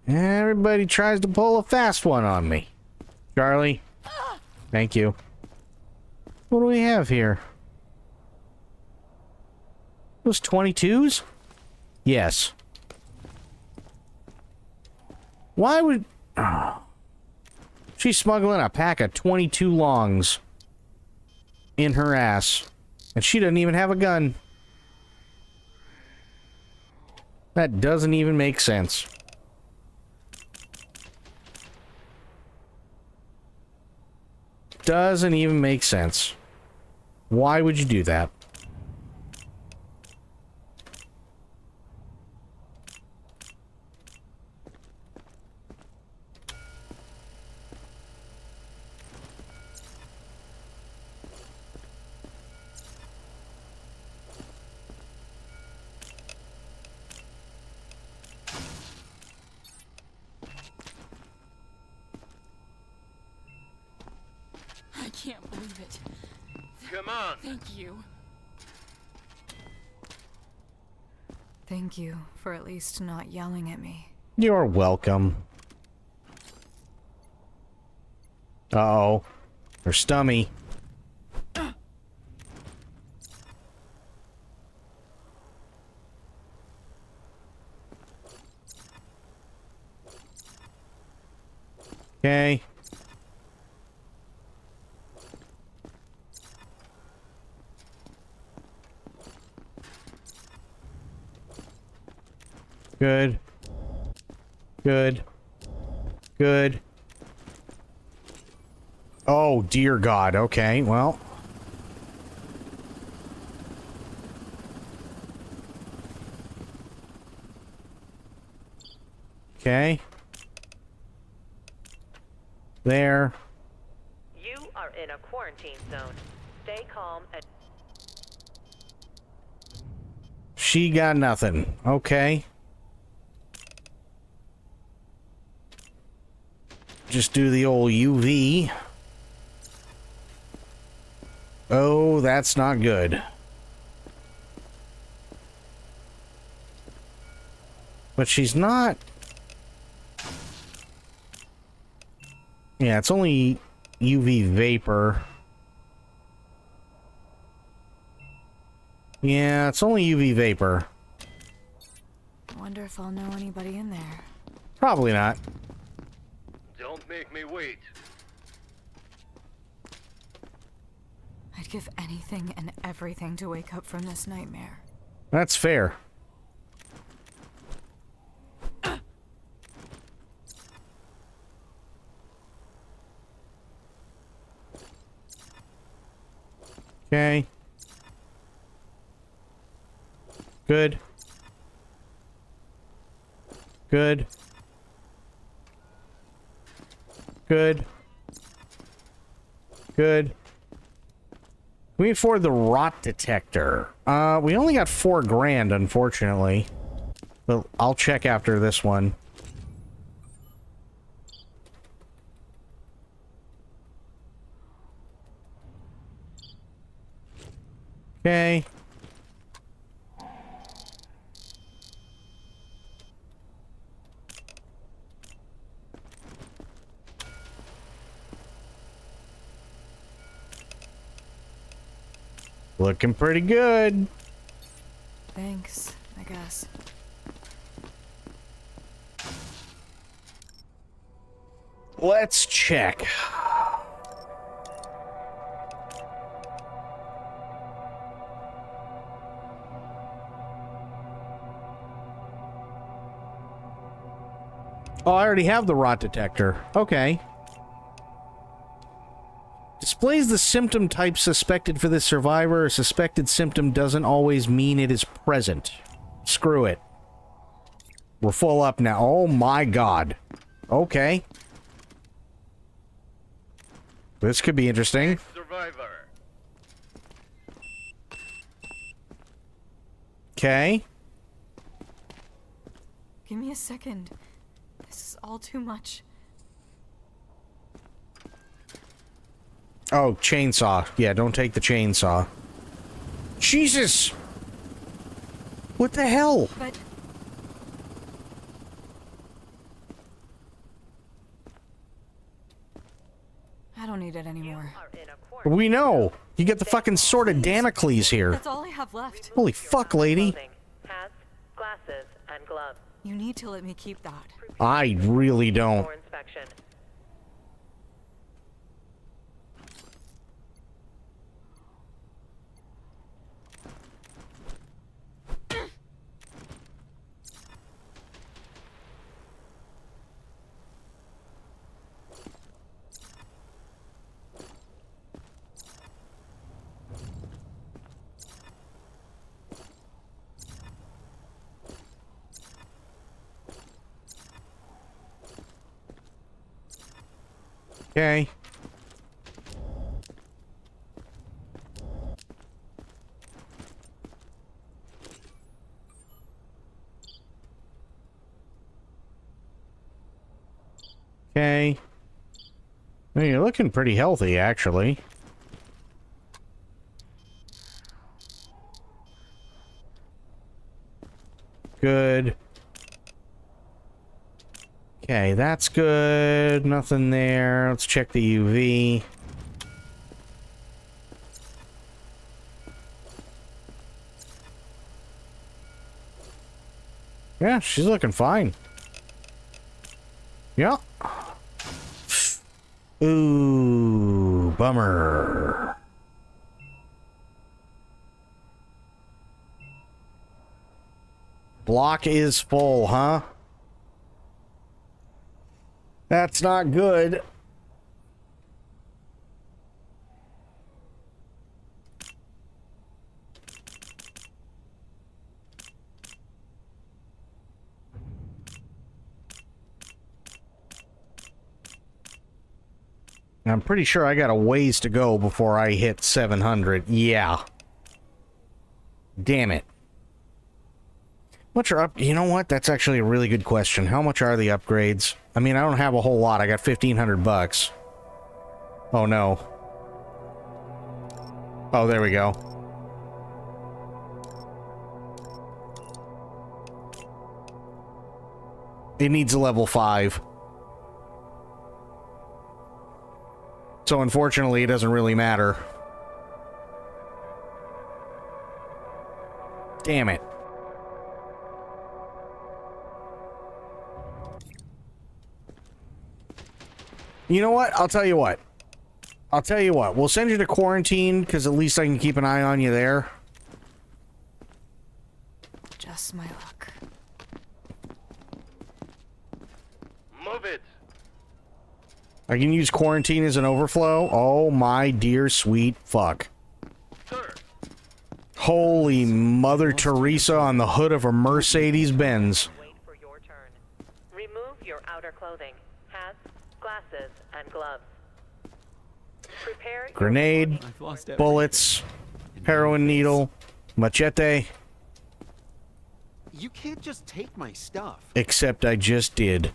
Everybody tries to pull a fast one on me. Charlie. Thank you. What do we have here? Those 22s? Yes. Why would... She's smuggling a pack of 22 longs in her ass. And she doesn't even have a gun. That doesn't even make sense. Doesn't even make sense. Why would you do that? I can't believe it. Come on. Thank you. Thank you for at least not yelling at me. You're welcome. Uh-oh. Her stummy. Okay. Good. Good. Good. Oh, dear God. Okay, well. Okay. There. You are in a quarantine zone. Stay calm and... She got nothing. Okay. Just do the old UV. Oh, that's not good. But she's not... Yeah, it's only UV vapor. Yeah, it's only UV vapor. I wonder if I'll know anybody in there. Probably not. Don't make me wait. I'd give anything and everything to wake up from this nightmare. That's fair. Okay. Good. Good. Good. Good. We afford the rot detector. We only got $4 grand, unfortunately. But I'll check after this one. Okay. Looking pretty good. Thanks, I guess. Let's check. Oh, I already have the rot detector. Okay. Displays the symptom type suspected for this survivor. A suspected symptom doesn't always mean it is present. Screw it. We're full up now. Oh my god. Okay. This could be interesting. Survivor. Okay. Give me a second. This is all too much. Oh, chainsaw. Yeah, don't take the chainsaw. Jesus! What the hell? But... I don't need it anymore. We know. You get the fucking sword of Damocles here. That's all I have left. Holy fuck, lady. Hats, glasses, and gloves. You need to let me keep that. I really don't. For inspection. Okay. Okay. Well, you're looking pretty healthy, actually. Good. Okay, that's good. Nothing there. Let's check the UV. Yeah, she's looking fine. Yeah. Ooh, bummer. Block is full, huh? That's not good. I'm pretty sure I got a ways to go before I hit 700. Yeah. Damn it. Much are up? You know what? That's actually a really good question. How much are the upgrades? I mean, I don't have a whole lot. I got 1,500 bucks. Oh no. Oh, there we go. It needs a level 5. So unfortunately, it doesn't really matter. Damn it. You know what? I'll tell you what. I'll tell you what. We'll send you to quarantine, because at least I can keep an eye on you there. Just my luck. Move it. I can use quarantine as an overflow? Oh my dear sweet fuck. Sir. Holy Mother Teresa on the hood of a Mercedes-Benz. Wait for your turn. Remove your outer clothing. Hats, glasses, and gloves. Prepare your Grenade, I've lost everything. bullets, heroin needle, machete. You can't just take my stuff. Except I just did.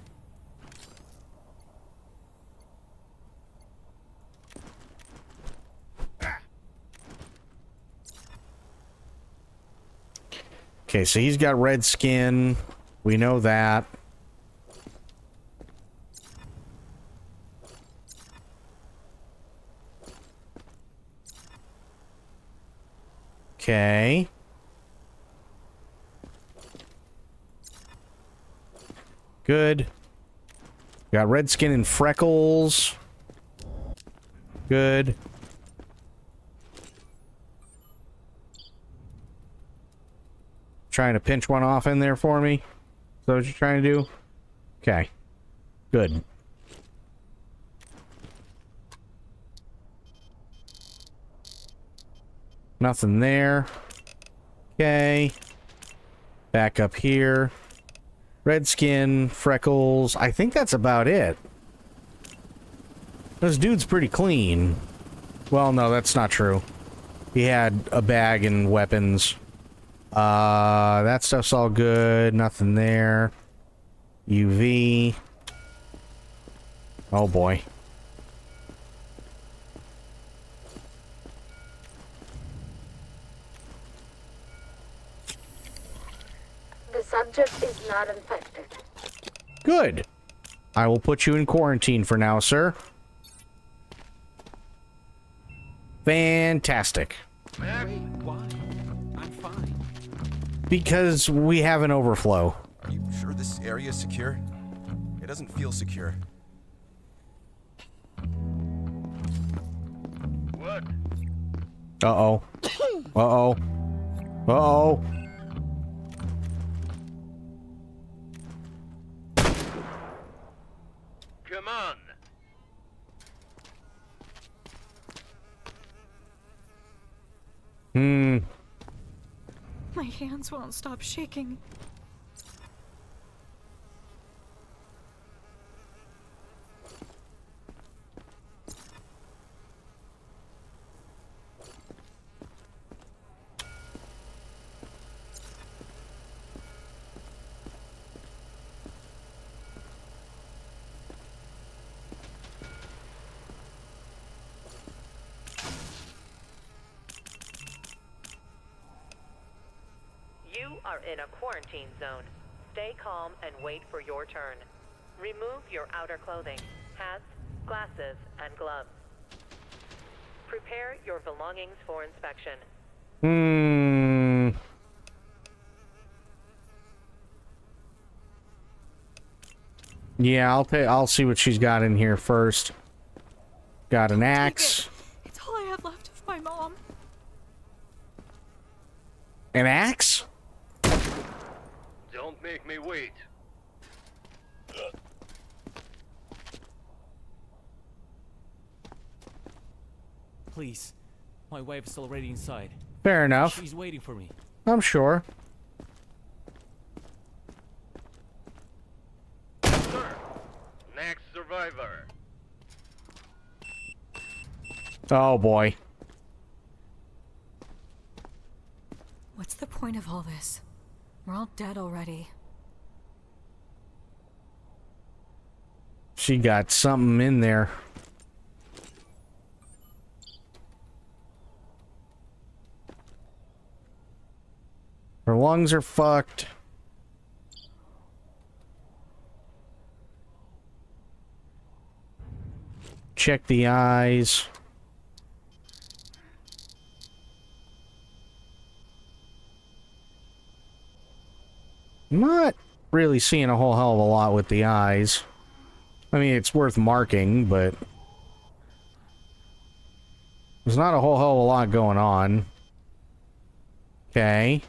Okay, so he's got red skin. We know that. Okay. Good. Got red skin and freckles. Good. Trying to pinch one off in there for me? Is that what you're trying to do? Okay. Good. Nothing there. Okay. Back up here. Red skin, freckles. I think that's about it. This dude's pretty clean. Well, no, that's not true. He had a bag and weapons. That stuff's all good. Nothing there. UV. Oh boy. The subject is not infected. Good. I will put you in quarantine for now, sir. Fantastic. Wait, why? I'm fine. Because we have an overflow. Are you sure this area is secure? It doesn't feel secure. What? Uh-oh. Uh-oh. Uh-oh. Come on. My hands won't stop shaking. You are in a quarantine zone. Stay calm and wait for your turn. Remove your outer clothing, hats, glasses, and gloves. Prepare your belongings for inspection. Yeah, I'll see what she's got in here first. Got an axe. It's all I have left of my mom. An axe? Don't make me wait. Please. My wife's already inside. Fair enough. She's waiting for me. I'm sure. Sir, next survivor. Oh boy. What's the point of all this? We're all dead already. She got something in there. Her lungs are fucked. Check the eyes. Not really seeing a whole hell of a lot with the eyes. I mean, it's worth marking, but there's not a whole hell of a lot going on. Okay.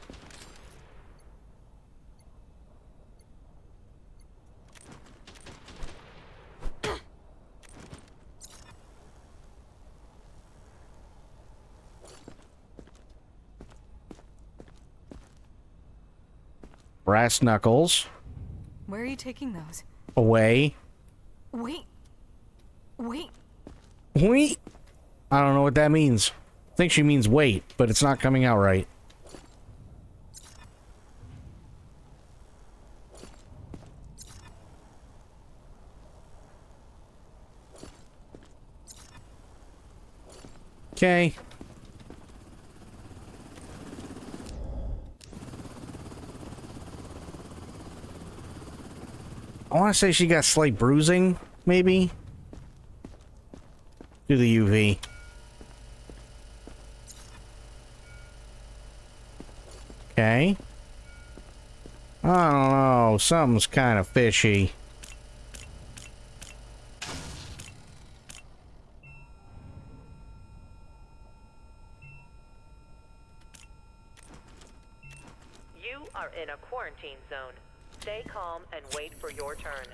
Brass knuckles. Where are you taking those? Away. Wait. Wait. Wait. I don't know what that means. I think she means wait, but it's not coming out right. Okay. I want to say she got slight bruising, maybe? Do the UV. Okay. I don't know. Something's kind of fishy. You are in a quarantine zone. Stay calm and wait for your turn.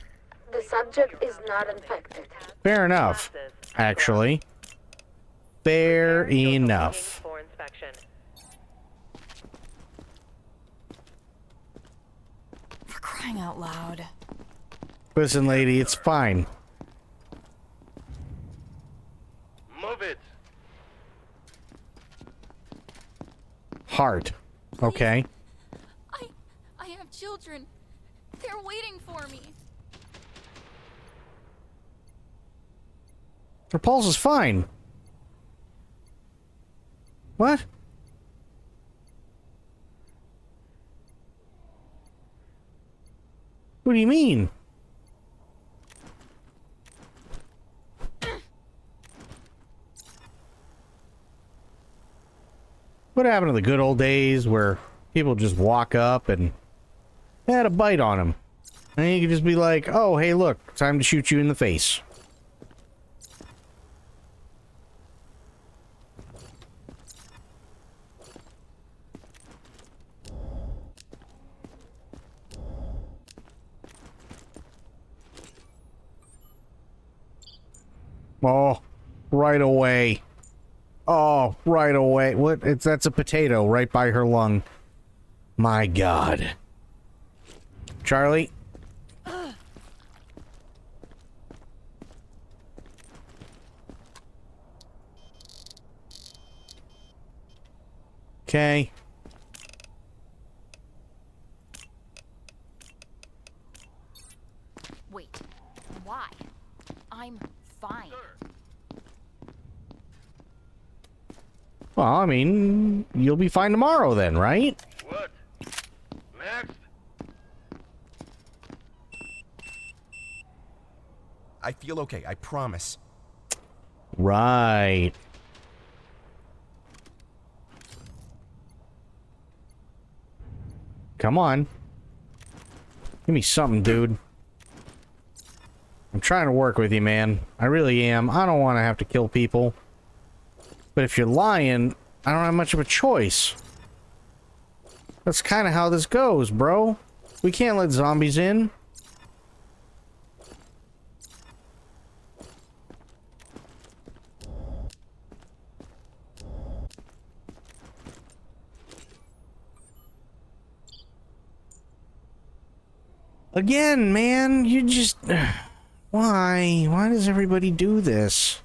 The subject is not infected. Fair enough, actually. Fair enough. For inspection. For crying out loud. Listen, lady, it's fine. Move it. Heart. Okay. I have children. They're waiting for me. Her pulse is fine. What? What do you mean? What happened to the good old days where people just walk up and had a bite on them? And you could just be like, oh, hey, look, time to shoot you in the face. Oh, right away. Oh, right away. What? That's a potato right by her lung. My God. Charlie? Okay. Wait, why? I'm fine. Well, I mean, you'll be fine tomorrow then, right? What? Next? I feel okay, I promise. Right. Come on. Give me something, dude. I'm trying to work with you, man. I really am. I don't want to have to kill people. But if you're lying, I don't have much of a choice. That's kind of how this goes, bro. We can't let zombies in. Again, man, you just... Why? Why does everybody do this?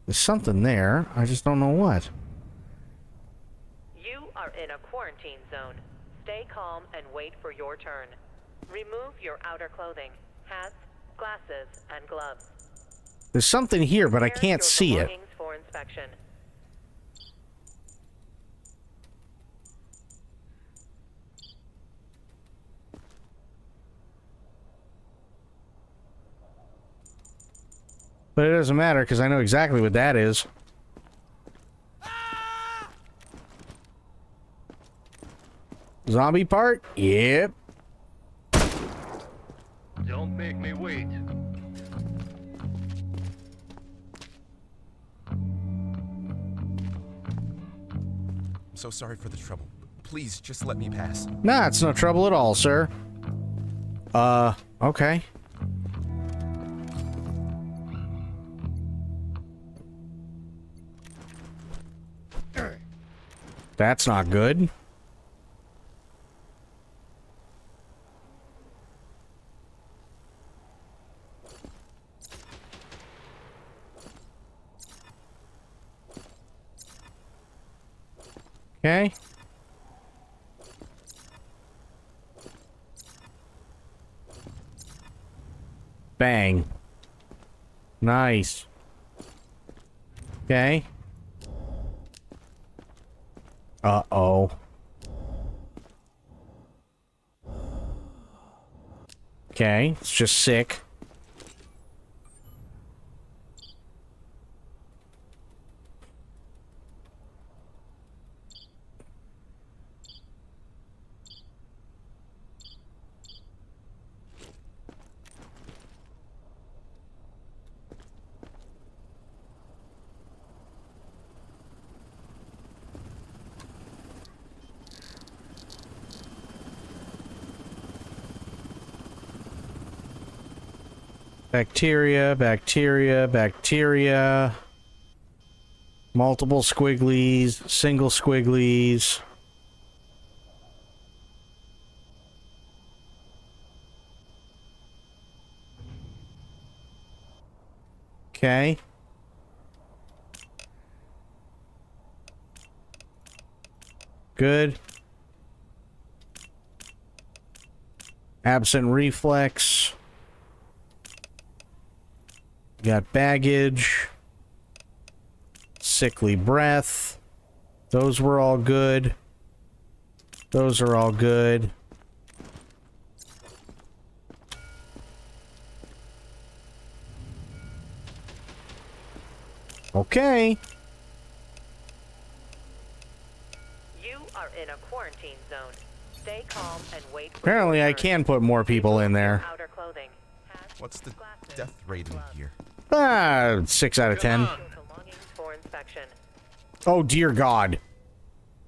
There's something there. I just don't know what. You are in a quarantine zone. Stay calm and wait for your turn. Remove your outer clothing, hats, glasses, and gloves. There's something here, but I Prepare can't your see it. belongings for inspection. But it doesn't matter, because I know exactly what that is. Zombie part? Yep. Don't make me wait. I'm so sorry for the trouble. Please, just let me pass. Nah, it's no trouble at all, sir. Okay. That's not good. Okay. Bang. Nice. Okay. Uh-oh. Okay, it's just sick. Bacteria, bacteria, bacteria. Multiple squigglies, single squigglies. Okay. Good. Absent reflex. Got baggage. Sickly breath. Those were all good. Those are all good. Okay. You are in a quarantine zone. Stay calm and wait for Apparently your I turn. can put more people in there. Outer clothing. What's the death rate in here? 6 out of 10. Belongings for inspection. Oh dear God.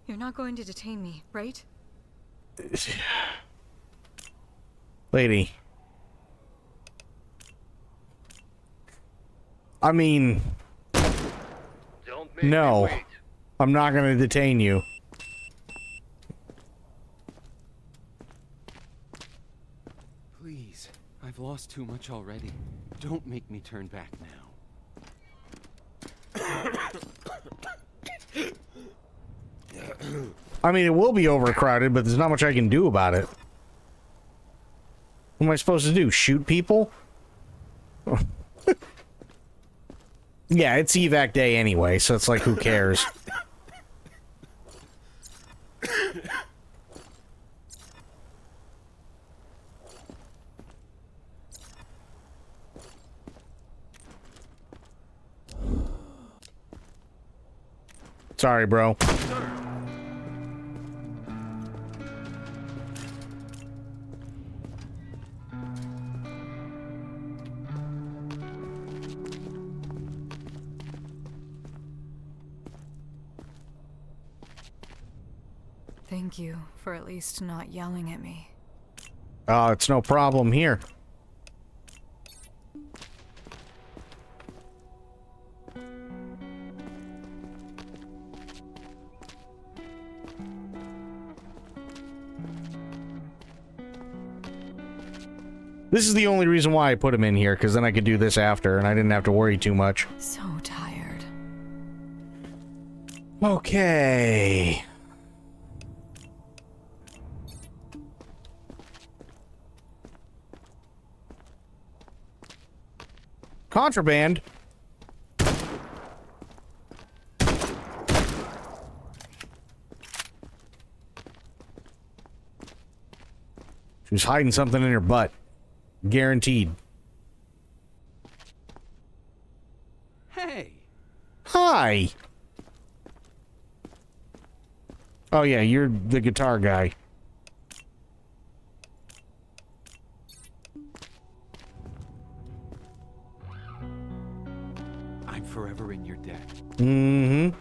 You're not going to detain me, right? Lady. I mean... Don't make No. me wait. I'm not gonna detain you. Please, I've lost too much already. Don't make me turn back now. I mean, it will be overcrowded, but there's not much I can do about it. What am I supposed to do? Shoot people? Yeah, it's evac day anyway, so it's like, who cares? Sorry, bro. Thank you for at least not yelling at me. It's no problem here. This is the only reason why I put him in here, because then I could do this after, and I didn't have to worry too much. So tired. Okay. Contraband? She was hiding something in her butt. Guaranteed. Hey! Hi! Oh yeah, you're the guitar guy. I'm forever in your debt. Mm-hmm.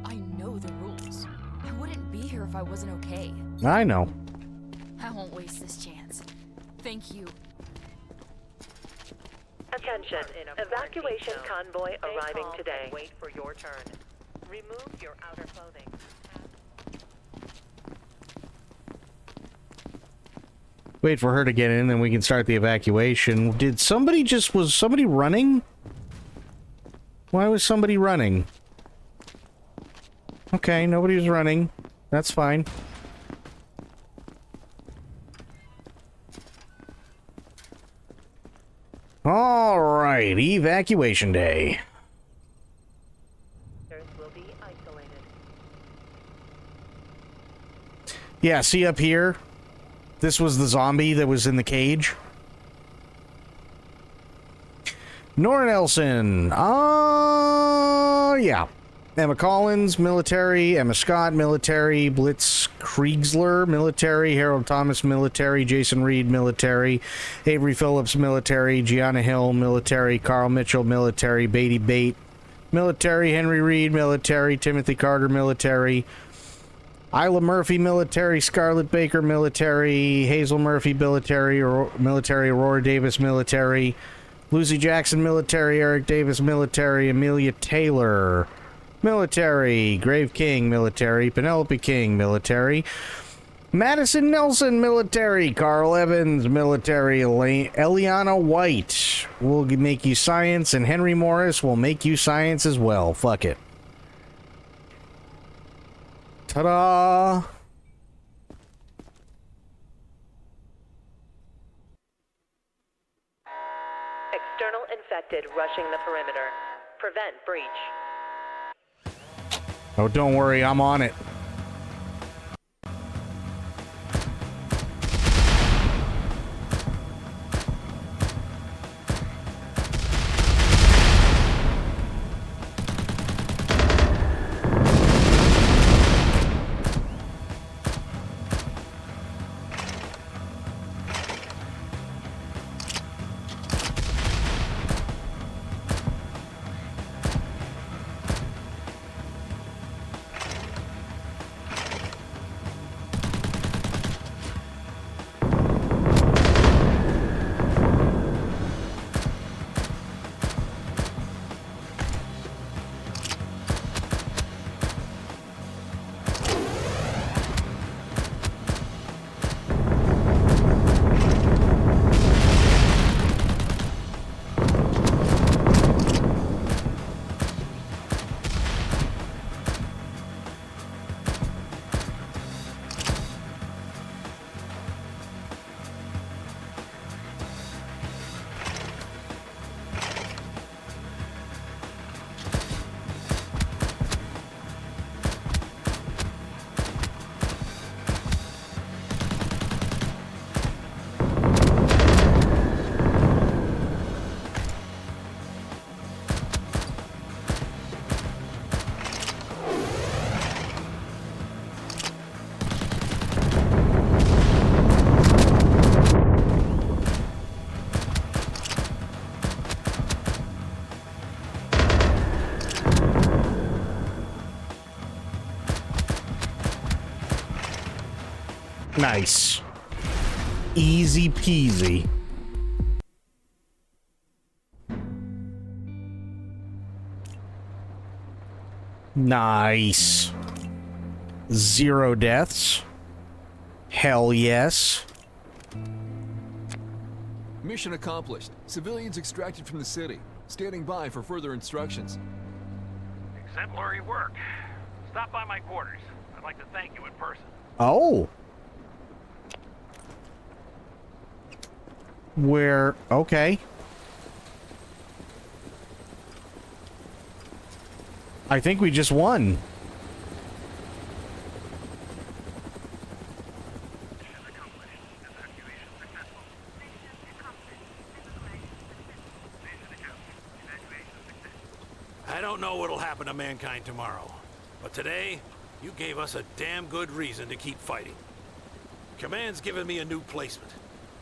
I know the rules. I wouldn't be here if I wasn't okay. I know. I won't waste this chance. Thank you. Attention. Evacuation convoy arriving today. Wait for your turn. Remove your outer clothing. Wait for her to get in, then we can start the evacuation. Was somebody running? Why was somebody running? Okay, nobody was running. That's fine. Alright, evacuation day. Will be isolated. Yeah, see up here? This was the zombie that was in the cage. Nora Nelson. Yeah. Emma Collins, military. Emma Scott, military. Blitz Kriegsler, military. Harold Thomas, military. Jason Reed, military. Avery Phillips, military. Gianna Hill, military. Carl Mitchell, military. Beatty Bate, military. Henry Reed, military. Timothy Carter, military. Isla Murphy, military. Scarlett Baker, military. Hazel Murphy, military. Aurora Davis, military. Lucy Jackson, military. Eric Davis, military. Amelia Taylor, military. Grave King, military. Penelope King, military. Madison Nelson, military. Carl Evans, military. Eliana White will make you science, and Henry Morris will make you science as well. Fuck it. Ta-da! External infected rushing the perimeter. Prevent breach. Oh, don't worry, I'm on it. Nice. Easy peasy. Nice. 0 deaths. Hell yes. Mission accomplished. Civilians extracted from the city. Standing by for further instructions. Exemplary work. Stop by my quarters. I'd like to thank you in person. Oh. Where? Okay. I think we just won. I don't know what'll happen to mankind tomorrow, but today, you gave us a damn good reason to keep fighting. Command's given me a new placement,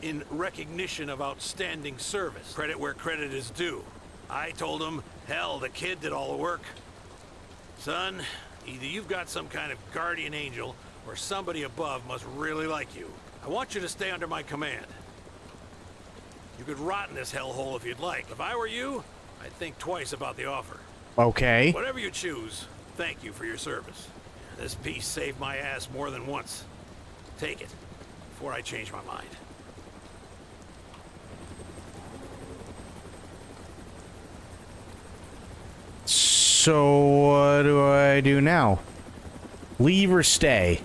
in recognition of outstanding service. Credit where credit is due. I told him, hell, the kid did all the work. Son, either you've got some kind of guardian angel, or somebody above must really like you. I want you to stay under my command. You could rot in this hellhole if you'd like. If I were you, I'd think twice about the offer. Okay. Whatever you choose, thank you for your service. This piece saved my ass more than once. Take it, before I change my mind. So what do I do now? Leave or stay?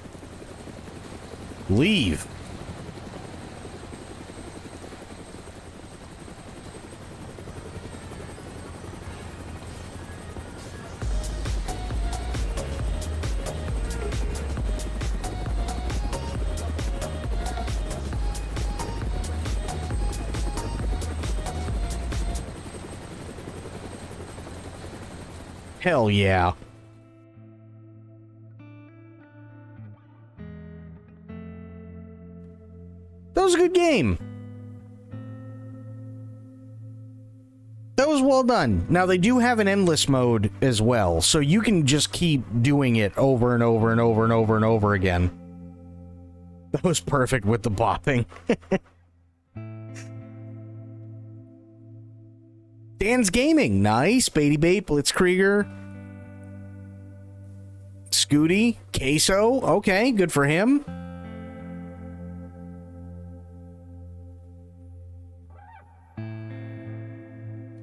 Leave. Hell yeah. That was a good game. That was well done. Now, they do have an endless mode as well, so you can just keep doing it over and over and over and over and over again. That was perfect with the bopping. Dan's Gaming, nice. Beatty Bait, Blitzkrieger. Scooty, Queso, okay, good for him.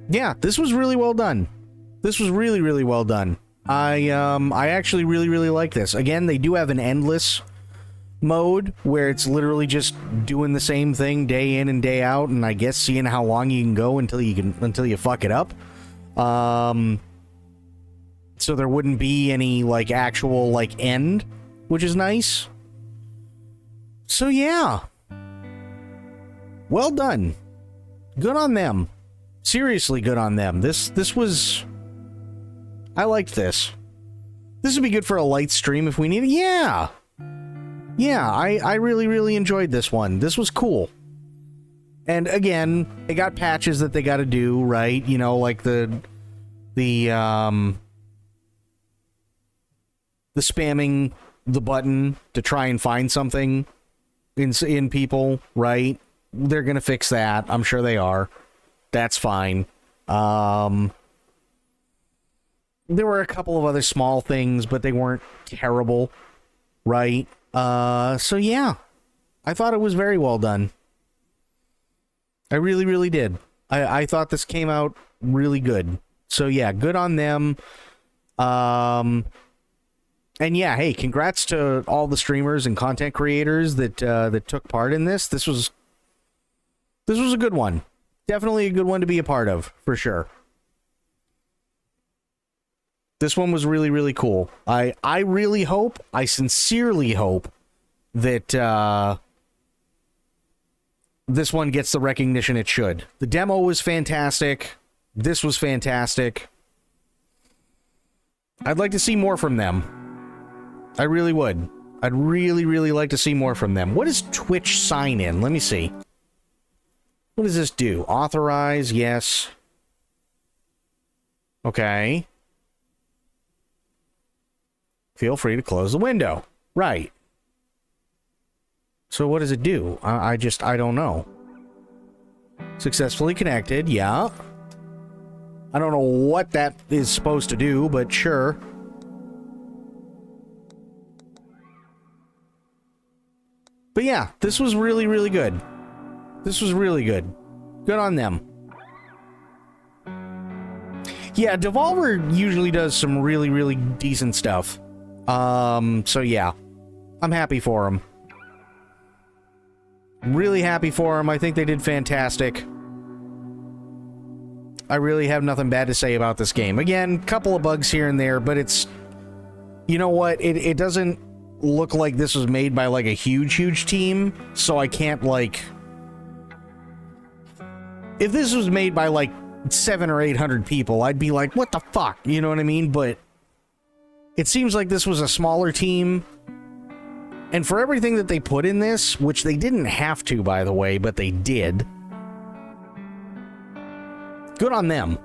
Yeah, this was really well done. This was really, really well done. I actually really like this. Again, they do have an endless mode where it's literally just doing the same thing day in and day out, and I guess seeing how long you can go until you fuck it up. So there wouldn't be any like actual like end, which is nice. So yeah. Well done. Good on them. Seriously good on them. This was... I liked this. This would be good for a light stream if we need it. Yeah! Yeah, I really enjoyed this one. This was cool. And again, they got patches that they gotta do, right? You know, like the spamming the button to try and find something in people, right? They're gonna fix that. I'm sure they are. That's fine. There were a couple of other small things, but they weren't terrible, right? So yeah. I thought it was very well done. I really did. I thought this came out really good. So yeah, good on them. And yeah, hey, congrats to all the streamers and content creators that took part in this. This was a good one. Definitely a good one to be a part of, for sure. This one was really cool. I really hope, I sincerely hope that this one gets the recognition it should. The demo was fantastic. This was fantastic. I'd like to see more from them. I really would. I'd really like to see more from them. What is Twitch sign-in? Let me see. What does this do? Authorize, yes. Okay. Feel free to close the window. Right. So what does it do? I don't know. Successfully connected, yeah. I don't know what that is supposed to do, but sure. But yeah, this was really good. This was really good. Good on them. Yeah, Devolver usually does some really decent stuff. So yeah. I'm happy for them. Really happy for them. I think they did fantastic. I really have nothing bad to say about this game. Again, couple of bugs here and there, but it's... You know what? It doesn't look like this was made by, like, a huge team, so I can't, like... If this was made by, like, 700 or 800 people, I'd be like, what the fuck? You know what I mean? But it seems like this was a smaller team. And for everything that they put in this, which they didn't have to, by the way, but they did. Good on them.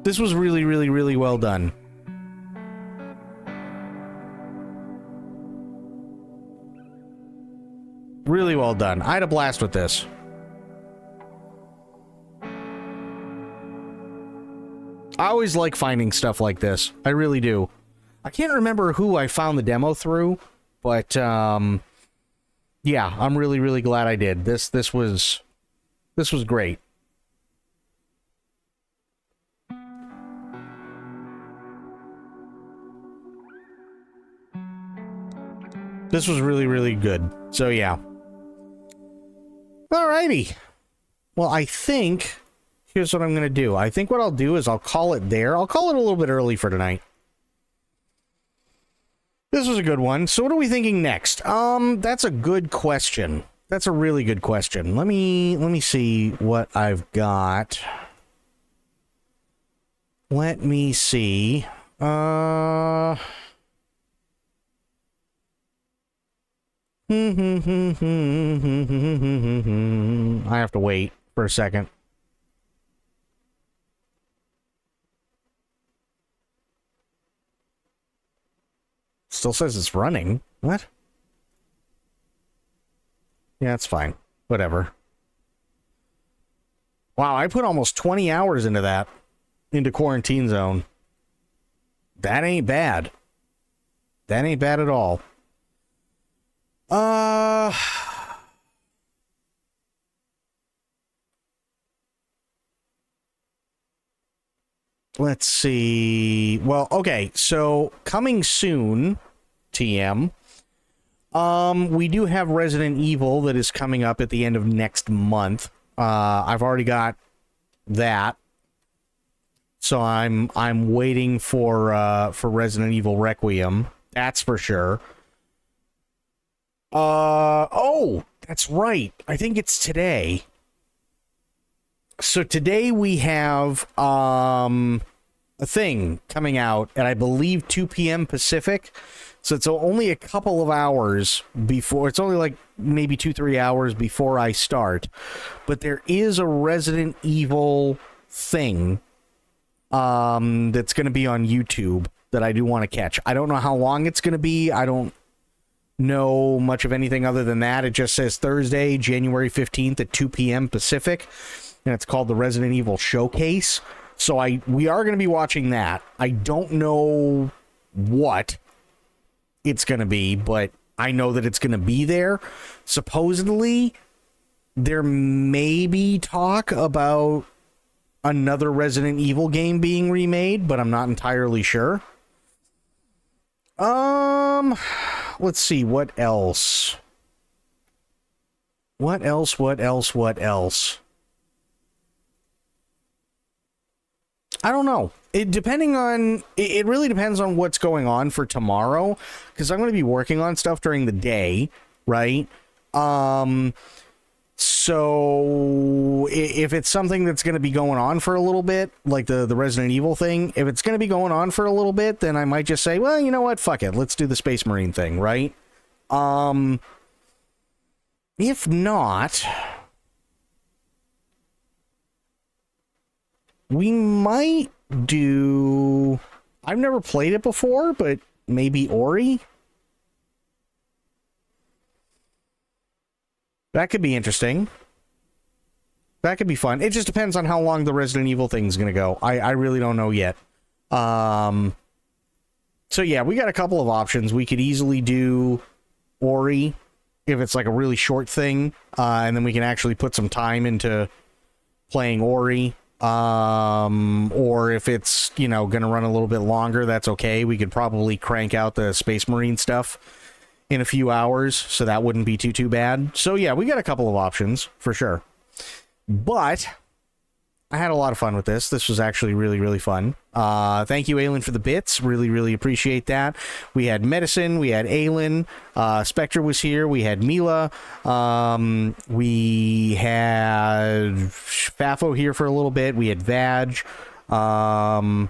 This was really well done. Really well done. I had a blast with this. I always like finding stuff like this. I really do. I can't remember who I found the demo through, but yeah, I'm really glad I did. This was This was great. This was really, really good. So, yeah. Alrighty. Well, I think... Here's what I'm going to do. I think what I'll do is I'll call it there. I'll call it a little bit early for tonight. This was a good one. So what are we thinking next? That's a good question. That's a really good question. Let me see what I've got. Let me see. I have to wait for a second. Still says it's running. What? Yeah, it's fine. Whatever. Wow, I put almost 20 hours into that. Into Quarantine Zone. That ain't bad. That ain't bad at all. Let's see. Well, okay, so coming soon, TM. We do have Resident Evil that is coming up at the end of next month. I've already got that. So I'm waiting for Resident Evil Requiem. That's for sure. Oh, that's right. I think it's today. So today we have a thing coming out at, I believe, 2 p.m. Pacific. So it's only a couple of hours before. It's only like maybe 2-3 hours before I start. But there is a Resident Evil thing that's going to be on YouTube that I do want to catch. I don't know how long it's going to be. I don't know much of anything other than that. It just says Thursday, January 15th at 2 p.m. Pacific. And it's called the Resident Evil Showcase. So we are going to be watching that. I don't know what it's going to be, but I know that it's going to be there. Supposedly, there may be talk about another Resident Evil game being remade, but I'm not entirely sure. Let's see, what else? What else? I don't know. It really depends on what's going on for tomorrow, because I'm going to be working on stuff during the day, right? So if it's something that's going to be going on for a little bit, like the Resident Evil thing, if it's going to be going on for a little bit, then I might just say, well, you know what? Fuck it. Let's do the Space Marine thing, right? If not, we might do... I've never played it before, but maybe Ori? That could be interesting. That could be fun. It just depends on how long the Resident Evil thing is going to go. I really don't know yet. So yeah, we got a couple of options. We could easily do Ori if it's like a really short thing, and then we can actually put some time into playing Ori. Or if it's, you know, going to run a little bit longer, that's okay. We could probably crank out the Space Marine stuff in a few hours, so that wouldn't be too bad. So yeah, we got a couple of options for sure. But I had a lot of fun with this. This was actually really, really fun. Thank you, Aylin, for the bits. Really, really appreciate that. We had Medicine. We had Aylin. Spectre was here. We had Mila. We had Fafo here for a little bit. We had Vag. Yeah,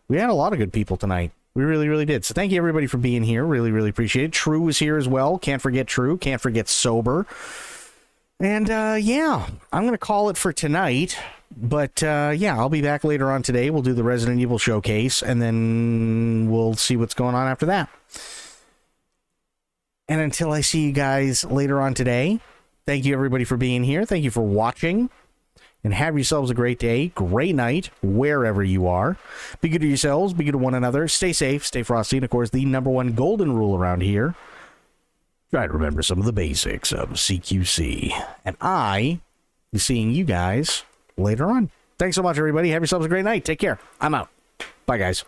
we had a lot of good people tonight. We really, really did. So thank you, everybody, for being here. Really, really appreciate it. True was here as well. Can't forget True. Can't forget Sober. And, yeah, I'm going to call it for tonight. But, yeah, I'll be back later on today. We'll do the Resident Evil Showcase, and then we'll see what's going on after that. And until I see you guys later on today, thank you, everybody, for being here. Thank you for watching. And have yourselves a great day, great night, wherever you are. Be good to yourselves, be good to one another. Stay safe, stay frosty, and, of course, the #1 golden rule around here. try to remember some of the basics of CQC. And I will be seeing you guys later on. Thanks so much, everybody. Have yourselves a great night. Take care. I'm out. Bye, guys.